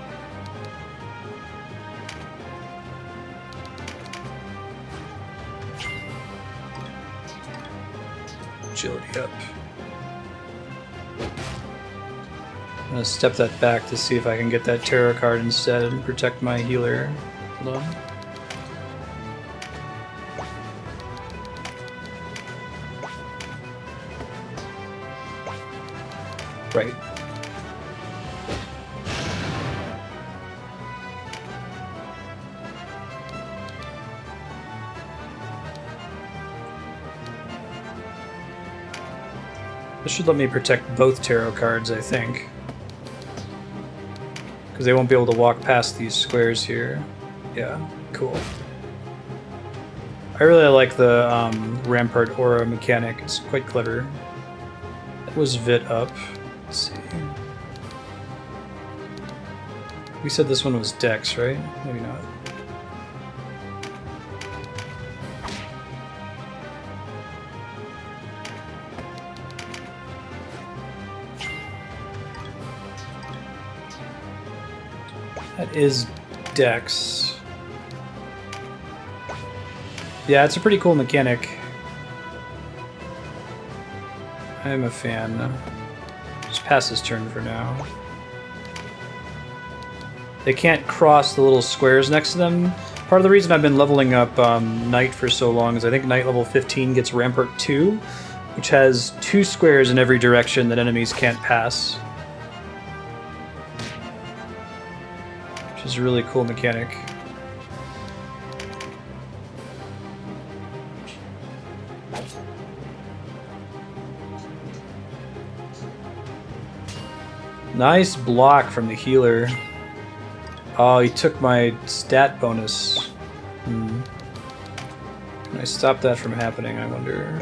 Speaker 1: Agility up. I'm gonna step that back to see if I can get that tarot card instead and protect my healer. Hold on. Right. This should let me protect both tarot cards, I think. Because they won't be able to walk past these squares here. Yeah, cool. I really like the Rampart Aura mechanic. It's quite clever. That was Vit up. Let's see. We said this one was Dex, right? Maybe not. That is Dex. Yeah, it's a pretty cool mechanic. I'm a fan. Just pass this turn for now. They can't cross the little squares next to them, Part of the reason I've been leveling up Knight for so long is I think Knight level 15 gets Rampart 2, which has 2 squares in every direction that enemies can't pass. Which is a really cool mechanic. Nice block from the healer. Oh, he took my stat bonus. Can I stop that from happening, I wonder?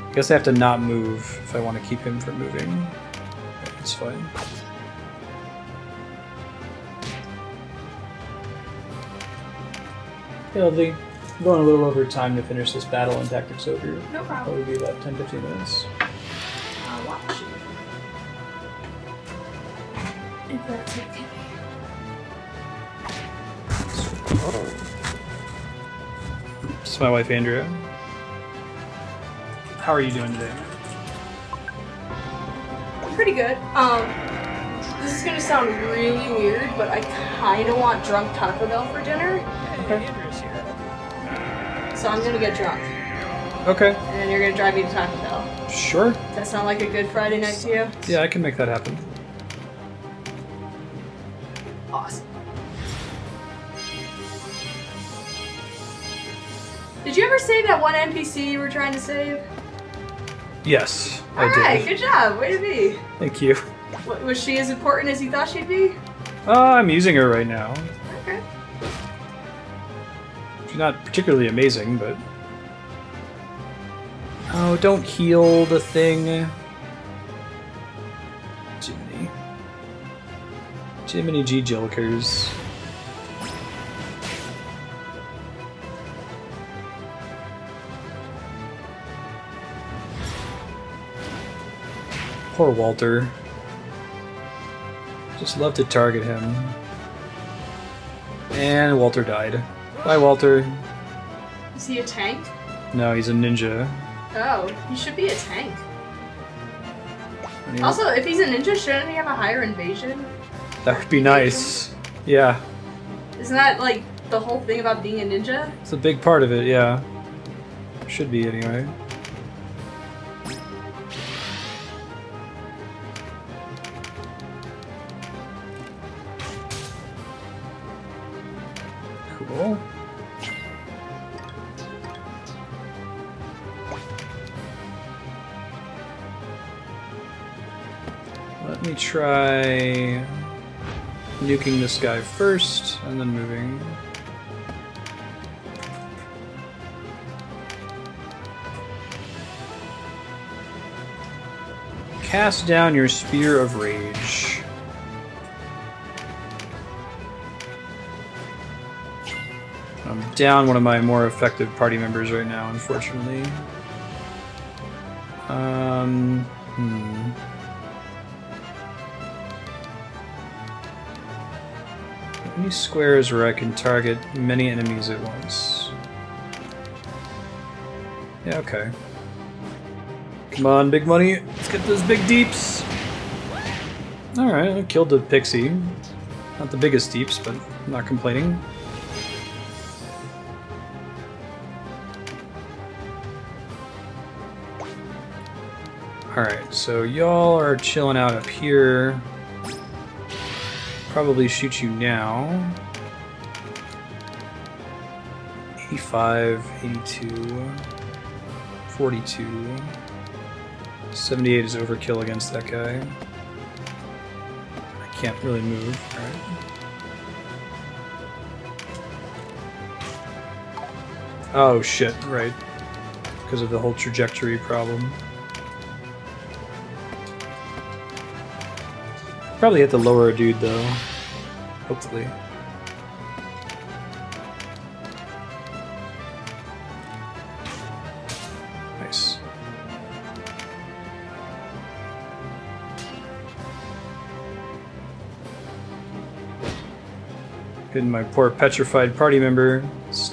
Speaker 1: I guess I have to not move if I want to keep him from moving. Okay, that's fine. Okay, lovely. I'm going a little over time to finish this battle and tactics over.
Speaker 3: No problem.
Speaker 1: Probably be about 10-15 minutes.
Speaker 3: I'll watch you. If that's okay.
Speaker 1: This is my wife, Andrea. How are you doing today?
Speaker 3: Pretty good. This is gonna sound really weird, but I kinda want drunk Taco Bell for dinner.
Speaker 1: Okay.
Speaker 3: So I'm gonna get drunk.
Speaker 1: Okay.
Speaker 3: And then you're gonna drive me to Taco Bell.
Speaker 1: Sure.
Speaker 3: Does that sound like a good Friday night to you?
Speaker 1: Yeah, I can make that happen.
Speaker 3: Awesome. Did you ever save that one NPC you were trying to save?
Speaker 1: Yes, I
Speaker 3: Alright,
Speaker 1: did.
Speaker 3: good job. Way to be.
Speaker 1: Thank you.
Speaker 3: Was she as important as you thought she'd be?
Speaker 1: I'm using her right now.
Speaker 3: Okay.
Speaker 1: She's not particularly amazing, but... Oh, don't heal the thing. Jiminy G. Jillikers. Poor Walter. Just love to target him. And Walter died. Bye, Walter.
Speaker 3: Is he a tank?
Speaker 1: No, he's a ninja.
Speaker 3: Oh, he should be a tank.
Speaker 1: And he-
Speaker 3: Also, if he's a ninja, shouldn't he have a higher invasion?
Speaker 1: That would be nice. Yeah,
Speaker 3: Isn't that like the whole thing about being a ninja?
Speaker 1: it's a big part of it, yeah. Should be, anyway. Cool. Let me try nuking this guy first, and then moving. Cast down your Spear of Rage. I'm down one of my more effective party members right now, unfortunately. Any squares where I can target many enemies at once. Yeah, okay. Come on, big money. Let's get those big deeps. Alright, I killed the pixie. Not the biggest deeps, but I'm not complaining. Alright, so y'all are chilling out up here. Probably shoot you now. 85, 82, 42. 78 is overkill against that guy. I can't really move, right? Oh shit, right. Because of the whole trajectory problem. Probably hit the lower dude though. Hopefully. Nice. Getting my poor petrified party member,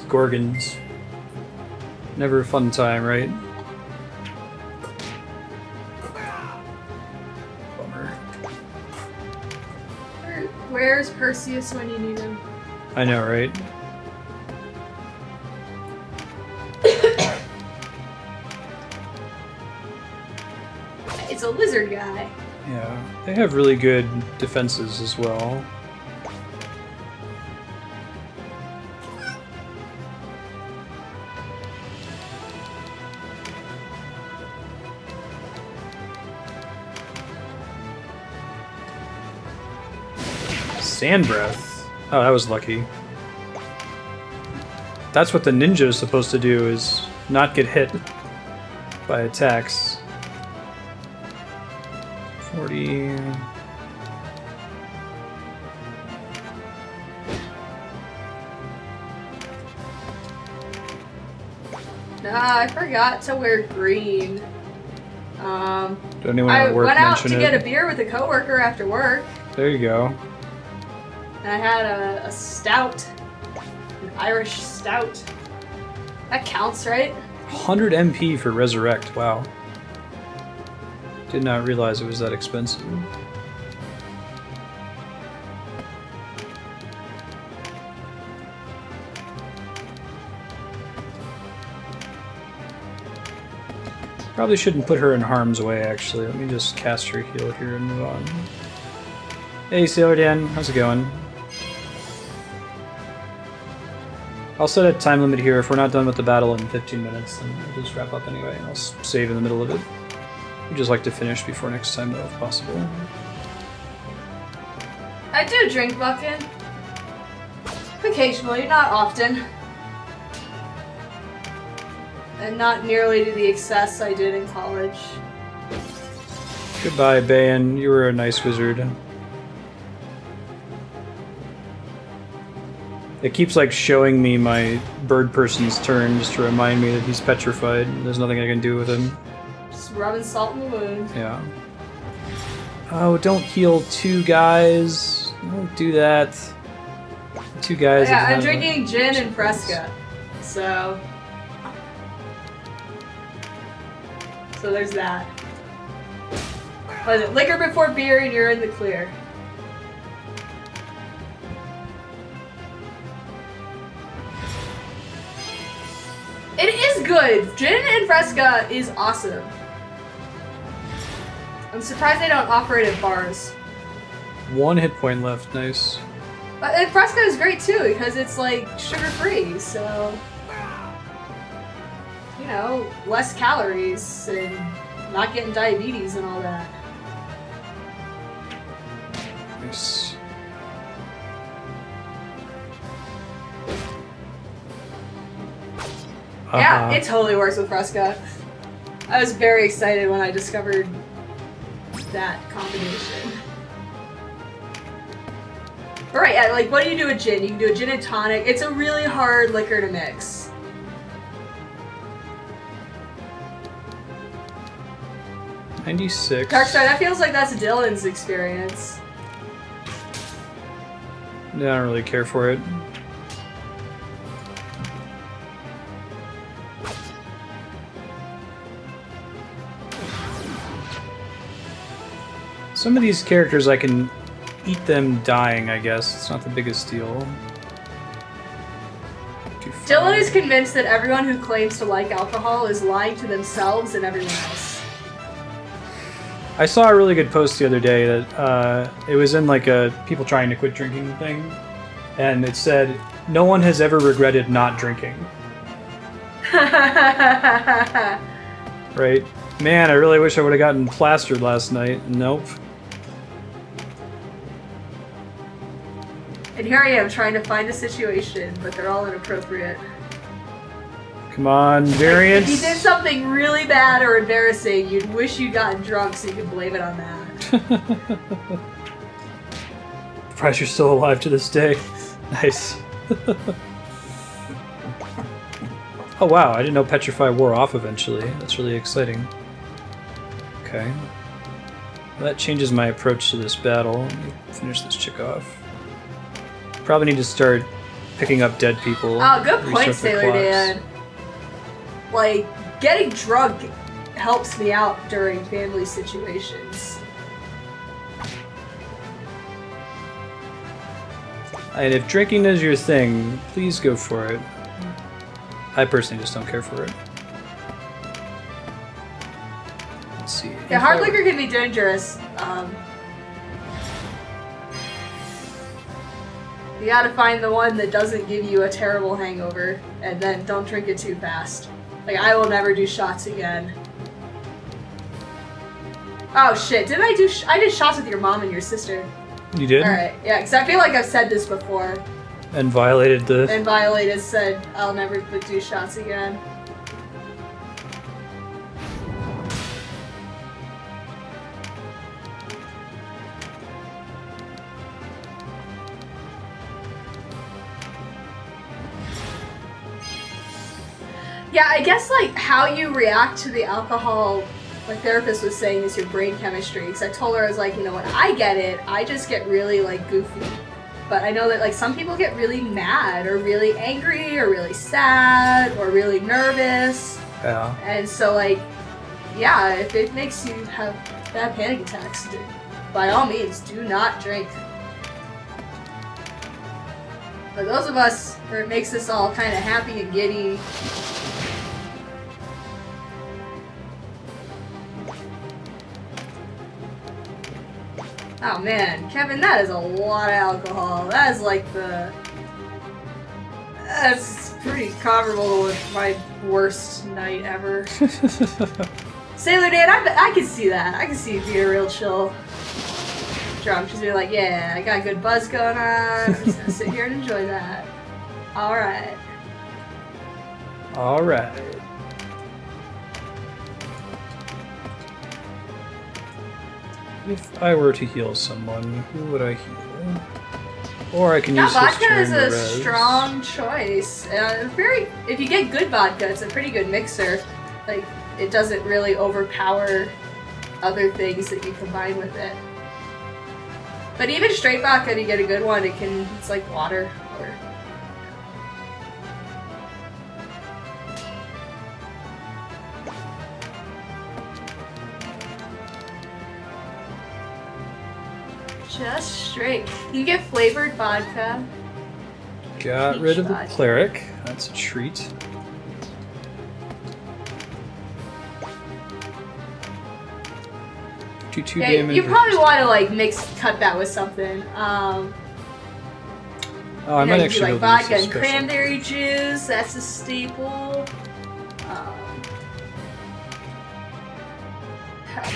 Speaker 1: Gorgons. Never a fun time, right? Bummer.
Speaker 3: Where's Perseus when you need him.
Speaker 1: I know, right?
Speaker 3: It's a lizard guy.
Speaker 1: Yeah, they have really good defenses as well. Sand breath. Oh, that was lucky. That's what the ninja is supposed to do, is not get hit by attacks. 40...
Speaker 3: Nah, I forgot to wear green.
Speaker 1: Don't anyone
Speaker 3: I
Speaker 1: at work
Speaker 3: went out
Speaker 1: mention
Speaker 3: to
Speaker 1: it?
Speaker 3: get a beer with a coworker after work,
Speaker 1: There you go.
Speaker 3: and I had a stout, an Irish stout. That counts, right?
Speaker 1: 100 MP for Resurrect, wow. Did not realize it was that expensive. Probably shouldn't put her in harm's way, actually. Let me just cast her heal here and move on. Hey, Sailor Dan, how's it going? I'll set a time limit here. If we're not done with the battle in 15 minutes, then we'll just wrap up anyway, and I'll save in the middle of it. We'd just like to finish before next time, though, if possible.
Speaker 3: I do drink bucking. Occasionally, not often. And not nearly to the excess I did in college.
Speaker 1: Goodbye, Bayan. You were a nice wizard. It keeps, like, showing me my bird person's turn just to remind me that he's petrified. There's nothing I can do with him.
Speaker 3: Just rubbing salt in the wound.
Speaker 1: Yeah. Oh, don't heal two guys. Don't do that. Two guys.
Speaker 3: Yeah,
Speaker 1: that
Speaker 3: I'm
Speaker 1: have
Speaker 3: drinking gin and Fresca. So there's that. What is it? Liquor before beer and you're in the clear. It is good! Gin and Fresca is awesome. I'm surprised they don't offer it at bars.
Speaker 1: 1 hit point left. Nice.
Speaker 3: And Fresca is great too, because it's like sugar-free, so... You know, less calories and not getting diabetes and all that.
Speaker 1: Nice.
Speaker 3: Yeah, it totally works with Fresca. I was very excited when I discovered that combination. Alright, yeah, like what do you do with gin? You can do a gin and tonic. It's a really hard liquor to mix.
Speaker 1: $96.
Speaker 3: Darkstar, that feels like that's Dylan's experience.
Speaker 1: Yeah, I don't really care for it. Some of these characters I can eat them dying, I guess. It's not the biggest deal.
Speaker 3: Dylan is convinced that everyone who claims to like alcohol is lying to themselves and everyone else.
Speaker 1: I saw a really good post the other day that it was in like a people trying to quit drinking thing, and it said, "No one has ever regretted not drinking." Right? Man, I really wish I would have gotten plastered last night. Nope.
Speaker 3: And here I am trying to find a situation, but they're all inappropriate.
Speaker 1: Come on,
Speaker 3: Like,
Speaker 1: variance.
Speaker 3: if you did something really bad or embarrassing, you'd wish you'd gotten drunk so you could blame it on that.
Speaker 1: Surprised you're still alive to this day. Nice. Oh wow, I didn't know Petrify wore off eventually. That's really exciting. Okay. Well, that changes my approach to this battle. Let me finish this chick off. Probably need to start picking up dead people.
Speaker 3: Oh, good point,
Speaker 1: restart the
Speaker 3: Sailor
Speaker 1: clocks.
Speaker 3: Dan. Like, getting drunk helps me out during family situations.
Speaker 1: And if drinking is your thing, please go for it. I personally just don't care for it. Let's see.
Speaker 3: Yeah, hard liquor can be dangerous. You gotta find the one that doesn't give you a terrible hangover, and then don't drink it too fast. Like, I will never do shots again. Oh shit, did I do I did shots with your mom and your sister.
Speaker 1: You did?
Speaker 3: Alright, yeah, because I feel like I've said this before.
Speaker 1: And violated the...
Speaker 3: And violated said, I'll never do shots again. Yeah, I guess, like, how you react to the alcohol, my therapist was saying, is your brain chemistry. Because I told her, I was like, you know, when I get it, I just get really, like, goofy. But I know that, like, some people get really mad, or really angry, or really sad, or really nervous.
Speaker 1: Yeah.
Speaker 3: And so, like, yeah, if it makes you have bad panic attacks, by all means, do not drink. But those of us where it makes us all kind of happy and giddy, oh man, Kevin, that is a lot of alcohol. That is like that's pretty comparable with my worst night ever. Sailor Dan, I can see that. I can see you being a real chill drunk. Just be like, yeah, I got a good buzz going on. I'm just gonna sit here and enjoy that. Alright.
Speaker 1: Alright. If I were to heal someone, who would I heal? Or I can use this
Speaker 3: vodka
Speaker 1: turn
Speaker 3: is
Speaker 1: to
Speaker 3: a
Speaker 1: res.
Speaker 3: strong choice. If you get good vodka, it's a pretty good mixer. Like, it doesn't really overpower other things that you combine with it. But even straight vodka, to get a good one, it's like water. Just straight. You can get flavored vodka.
Speaker 1: Got
Speaker 3: Peach
Speaker 1: rid of the
Speaker 3: vodka.
Speaker 1: cleric. That's a treat. Two
Speaker 3: Yeah,
Speaker 1: damage.
Speaker 3: you probably want to like cut that with something.
Speaker 1: Oh, I
Speaker 3: You know,
Speaker 1: might
Speaker 3: you
Speaker 1: actually
Speaker 3: do like
Speaker 1: go use
Speaker 3: vodka
Speaker 1: this
Speaker 3: and
Speaker 1: special.
Speaker 3: cranberry juice. That's a staple.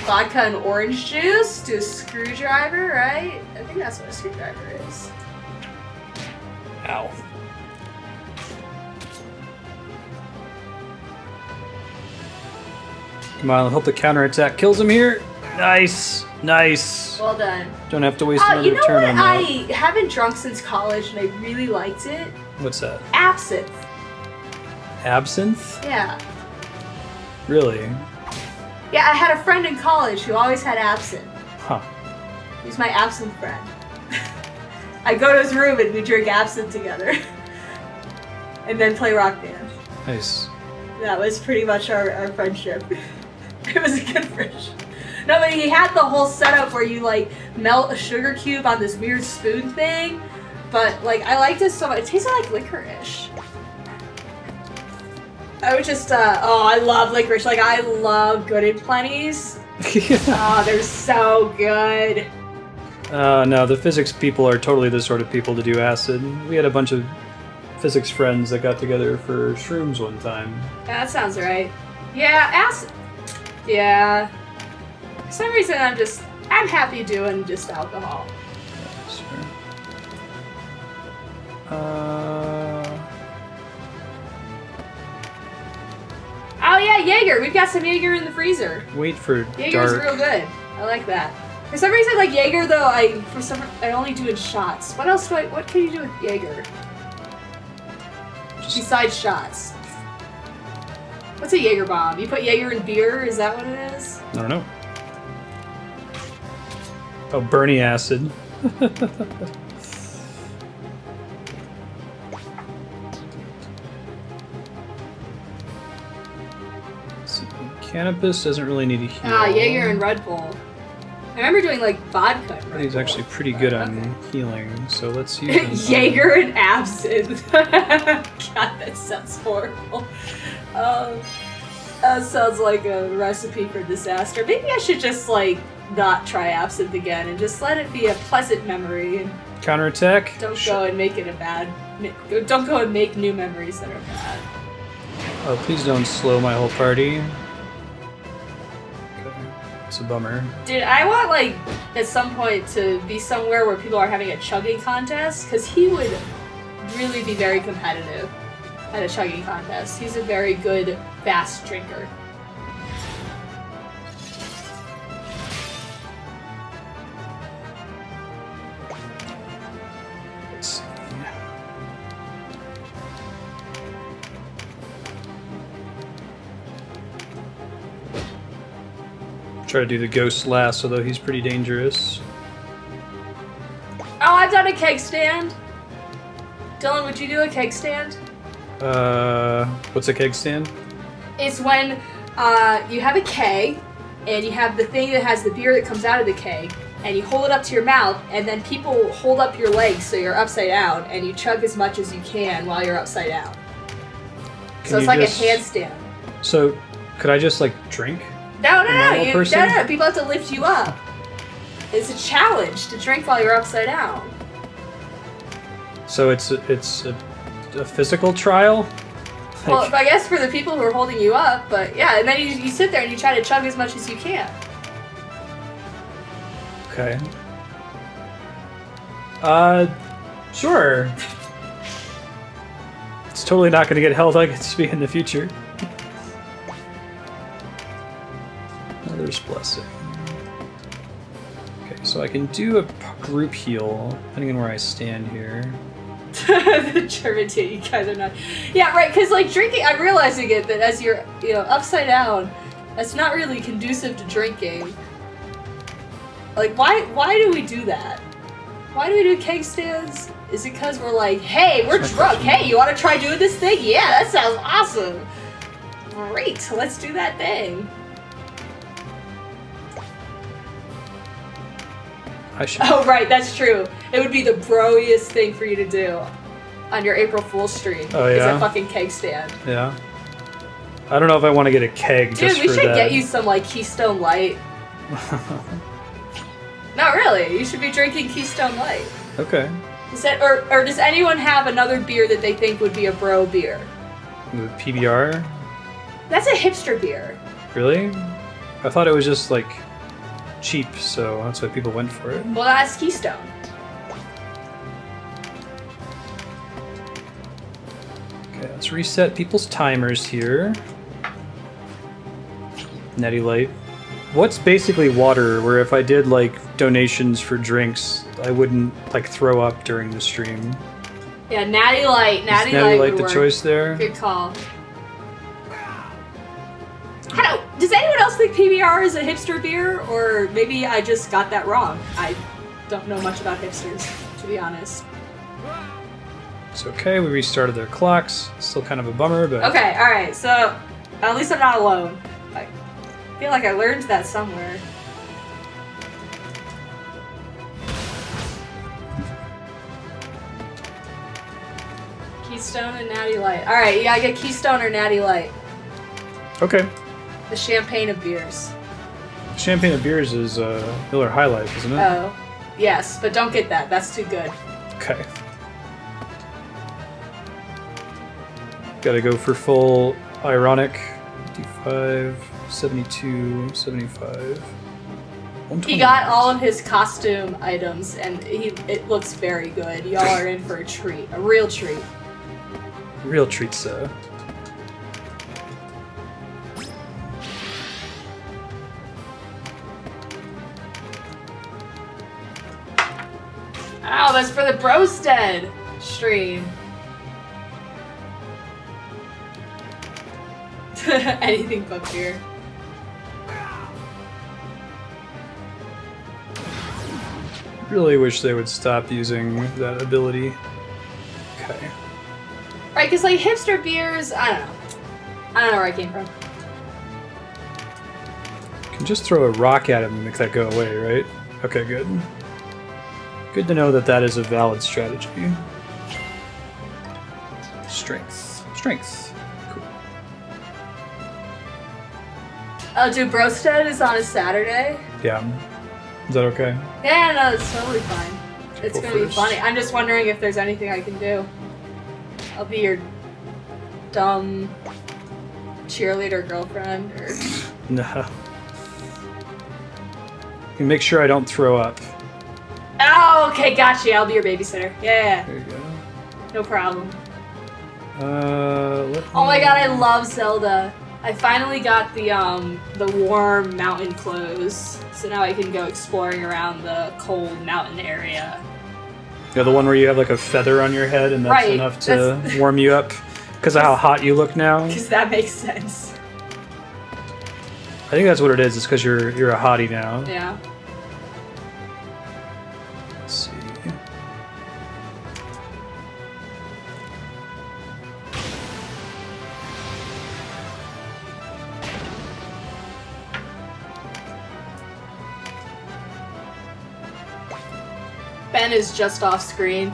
Speaker 3: Vodka and orange juice. Do a screwdriver, right? I think that's what a screwdriver is.
Speaker 1: Ow. Come on, I hope the counterattack kills him here. Nice, nice.
Speaker 3: Well done.
Speaker 1: Don't have to waste another
Speaker 3: You know
Speaker 1: turn
Speaker 3: what
Speaker 1: on that.
Speaker 3: I haven't drunk since college and I really liked it?
Speaker 1: What's that?
Speaker 3: Absinthe.
Speaker 1: Absinthe?
Speaker 3: Yeah.
Speaker 1: Really?
Speaker 3: Yeah, I had a friend in college who always had absinthe.
Speaker 1: Huh.
Speaker 3: He was my absinthe friend. I go to his room and we drink absinthe together. And then play Rock Band.
Speaker 1: Nice.
Speaker 3: That was pretty much our friendship. It was a good friendship. No, but he had the whole setup where you like melt a sugar cube on this weird spoon thing. But like, I liked it so much. It tasted like licorice. I would just, I love licorice. Like, I love Good and Plenty's. Oh, they're so good.
Speaker 1: No, the physics people are totally the sort of people to do acid. We had a bunch of physics friends that got together for shrooms one time.
Speaker 3: Yeah, that sounds right. Yeah, acid. Yeah. For some reason, I'm happy doing just alcohol.
Speaker 1: Sure.
Speaker 3: Oh yeah, Jaeger. We've got some Jaeger in the freezer.
Speaker 1: Wait for
Speaker 3: Jaeger's
Speaker 1: dark.
Speaker 3: real good. I like that. For some reason, like Jaeger, though, I only do in shots. What else what can you do with Jaeger
Speaker 1: Just-
Speaker 3: besides shots? What's a Jaeger bomb? You put Jaeger in beer? Is that what it is?
Speaker 1: I don't know. Oh, Bernie acid. See, cannabis doesn't really need a heal.
Speaker 3: Ah, Jaeger and Red Bull. I remember doing like vodka.
Speaker 1: He's actually pretty good on healing, so let's use him.
Speaker 3: Jaeger and absinthe. God, that sounds horrible. That sounds like a recipe for disaster. Maybe I should just like not try absinthe again and just let it be a pleasant memory.
Speaker 1: Counterattack?
Speaker 3: Don't go and make it a bad. Don't go and make new memories that are bad.
Speaker 1: Oh, please don't slow my whole party. Okay, it's a bummer.
Speaker 3: Dude, I want like at some point to be somewhere where people are having a chugging contest, because he would really be very competitive at a chugging contest. He's a very good, fast drinker.
Speaker 1: Let's see. Try to do the ghost last, although he's pretty dangerous.
Speaker 3: Oh, I've done a keg stand. Dylan, would you do a keg stand?
Speaker 1: What's a keg stand?
Speaker 3: It's when you have a keg, and you have the thing that has the beer that comes out of the keg, and you hold it up to your mouth, and then people hold up your legs so you're upside down, and you chug as much as you can while you're upside down. So it's like a handstand.
Speaker 1: So, could I just, like, drink?
Speaker 3: No,
Speaker 1: Person?
Speaker 3: no, people have to lift you up. It's a challenge to drink while you're upside down.
Speaker 1: So it's a physical trial?
Speaker 3: Well, I guess for the people who are holding you up, but yeah, and then you sit there and you try to chug as much as you can.
Speaker 1: Okay. Sure. It's totally not going to get held against me in the future. Mother's Blessing. Okay, so I can do a group heal, depending on where I stand here.
Speaker 3: The German tea, you guys are not. Yeah, right, because like drinking, I'm realizing it, that as you're, upside down, that's not really conducive to drinking. Like, why do we do that? Why do we do keg stands? Is it because we're like, hey, we're drunk, hey, you want to try doing this thing? Yeah, that sounds awesome. Great, let's do that thing. Oh, right, that's true. It would be the broiest thing for you to do on your April Fool's stream.
Speaker 1: Oh, yeah?
Speaker 3: Is a fucking keg stand.
Speaker 1: Yeah. I don't know if I want to get a keg just for that.
Speaker 3: Dude, we should get you some, like, Keystone Light. No, really, you should be drinking Keystone Light.
Speaker 1: Okay.
Speaker 3: Or does anyone have another beer that they think would be a bro beer?
Speaker 1: The PBR?
Speaker 3: That's a hipster beer.
Speaker 1: Really? I thought it was just, like, cheap, so that's why people went for it.
Speaker 3: Well, that's Keystone.
Speaker 1: Okay, let's reset people's timers here. Natty Light. What's basically water, where if I did, like, donations for drinks, I wouldn't, like, throw up during the stream?
Speaker 3: Yeah, Natty Light. Natty
Speaker 1: Light the choice there?
Speaker 3: Good call. Does anyone else think PBR is a hipster beer? Or maybe I just got that wrong. I don't know much about hipsters, to be honest.
Speaker 1: It's okay, we restarted their clocks. Still kind of a bummer, but...
Speaker 3: Okay, alright, so at least I'm not alone. I feel like I learned that somewhere. Keystone and Natty Light. Alright, you gotta get Keystone or Natty Light.
Speaker 1: Okay.
Speaker 3: The champagne of beers.
Speaker 1: Champagne of beers is Miller High Life, isn't it?
Speaker 3: Oh, yes, but don't get that. That's too good.
Speaker 1: Okay. Gotta go for full ironic. 55, 72, 75.
Speaker 3: He got all of his costume items, and it looks very good. Y'all are in for a treat. A real treat.
Speaker 1: Real treat, sir.
Speaker 3: Oh, that's for the Brostead stream. Anything but beer.
Speaker 1: Really wish they would stop using that ability. Okay.
Speaker 3: Right, because like hipster beers, I don't know. I don't know where I came from.
Speaker 1: can just throw a rock at him and make that go away, right? Okay, good. Good to know that that is a valid strategy. Strength. Strength. Cool.
Speaker 3: Oh, dude, Marstead is on a Saturday.
Speaker 1: Yeah. Is that okay?
Speaker 3: Yeah, no, it's totally fine. It's
Speaker 1: Go
Speaker 3: gonna be
Speaker 1: first.
Speaker 3: funny. I'm just wondering if there's anything I can do. I'll be your dumb cheerleader girlfriend, or...
Speaker 1: No. You make sure I don't throw up.
Speaker 3: Oh, okay, gotcha. I'll be your babysitter. Yeah,
Speaker 1: There you go.
Speaker 3: no problem.
Speaker 1: Oh
Speaker 3: my god, I love Zelda. I finally got the warm mountain clothes, so now I can go exploring around the cold mountain area.
Speaker 1: Yeah, the one where you have like a feather on your head and that's
Speaker 3: Right,
Speaker 1: enough to warm you up because of how hot you look now.
Speaker 3: Because that makes sense.
Speaker 1: I think that's what it is. It's because you're a hottie now.
Speaker 3: Yeah.
Speaker 1: Let's see.
Speaker 3: Ben is just off screen.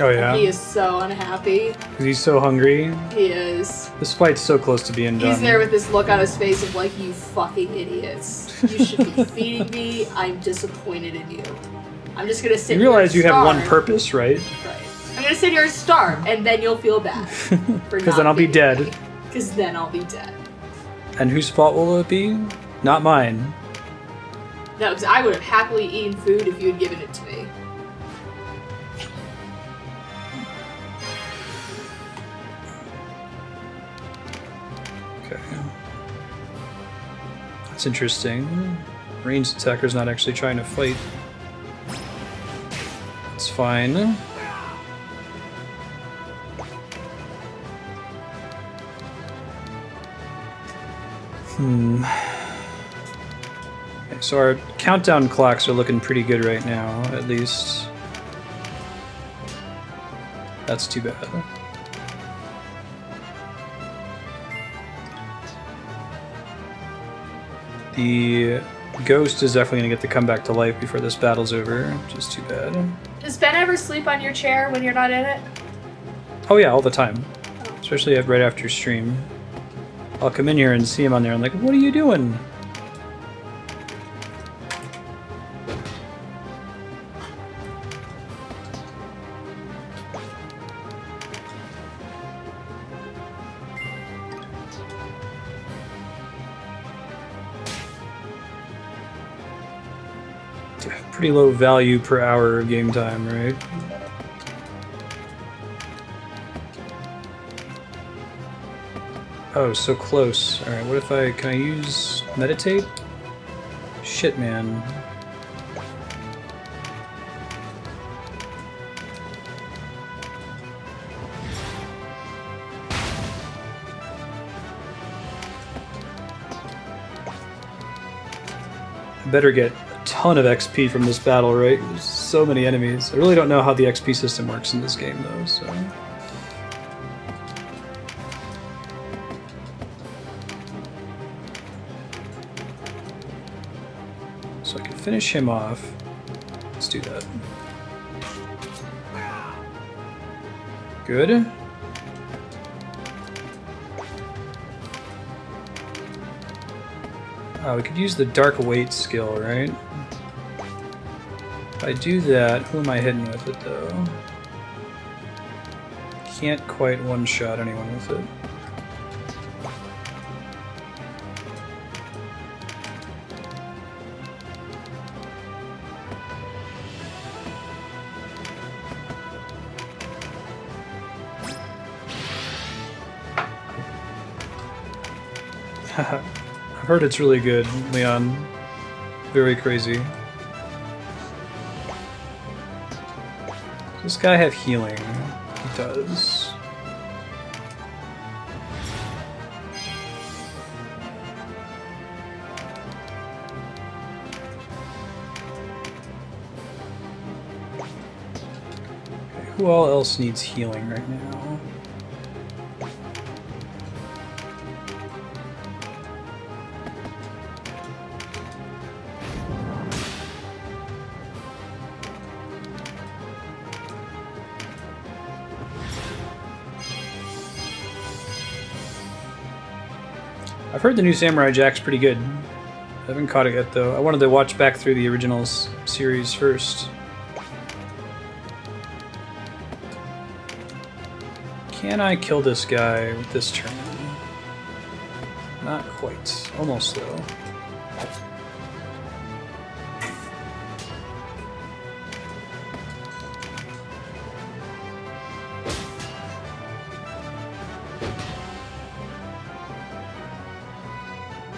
Speaker 1: Oh yeah.
Speaker 3: He is so unhappy.
Speaker 1: Because he's so hungry.
Speaker 3: He is.
Speaker 1: This fight's so close to being done.
Speaker 3: He's there with this look on his face of like, you fucking idiots. You should be feeding me. I'm disappointed in you. I'm just gonna sit
Speaker 1: You
Speaker 3: here
Speaker 1: realize
Speaker 3: and
Speaker 1: you have one
Speaker 3: starve.
Speaker 1: purpose, right?
Speaker 3: Right. I'm gonna sit here and starve, and then you'll feel bad.
Speaker 1: Because then I'll be dead.
Speaker 3: Because then I'll be dead.
Speaker 1: And whose fault will it be? Not mine.
Speaker 3: No, because I would have happily eaten food if you had given it to me.
Speaker 1: Okay. That's interesting. Ranged attacker's not actually trying to fight. It's fine. Okay, so our countdown clocks are looking pretty good right now, at least. That's too bad. The ghost is definitely going to get to come back to life before this battle's over, which is too bad.
Speaker 3: Does Ben ever sleep on your chair when you're not in it?
Speaker 1: Oh yeah, all the time. Especially right after stream. I'll come in here and see him on there and like, what are you doing? Pretty low value per hour of game time, right? Oh, so close. Alright, what if can I use meditate? Shit, man. I better get a ton of XP from this battle, right? There's so many enemies. I really don't know how the XP system works in this game, though, so... So I can finish him off. Let's do that. Good. We could use the Dark Weight skill, right? If I do that, who am I hitting with it, though? Can't quite one-shot anyone with it. I've heard it's really good, Leon. Very crazy. Does this guy have healing? He does. Okay, who all else needs healing right now? I've heard the new Samurai Jack's pretty good. I haven't caught it yet, though. I wanted to watch back through the original series first. Can I kill this guy with this turn? Not quite. Almost, though.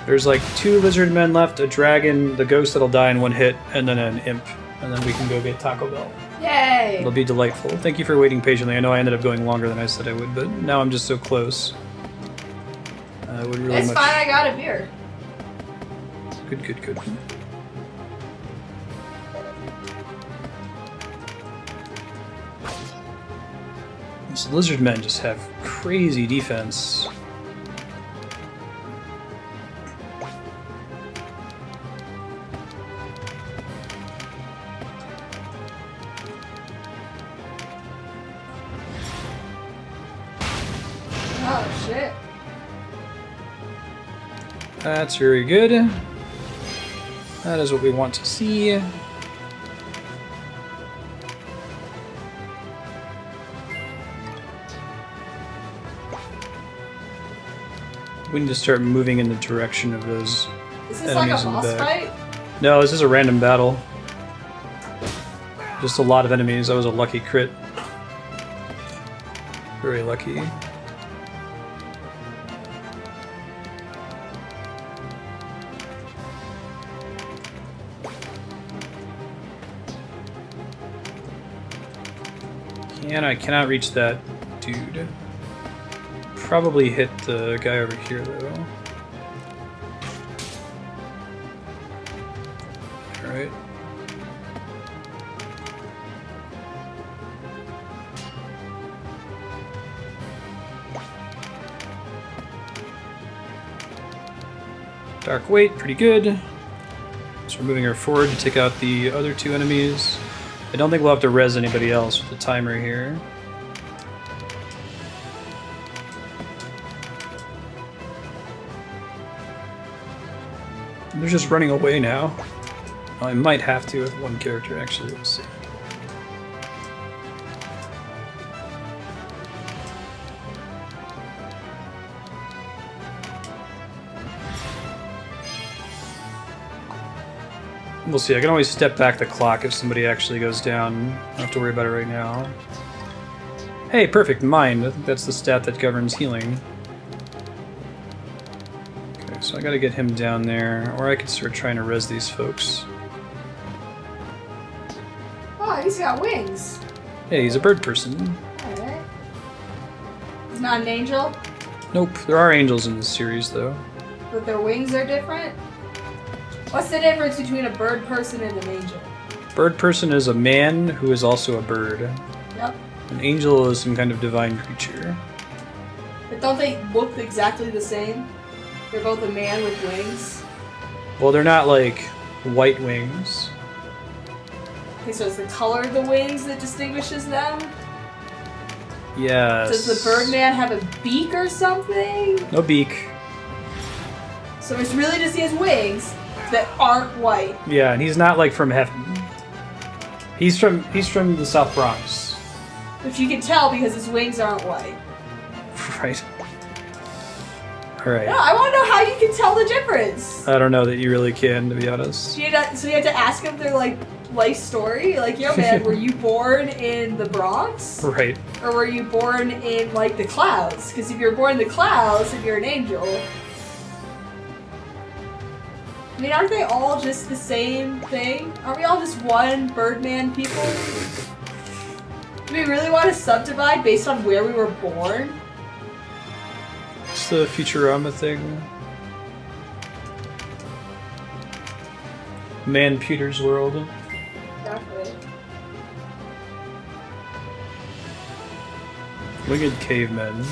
Speaker 1: There's like 2 lizard men left, a dragon, the ghost that'll die in 1 hit, and then an imp. And then we can go get Taco Bell.
Speaker 3: Yay!
Speaker 1: It'll be delightful. Thank you for waiting patiently. I know I ended up going longer than I said I would, but now I'm just so close. I would really
Speaker 3: It's
Speaker 1: much...
Speaker 3: fine, I got a beer.
Speaker 1: Good, good, good. These lizard men just have crazy defense.
Speaker 3: Oh, shit.
Speaker 1: That's very good. That is what we want to see. We need to start moving in the direction of those
Speaker 3: Is this like a
Speaker 1: enemies in the
Speaker 3: boss
Speaker 1: back.
Speaker 3: fight?
Speaker 1: No, this is a random battle. Just a lot of enemies. That was a lucky crit. Very lucky. I cannot reach that dude. Probably hit the guy over here though. Alright. Dark Weight, pretty good. So we're moving her forward to take out the other 2 enemies. I don't think we'll have to res anybody else with the timer here. They're just running away now. Well, I might have to with 1 character, actually. Let's see. We'll see. I can always step back the clock if somebody actually goes down. I don't have to worry about it right now. Hey, perfect. Mind. I think that's the stat that governs healing. Okay, so I gotta get him down there, or I could start trying to res these folks.
Speaker 3: Oh, he's got wings.
Speaker 1: Hey, he's a bird person.
Speaker 3: Alright. He's not an angel,
Speaker 1: Nope, there are angels in this series, though.
Speaker 3: but their wings are different. What's the difference between a bird person and an angel?
Speaker 1: Bird person is a man who is also a bird.
Speaker 3: Yep.
Speaker 1: An angel is some kind of divine creature.
Speaker 3: But don't they look exactly the same? They're both a man with wings.
Speaker 1: Well, they're not like white wings.
Speaker 3: Okay, so it's the color of the wings that distinguishes them?
Speaker 1: Yes.
Speaker 3: Does the Birdman have a beak or something?
Speaker 1: No beak.
Speaker 3: So it's really just his wings that aren't white.
Speaker 1: Yeah, and he's not like from heaven. He's from the South Bronx.
Speaker 3: Which you can tell because his wings aren't white.
Speaker 1: Right. Alright.
Speaker 3: No, I want to know how you can tell the difference.
Speaker 1: I don't know that you really can, to be honest.
Speaker 3: So you have to ask them their like life story. Like, yo man, were you born in the Bronx?
Speaker 1: Right.
Speaker 3: Or were you born in like the clouds? Because if you're born in the clouds, if you're an angel. I mean, aren't they all just the same thing? Aren't we all just one Birdman people? Do we really want to subdivide based on where we were born?
Speaker 1: It's the Futurama thing. Man Pewter's world.
Speaker 3: Exactly.
Speaker 1: Winged cavemen.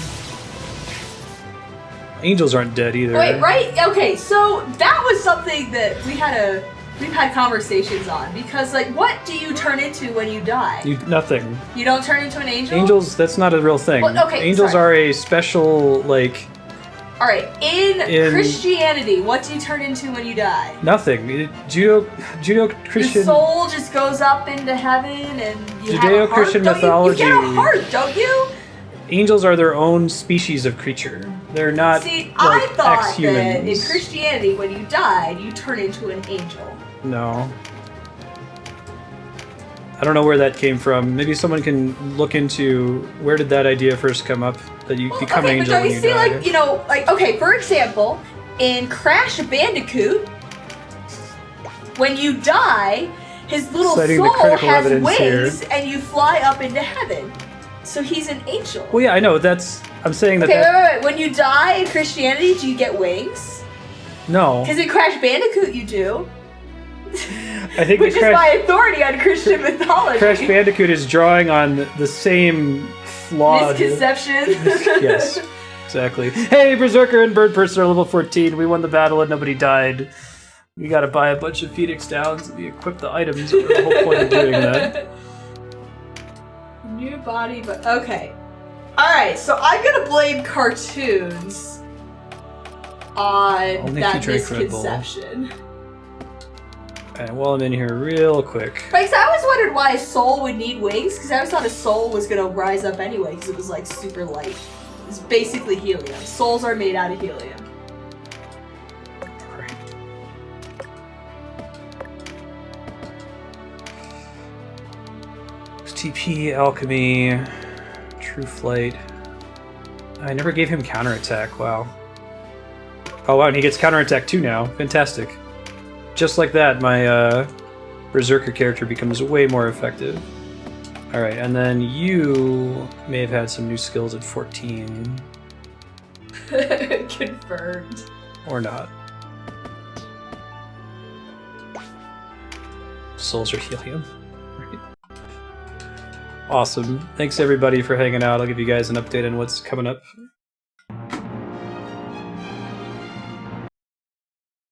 Speaker 1: Angels aren't dead either.
Speaker 3: Wait, right? Okay, so that was something that we've had conversations on, because like, what do you turn into when you die?
Speaker 1: Nothing.
Speaker 3: You don't turn into an angel?
Speaker 1: Angels, that's not a real thing.
Speaker 3: Well, okay,
Speaker 1: Angels
Speaker 3: sorry.
Speaker 1: are a special, like,
Speaker 3: All right, in Christianity, what do you turn into when you die?
Speaker 1: Nothing. Judeo-Christian.
Speaker 3: Your soul just goes up into heaven, and you have a heart.
Speaker 1: Judeo-Christian mythology.
Speaker 3: You get a heart, don't you?
Speaker 1: Angels are their own species of creature. They're not.
Speaker 3: See,
Speaker 1: like,
Speaker 3: I thought that
Speaker 1: ex-humans.
Speaker 3: in Christianity, when you died, you turn into an angel.
Speaker 1: No. I don't know where that came from. Maybe someone can look into where did that idea first come up, that you become
Speaker 3: okay,
Speaker 1: angel
Speaker 3: but
Speaker 1: when
Speaker 3: don't
Speaker 1: you
Speaker 3: see,
Speaker 1: die.
Speaker 3: like, you know, like, okay, for example, in Crash Bandicoot, when you die, his little
Speaker 1: Citing the
Speaker 3: soul
Speaker 1: critical
Speaker 3: has
Speaker 1: evidence
Speaker 3: wings,
Speaker 1: here.
Speaker 3: and you fly up into heaven. So he's an angel.
Speaker 1: Well, yeah, I know. I'm saying that.
Speaker 3: Okay, wait. When you die in Christianity, do you get wings?
Speaker 1: No.
Speaker 3: Because in Crash Bandicoot, you do.
Speaker 1: I think
Speaker 3: Which is my authority on Christian mythology.
Speaker 1: Crash Bandicoot is drawing on the same flawed
Speaker 3: misconception.
Speaker 1: Yes, exactly. Hey, Berserker and Bird Person are level 14. We won the battle and nobody died. We gotta buy a bunch of Phoenix Downs and we equip the items. The whole point of doing that.
Speaker 3: New body, but okay. Alright, so I'm gonna blame cartoons on
Speaker 1: Only
Speaker 3: that
Speaker 1: if you drink Red Bull.
Speaker 3: misconception.
Speaker 1: And while I'm in here real quick.
Speaker 3: Right, because I always wondered why a soul would need wings, because I always thought a soul was gonna rise up anyway, because it was like super light. It's basically helium. Souls are made out of helium.
Speaker 1: TP, Alchemy, True Flight. I never gave him counterattack, wow. Oh wow, and he gets counterattack too now. Fantastic. Just like that, my Berserker character becomes way more effective. Alright, and then you may have had some new skills at 14.
Speaker 3: Confirmed.
Speaker 1: Or not. Souls are helium. Right. Awesome. Thanks everybody for hanging out. I'll give you guys an update on what's coming up